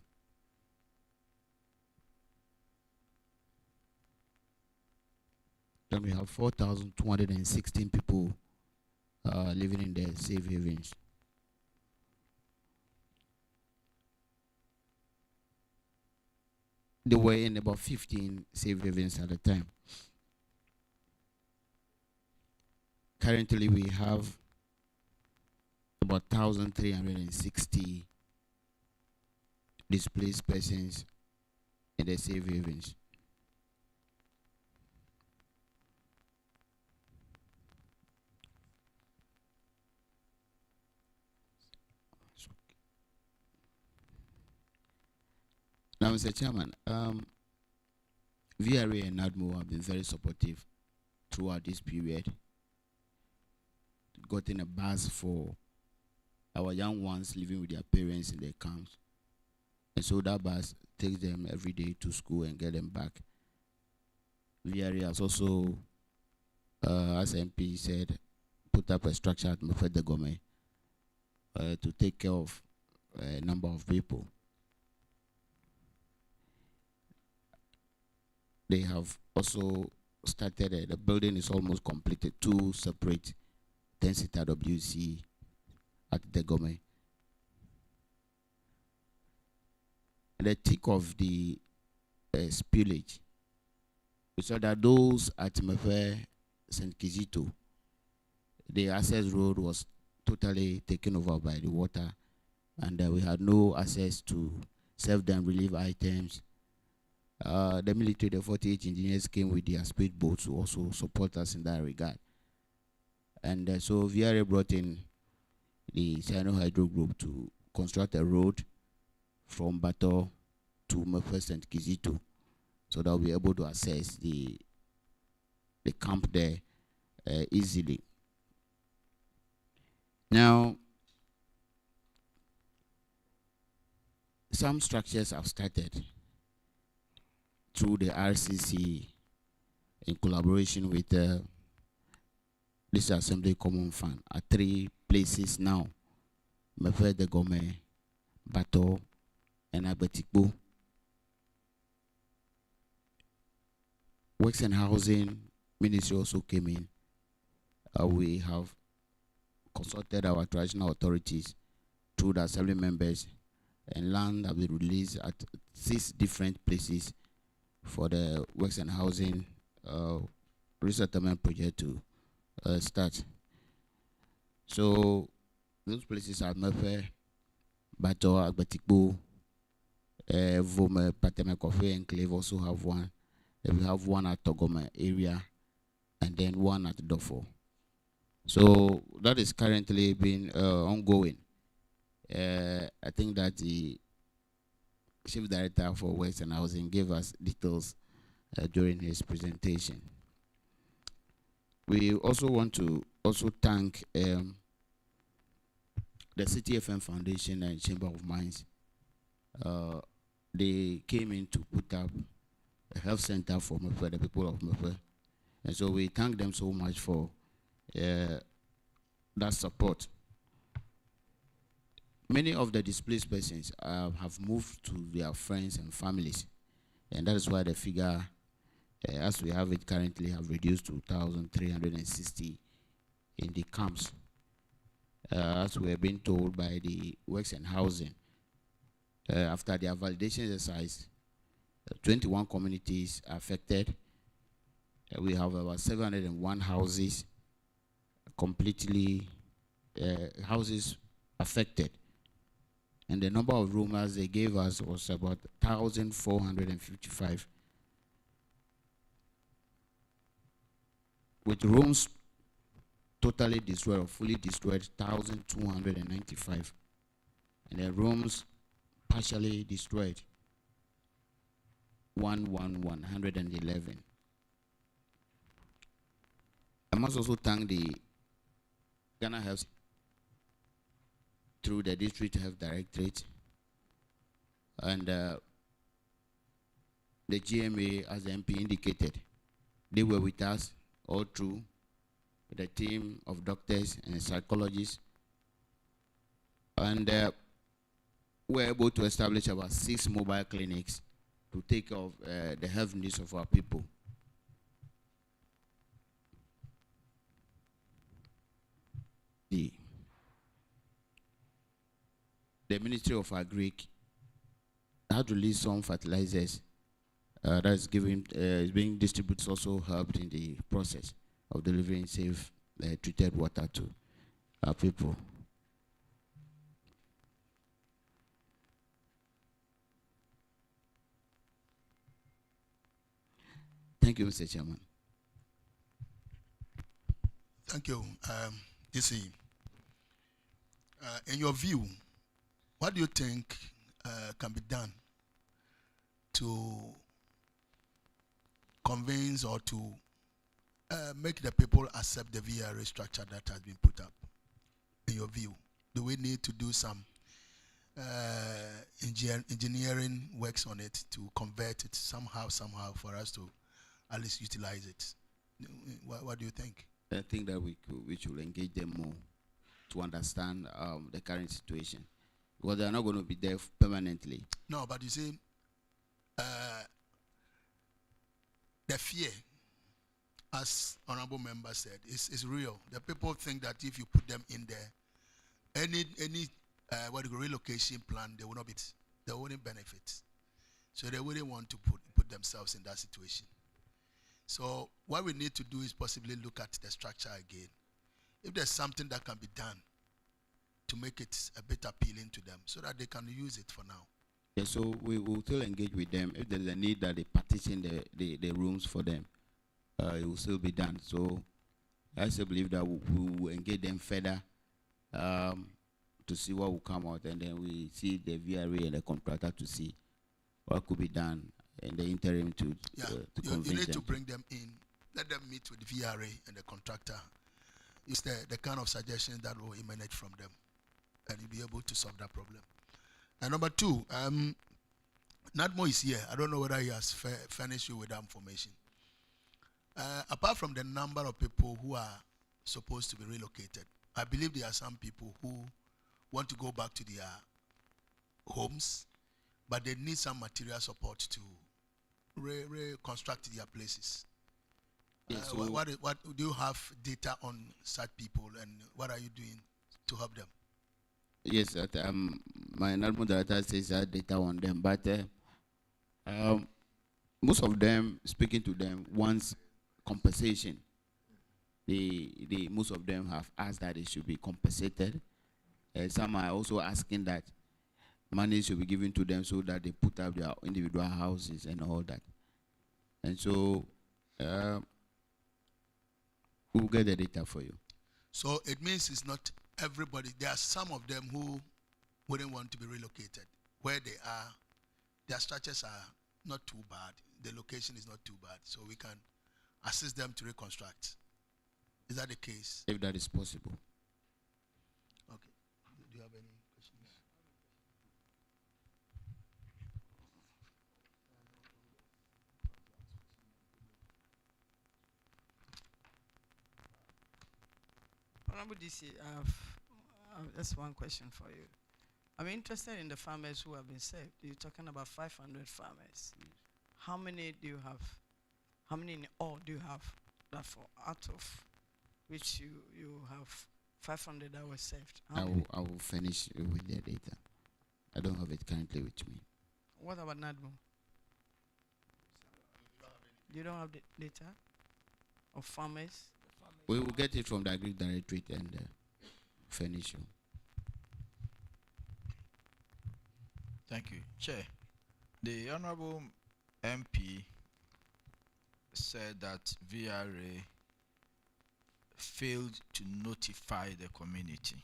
Then we have 4,216 people living in the safe havens. They were in about 15 safe havens at the time. Currently, we have about 1,360 displaced persons in the safe havens. Now, Mr. Chairman, VRA and ADMO have been very supportive throughout this period, gotten a bus for our young ones living with their parents in their camps. And so that bus takes them every day to school and get them back. VRA has also, as MP said, put up a structure at Mufede Gome to take care of a number of people. They have also started, the building is almost completed, 2 separate 10-seater WC at the Gome. The tick of the spillage, we saw that those at Mefe St. Kizito, the access road was totally taken over by the water, and we had no access to self-dam relief items. The military, the 48 engineers came with their speedboats to also support us in that regard. And so VRA brought in the Sino Hydro Group to construct a road from Bato to Mefe St. Kizito, so that we'll be able to access the camp there easily. Now, some structures have started through the RCC in collaboration with this Assembly Common Fund at 3 places now: Mefe de Gome, Bato, and Abetikbo. Works and Housing Ministry also came in. We have consulted our traditional authorities through the assembly members, and land have been released at 6 different places for the Works and Housing Resettlement project to start. So those places are Mefe, Bato, Agbetikbo, Vome, Pateme Kofe Enclave also have one. Then we have one at Togome area, and then one at Dofo. So that is currently being ongoing. I think that the Chief Director for Works and Housing gave us details during his presentation. We also want to thank the City FM Foundation and Chamber of Mines, they came in to put up a health center for Mefe, the people of Mefe. And so we thank them so much for that support. Many of the displaced persons have moved to their friends and families, and that is why the figure, as we have it currently, have reduced to 1,360 in the camps. As we have been told by the Works and Housing, after their validation exercise, 21 communities are affected. We have about 701 houses completely houses affected. And the number of rooms they gave us was about 1,455. With rooms totally destroyed or fully destroyed, 1,295. And the rooms partially destroyed, 111. I must also thank the Ghana Health through the District Health Directorate and the GMA, as the MP indicated. They were with us all through, with a team of doctors and psychologists, and we were able to establish about 6 mobile clinics to take care of the health needs of our people. The Ministry of Agri had released some fertilizers that is being distributed, also helped in the process of delivering safe treated water to our people. Thank you, Mr. Chairman. Thank you, DC. In your view, what do you think can be done to convince or to make the people accept the VRA structure that has been put up? In your view, do we need to do some engineering works on it to convert it somehow for us to at least utilize it? What do you think? I think that we should engage them more to understand the current situation, because they are not going to be there permanently. No, but you see, the fear, as honorable member said, is real. The people think that if you put them in there, any relocation plan, they wouldn't benefit. So they wouldn't want to put themselves in that situation. So what we need to do is possibly look at the structure again. If there's something that can be done to make it a bit appealing to them so that they can use it for now. Yeah, so we will still engage with them. If there's a need that they partition the rooms for them, it will still be done. So I still believe that we will engage them further to see what will come out, and then we see the VRA and the contractor to see what could be done in the interim to convince you need them. to bring them in, let them meet with the VRA and the contractor. It's the kind of suggestions that will emanate from them, and you'll be able to solve that problem. And number 2, Nadmo is here. I don't know whether he has furnished you with that information. Apart from the number of people who are supposed to be relocated, I believe there are some people who want to go back to their homes, but they need some material support to reconstruct their places. Yes, so what do you have data on such people, and what are you doing to help them? Yes, my national director says that data on them, but most of them, speaking to them, wants compensation. Most of them have asked that they should be compensated. Some are also asking that money should be given to them so that they put up their individual houses and all that. And so we'll get the data for you. So it means it's not everybody. There are some of them who wouldn't want to be relocated. Where they are, their structures are not too bad. The location is not too bad. So we can assist them to reconstruct. Is that the case? If that is possible. Okay. Do you have any questions? Honorable DC, I have just one question for you. I'm interested in the farmers who have been saved. You're talking about 500 farmers. How many do you have? How many in all do you have that for out of which you have 500 that were saved? I will finish with the data. I don't have it currently with me. What about NADMO? You don't have the data of farmers? We will get it from the Agri Directorate and furnish you. Thank you. Chair, the Honorable MP said that VRA failed to notify the community,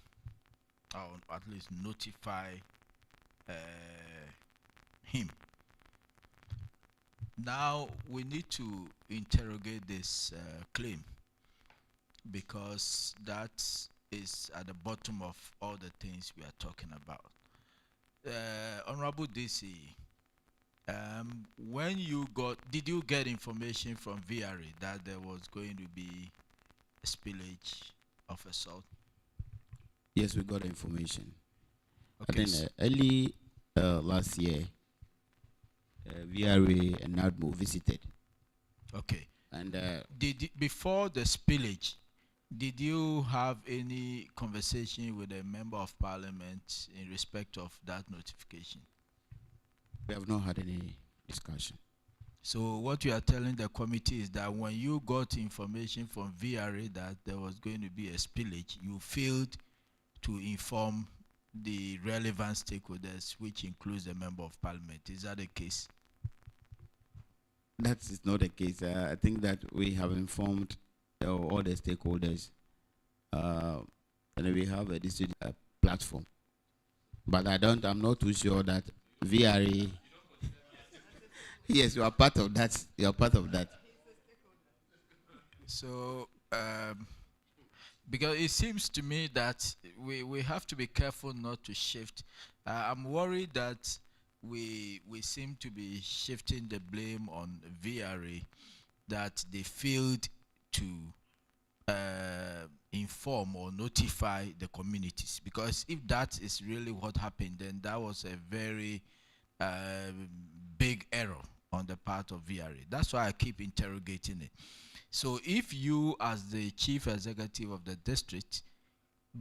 or at least notify him. Now we need to interrogate this claim, because that is at the bottom of all the things we are talking about. Honorable DC, when did you get information from VRA that there was going to be a spillage of a salt? Yes, we got information. Okay. I think early last year, VRA and NADMO visited. Okay. And before the spillage, did you have any conversation with a member of parliament in respect of that notification? We have not had any discussion. So what you are telling the committee is that when you got information from VRA that there was going to be a spillage, you failed to inform the relevant stakeholders, which includes the member of parliament. Is that the case? That is not the case. I think that we have informed all the stakeholders, and we have a district platform. But I'm not too sure that VRA. Yes, you are part of that. You are part of that. So, because it seems to me that we have to be careful not to shift. I'm worried that we seem to be shifting the blame on VRA, that they failed to inform or notify the communities. Because if that is really what happened, then that was a very big error on the part of VRA. That's why I keep interrogating it. So if you, as the chief executive of the district,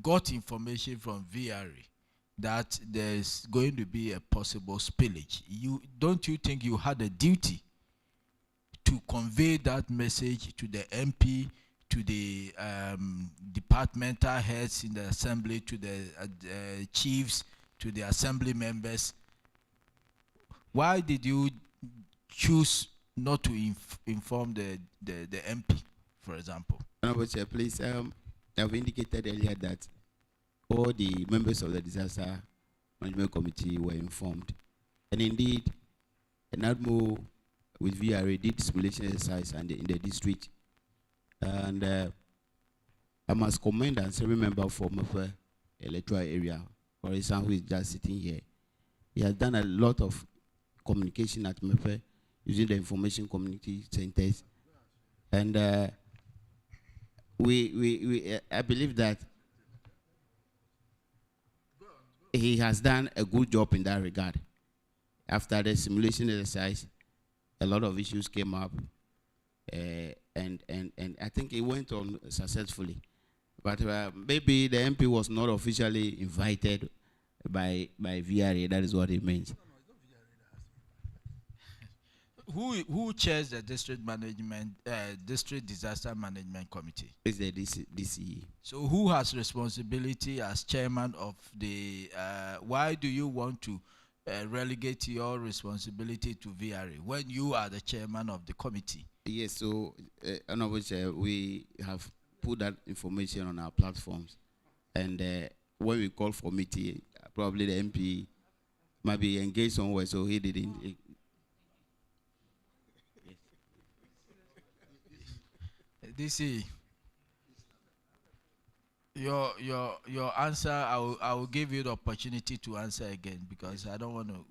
got information from VRA that there's going to be a possible spillage, don't you think you had a duty to convey that message to the MP, to the departmental heads in the assembly, to the chiefs, to the assembly members? Why did you choose not to inform the MP, for example? Honorable Chair, please, I've indicated earlier that all the members of the Disaster Management Committee were informed. And indeed, NADMO with VRA did simulation exercise in the district. And I must commend and serving member for Mefe electoral area, for example, who is just sitting here. He has done a lot of communication at Mefe using the information community centers. And I believe that he has done a good job in that regard. After the simulation exercise, a lot of issues came up, and I think it went on successfully. But maybe the MP was not officially invited by VRA. That is what it means. Who chairs the district management, district disaster management committee? It's the DCE. So who has responsibility as chairman of the? Why do you want to relegate your responsibility to VRA when you are the chairman of the committee? Yes. So, Honorable Chair, we have put that information on our platforms, and when we call for meeting, probably the MP might be engaged somewhere, so he didn't. DC, Your answer, I will give you the opportunity to answer again because I don't want to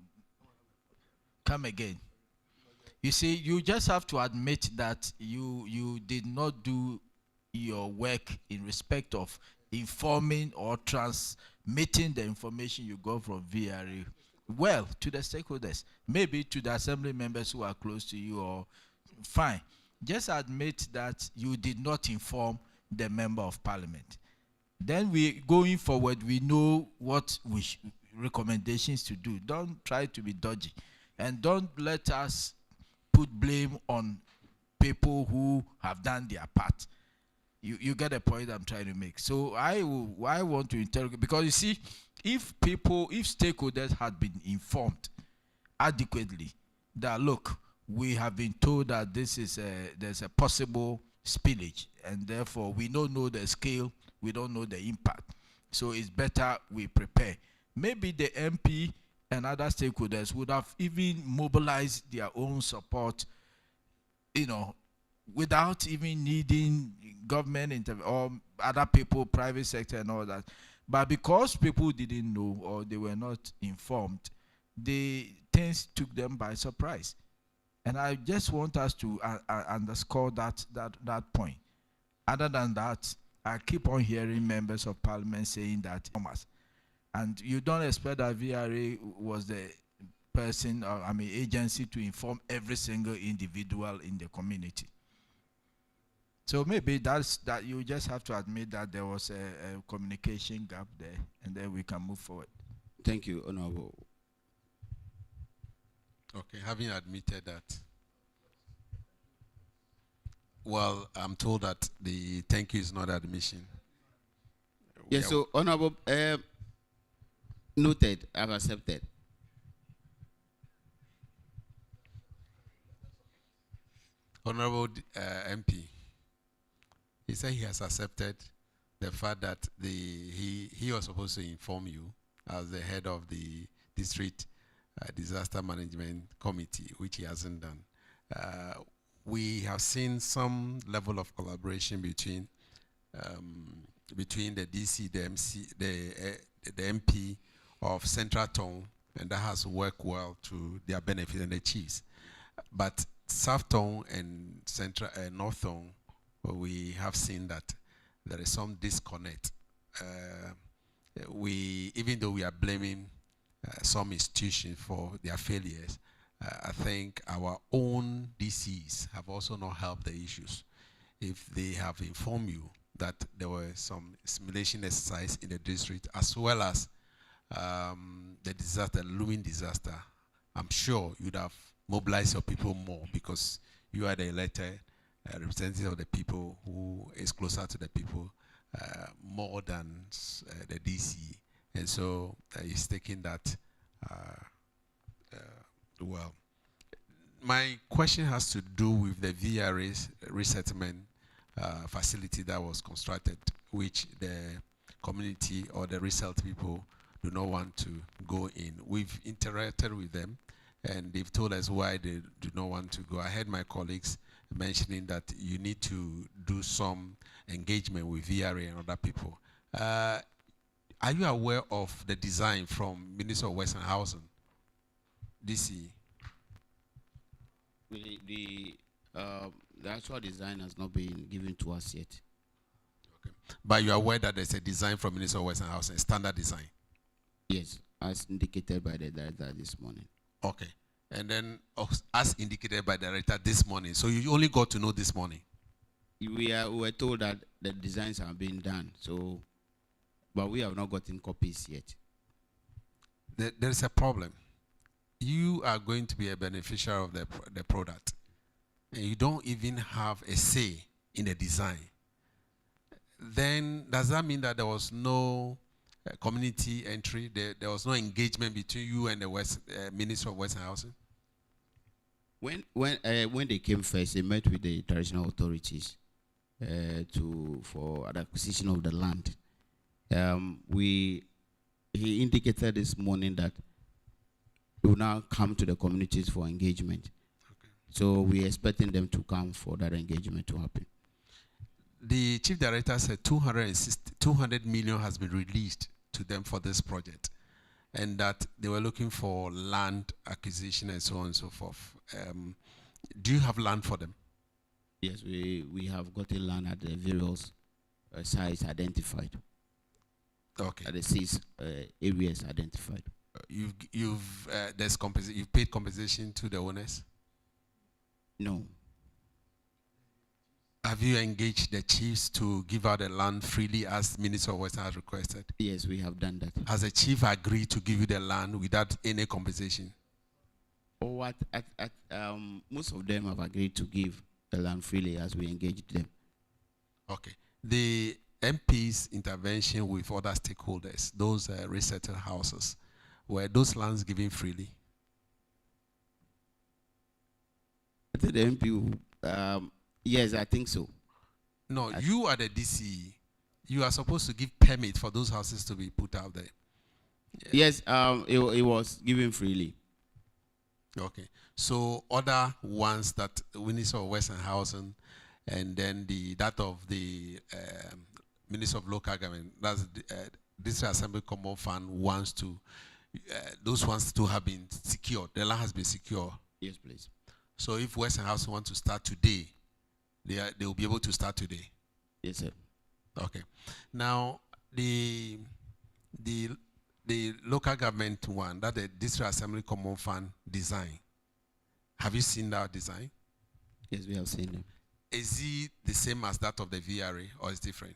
come again. You see, you just have to admit that you did not do your work in respect of informing or transmitting the information you got from VRA well to the stakeholders, maybe to the assembly members who are close to you, or fine. Just admit that you did not inform the member of parliament. Then going forward, we know what recommendations to do. Don't try to be dodgy, and don't let us put blame on people who have done their part. You get the point I'm trying to make. So I want to interrogate, because you see, if stakeholders had been informed adequately that, look, we have been told that there's a possible spillage, and therefore we don't know the scale, we don't know the impact, so it's better we prepare. Maybe the MP and other stakeholders would have even mobilized their own support, without even needing government or other people, private sector and all that. But because people didn't know or they were not informed, things took them by surprise. And I just want us to underscore that point. Other than that, I keep on hearing members of parliament saying that, and you don't expect that VRA was the person, agency to inform every single individual in the community. So maybe that you just have to admit that there was a communication gap there, and then we can move forward. Thank you, Honorable. Okay, having admitted that, well, I'm told that the thank you is not admission. Yes, so Honorable, noted, I've accepted. Honorable MP, he said he has accepted the fact that he was supposed to inform you as the head of the district disaster management committee, which he hasn't done. We have seen some level of collaboration between the DC, the MC, the MP of Central Tongu, and that has worked well to their benefit and the chiefs. But South Tongu and Central North Tongu, we have seen that there is some disconnect. Even though we are blaming some institutions for their failures, I think our own DCs have also not helped the issues. If they have informed you that there were some simulation exercise in the district, as well as the looming disaster, I'm sure you'd have mobilized your people more, because you are the elected representative of the people who is closer to the people more than the DC. And so he's taking that well. My question has to do with the VRA resettlement facility that was constructed, which the community or the result people do not want to go in. We've interacted with them, and they've told us why they do not want to go. I heard my colleagues mentioning that you need to do some engagement with VRA and other people. Are you aware of the design from Minister of Western Housing, DC? The actual design has not been given to us yet. Okay. But you are aware that there's a design from Minister of Western Housing, a standard design? Yes, as indicated by the director this morning. Okay. And then, as indicated by the director this morning, so you only got to know this morning? We were told that the designs are being done, so, but we have not gotten copies yet. There is a problem. You are going to be a beneficiary of the product, and you don't even have a say in the design. Then does that mean that there was no community entry? There was no engagement between you and the Minister of Western Housing? When they came first, they met with the traditional authorities for the acquisition of the land. He indicated this morning that we will now come to the communities for engagement. Okay. So we're expecting them to come for that engagement to happen. the chief director said 200 million has been released to them for this project, and that they were looking for land acquisition and so on and so forth. Do you have land for them? Yes, we have got a land at the various sites identified. Okay. At the 6 areas identified. You've paid compensation to the owners? No. Have you engaged the chiefs to give out the land freely as Minister of Western has requested? Yes, we have done that. Has the chief agreed to give you the land without any compensation? Oh, most of them have agreed to give the land freely as we engaged them. Okay. The MP's intervention with other stakeholders, those resettled houses, were those lands given freely? I think the MP, yes, I think so. No, you are the DCE. You are supposed to give permit for those houses to be put out there. Yes, it was given freely. Okay. So other ones that Minister of Western Housing and then that of the Minister of Local Government, that's District Assembly Common Fund wants to, those ones to have been secured. The land has been secure. Yes, please. So if Western Housing want to start today, they will be able to start today. Yes, sir. Okay. Now the local government one, that the District Assembly Common Fund design. Have you seen that design? Yes, we have seen it. Is it the same as that of the VRA or is it different?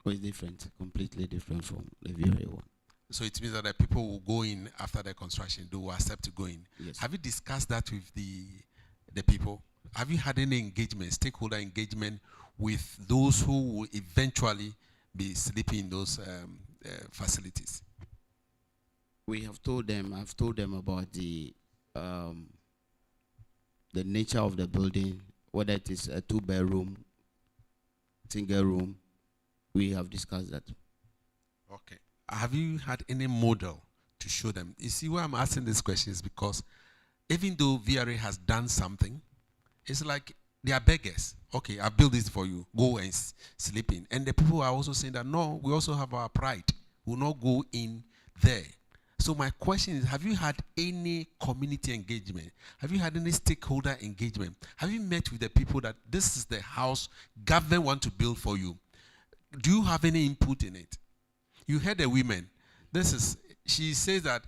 Oh, it's different, completely different from the VRA one. So it means that the people will go in after the construction, they will accept to go in. Yes. Have you discussed that with the people? Have you had any engagement, stakeholder engagement with those who will eventually be sleeping in those facilities? We have told them, I've told them about the nature of the building, whether it is a 2-bedroom, single room. We have discussed that. Okay. Have you had any model to show them? You see why I'm asking this question is because even though VRA has done something, it's like they are beggars. Okay, I built this for you. Go and sleep in. And the people are also saying that, no, we also have our pride. We will not go in there. So my question is, have you had any community engagement? Have you had any stakeholder engagement? Have you met with the people that this is the house government want to build for you? Do you have any input in it? You heard the women. She says that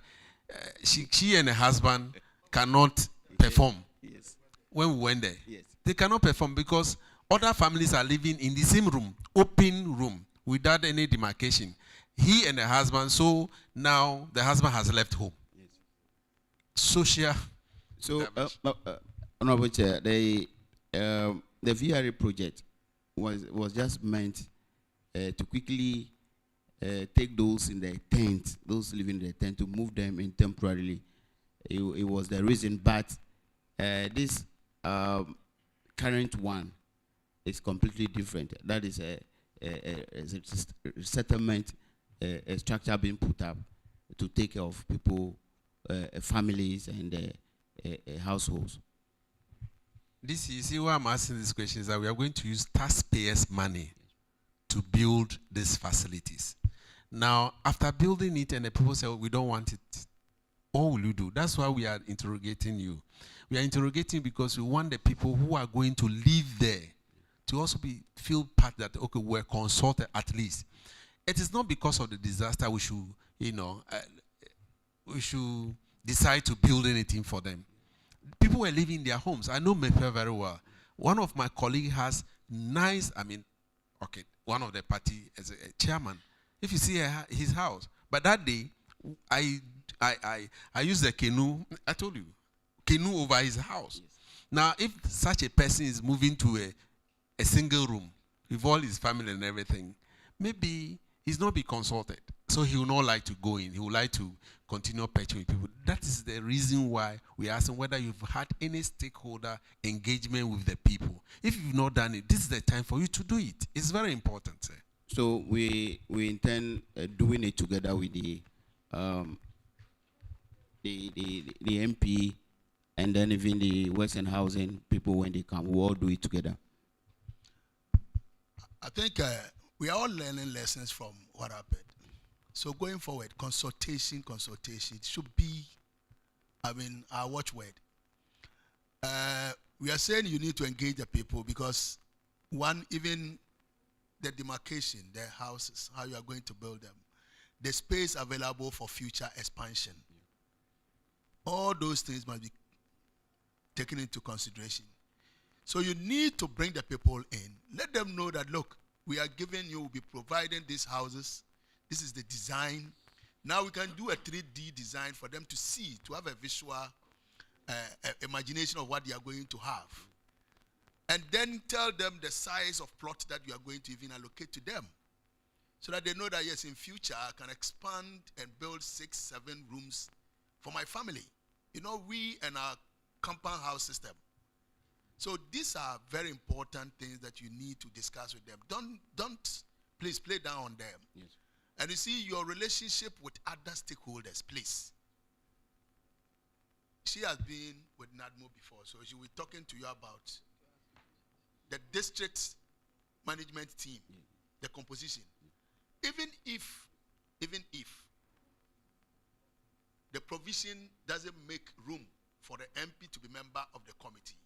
she and her husband cannot perform. Yes. When we went there. Yes. They cannot perform because other families are living in the same room, open room, without any demarcation. He and the husband, so now the husband has left home. Yes. Social. So, Honorable Chair, the VRA project was just meant to quickly take those in the tent, those living in the tent, to move them in temporarily. It was the reason, but this current one is completely different. That is a settlement, a structure being put up to take care of people, families, and households. This you see why I'm asking this question is that we are going to use taxpayers' money to build these facilities. Now, after building it, and the people say, oh, we don't want it, what will you do? That's why we are interrogating you. We are interrogating because we want the people who are going to live there to also feel part that, okay, we're consulted at least. It is not because of the disaster we should, we should decide to build anything for them. People were living in their homes. I know Mepe very well. One of my colleagues has nice, one of the party as a chairman. If you see his house, but that day, I used the canoe. I told you, canoe over his house. Yes. Now, if such a person is moving to a single room with all his family and everything, maybe he's not be consulted. So he will not like to go in. He would like to continue patching with people. That is the reason why we are asking whether you've had any stakeholder engagement with the people. If you've not done it, this is the time for you to do it. It's very important, sir. So we intend doing it together with the MP and then even the Western Housing people when they come. We all do it together. I think we are all learning lessons from what happened. So going forward, consultation should be, our watchword. We are saying you need to engage the people because one, even the demarcation, the houses, how you are going to build them, the space available for future expansion. All those things must be taken into consideration. So you need to bring the people in. Let them know that, look, we are giving you, we'll be providing these houses. This is the design. Now we can do a 3D design for them to see, to have a visual imagination of what they are going to have. And then tell them the size of plot that you are going to even allocate to them. So that they know that, yes, in future, I can expand and build 6, 7 rooms for my family. You know, we and our compound house system. So these are very important things that you need to discuss with them. Don't please play down on them. Yes. And you see your relationship with other stakeholders, please. She has been with NADMO before, so she will be talking to you about the district management team, the composition. Even if the provision doesn't make room for the MP to be member of the committee,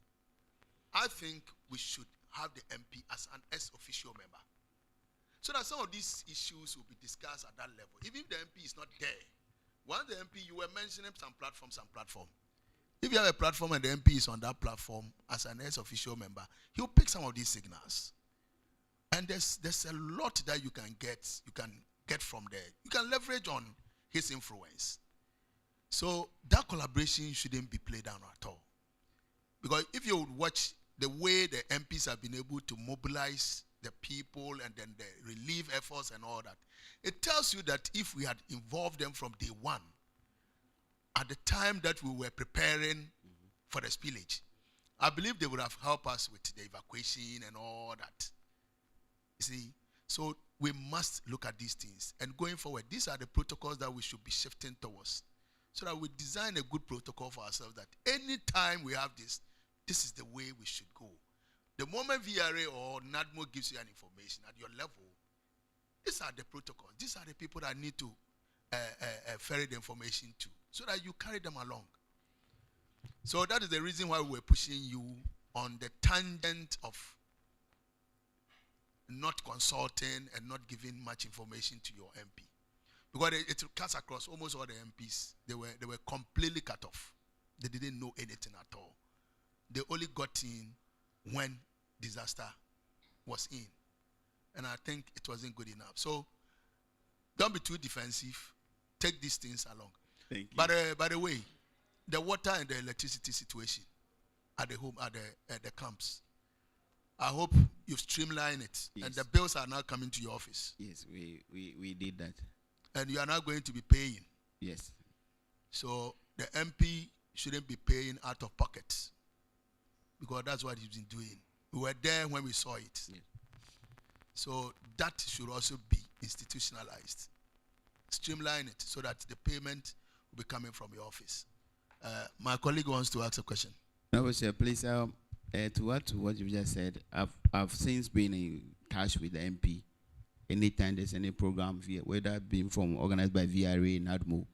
I think we should have the MP as an ex-officio member. So that some of these issues will be discussed at that level. Even if the MP is not there, once the MP, you were mentioning some platform. If you have a platform and the MP is on that platform as an ex-officio member, he'll pick some of these signals. And there's a lot that you can get from there. You can leverage on his influence. So that collaboration shouldn't be played down at all. Because if you would watch the way the MPs have been able to mobilize the people and then the relief efforts and all that, it tells you that if we had involved them from day one, at the time that we were preparing for the spillage, I believe they would have helped us with the evacuation and all that. You see, so we must look at these things. And going forward, these are the protocols that we should be shifting towards, so that we design a good protocol for ourselves that any time we have this is the way we should go. The moment VRA or NADMO gives you an information at your level, these are the protocols. These are the people that need to ferry the information to, so that you carry them along. So that is the reason why we're pushing you on the tangent of not consulting and not giving much information to your MP. Because it cuts across almost all the MPs. They were completely cut off. They didn't know anything at all. They only got in when disaster was in. And I think it wasn't good enough. So don't be too defensive. Take these things along. Thank you. By the way, the water and the electricity situation at the home, at the camps, I hope you've streamlined it. Yes. And the bills are now coming to your office. Yes, we did that. And you are now going to be paying. Yes. So the MP shouldn't be paying out of pocket, because that's what he's been doing. We were there when we saw it. Yes. So that should also be institutionalized. Streamline it so that the payment will be coming from your office. My colleague wants to ask a question. No, sir, please, to add to what you just said, I've since been in touch with the MP. Anytime there's any program, whether being from organized by VRA, NADMO,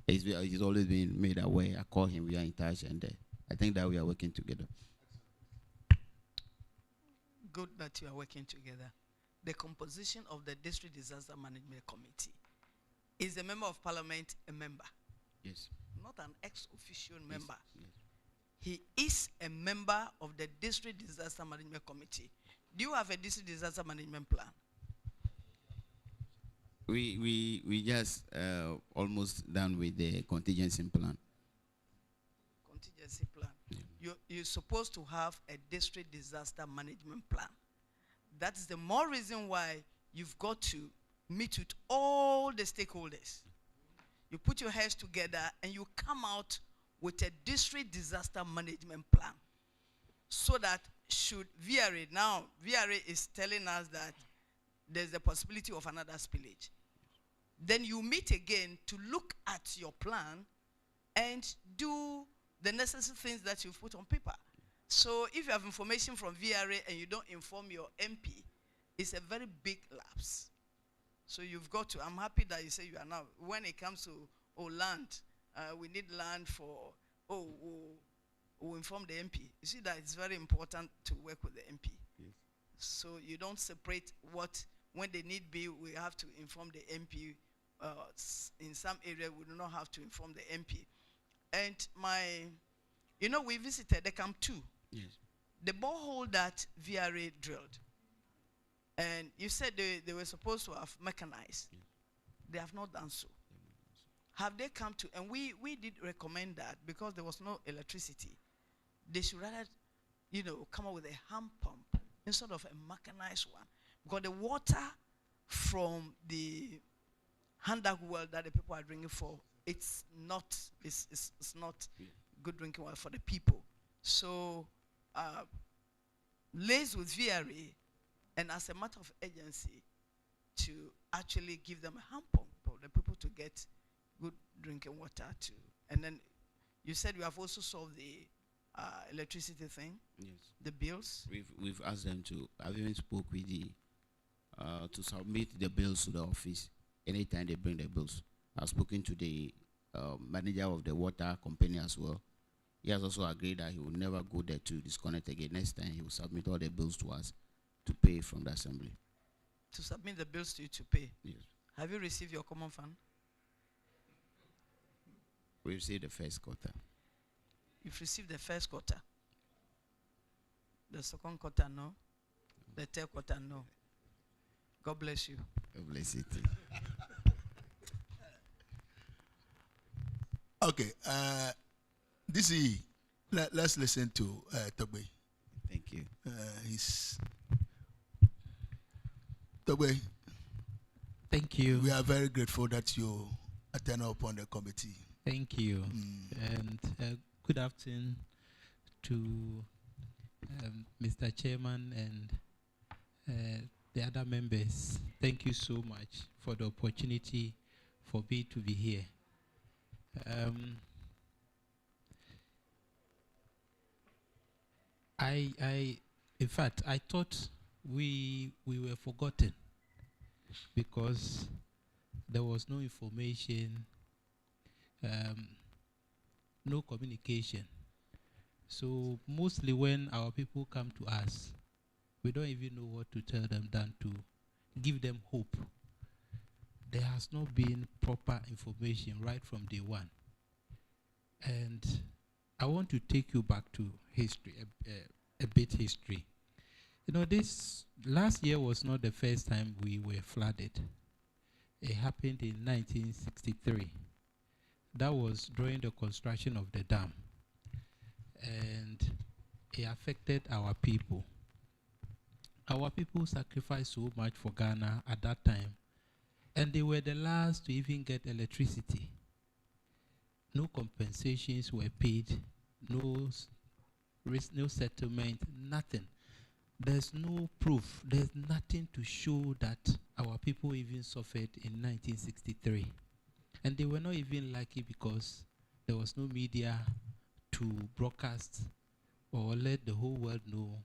it's always been made aware. I call him, we are in touch, and I think that we are working together. Good that you are working together. The composition of the District Disaster Management Committee. Is the Member of Parliament a member? Yes. Not an ex-officio member. Yes. He is a member of the District Disaster Management Committee. Do you have a District Disaster Management Plan? We just almost done with the contingency plan. Contingency plan. Yeah. You're supposed to have a District Disaster Management Plan. That is the more reason why you've got to meet with all the stakeholders. You put your heads together and you come out with a District Disaster Management Plan, so that should VRA, now VRA is telling us that there's a possibility of another spillage, then you meet again to look at your plan and do the necessary things that you've put on paper. So if you have information from VRA and you don't inform your MP, it's a very big lapse. So you've got to, I'm happy that you say you are now, when it comes to, land, we need land for, we'll inform the MP. You see that it's very important to work with the MP. Yes. So you don't separate what, when they need be, we have to inform the MP. In some area, we do not have to inform the MP. And we visited the Camp 2. Yes. The borehole that VRA drilled. And you said they were supposed to have mechanized. Yes. They have not done so. Have they come to, and we did recommend that because there was no electricity. They should rather, come up with a hand pump instead of a mechanized one. Because the water from the hand-dug well that the people are drinking for, it's not good drinking water for the people. So, liaise with VRA, and as a matter of urgency, to actually give them a hand pump for the people to get good drinking water too. And then you said you have also solved the electricity thing. Yes. The bills. We've asked them to. I've even spoke with the to submit the bills to the office anytime they bring the bills. I've spoken to the manager of the water company as well. He has also agreed that he will never go there to disconnect again. Next time he will submit all the bills to us to pay from the assembly. To submit the bills to you to pay. Yes. Have you received your common fund? We received the first quarter. You've received the first quarter. The second quarter, no. The third quarter, no. God bless you. God bless you too. Okay. DC, let's listen to Togbe. Thank you. Togbe. Thank you. We are very grateful that you attend upon the committee. Thank you. And good afternoon to Mr. Chairman and the other members. Thank you so much for the opportunity for me to be here. In fact, I thought we were forgotten because there was no information, no communication. So mostly when our people come to us, we don't even know what to tell them than to give them hope. There has not been proper information right from day one. And I want to take you back to history, a bit history. This last year was not the first time we were flooded. It happened in 1963. That was during the construction of the dam. And it affected our people. Our people sacrificed so much for Ghana at that time. And they were the last to even get electricity. No compensations were paid, no settlement, nothing. There's no proof, there's nothing to show that our people even suffered in 1963. And they were not even lucky because there was no media to broadcast or let the whole world know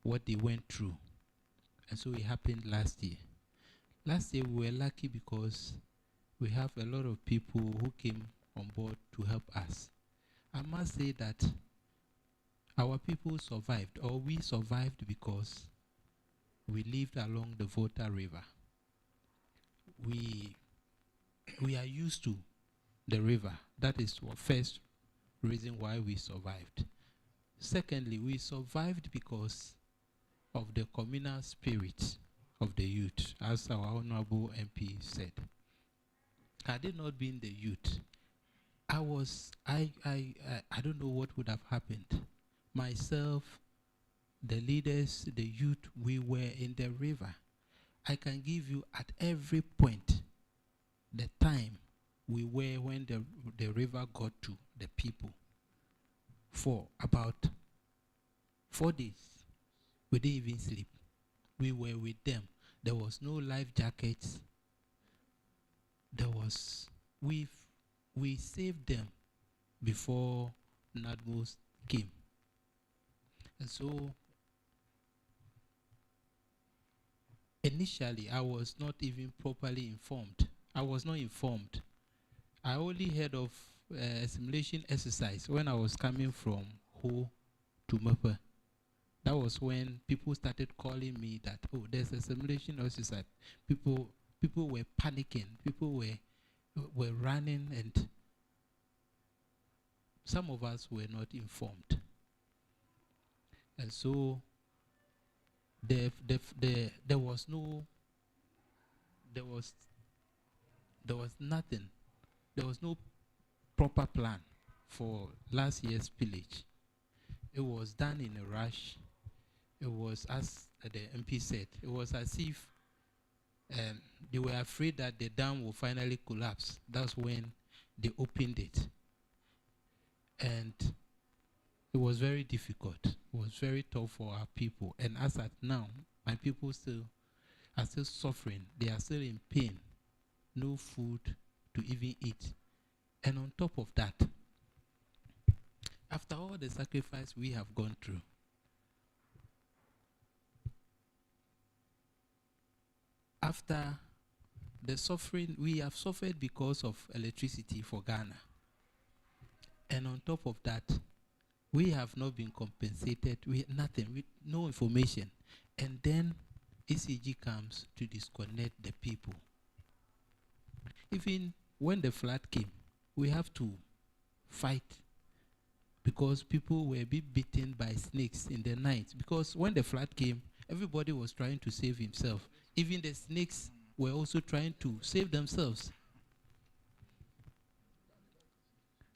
what they went through. And so it happened last year. Last year we were lucky because we have a lot of people who came on board to help us. I must say that our people survived, or we survived because we lived along the Volta River. We are used to the river. That is the first reason why we survived. Secondly, we survived because of the communal spirit of the youth, as our honorable MP said. Had it not been the youth, I don't know what would have happened. Myself, the leaders, the youth, we were in the river. I can give you at every point the time we were when the river got to the people. For about 4 days, we didn't even sleep. We were with them. There was no life jackets. We saved them before NADMOS came. And so initially, I was not even properly informed. I was not informed. I only heard of simulation exercise when I was coming from Ho to Mepe. That was when people started calling me that, oh, there's a simulation exercise. People were panicking. People were running, and some of us were not informed. And so there was nothing. There was no proper plan for last year's spillage. It was done in a rush. It was, as the MP said, it was as if they were afraid that the dam will finally collapse. That's when they opened it. And it was very difficult. It was very tough for our people. And as at now, my people are still suffering. They are still in pain. No food to even eat. And on top of that, after all the sacrifice we have gone through, after the suffering, we have suffered because of electricity for Ghana. And on top of that, we have not been compensated with nothing, with no information. And then ECG comes to disconnect the people. Even when the flood came, we have to fight because people were being bitten by snakes in the night. Because when the flood came, everybody was trying to save himself. Even the snakes were also trying to save themselves.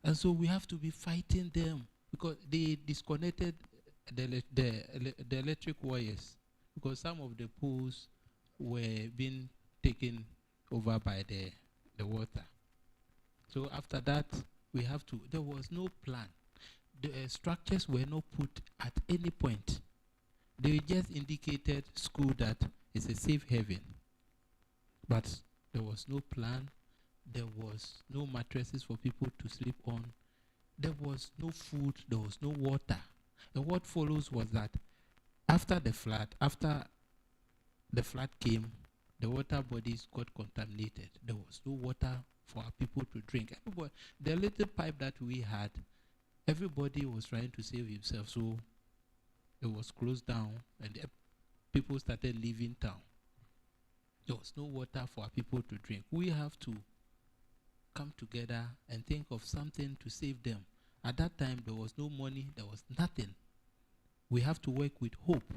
And so we have to be fighting them because they disconnected the electric wires because some of the poles were being taken over by the water. So after that, we have to, there was no plan. The structures were not put at any point. They just indicated school that it's a safe haven. But there was no plan. There was no mattresses for people to sleep on. There was no food. There was no water. And what follows was that after the flood came, the water bodies got contaminated. There was no water for our people to drink. Everybody, the little pipe that we had, everybody was trying to save himself. So it was closed down and people started leaving town. There was no water for our people to drink. We have to come together and think of something to save them. At that time, there was no money, there was nothing. We have to work with hope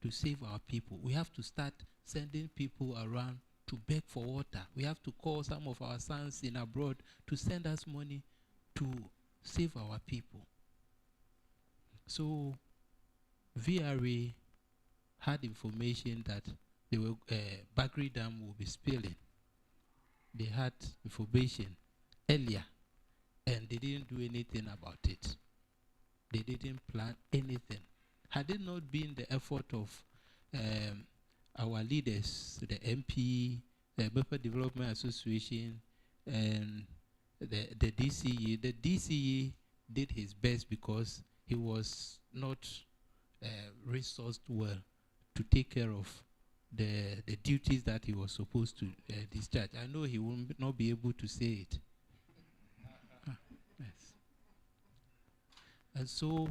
to save our people. We have to start sending people around to beg for water. We have to call some of our sons in abroad to send us money to save our people. So VRA had information that they were, Bagre Dam will be spilling. They had information earlier and they didn't do anything about it. They didn't plan anything. Had it not been the effort of our leaders, the MP, the Mepe Development Association, and the DCE did his best because he was not resourced well to take care of the duties that he was supposed to discharge. I know he will not be able to say it. Yes. And so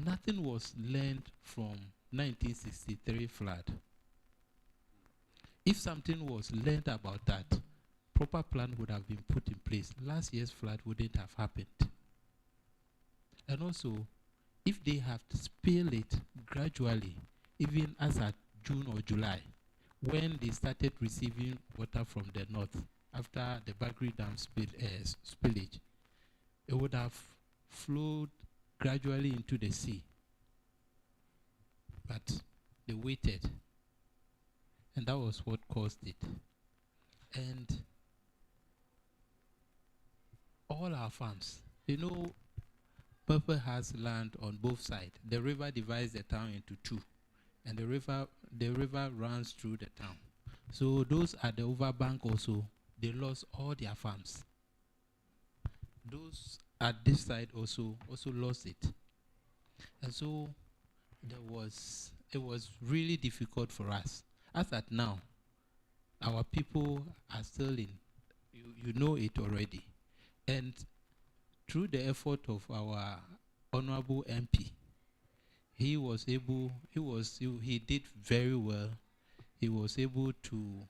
nothing was learned from 1963 flood. If something was learned about that, proper plan would have been put in place. Last year's flood wouldn't have happened. And also, if they have to spill it gradually, even as at June or July, when they started receiving water from the north, after the Bagre Dam spillage, it would have flowed gradually into the sea. But they waited, and that was what caused it. And all our farms, you know, Mepe has land on both sides. The river divides the town into two, and the river runs through the town. So those at the overbank also, they lost all their farms. Those at this side also lost it. And so there was it was really difficult for us. As at now, our people are still in, you know it already. And through the effort of our honorable MP, he did very well. He was able to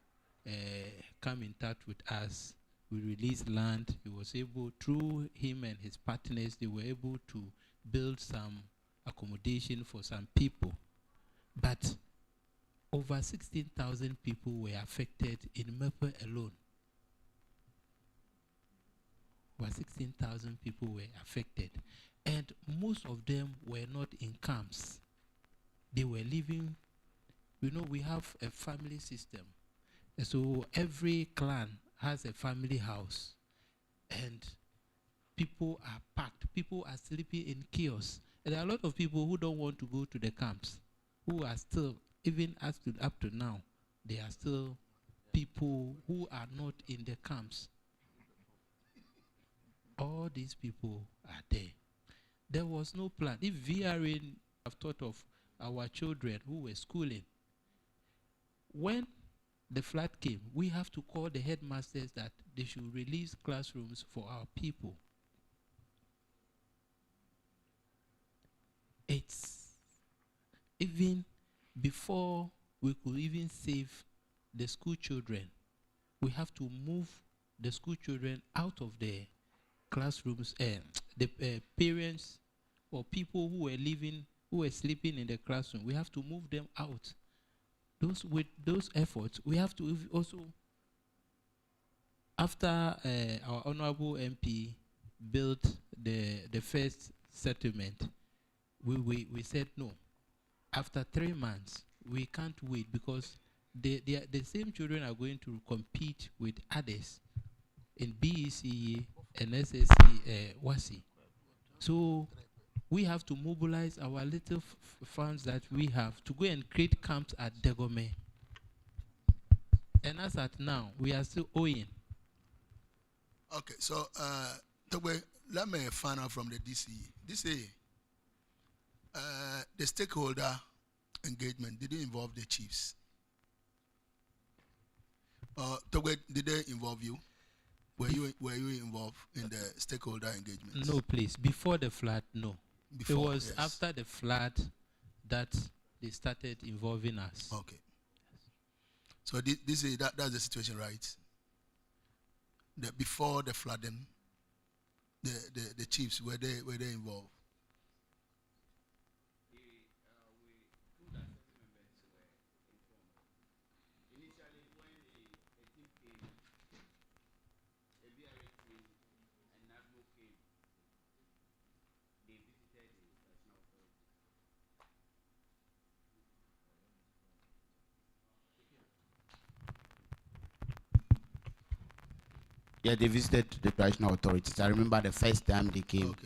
come in touch with us. We released land. He was able, through him and his partners, they were able to build some accommodation for some people. But over 16,000 people were affected in Mepe alone. Over 16,000 people were affected. And most of them were not in camps. They were living, you know, we have a family system. And so every clan has a family house. And people are packed. People are sleeping in kiosks. And there are a lot of people who don't want to go to the camps, who are still, even up to now, there are still people who are not in the camps. All these people are there. There was no plan. If VRA have thought of our children who were schooling, when the flood came, we have to call the headmasters that they should release classrooms for our people. It's even before we could even save the school children, we have to move the school children out of the classrooms. The parents or people who were sleeping in the classroom, we have to move them out. With those efforts, we have to also, after our honorable MP built the first settlement, we said no. After 3 months, we can't wait, because the same children are going to compete with others in BECE and SSC WASI. So we have to mobilize our little funds that we have to go and create camps at Degome. And as at now, we are still owing. Okay, so let me find out from the DCE. The stakeholder engagement, did it involve the chiefs? Did they involve you? Were you involved in the stakeholder engagement? No, please. Before the flood, no. It was yes. after the flood that they started involving us. Okay. So that's the situation, right? Before the flooding, the chiefs, were they involved? Yeah, they visited the traditional authorities. I remember the first time they came,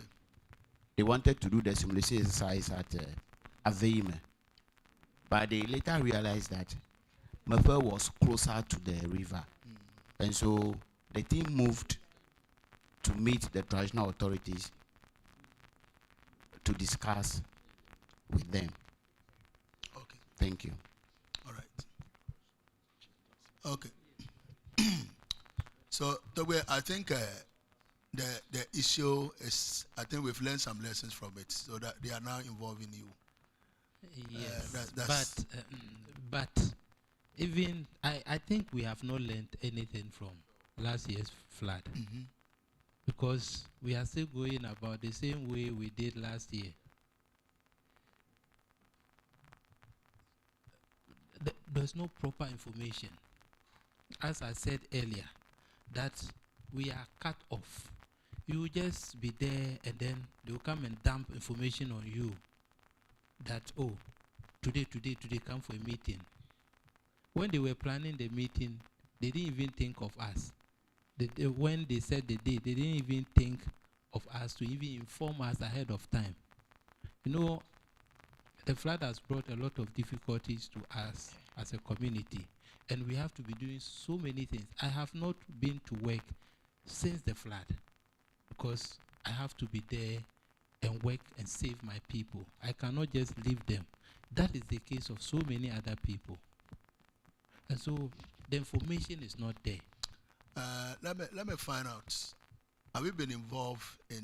they wanted to do the simulation exercise at Aveime. But they later realized that Mepe was closer to the river. And so the team moved to meet the traditional authorities to discuss with them. Okay. Thank you. All right. Okay. So the way I think the issue is, I think we've learned some lessons from it, so that they are now involving you. Yes, but even I think we have not learned anything from last year's flood, because we are still going about the same way we did last year. There's no proper information. As I said earlier, that we are cut off. You will just be there, and then they will come and dump information on you that, oh, today, come for a meeting. When they were planning the meeting, they didn't even think of us. When they said the date, they didn't even think of us to even inform us ahead of time. You know, the flood has brought a lot of difficulties to us as a community, and we have to be doing so many things. I have not been to work since the flood, because I have to be there and work and save my people. I cannot just leave them. That is the case of so many other people. And so the information is not there. Let me find out. Have you been involved in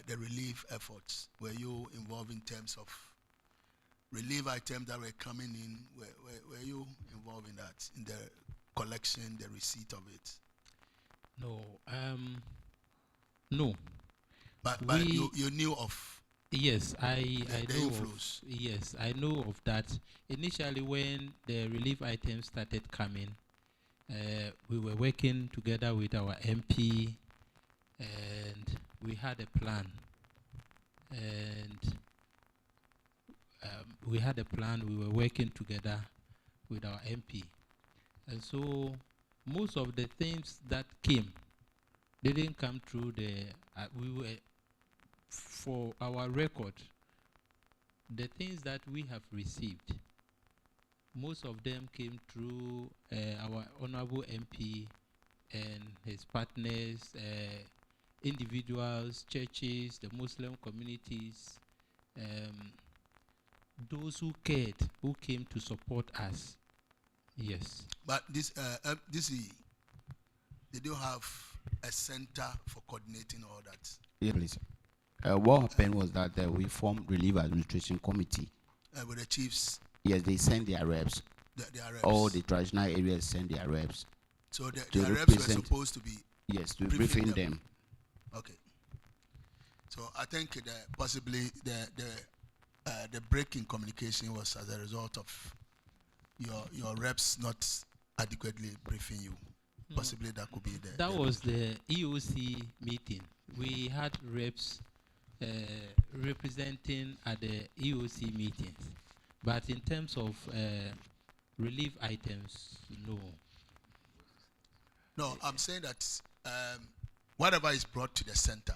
the relief efforts? Were you involved in terms of relief items that were coming in? Were you involved in that, in the collection, the receipt of it? No. No. But you knew of. Yes, I the know inflows. yes, I know of that. Initially, when the relief items started coming, we were working together with our MP, and we had a plan. And we had a plan. We were working together with our MP, and so most of the things that came didn't come through the. We were. For our record, the things that we have received, most of them came through our honorable MP and his partners, individuals, churches, the Muslim communities, those who cared, who came to support us. Yes. But this, did you have a center for coordinating all that? Yeah, please. What happened was that we formed Relief Administration Committee. With the chiefs? Yes, they sent their reps. Their reps. All the traditional areas sent their reps. So their reps were supposed to be. Yes, to briefing them. Okay. So I think possibly the break in communication was as a result of your reps not adequately briefing you. No. Possibly that could be the. That was the EOC meeting. We had reps representing at the EOC meetings, but in terms of relief items, no. No, I'm saying that whatever is brought to the center,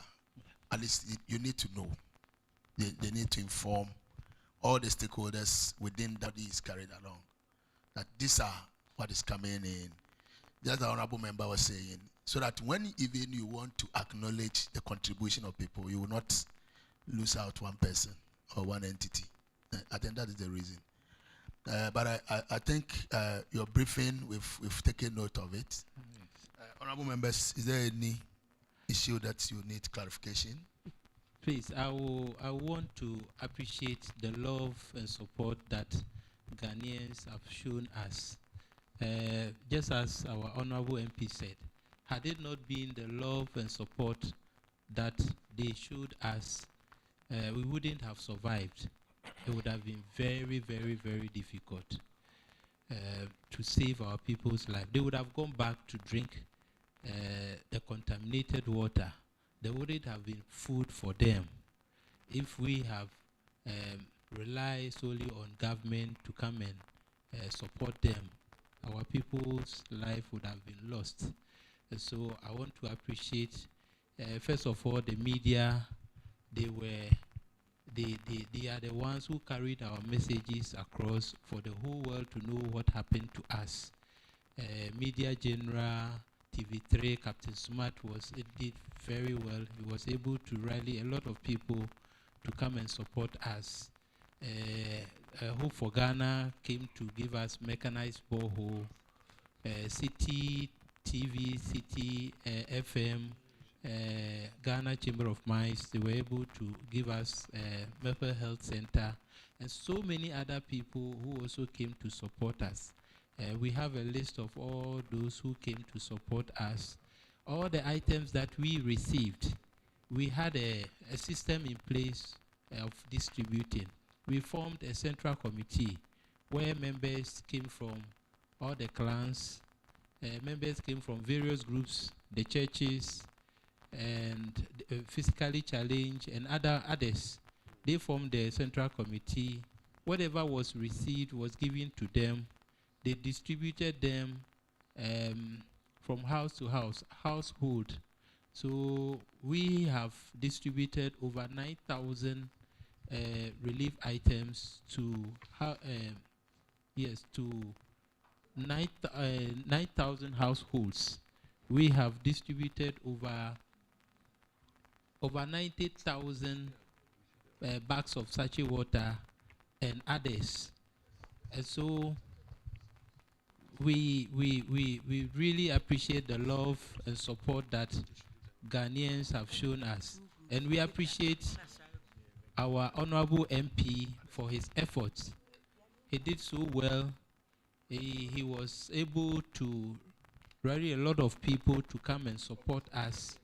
at least you need to know. They need to inform all the stakeholders within that is carried along that these are what is coming in. Just the honorable member was saying, so that when even you want to acknowledge the contribution of people, you will not lose out one person or one entity. I think that is the reason. But I think your briefing, we've taken note of it. Honorable members, is there any issue that you need clarification? Please, I want to appreciate the love and support that Ghanaians have shown us. Just as our honorable MP said, had it not been the love and support that they showed us, we wouldn't have survived. It would have been very, very, very difficult to save our people's life. They would have gone back to drink the contaminated water. There wouldn't have been food for them if we have relied solely on government to come and support them. Our people's life would have been lost. And so I want to appreciate, first of all, the media. They are the ones who carried our messages across for the whole world to know what happened to us. Media General, TV3, Captain Smart did very well. He was able to rally a lot of people to come and support us. Hope for Ghana came to give us mechanized borehole. City TV, City FM, Ghana Chamber of Mines, they were able to give us Mental Health Center, and so many other people who also came to support us. We have a list of all those who came to support us. All the items that we received, we had a system in place of distributing. We formed a central committee where members came from all the clans, members came from various groups, the churches, and physically challenged and others. They formed the central committee. Whatever was received was given to them. They distributed them from house to house, household. So we have distributed over 9,000 relief items to 9,000 households. We have distributed over over 90,000 bags of sachet water and others. And so we really appreciate the love and support that Ghanaians have shown us. And we appreciate our Honorable MP for his efforts. He did so well. He was able to rally a lot of people to come and support us.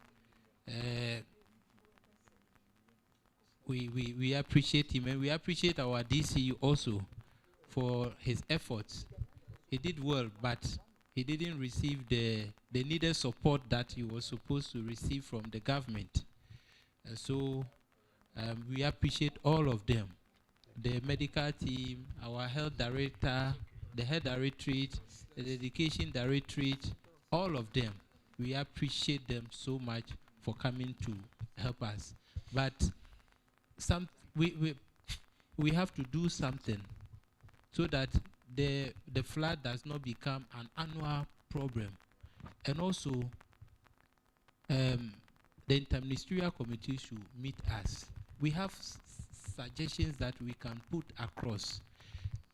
We appreciate him, and we appreciate our DCU also for his efforts. He did well, but he didn't receive the needed support that he was supposed to receive from the government. And so we appreciate all of them. The medical team, our health director, the head directorate, the education directorate, all of them. We appreciate them so much for coming to help us. But we have to do something so that the flood does not become an annual problem. And also, the Interministerial Committee should meet us. We have suggestions that we can put across,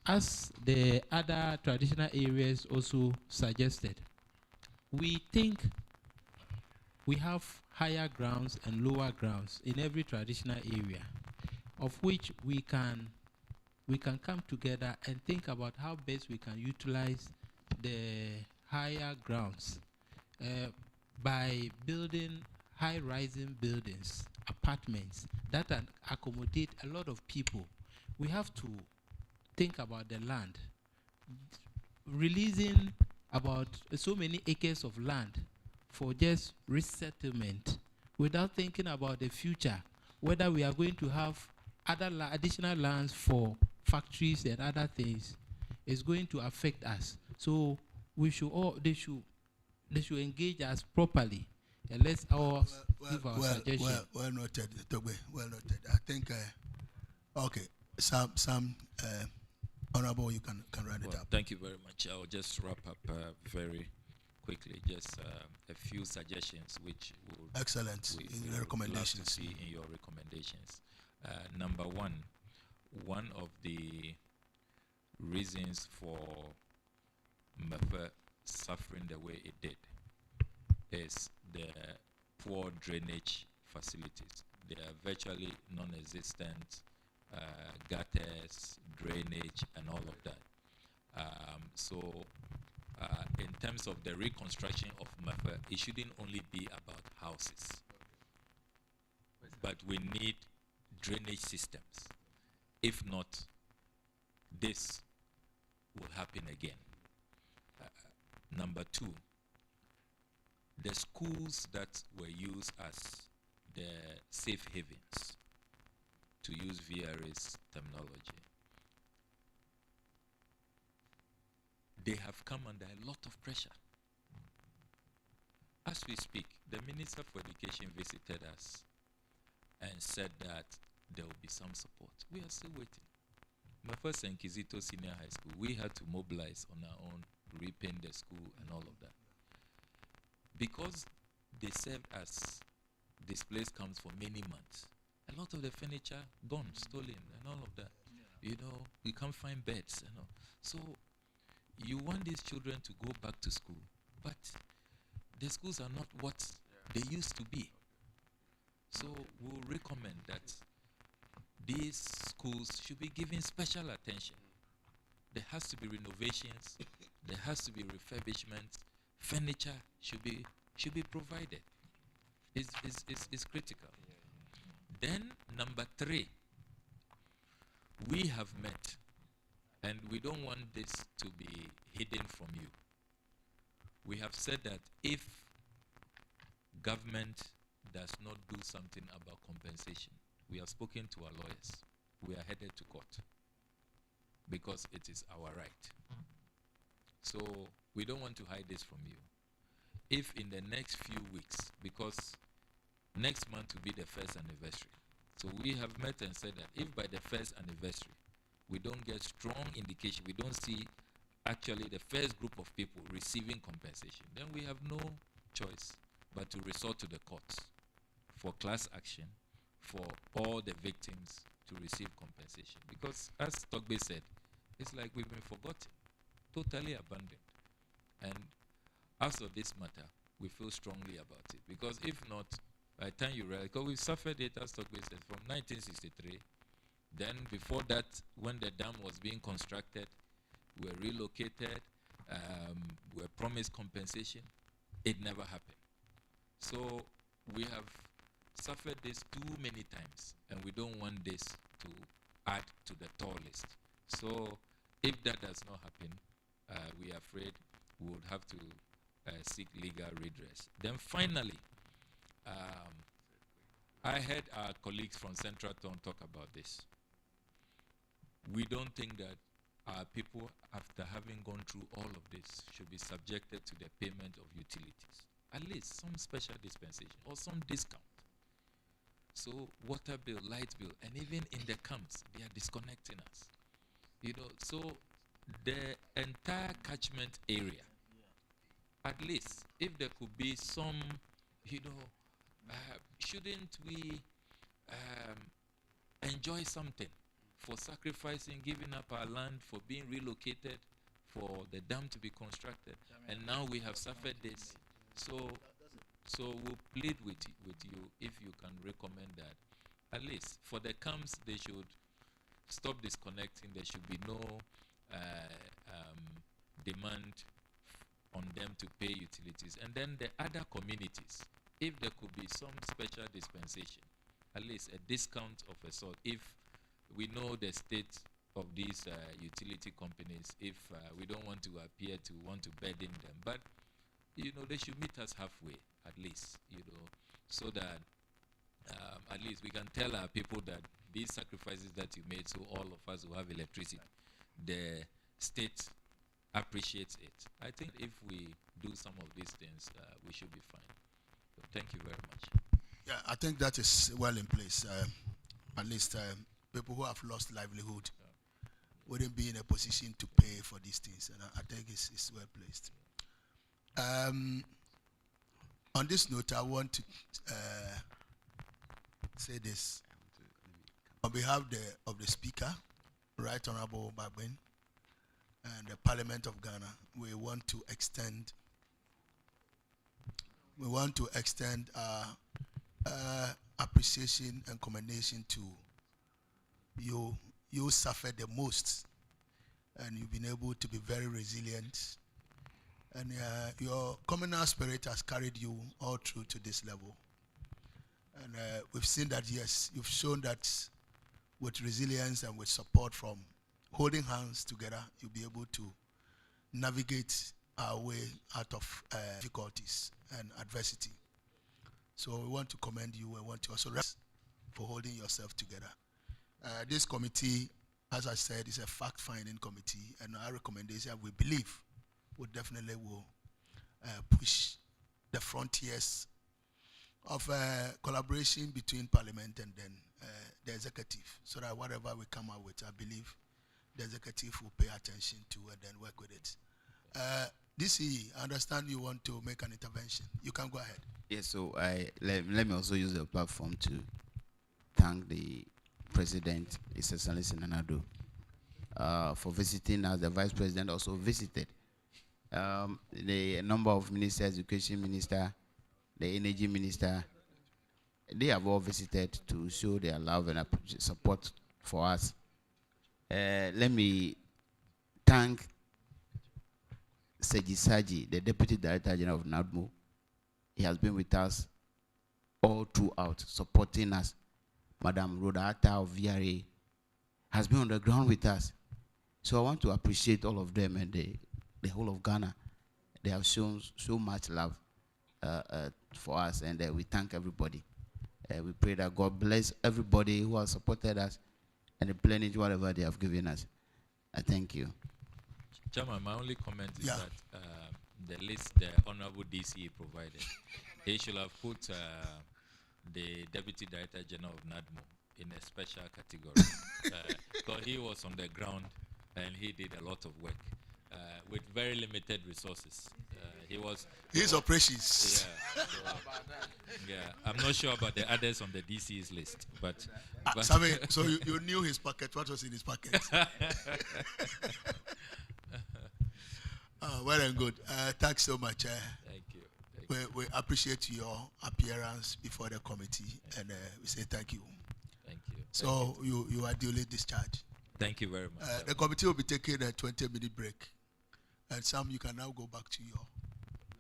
as the other traditional areas also suggested. We think we have higher grounds and lower grounds in every traditional area, of which we can come together and think about how best we can utilize the higher grounds by building high-rising buildings, apartments that accommodate a lot of people. We have to think about the land, releasing about so many acres of land for just resettlement without thinking about the future, whether we are going to have other additional lands for factories and other things, is going to affect us. So we should they should engage us properly, and let's all give our suggestions. Well noted, Togbe. Well noted. I think okay, some Honorable, you can run it up. Thank you very much. I'll just wrap up very quickly. Just a few suggestions which will excellent in recommendations. Love to see in your recommendations. Number one of the reasons for Mefe suffering the way it did is the poor drainage facilities. They are virtually non-existent. Gutters, drainage, and all of that. In terms of the reconstruction of Mefe, it shouldn't only be about houses, but we need drainage systems. If not, this will happen again. Number two, the schools that were used as the safe havens, to use VRA's terminology, they have come under a lot of pressure. As we speak, the Minister for Education visited us and said that there will be some support. We are still waiting. My first Nkizito Senior High School, we had to mobilize on our own, repaint the school and all of that. Because they served as displaced camps for many months, a lot of the furniture gone, stolen, and all of that. Yeah. You know, we can't find beds and all. So you want these children to go back to school, but the schools are not what they used to be. So we'll recommend that these schools should be given special attention. There has to be renovations, there has to be refurbishment, furniture should be provided. It's critical. Then number three, we have met, and we don't want this to be hidden from you. We have said that if government does not do something about compensation, we have spoken to our lawyers. We are headed to court because it is our right. So we don't want to hide this from you. If in the next few weeks, because next month will be the first anniversary. So we have met and said that if by the first anniversary we don't get strong indication, we don't see actually the first group of people receiving compensation, then we have no choice but to resort to the courts for class action for all the victims to receive compensation. Because as Togbe said, it's like we've been forgotten, totally abandoned. And as of this matter, we feel strongly about it. Because if not, by the time you realize, because we suffered it, as Togbe said, from 1963. Then before that, when the dam was being constructed, we were relocated, we were promised compensation. It never happened. So we have suffered this too many times, and we don't want this to add to the toll list. So if that does not happen, we are afraid we would have to seek legal redress. Then finally, I heard our colleagues from Central Town talk about this. We don't think that our people, after having gone through all of this, should be subjected to the payment of utilities. At least some special dispensation or some discount. So water bill, light bill, and even in the camps, they are disconnecting us. You know, so the entire catchment area, at least if there could be some, you know, shouldn't we enjoy something for sacrificing, giving up our land, for being relocated, for the dam to be constructed, and now we have suffered this. So we'll plead with you if you can recommend that. At least for the camps, they should stop disconnecting. There should be no demand on them to pay utilities. And then the other communities, if there could be some special dispensation, at least a discount of a sort, if we know the state of these utility companies, if we don't want to appear to want to burden them, but you know, they should meet us halfway, at least, you know, so that at least we can tell our people that these sacrifices that you made, so all of us will have electricity, the state appreciates it. I think if we do some of these things, we should be fine. So thank you very much. Yeah, I think that is well in place. At least people who have lost livelihood wouldn't be in a position to pay for these things, and I think it's well placed. On this note, I want to say this. On behalf of the Speaker, Right Honorable Bagre, and the Parliament of Ghana, we want to extend our appreciation and commendation to you. You suffered the most, and you've been able to be very resilient. And your communal spirit has carried you all through to this level. And we've seen that, yes, you've shown that with resilience and with support from holding hands together, you'll be able to navigate our way out of difficulties and adversity. So we want to commend you and want to also rest for holding yourself together. This committee, as I said, is a fact-finding committee, and our recommendation, we believe, definitely will push the frontiers of collaboration between Parliament and then the executive, so that whatever we come out with, I believe the executive will pay attention to and then work with it. DC, I understand you want to make an intervention. You can go ahead. Yes, so let me also use the platform to thank the President, His Excellency Nanado, for visiting us. The Vice President also visited. The number of ministers, Education Minister, the Energy Minister, they have all visited to show their love and support for us. Let me thank Seji Saji, the Deputy Director General of NADMO. He has been with us all throughout, supporting us. Madam Rodata of VRA has been on the ground with us. So I want to appreciate all of them and the whole of Ghana. They have shown so much love for us, and we thank everybody. We pray that God bless everybody who has supported us and replenish whatever they have given us. I thank you. Chairman, my only comment is that the list the Honorable DC provided, he should have put the Deputy Director General of NADMO in a special category. Because he was on the ground and he did a lot of work. with very limited resources. His operations. Yeah, yeah, I'm not sure about the others on the DC's list, but so you knew his pocket. What was in his pocket? Well and good. Thanks so much. Thank you. We appreciate your appearance before the committee, and we say thank you. Thank you. So you are duly discharged. Thank you very much. The committee will be taking a 20-minute break, and Sam, you can now go back to your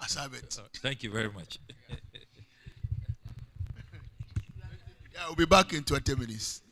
assignment. Thank you very much. Yeah, we'll be back in 20 minutes.